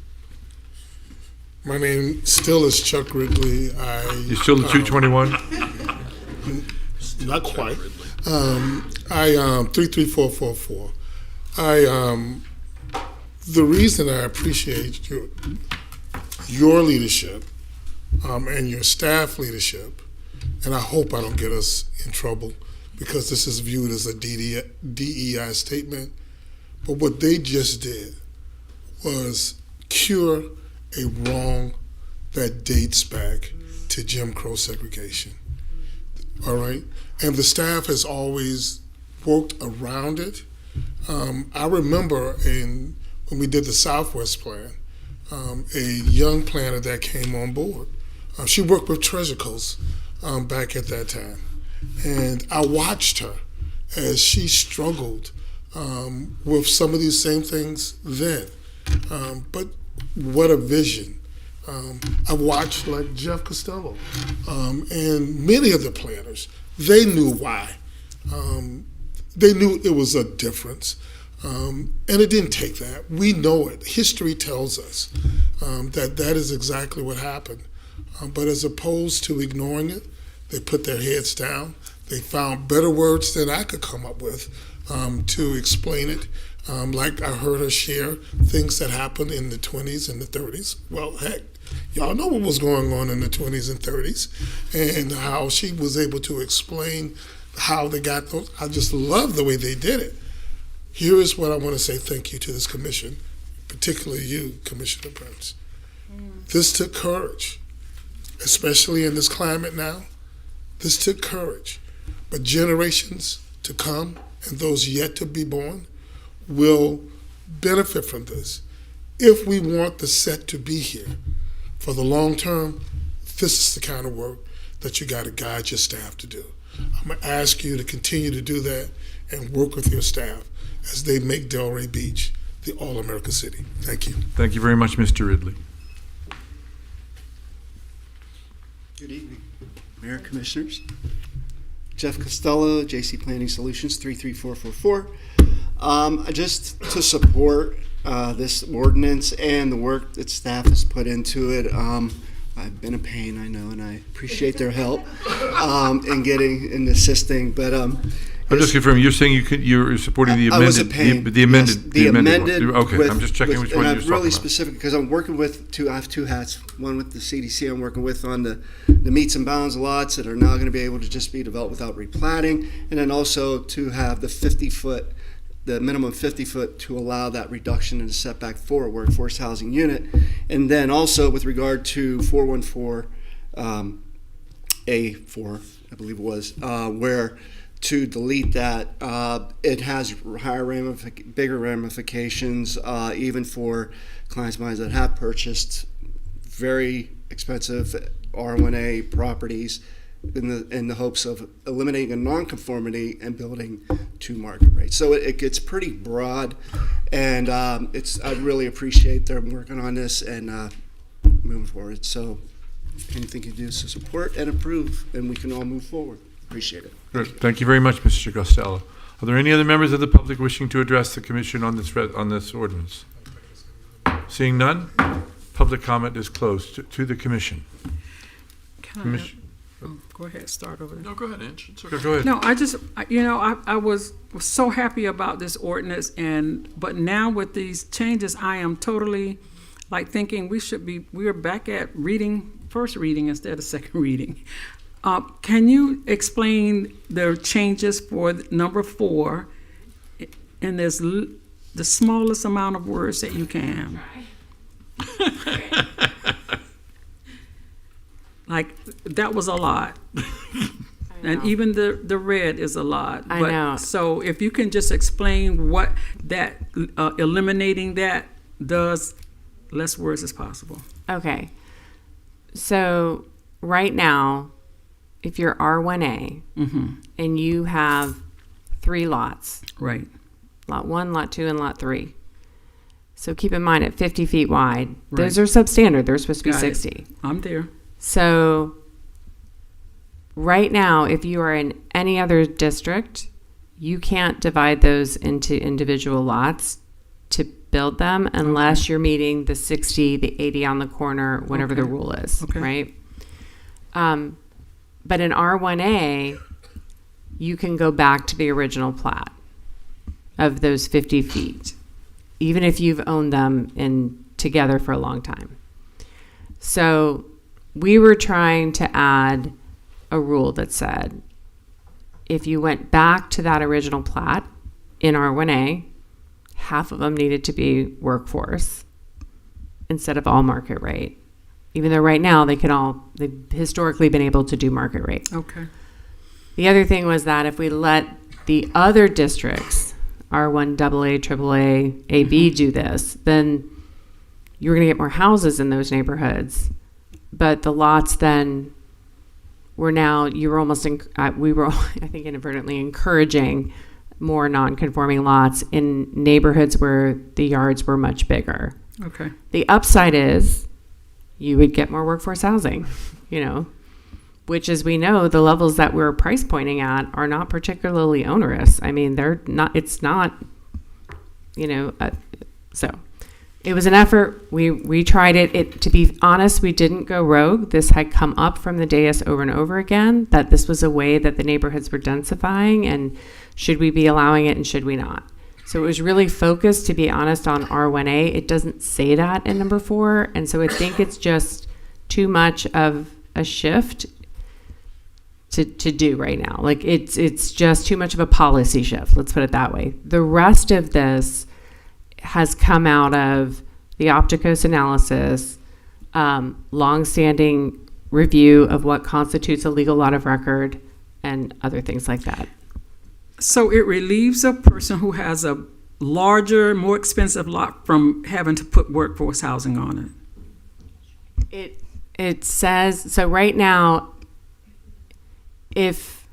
Speaker 11: My name still is Chuck Ridley.
Speaker 1: You still the 221?
Speaker 11: Not quite. 33444. The reason I appreciate your leadership and your staff leadership, and I hope I don't get us in trouble because this is viewed as a DEI statement, but what they just did was cure a wrong that dates back to Jim Crow segregation. All right? And the staff has always worked around it. I remember when we did the Southwest plan, a young planner that came on board. She worked with Treasure Coast back at that time. And I watched her as she struggled with some of these same things then. But what a vision. I watched like Jeff Costello and many of the planners. They knew why. They knew it was a difference. And it didn't take that. We know it. History tells us that is exactly what happened. But as opposed to ignoring it, they put their heads down. They found better words than I could come up with to explain it. Like I heard her share things that happened in the 20s and the 30s. Well, heck, y'all know what was going on in the 20s and 30s and how she was able to explain how they got those. I just love the way they did it. Here is what I want to say thank you to this commission, particularly you, Commissioner Prince. This took courage, especially in this climate now. This took courage. But generations to come and those yet to be born will benefit from this. If we want the set to be here for the long term, this is the kind of work that you got to guide your staff to do. I'm going to ask you to continue to do that and work with your staff as they make Delray Beach the all-America city. Thank you.
Speaker 1: Thank you very much, Mr. Ridley.
Speaker 9: Good evening, Mayor, Commissioners. Jeff Costello, JC Planning Solutions, 33444. Just to support this ordinance and the work that staff has put into it. I've been a pain, I know, and I appreciate their help in getting and assisting. But
Speaker 1: I'm just confirming. You're saying you're supporting the amended.
Speaker 9: I was a pain.
Speaker 1: The amended.
Speaker 9: Yes, the amended.
Speaker 1: Okay, I'm just checking which one you're
Speaker 9: talking about. And I'm really specific because I'm working with I have two hats. One with the CDC. I'm working with on the meets and bounds lots that are now going to be able to just be developed without replatting, and then also to have the 50-foot. The minimum 50-foot to allow that reduction in the setback for a workforce housing unit. And then also with regard to 414A4, I believe it was, where to delete that, it has bigger ramifications, even for clients of mine that have purchased very expensive R1A properties in the hopes of eliminating a nonconformity and building to market rates. So it gets pretty broad, and I really appreciate them working on this and moving forward. So anything you do is to support and approve, and we can all move forward. Appreciate it.
Speaker 1: Good. Thank you very much, Mr. Costello. Are there any other members of the public wishing to address the commission on this ordinance? Seeing none, public comment is closed to the commission.
Speaker 5: Go ahead, start over there.
Speaker 6: No, go ahead, Ange.
Speaker 1: Go ahead.
Speaker 5: No, I was so happy about this ordinance, but now with these changes, I am totally thinking we are back at first reading instead of second reading. Can you explain the changes for number 4? And there's the smallest amount of words that you can. That was a lot. And even the red is a lot.
Speaker 16: I know.
Speaker 5: So if you can just explain what that eliminating that does, less words as possible.
Speaker 16: Okay. So right now, if you're R1A and you have 3 lots.
Speaker 5: Right.
Speaker 16: Lot 1, lot 2, and lot 3. So keep in mind at 50 feet wide,
Speaker 5: Right.
Speaker 16: those are substandard. They're supposed to be
Speaker 5: Got it.
Speaker 16: 60.
Speaker 5: I'm there.
Speaker 16: So right now, if you are in any other district, you can't divide those into individual lots to build them unless you're meeting the 60, the 80 on the corner, whatever the rule is, right? But in R1A, you can go back to the original plat of those 50 feet, even if you've owned them together for a long time. So we were trying to add a rule that said if you went back to that original plat in R1A, half of them needed to be workforce instead of all market rate. Even though right now they've historically been able to do market rate.
Speaker 5: Okay.
Speaker 16: The other thing was that if we let the other districts, R1, AA, AAA, AB, do this, then you're going to get more houses in those neighborhoods. But the lots then were now, we were, I think, inadvertently encouraging more non-conforming lots in neighborhoods where the yards were much bigger.
Speaker 5: Okay.
Speaker 16: The upside is you would get more workforce housing, which, as we know, the levels that we're price pointing at are not particularly onerous. I mean, it's not, so it was an effort. We tried it. To be honest, we didn't go rogue. This had come up from the dais over and over again, that this was a way that the neighborhoods were densifying, and should we be allowing it and should we not? So it was really focused, to be honest, on R1A. It doesn't say that in number 4. And so I think it's just too much of a shift to do right now. Like it's just too much of a policy shift. Let's put it that way. The rest of this has come out of the Opticos analysis, longstanding review of what constitutes a legal lot of record, and other things like that.
Speaker 5: So it relieves a person who has a larger, more expensive lot from having to put workforce housing on it.
Speaker 16: It says, so right now, if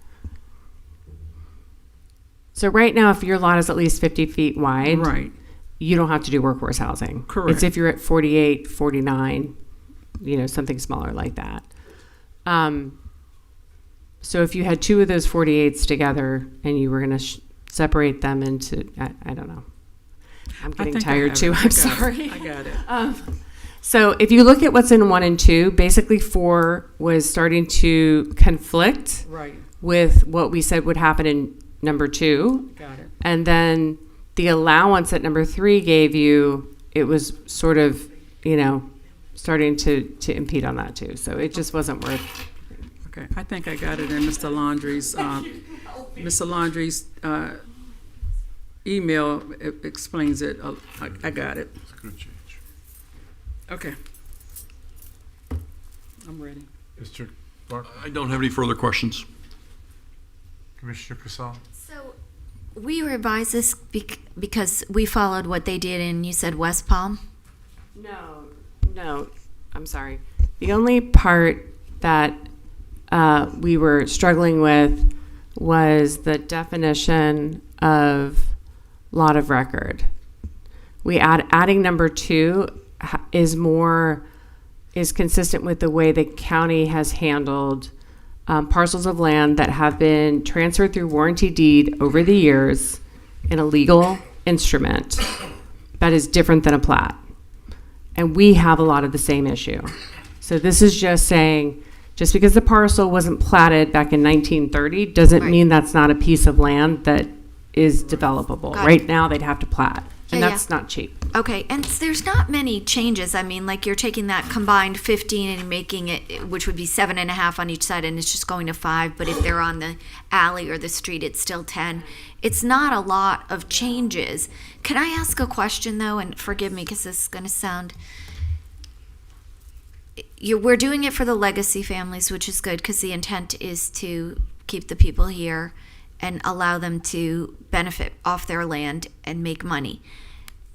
Speaker 16: your lot is at least 50 feet wide,
Speaker 5: right,
Speaker 16: you don't have to do workforce housing.
Speaker 5: Correct.
Speaker 16: It's if you're at 48, 49, something smaller like that. So if you had 2 of those 48s together and you were going to separate them into, I don't know. I'm getting tired too. I'm sorry.
Speaker 5: I got it.
Speaker 16: So if you look at what's in 1 and 2, basically 4 was starting to conflict with what we said would happen in number 2.
Speaker 5: Got it.
Speaker 16: And then the allowance that number 3 gave you, it was sort of, starting to impede on that too. So it just wasn't worth.
Speaker 5: Okay, I think I got it in Mr. Laundrie's email. It explains it. I got it.
Speaker 1: It's a good change.
Speaker 5: Okay. I'm ready.
Speaker 1: Mr. Clark?
Speaker 6: I don't have any further questions.
Speaker 1: Commissioner Casal?
Speaker 3: So we revised this because we followed what they did in, you said, West Palm? No, I'm sorry. The only part that we were struggling with was the definition of lot of record. Adding number 2 is consistent with the way the county has handled parcels of land that have been transferred through warranty deed over the years in a legal instrument that is different than a plat. And we have a lot of the same issue. So this is just saying, just because the parcel wasn't platted back in 1930 doesn't mean that's not a piece of land that is developable. Right now they'd have to plat. And that's not cheap. Okay, and there's not many changes. I mean, like you're taking that combined 15 and making it, which would be 7.5 on each side, and it's just going to 5. But if they're on the alley or the street, it's still 10. It's not a lot of changes. Can I ask a question though? And forgive me because this is going to sound. We're doing it for the legacy families, which is good because the intent is to keep the people here and allow them to benefit off their land and make money.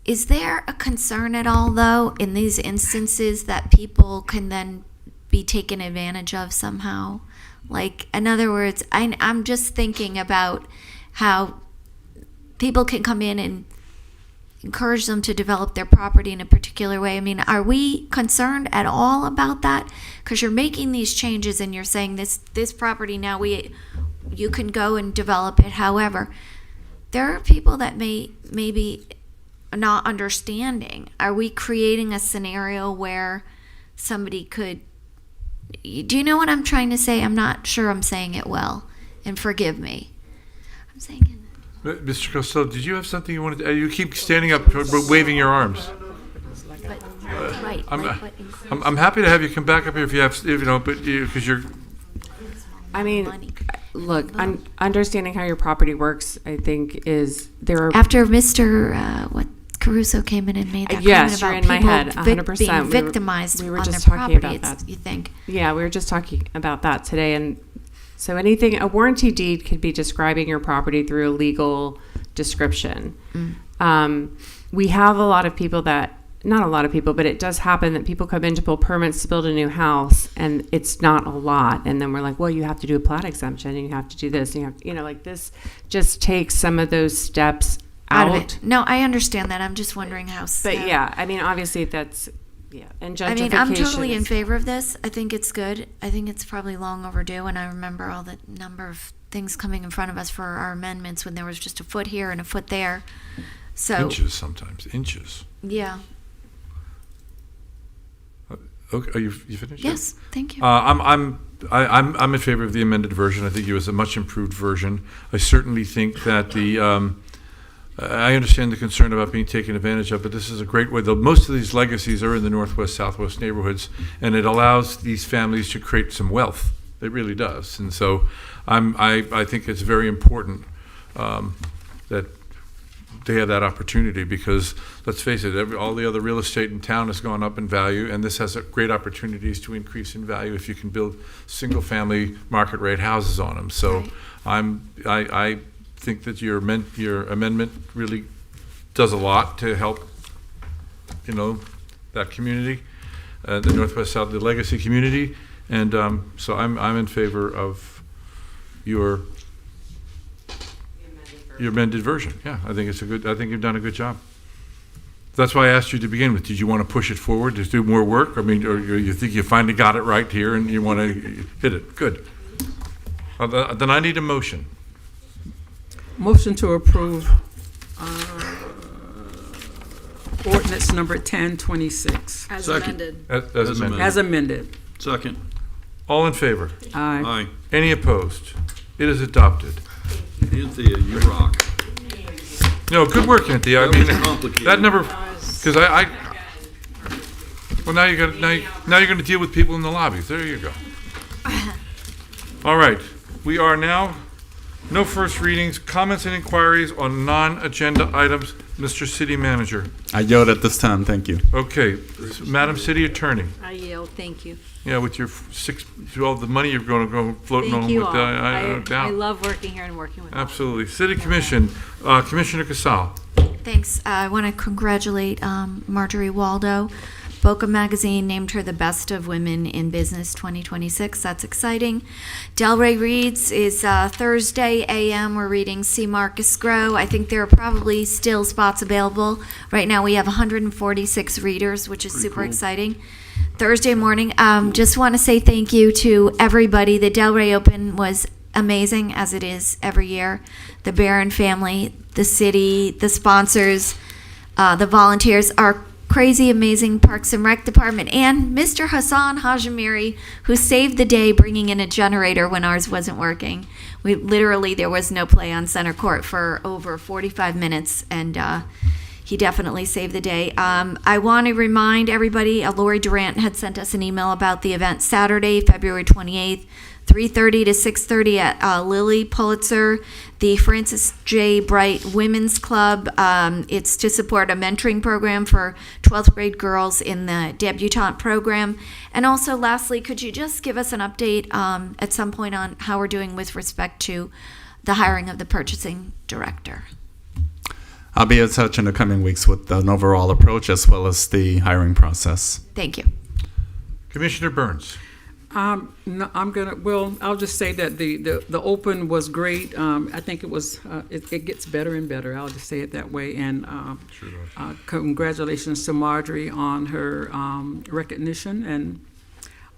Speaker 3: Is there a concern at all, though, in these instances that people can then be taken advantage of somehow? Like, in other words, I'm just thinking about how people can come in and encourage them to develop their property in a particular way. I mean, are we concerned at all about that? Because you're making these changes and you're saying this property now you can go and develop it. However, there are people that may be not understanding. Are we creating a scenario where somebody could? Do you know what I'm trying to say? I'm not sure I'm saying it well, and forgive me. I'm saying it.
Speaker 1: Mr. Costello, did you have something you wanted to? You keep standing up, waving your arms.
Speaker 3: Right.
Speaker 1: I'm happy to have you come back up here if you have, if, you know, but because you're.
Speaker 16: I mean, look, understanding how your property works, I think is there are
Speaker 3: After Mr. Caruso came in and made that
Speaker 16: yes,
Speaker 3: comment
Speaker 16: you're
Speaker 3: about
Speaker 16: in my
Speaker 3: people
Speaker 16: head, 100%.
Speaker 3: being victimized
Speaker 16: we were
Speaker 3: on
Speaker 16: just
Speaker 3: their
Speaker 16: talking
Speaker 3: property,
Speaker 16: about that.
Speaker 3: you think?
Speaker 16: Yeah, we were just talking about that today, and so anything a warranty deed could be describing your property through a legal description. We have a lot of people that. Not a lot of people, but it does happen that people come in to pull permits to build a new house, and it's not a lot. And then we're like, well, you have to do a plat exemption, and you have to do this, and you have to, like this just takes some of those steps out
Speaker 3: of it. No, I understand that. I'm just wondering how.
Speaker 16: But yeah, I mean, obviously that's, and gentrification.
Speaker 3: I mean, I'm totally in favor of this. I think it's good. I think it's probably long overdue, and I remember all the number of things coming in front of us for our amendments when there was just a foot here and a foot there. So
Speaker 1: inches sometimes, inches.
Speaker 3: Yeah.
Speaker 1: Okay, are you finished?
Speaker 3: Yes, thank you.
Speaker 1: I'm in favor of the amended version. I think it was a much improved version. I certainly think that the I understand the concern about being taken advantage of, but this is a great way. Most of these legacies are in the northwest, southwest neighborhoods, and it allows these families to create some wealth. It really does, and so I think it's very important that they have that opportunity, because let's face it, all the other real estate in town has gone up in value, and this has great opportunities to increase in value if you can build single-family market rate houses on them. So right. I think that your amendment really does a lot to help, that community, the Northwest South, the legacy community, and so I'm in favor of your amended version. Yeah, I think I think you've done a good job. That's why I asked you to begin with. Did you want to push it forward, just do more work? I mean, or you think you finally got it right here and you want to hit it? Good. Then I need a motion.
Speaker 5: Motion to approve ordinance number 1026.
Speaker 7: As
Speaker 1: Second.
Speaker 7: amended.
Speaker 1: As amended.
Speaker 5: As amended.
Speaker 6: Second.
Speaker 1: All in favor?
Speaker 5: Aye.
Speaker 6: Aye.
Speaker 1: Any opposed? It is adopted.
Speaker 6: Anthea, you rock.
Speaker 1: No, good work, Anthea. I
Speaker 6: That
Speaker 1: mean,
Speaker 6: was complicated.
Speaker 1: that never, because well, now you're going to deal with people in the lobbies. There you go. All right, we are now, no first readings, comments and inquiries on non-agenda items. Mr. City Manager.
Speaker 4: I yield at this time. Thank you.
Speaker 1: Okay, Madam City Attorney.
Speaker 7: I yield. Thank you.
Speaker 1: Yeah, with your all the money you're going to go floating
Speaker 7: Thank
Speaker 1: on
Speaker 7: you
Speaker 1: with,
Speaker 7: all.
Speaker 1: I
Speaker 7: I love working here and working with
Speaker 1: Absolutely. City Commission, Commissioner Casal.
Speaker 3: Thanks. I want to congratulate Marjorie Waldo. Boca Magazine named her the best of women in business 2026. That's exciting. Delray Reads is Thursday a.m. We're reading C. Marcus Grow. I think there are probably still spots available. Right now we have 146 readers, which is super exciting. Thursday morning, just want to say thank you to everybody. The Delray Open was amazing, as it is every year. The Barron family, the city, the sponsors, the volunteers, our crazy, amazing Parks and Rec department, and Mr. Hassan Hajimiri, who saved the day bringing in a generator when ours wasn't working. There was no play on center court for over 45 minutes, and he definitely saved the day. I want to remind everybody, Lori Durant had sent us an email about the event Saturday, February 28th, 3:30 to 6:30 at Lily Pulitzer, the Francis J. Bright Women's Club. It's to support a mentoring program for 12th grade girls in the debutante program. And also, lastly, could you just give us an update at some point on how we're doing with respect to the hiring of the purchasing director?
Speaker 4: I'll be in touch in the coming weeks with an overall approach as well as the hiring process.
Speaker 3: Thank you.
Speaker 1: Commissioner Burns.
Speaker 5: No, I'll just say that the Open was great. I think it was, it gets better and better. I'll just say it that way. And congratulations to Marjorie on her recognition, and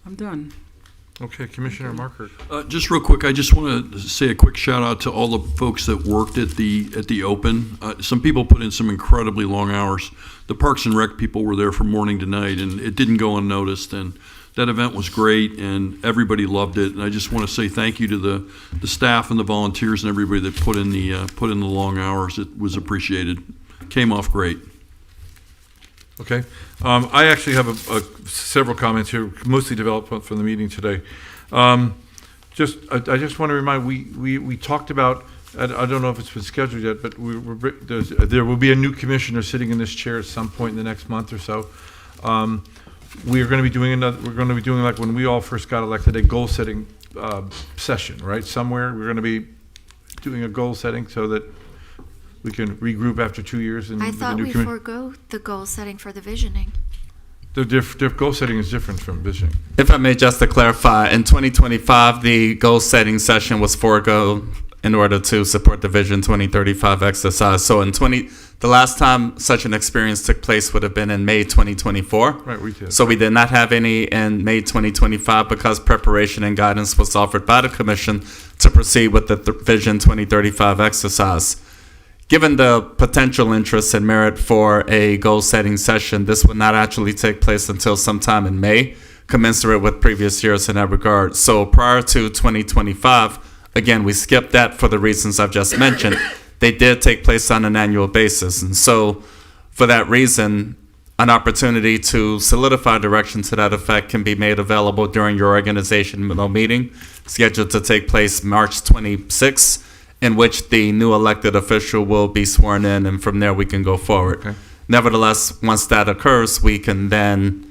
Speaker 5: I'm done.
Speaker 1: Okay, Commissioner Marker.
Speaker 6: Just real quick, I just want to say a quick shout out to all the folks that worked at the Open. Some people put in some incredibly long hours. The Parks and Rec people were there from morning to night, and it didn't go unnoticed. And that event was great, and everybody loved it. And I just want to say thank you to the staff and the volunteers and everybody that put in the long hours. It was appreciated. Came off great.
Speaker 1: Okay. I actually have several comments here, mostly developed from the meeting today. I just want to remind, we talked about, I don't know if it's been scheduled yet, but there will be a new commissioner sitting in this chair at some point in the next month or so. We're going to be doing like when we all first got elected, a goal setting session, right? Somewhere we're going to be doing a goal setting so that we can regroup after 2 years. And
Speaker 3: I thought we forego the goal setting for the visioning.
Speaker 1: The goal setting is different from visioning.
Speaker 4: If I may, just to clarify, in 2025, the goal setting session was forego in order to support the Vision 2035 exercise. So the last time such an experience took place would have been in May 2024.
Speaker 1: Right, we did.
Speaker 4: So we did not have any in May 2025 because preparation and guidance was offered by the Commission to proceed with the Vision 2035 exercise. Given the potential interest and merit for a goal-setting session, this would not actually take place until sometime in May, commensurate with previous years in that regard. So prior to 2025, again, we skipped that for the reasons I've just mentioned. They did take place on an annual basis. And so for that reason, an opportunity to solidify direction to that effect can be made available during your organizational meeting, scheduled to take place March 26th, in which the new elected official will be sworn in, and from there we can go forward.
Speaker 1: Okay.
Speaker 4: Nevertheless, once that occurs, we can then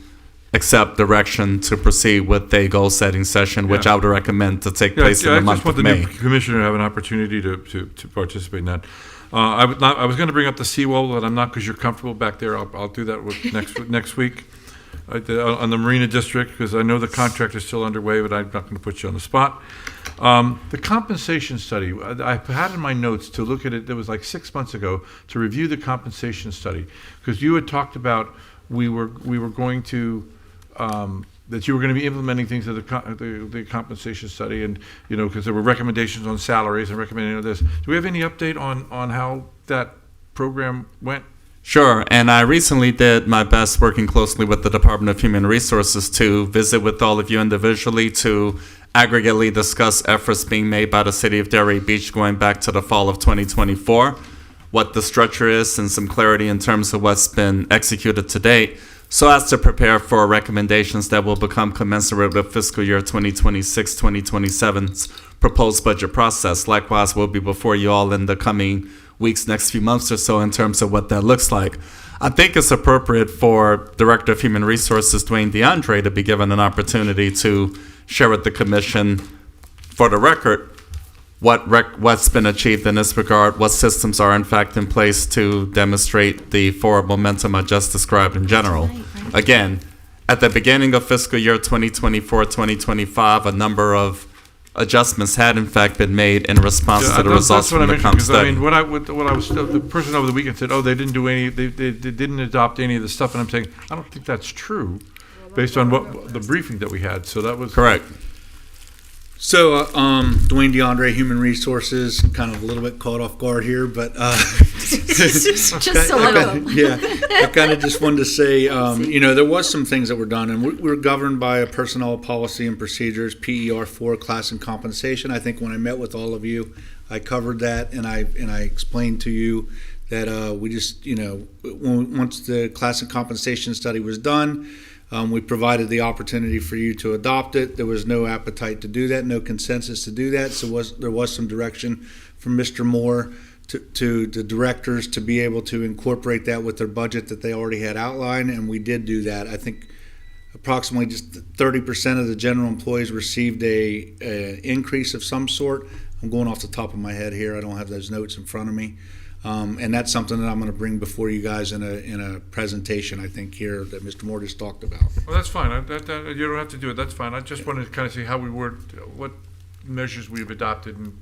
Speaker 4: accept direction to proceed with a goal-setting session, which I would recommend to take place in the month of May.
Speaker 1: I just want the new commissioner to have an opportunity to participate in that. I was going to bring up the seawall, but I'm not, because you're comfortable back there. I'll do that next week on the Marina District, because I know the contract is still underway, but I'm not going to put you on the spot. The compensation study, I had in my notes to look at it, that was like 6 months ago, to review the compensation study, because you had talked about we were going to that you were going to be implementing things of the compensation study, and because there were recommendations on salaries and recommending this. Do we have any update on how that program went?
Speaker 4: Sure, and I recently did my best working closely with the Department of Human Resources to visit with all of you individually to aggregately discuss efforts being made by the City of Delray Beach going back to the fall of 2024, what the structure is, and some clarity in terms of what's been executed to date, so as to prepare for recommendations that will become commensurate with fiscal year 2026-2027's proposed budget process. Likewise, we'll be before you all in the coming weeks, next few months or so, in terms of what that looks like. I think it's appropriate for Director of Human Resources, Dwayne DeAndre, to be given an opportunity to share with the Commission, for the record, what's been achieved in this regard, what systems are in fact in place to demonstrate the forward momentum I just described in general. Again, at the beginning of fiscal year 2024-2025, a number of adjustments had in fact been made in response to the results from the comp study.
Speaker 1: I mean, the person over the weekend said, they didn't do any, they didn't adopt any of the stuff, and I'm saying, I don't think that's true, based on what the briefing that we had. So that was
Speaker 4: correct.
Speaker 17: So, Dwayne DeAndre, Human Resources, kind of a little bit caught off guard here, but
Speaker 3: just a little.
Speaker 17: I kind of just wanted to say, there was some things that were done, and we're governed by a personnel policy and procedures, PER4, class and compensation. I think when I met with all of you, I covered that, and I explained to you that we just, once the class and compensation study was done, we provided the opportunity for you to adopt it. There was no appetite to do that, no consensus to do that. So there was some direction from Mr. Moore to the directors to be able to incorporate that with their budget that they already had outlined, and we did do that. I think approximately just 30% of the general employees received a increase of some sort. I'm going off the top of my head here. I don't have those notes in front of me. And that's something that I'm going to bring before you guys in a presentation, I think, here that Mr. Moore just talked about.
Speaker 1: Well, that's fine. You don't have to do it. That's fine. I just wanted to kind of see how we were, what measures we've adopted, and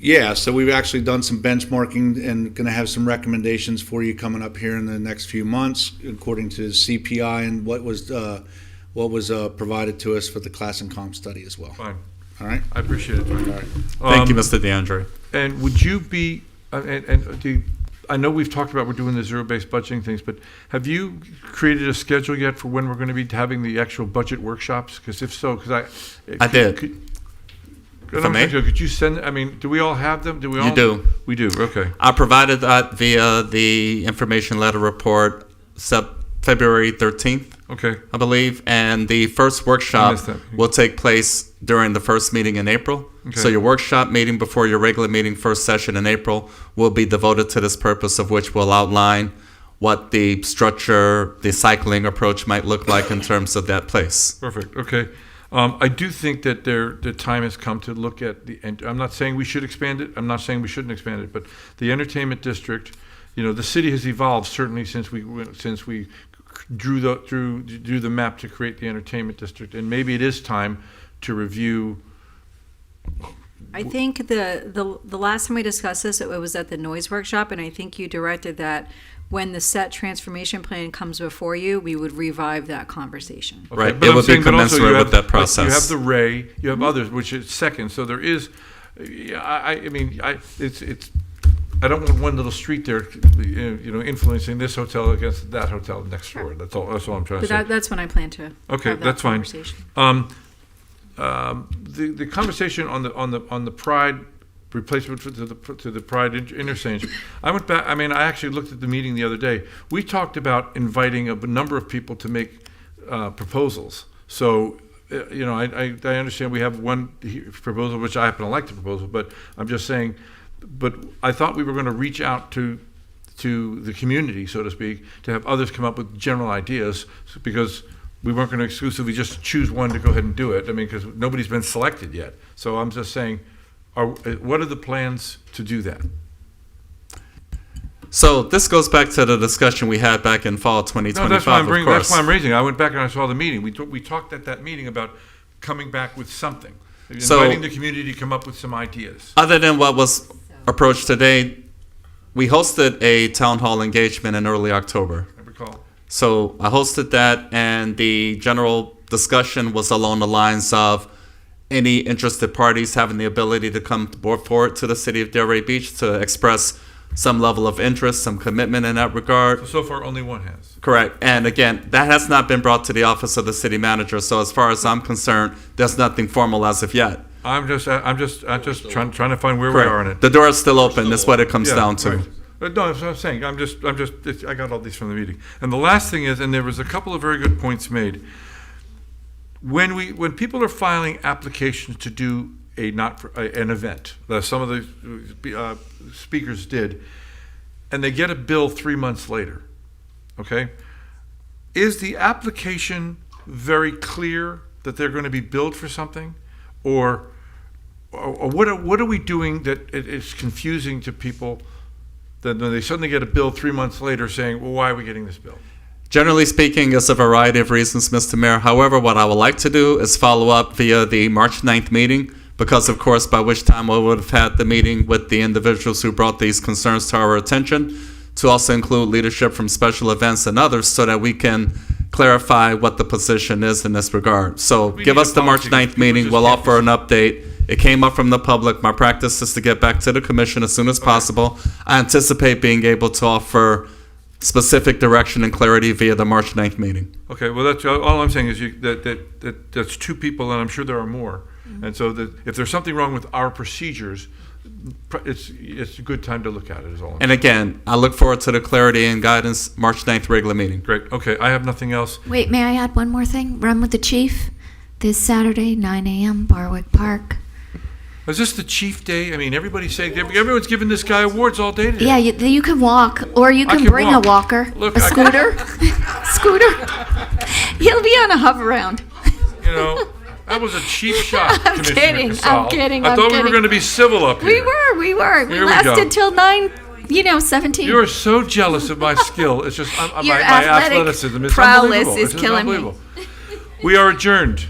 Speaker 17: Yeah, so we've actually done some benchmarking and going to have some recommendations for you coming up here in the next few months, according to CPI and what was provided to us for the class and comp study as well.
Speaker 1: Fine.
Speaker 17: All right.
Speaker 1: I appreciate it. All right.
Speaker 4: Thank you, Mr. DeAndre.
Speaker 1: And would you be? I know we've talked about we're doing the zero-based budgeting things, but have you created a schedule yet for when we're going to be having the actual budget workshops? Because if so,
Speaker 4: I did.
Speaker 1: Could you send? I mean, do we all have them?
Speaker 4: You do.
Speaker 1: We do. Okay.
Speaker 4: I provided that via the information letter report February 13th.
Speaker 1: Okay.
Speaker 4: I believe, and the first workshop
Speaker 1: missed that.
Speaker 4: will take place during the first meeting in April.
Speaker 1: Okay.
Speaker 4: So your workshop meeting before your regular meeting, first session in April, will be devoted to this purpose, of which will outline what the structure, the cycling approach might look like in terms of that place.
Speaker 1: Perfect. Okay. I do think that the time has come to look at and I'm not saying we should expand it. I'm not saying we shouldn't expand it, but the entertainment district, the city has evolved certainly since we drew the map to create the entertainment district, and maybe it is time to review.
Speaker 7: I think the last time we discussed this, it was at the noise workshop, and I think you directed that when the set transformation plan comes before you, we would revive that conversation.
Speaker 1: Okay,
Speaker 4: Right,
Speaker 1: but
Speaker 4: it
Speaker 1: I'm
Speaker 4: would be
Speaker 1: saying, but also
Speaker 4: commensurate with that
Speaker 1: like,
Speaker 4: process.
Speaker 1: you have the Ray, you have others, which is second. So there is, I don't want one little street there, influencing this hotel against that hotel next door. That's all I'm trying to say.
Speaker 7: That's when I plan to.
Speaker 1: Okay,
Speaker 7: have that
Speaker 1: that's fine.
Speaker 7: conversation.
Speaker 1: The conversation on the Pride replacement to the Pride interchange. I went back. I actually looked at the meeting the other day. We talked about inviting a number of people to make proposals. So, I understand we have one proposal, which I happen to like the proposal, but I'm just saying. But I thought we were going to reach out to the community, so to speak, to have others come up with general ideas, because we weren't going to exclusively just choose one to go ahead and do it. Because nobody's been selected yet. So I'm just saying, what are the plans to do that?
Speaker 4: So this goes back to the discussion we had back in fall 2025.
Speaker 1: No, that's why I'm raising it. I went back and I saw the meeting. We talked at that meeting about coming back with something, inviting the community to come up with some ideas.
Speaker 4: Other than what was approached today, we hosted a town hall engagement in early October.
Speaker 1: I recall.
Speaker 4: So I hosted that, and the general discussion was along the lines of any interested parties having the ability to come forward to the city of Delray Beach to express some level of interest, some commitment in that regard.
Speaker 1: So far, only one has.
Speaker 4: Correct. And again, that has not been brought to the office of the city manager. So as far as I'm concerned, there's nothing formal as of yet.
Speaker 1: I'm just trying to find where
Speaker 4: Correct.
Speaker 1: we are in it.
Speaker 4: The door is still open. That's what it comes down to.
Speaker 1: Right. No, that's what I'm saying. I got all these from the meeting. And the last thing is, and there was a couple of very good points made. When people are filing applications to do an event, some of the speakers did, and they get a bill 3 months later, okay? Is the application very clear that they're going to be billed for something, or what are we doing that it's confusing to people? Then they suddenly get a bill 3 months later saying, well, why are we getting this bill?
Speaker 4: Generally speaking, it's a variety of reasons, Mr. Mayor. However, what I would like to do is follow up via the March 9th meeting, because, of course, by which time we would have had the meeting with the individuals who brought these concerns to our attention, to also include leadership from special events and others, so that we can clarify what the position is in this regard. So give us the March 9th meeting. We'll offer an update. It came up from the public. My practice is to get back to the commission as soon as possible. I anticipate being able to offer specific direction and clarity via the March 9th meeting.
Speaker 1: Okay, well, that's all I'm saying is that's two people, and I'm sure there are more. Mm-hmm. And so if there's something wrong with our procedures, it's a good time to look at it, is all I'm saying.
Speaker 4: And again, I look forward to the clarity and guidance March 9th regular meeting.
Speaker 1: Great. Okay, I have nothing else.
Speaker 3: Wait, may I add one more thing? Run with the Chief this Saturday, 9 a.m., Barwick Park.
Speaker 1: Is this the chief day? Everybody's saying, everyone's giving this guy awards all day today.
Speaker 3: Yeah, you can walk, or you can bring a walker,
Speaker 1: Look,
Speaker 3: a scooter. Scooter. He'll be on a hover around.
Speaker 1: That was a cheap shot,
Speaker 3: I'm
Speaker 1: Commissioner
Speaker 3: kidding.
Speaker 1: Casal.
Speaker 3: I'm kidding.
Speaker 1: I thought we were going to be civil up here.
Speaker 3: We were. We
Speaker 1: Here we
Speaker 3: lasted
Speaker 1: go.
Speaker 3: till 9:17.
Speaker 1: You are so jealous of my skill. It's just
Speaker 3: Your
Speaker 1: my
Speaker 3: athletic
Speaker 1: athleticism. It's
Speaker 3: prowess
Speaker 1: unbelievable.
Speaker 3: is
Speaker 1: It's
Speaker 3: killing me.
Speaker 1: unbelievable. We are adjourned.